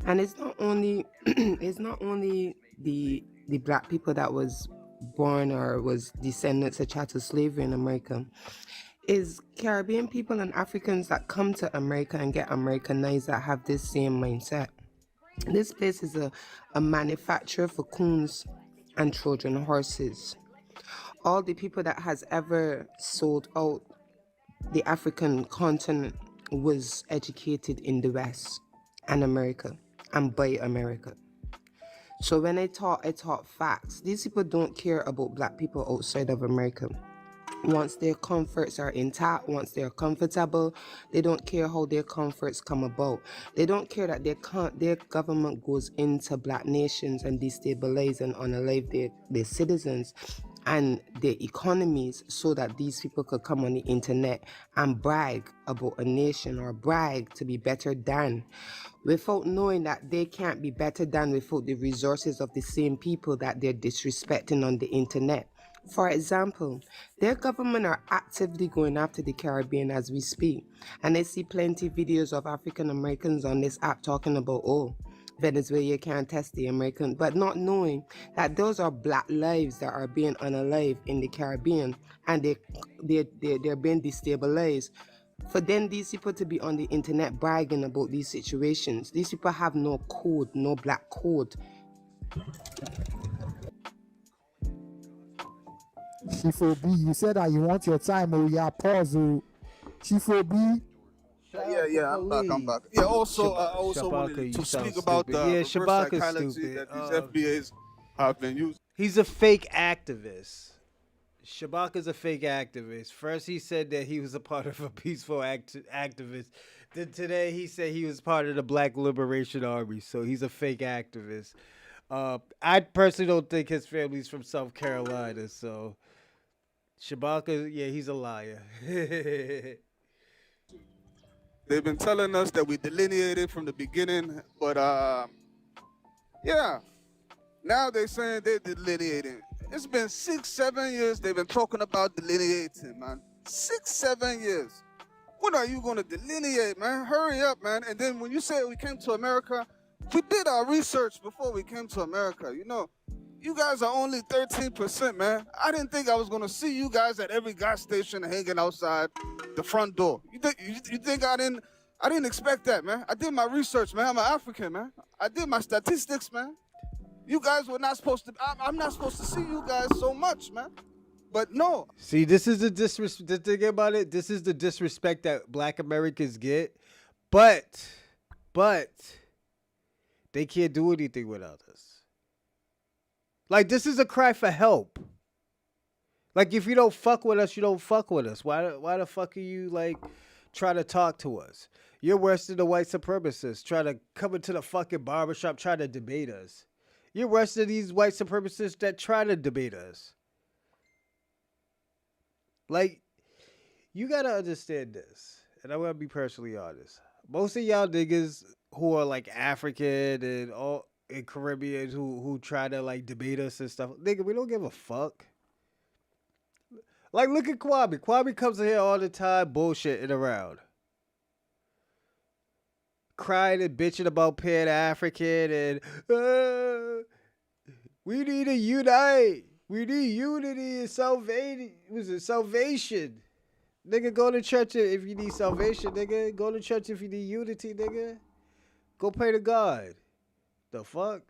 And it's not only the black people that was born or was descendants of chattel slavery in America. Is Caribbean people and Africans that come to America and get Americanized that have this same mindset. This place is a manufacturer for coons and Trojan horses. All the people that has ever sold out the African continent was educated in the West and America and by America. So when I taught facts. These people don't care about black people outside of America. Once their comforts are intact, once they're comfortable, they don't care how their comforts come about. They don't care that their government goes into black nations and destabilize and unalive their citizens and their economies so that these people could come on the internet and brag about a nation or brag to be better than, without knowing that they can't be better than without the resources of the same people that they're disrespecting on the internet. For example, their government are actively going after the Caribbean as we speak. And I see plenty of videos of African Americans on this app talking about, Venezuela can't test the American, but not knowing that those are black lives that are being unalived in the Caribbean and they're being destabilized. For then these people to be on the internet bragging about these situations. These people have no code, no black code. Shifo B, you said that you want your time, pause. Shifo B. Yeah, I'm back. Yeah, also, I also wanted to speak about the reverse psychology that these FBAs have been using. He's a fake activist. Shabaka's a fake activist. First, he said that he was a part of a peaceful activist. Then today, he said he was part of the Black Liberation Army. So he's a fake activist. I personally don't think his family's from South Carolina. So Shabaka, yeah, he's a liar. They've been telling us that we delineated from the beginning, but yeah, now they're saying they're delineating. It's been 6-7 years they've been talking about delineating, man. 6-7 years. When are you gonna delineate, man? Hurry up, man. And then when you say we came to America, we did our research before we came to America. You know, you guys are only 13%, man. I didn't think I was gonna see you guys at every gas station hanging outside the front door. You think I didn't expect that, man. I did my research, man. I'm an African, man. I did my statistics, man. You guys were not supposed to. I'm not supposed to see you guys so much, man. But no. See, this is the disrespect. The thing about it, this is the disrespect that Black Americans get, but they can't do anything without us. Like, this is a cry for help. Like, if you don't fuck with us, you don't fuck with us. Why the fuck are you like trying to talk to us? You're worse than the white supremacists trying to come into the fucking barbershop trying to debate us. You're worse than these white supremacists that try to debate us. Like, you gotta understand this, and I'm gonna be personally honest. Most of y'all niggas who are like African and all and Caribbean who try to like debate us and stuff, nigga, we don't give a fuck. Like, look at Kwame. Kwame comes in here all the time bullshitting around. crying and bitching about Pan African and we need to unite. We need unity and salvation. Was it salvation? Nigga, go to church if you need salvation, nigga. Go to church if you need unity, nigga. Go pray to God. The fuck?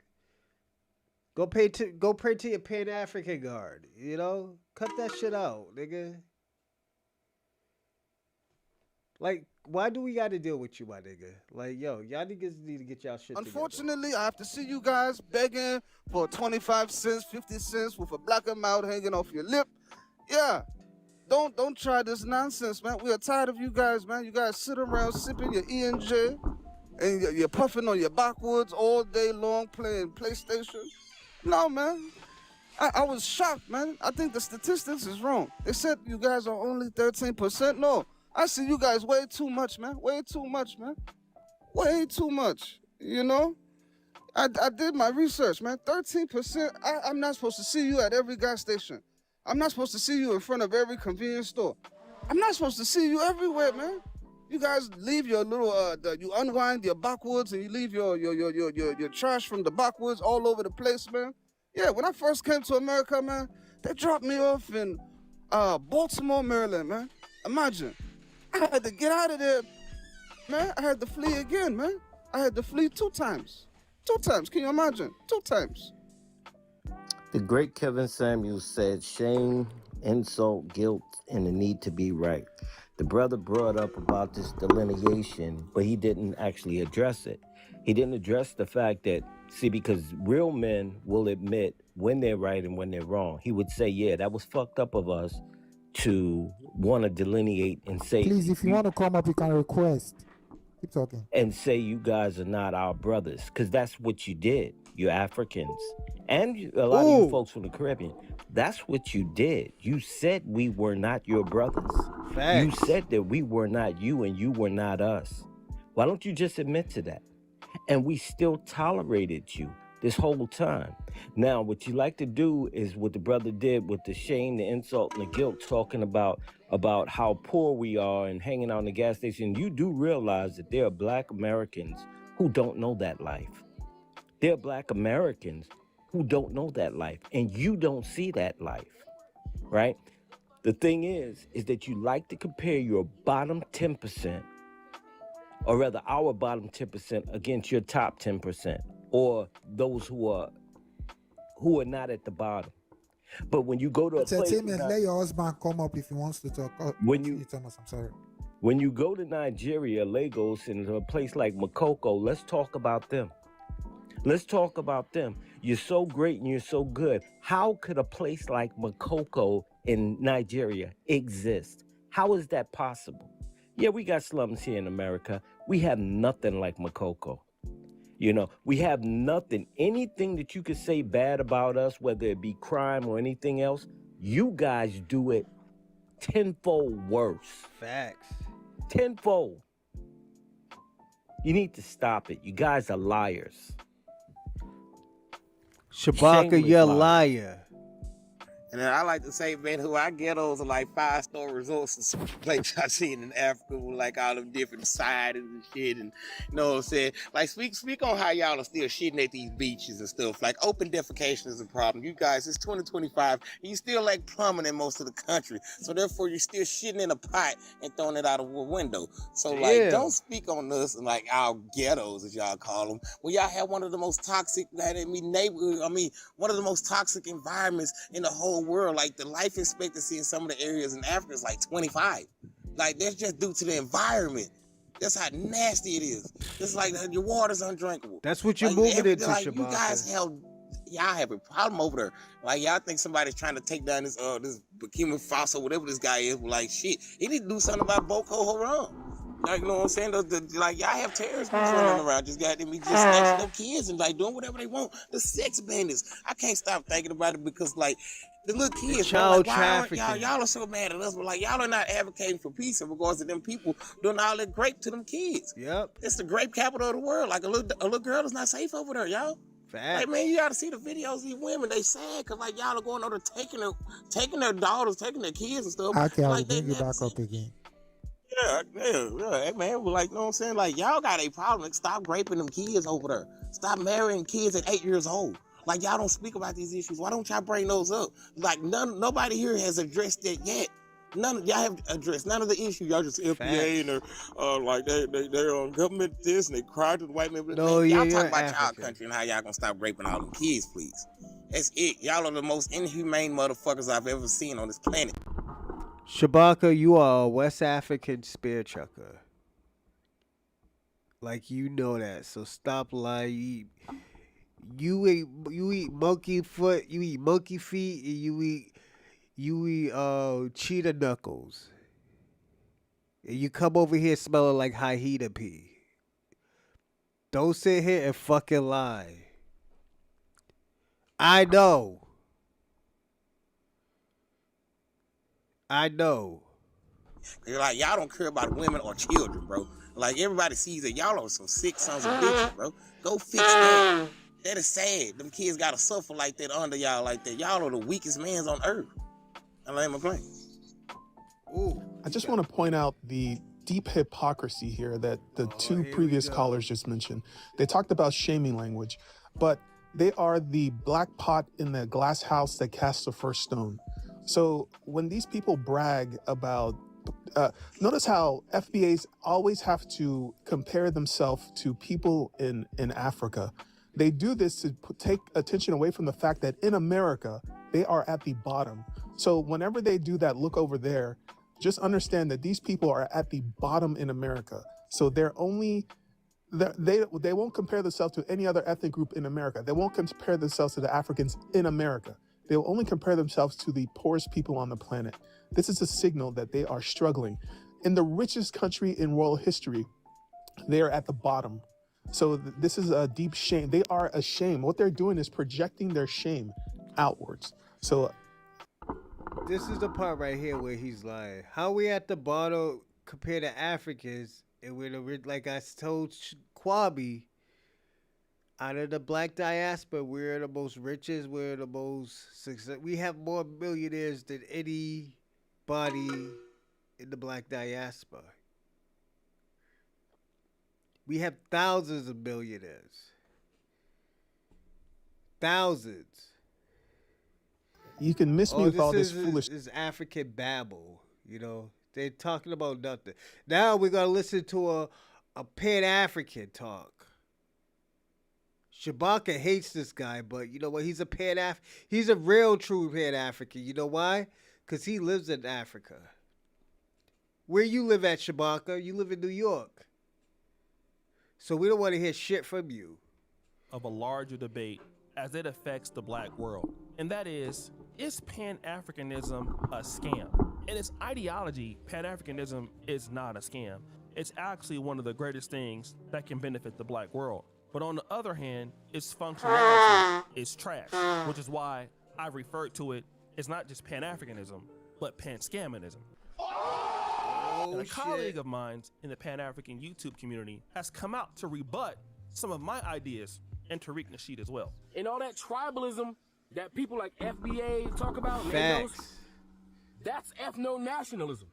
Go pray to your Pan African God. You know? Cut that shit out, nigga. Like, why do we got to deal with you, my nigga? Like, yo, y'all niggas need to get y'all shit Unfortunately, I have to see you guys begging for 25 cents, 50 cents with a black amount hanging off your lip. Yeah. Don't try this nonsense, man. We are tired of you guys, man. You guys sit around sipping your E&J and you're puffing on your backwoods all day long playing PlayStation. No, man. I was shocked, man. I think the statistics is wrong. They said you guys are only 13%. No, I see you guys way too much, man. Way too much, man. Way too much, you know? I did my research, man. 13%. I'm not supposed to see you at every gas station. I'm not supposed to see you in front of every convenience store. I'm not supposed to see you everywhere, man. You guys leave your little, you unwind your backwoods and you leave your trash from the backwoods all over the place, man. Yeah, when I first came to America, man, they dropped me off in Baltimore, Maryland, man. Imagine. I had to get out of there, man. I had to flee again, man. I had to flee 2 times. 2 times, can you imagine? 2 times. The great Kevin Samuels said, shame, insult, guilt, and the need to be right. The brother brought up about this delineation, but he didn't actually address it. He didn't address the fact that, see, because real men will admit when they're right and when they're wrong. He would say, yeah, that was fucked up of us to want to delineate and say... Please, if you want to come up, you can request. Keep talking. And say you guys are not our brothers, because that's what you did. You're Africans. And a lot of you folks from the Caribbean. That's what you did. You said we were not your brothers. Facts. You said that we were not you and you were not us. Why don't you just admit to that? And we still tolerated you this whole time. Now, what you like to do is what the brother did with the shame, the insult, and the guilt, talking about how poor we are and hanging out in the gas station. You do realize that there are Black Americans who don't know that life. There are Black Americans who don't know that life, and you don't see that life, right? The thing is that you like to compare your bottom 10%, or rather our bottom 10% against your top 10%, or those who are not at the bottom. But when you go to a place... Let your husband come up if he wants to talk. Thomas, I'm sorry. When you go to Nigeria, Lagos, and a place like Makoko, let's talk about them. Let's talk about them. You're so great and you're so good. How could a place like Makoko in Nigeria exist? How is that possible? Yeah, we got slums here in America. We have nothing like Makoko. You know, we have nothing. Anything that you could say bad about us, whether it be crime or anything else, you guys do it tenfold worse. Facts. Tenfold. You need to stop it. You guys are liars. Shabaka, you're a liar. And then I like to say, man, who I ghettos are like 5-star resorts and some places I seen in Africa with like all them different sidings and shit, and you know what I'm saying? Like speak on how y'all are still shitting at these beaches and stuff. Like open defecation is a problem. You guys, it's 2025, and you still like plumbing in most of the country. So therefore you're still shitting in a pot and throwing it out of a window. So like don't speak on us and like our ghettos, as y'all call them. When y'all have one of the most toxic, one of the most toxic environments in the whole world. Like the life expectancy in some of the areas in Africa is like 25. Like that's just due to the environment. That's how nasty it is. It's like your water's undrinkable. That's what you're moving into, like, Shabaka. You guys y'all have a problem over there. Like y'all think somebody's trying to take down this Burkina Faso, whatever this guy is. Like shit, he need to do something about Boko Haram. Like, you know what I'm saying? Like, y'all have terrorists running around, just snatching up kids and like doing whatever they want. The sex bandits. I can't stop thinking about it because like the little kids, child like, trafficking. Y'all are so mad at us, but like y'all are not advocating for peace in regards to them people doing all that grape to them kids. Yep. It's the grape capital of the world. Like a little girl is not safe over there, y'all. Fact. Like, man, you gotta see the videos of these women. They sad because like y'all are going over taking their daughters, taking their kids and stuff. Okay, I'll like, bring you back up again. Yeah. Hey, man, like, you know what I'm saying? Like, y'all got a problem. Like, stop raping them kids over there. Stop marrying kids at 8 years old. Like, y'all don't speak about these issues. Why don't y'all bring those up? Like, nobody here has addressed that yet. None of y'all have addressed none of the issues. Y'all just FBA and they're like they're on government this and they cry to the white man. No, Man, yeah, y'all you're talk about y'all African. country and how y'all gonna stop raping all them kids, please. That's it. Y'all are the most inhumane motherfuckers I've ever seen on this planet. Shabaka, you are a West African spear chucker. Like, you know that, so stop lying. You eat monkey foot, you eat monkey feet, and you eat cheetah knuckles. And you come over here smelling like hyena pee. Don't sit here and fucking lie. I know. You're like, y'all don't care about women or children, bro. Like, everybody sees that y'all are some sick sons of bitches, bro. Go fix that. That is sad. Them kids gotta suffer like that under y'all like that. Y'all are the weakest mans on earth. I land my plane. I just want to point out the deep hypocrisy here that the two previous callers just mentioned. They talked about shaming language, but they are the black pot in the glass house that casts the first stone. So when these people brag about, notice how FBAs always have to compare themselves to people in Africa. They do this to take attention away from the fact that in America, they are at the bottom. So whenever they do that, look over there, just understand that these people are at the bottom in America. So they won't compare themselves to any other ethnic group in America. They won't compare themselves to the Africans in America. They will only compare themselves to the poorest people on the planet. This is a signal that they are struggling. In the richest country in world history, they are at the bottom. So this is a deep shame. They are ashamed. What they're doing is projecting their shame outwards. So this is the part right here where he's lying. How we at the bottom compared to Africans, and we're the, like I told Kwabi, out of the black diaspora, we're the most richest, we're the most success. We have more millionaires than anybody in the black diaspora. We have thousands of millionaires. Thousands. You can miss me with all this foolish. This is African babble, you know. They're talking about nothing. Now we're gonna listen to a Pan-African talk. Shabaka hates this guy, but you know what? He's a real true Pan-African. You know why? Because he lives in Africa. Where you live at, Shabaka? You live in New York. So we don't want to hear shit from you. Of a larger debate as it affects the black world. And that is Pan-Africanism a scam? In its ideology, Pan-Africanism is not a scam. It's actually one of the greatest things that can benefit the black world. But on the other hand, its functionality is trash, which is why I referred to it as not just Pan-Africanism, but Pan-Scamanism. And a colleague of mine in the Pan-African YouTube community has come out to rebut some of my ideas, and Tariq Nasheed as well. And all that tribalism that people like FBA talk about, that's ethno-nationalism.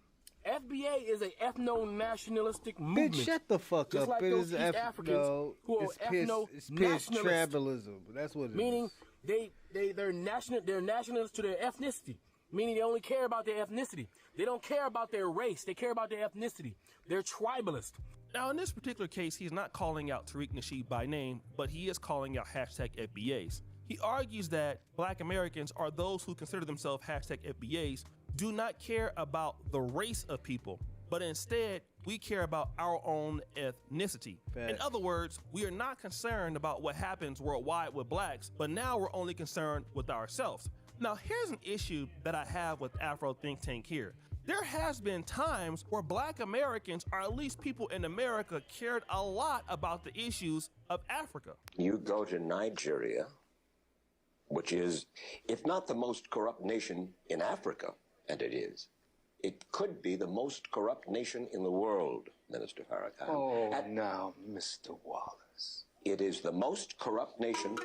FBA is a ethno-nationalistic movement. Bitch, shut the fuck just up. like It those is East Africans who are ethno-nationalists. tribalism. That's what it meaning they're nationalists to their ethnicity. Meaning they only care about their ethnicity. They don't care about their race. They care about their ethnicity. They're tribalist. Now, in this particular case, he's not calling out Tariq Nasheed by name, but he is calling out #FBAs. He argues that black Americans are those who consider themselves #FBAs, do not care about the race of people, but instead, we care about our own ethnicity. In other words, we are not concerned about what happens worldwide with blacks, but now we're only concerned with ourselves. Now, here's an issue that I have with Afro Think Tank here. There has been times where black Americans, or at least people in America, cared a lot about the issues of Africa. You go to Nigeria, which is, if not the most corrupt nation in Africa, and it is, it could be the most corrupt nation in the world, Minister Farrakhan. Oh, now, Mr. Wallace. It is the most corrupt nation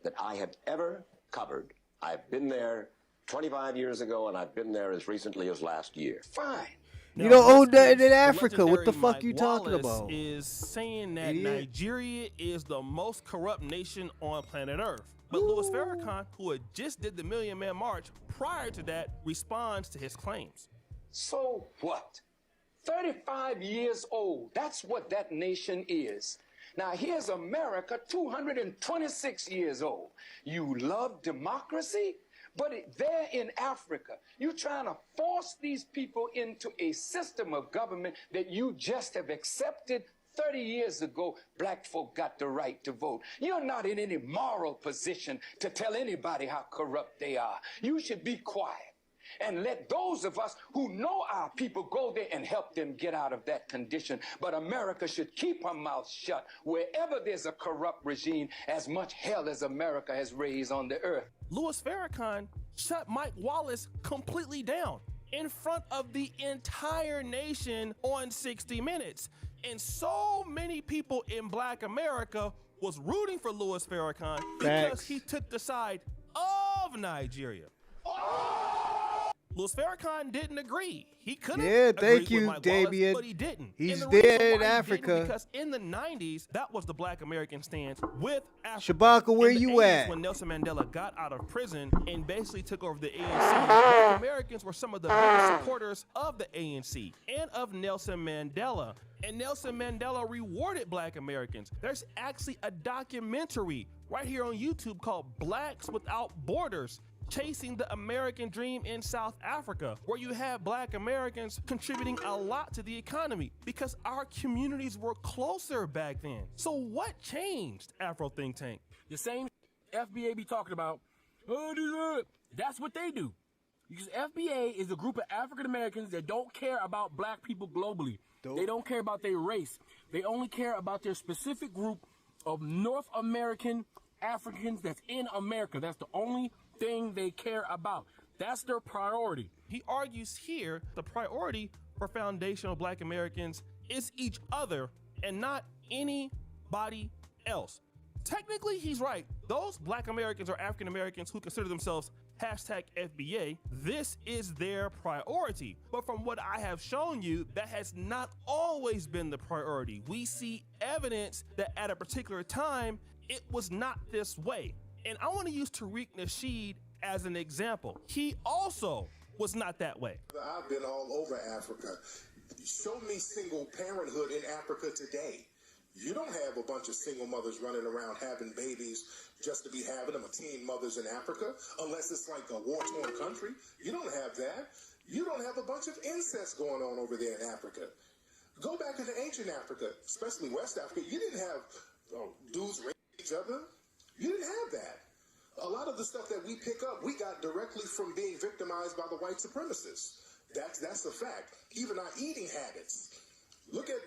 that I have ever covered. I've been there 25 years ago, and I've been there as recently as last year. Fine. You don't own nothing in the Africa. What the legendary fuck Mike you talking Wallace about? is saying that Idiot. Nigeria is the most corrupt nation on planet Earth. But Louis Farrakhan, who had just did the Million Man March prior to that, responds to his claims. So what? 35 years old. That's what that nation is. Now here's America, 226 years old. You love democracy, but there in Africa, you're trying to force these people into a system of government that you just have accepted. 30 years ago, black folk got the right to vote. You're not in any moral position to tell anybody how corrupt they are. You should be quiet and let those of us who know our people go there and help them get out of that condition. But America should keep her mouth shut wherever there's a corrupt regime, as much hell as America has raised on the earth. Louis Farrakhan shut Mike Wallace completely down in front of the entire nation on 60 Minutes. And so many people in Black America was rooting for Louis Farrakhan because he took the side of Nigeria. Louis Farrakhan didn't agree. He could have agreed with Mike Wallace, but he didn't. He's And the reason there in why he Africa. didn't, because in the 90s, that was the Black American stance with Africa. Shabaka, where In the you 80s, at? When Nelson Mandela got out of prison and basically took over the ANC, Black Americans were some of the biggest supporters of the ANC and of Nelson Mandela. And Nelson Mandela rewarded Black Americans. There's actually a documentary right here on YouTube called Blacks Without Borders, Chasing the American Dream in South Africa, where you have Black Americans contributing a lot to the economy because our communities were closer back then. So what changed, Afro Think Tank? The same FBA be talking about, that's what they do. Because FBA is a group of African Americans that don't care about black people globally. They don't care about their race. They only care about their specific group of North American Africans that's in America. That's the only thing they care about. That's their priority. He argues here the priority for foundational Black Americans is each other and not anybody else. Technically, he's right. Those Black Americans or African Americans who consider themselves #FBA, this is their priority. But from what I have shown you, that has not always been the priority. We see evidence that at a particular time, it was not this way. And I want to use Tariq Nasheed as an example. He also was not that way. I've been all over Africa. Show me single parenthood in Africa today. You don't have a bunch of single mothers running around having babies just to be having them, or teen mothers in Africa, unless it's like a war-torn country. You don't have that. You don't have a bunch of incest going on over there in Africa. Go back into ancient Africa, especially West Africa. You didn't have dudes raping each other. You didn't have that. A lot of the stuff that we pick up, we got directly from being victimized by the white supremacists. That's a fact. Even our eating habits. Look at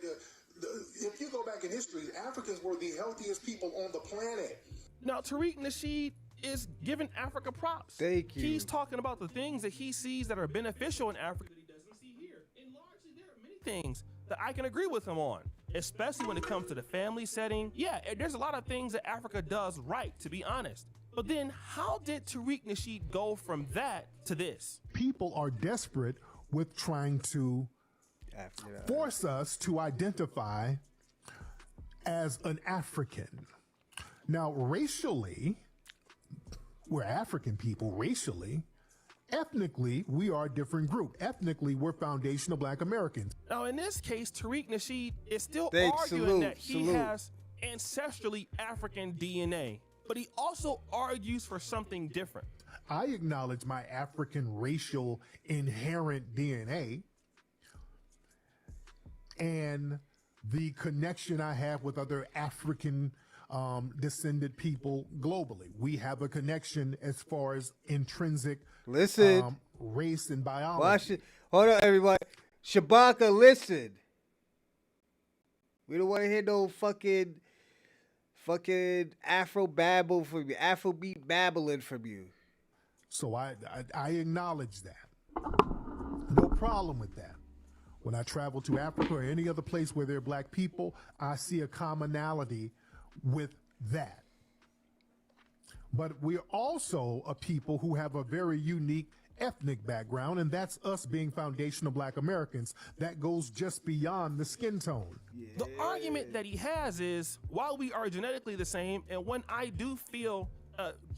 if you go back in history, Africans were the healthiest people on the planet. Now, Tariq Nasheed is giving Africa props. Thank you. He's talking about the things that he sees that are beneficial in Africa that he doesn't see here. And largely, there are many things that I can agree with him on, especially when it comes to the family setting. Yeah, there's a lot of things that Africa does right, to be honest. But then how did Tariq Nasheed go from that to this? People are desperate with trying to force us to identify as an African. Now, racially, we're African people, racially. Ethnically, we are a different group. Ethnically, we're foundational Black Americans. Now, in this case, Tariq Nasheed is still Thanks, arguing salute, that he salute. has ancestrally African DNA, but he also argues for something different. I acknowledge my African racial inherent DNA and the connection I have with other African descended people globally. We have a connection as far as intrinsic race and biology. Watch it. Hold on, everybody. Shabaka, listen. We don't want to hear no fucking Afro babble from you, Afrobeat babbling from you. So I acknowledge that. No problem with that. When I travel to Africa or any other place where there are Black people, I see a commonality with that. But we're also a people who have a very unique ethnic background, and that's us being foundational Black Americans. That goes just beyond the skin tone. The argument that he has is, while we are genetically the same, and when I do feel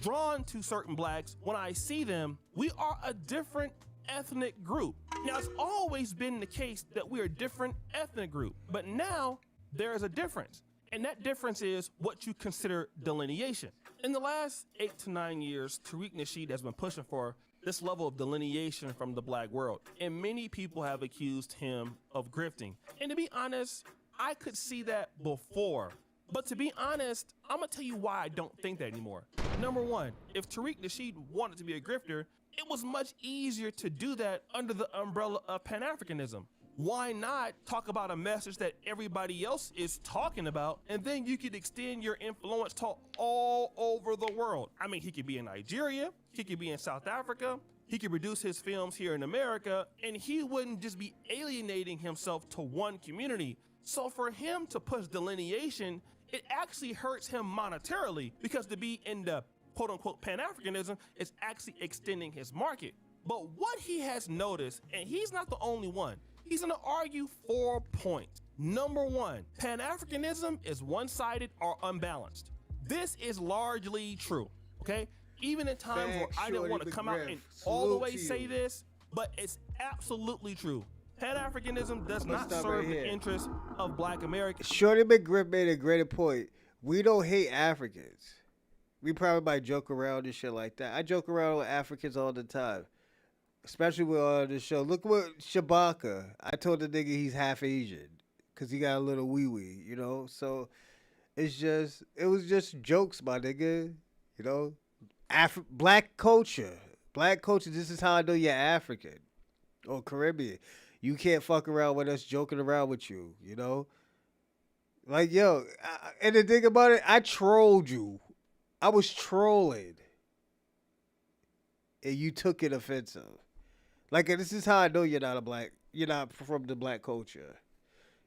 drawn to certain blacks, when I see them, we are a different ethnic group. Now, it's always been the case that we are a different ethnic group, but now there is a difference. And that difference is what you consider delineation. In the last 8 to 9 years, Tariq Nasheed has been pushing for this level of delineation from the black world. And many people have accused him of grifting. And to be honest, I could see that before. But to be honest, I'm gonna tell you why I don't think that anymore. Number one, if Tariq Nasheed wanted to be a grifter, it was much easier to do that under the umbrella of Pan-Africanism. Why not talk about a message that everybody else is talking about, and then you could extend your influence to all over the world? I mean, he could be in Nigeria, he could be in South Africa, he could produce his films here in America, and he wouldn't just be alienating himself to one community. So for him to push delineation, it actually hurts him monetarily, because to be in the quote-unquote Pan-Africanism is actually extending his market. But what he has noticed, and he's not the only one, he's gonna argue 4 points. Number one, Pan-Africanism is one-sided or unbalanced. This is largely true, okay? Even in times where I didn't want to come out and all the way say this, but it's absolutely true. Pan-Africanism does not serve the interests of black Americans. Shorty McGriff made a great point. We don't hate Africans. We probably might joke around and shit like that. I joke around with Africans all the time, especially with all this show. Look what Shabaka. I told the nigga he's half Asian because he got a little wee-wee, you know? So it was just jokes, my nigga, you know? Black culture. Black culture, this is how I know you're African or Caribbean. You can't fuck around with us joking around with you, you know? Like, yo, and the thing about it, I trolled you. I was trolling. And you took it offensive. Like, this is how I know you're not from the black culture.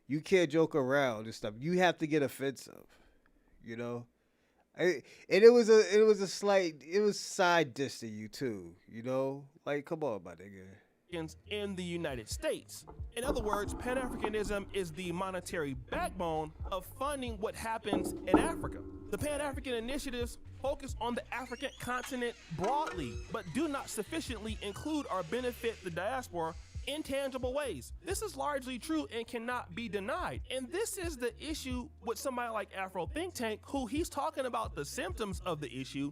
You can't joke around and stuff. You have to get offensive, you know? And it was side diss to you too, you know? Like, come on, my nigga. In the United States. In other words, Pan-Africanism is the monetary backbone of funding what happens in Africa. The Pan-African initiatives focus on the African continent broadly, but do not sufficiently include or benefit the diaspora in tangible ways. This is largely true and cannot be denied. And this is the issue with somebody like Afro Think Tank, who he's talking about the symptoms of the issue.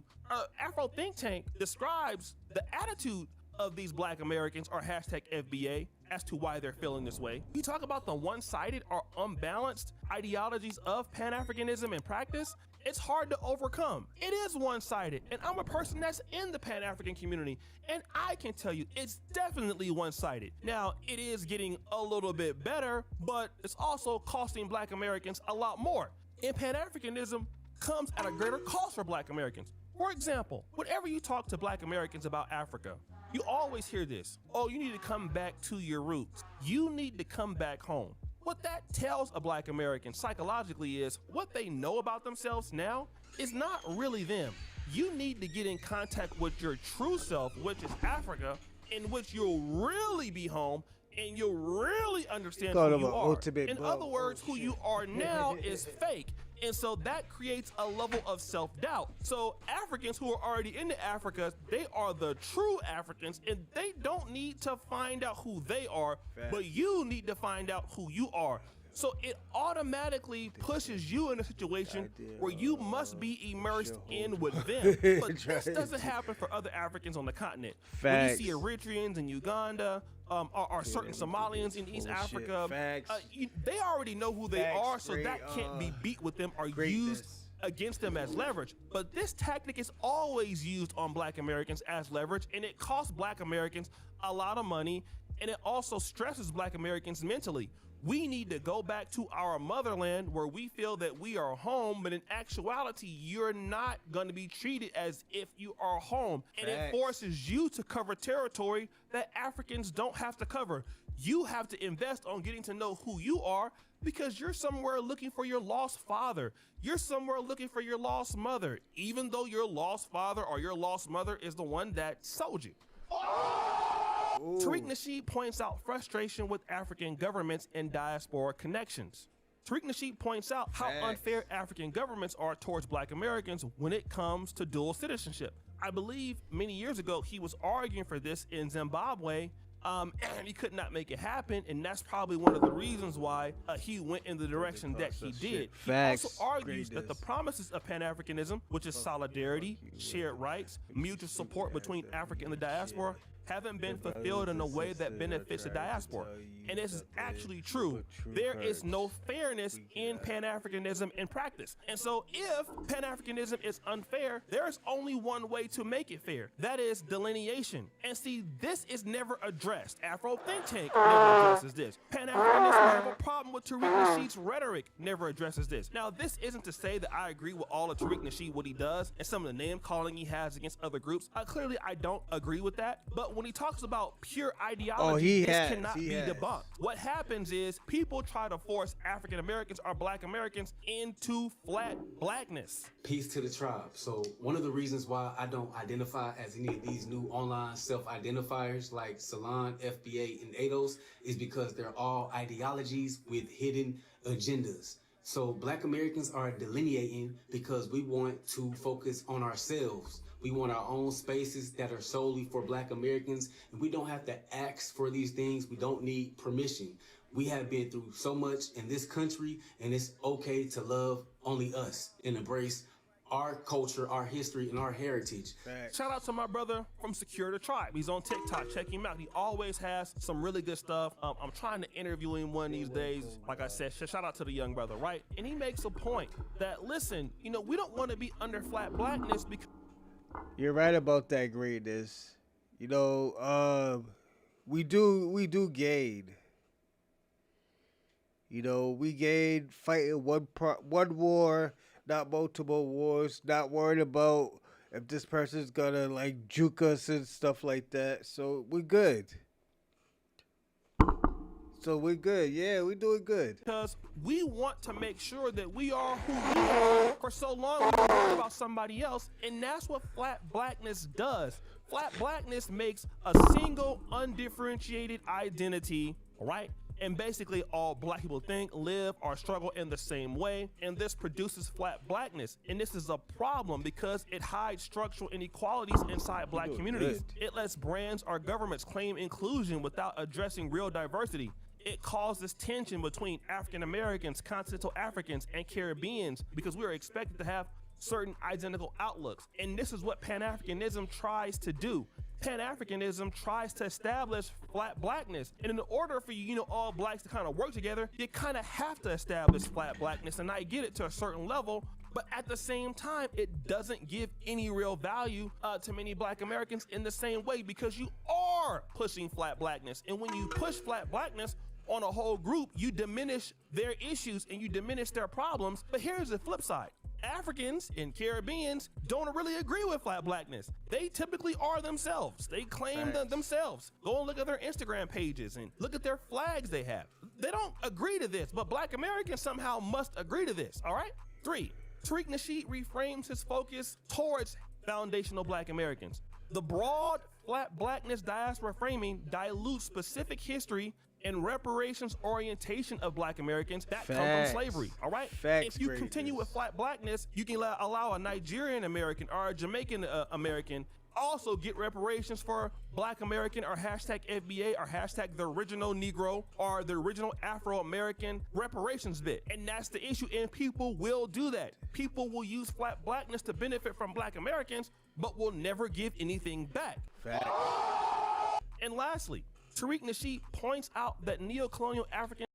Afro Think Tank describes the attitude of these black Americans, or hashtag FBA, as to why they're feeling this way. You talk about the one-sided or unbalanced ideologies of Pan-Africanism in practice, it's hard to overcome. It is one-sided, and I'm a person that's in the Pan-African community, and I can tell you it's definitely one-sided. Now, it is getting a little bit better, but it's also costing black Americans a lot more. And Pan-Africanism comes at a greater cost for black Americans. For example, whenever you talk to black Americans about Africa, you always hear this: oh, you need to come back to your roots. You need to come back home. What that tells a black American psychologically is what they know about themselves now is not really them. You need to get in contact with your true self, which is Africa, in which you'll really be home and you'll really understand who you are. In other words, who you are now is fake. And so that creates a level of self-doubt. So Africans who are already into Africa, they are the true Africans, and they don't need to find out who they are, but you need to find out who you are. So it automatically pushes you in a situation where you must be immersed in with them. But this doesn't happen for other Africans on the continent. When you see Eritreans in Uganda, or certain Somalians in East Africa, they already know who they are, so that can't be beat with them or used against them as leverage. But this tactic is always used on black Americans as leverage, and it costs black Americans a lot of money, and it also stresses black Americans mentally. We need to go back to our motherland where we feel that we are home, but in actuality, you're not going to be treated as if you are home. And it forces you to cover territory that Africans don't have to cover. You have to invest on getting to know who you are, because you're somewhere looking for your lost father. You're somewhere looking for your lost mother, even though your lost father or your lost mother is the one that sold you. Tariq Nasheed points out frustration with African governments and diaspora connections. Tariq Nasheed points out how unfair African governments are towards Black Americans when it comes to dual citizenship. I believe many years ago he was arguing for this in Zimbabwe, and he could not make it happen, and that's probably one of the reasons why he went in the direction that he did. He also argues that the promises of Pan-Africanism, which is solidarity, shared rights, mutual support between Africa and the diaspora, haven't been fulfilled in a way that benefits the diaspora. And this is actually true. There is no fairness in Pan-Africanism in practice. And so if Pan-Africanism is unfair, there's only one way to make it fair. That is delineation. And see, this is never addressed. Afro Think Tank never addresses this. Pan-Africanism have a problem with Tariq Nasheed's rhetoric, never addresses this. Now, this isn't to say that I agree with all of Tariq Nasheed, what he does, and some of the name calling he has against other groups. Clearly, I don't agree with that. But when he talks about pure ideology, this cannot be debunked. What happens is people try to force African Americans or Black Americans into flat blackness. Peace to the tribe. So one of the reasons why I don't identify as any of these new online self-identifiers like Salon, FBA, and ADOS is because they're all ideologies with hidden agendas. So Black Americans are delineating because we want to focus on ourselves. We want our own spaces that are solely for Black Americans, and we don't have to ask for these things. We don't need permission. We have been through so much in this country, and it's okay to love only us and embrace our culture, our history, and our heritage. Shout out to my brother from Secure the Tribe. He's on TikTok. Check him out. He always has some really good stuff. I'm trying to interview him one of these days. Like I said, shout out to the young brother, right? And he makes a point that, listen, you know, we don't want to be under flat blackness because... You're right about that, greatness. You know, we do gain. You know, we gain fighting one war, not multiple wars, not worried about if this person's gonna like juke us and stuff like that. So we're good. Yeah, we're doing good. Because we want to make sure that we are who we are. For so long, we were worried about somebody else, and that's what flat blackness does. Flat blackness makes a single, undifferentiated identity, right? And basically all Black people think, live, or struggle in the same way, and this produces flat blackness. And this is a problem because it hides structural inequalities inside Black communities. It lets brands or governments claim inclusion without addressing real diversity. It causes tension between African Americans, continental Africans, and Caribbeans because we are expected to have certain identical outlooks. And this is what Pan-Africanism tries to do. Pan-Africanism tries to establish flat blackness. And in order for you know, all Blacks to kind of work together, you kind of have to establish flat blackness. And I get it to a certain level, but at the same time, it doesn't give any real value to many Black Americans in the same way because you are pushing flat blackness. And when you push flat blackness on a whole group, you diminish their issues and you diminish their problems. But here's the flip side. Africans and Caribbeans don't really agree with flat blackness. They typically are themselves. They claim themselves. Go and look at their Instagram pages and look at their flags they have. They don't agree to this, but Black Americans somehow must agree to this, all right? 3, Tariq Nasheed reframes his focus towards foundational Black Americans. The broad flat blackness diaspora framing dilutes specific history and reparations orientation of Black Americans that come from slavery, all right? If you continue with flat blackness, you can allow a Nigerian American or a Jamaican American also get reparations for Black American or hashtag FBA or hashtag the original Negro or the original Afro-American reparations bit. And that's the issue, and people will do that. People will use flat blackness to benefit from Black Americans, but will never give anything back. And lastly, Tariq Nasheed points out that neo-colonial African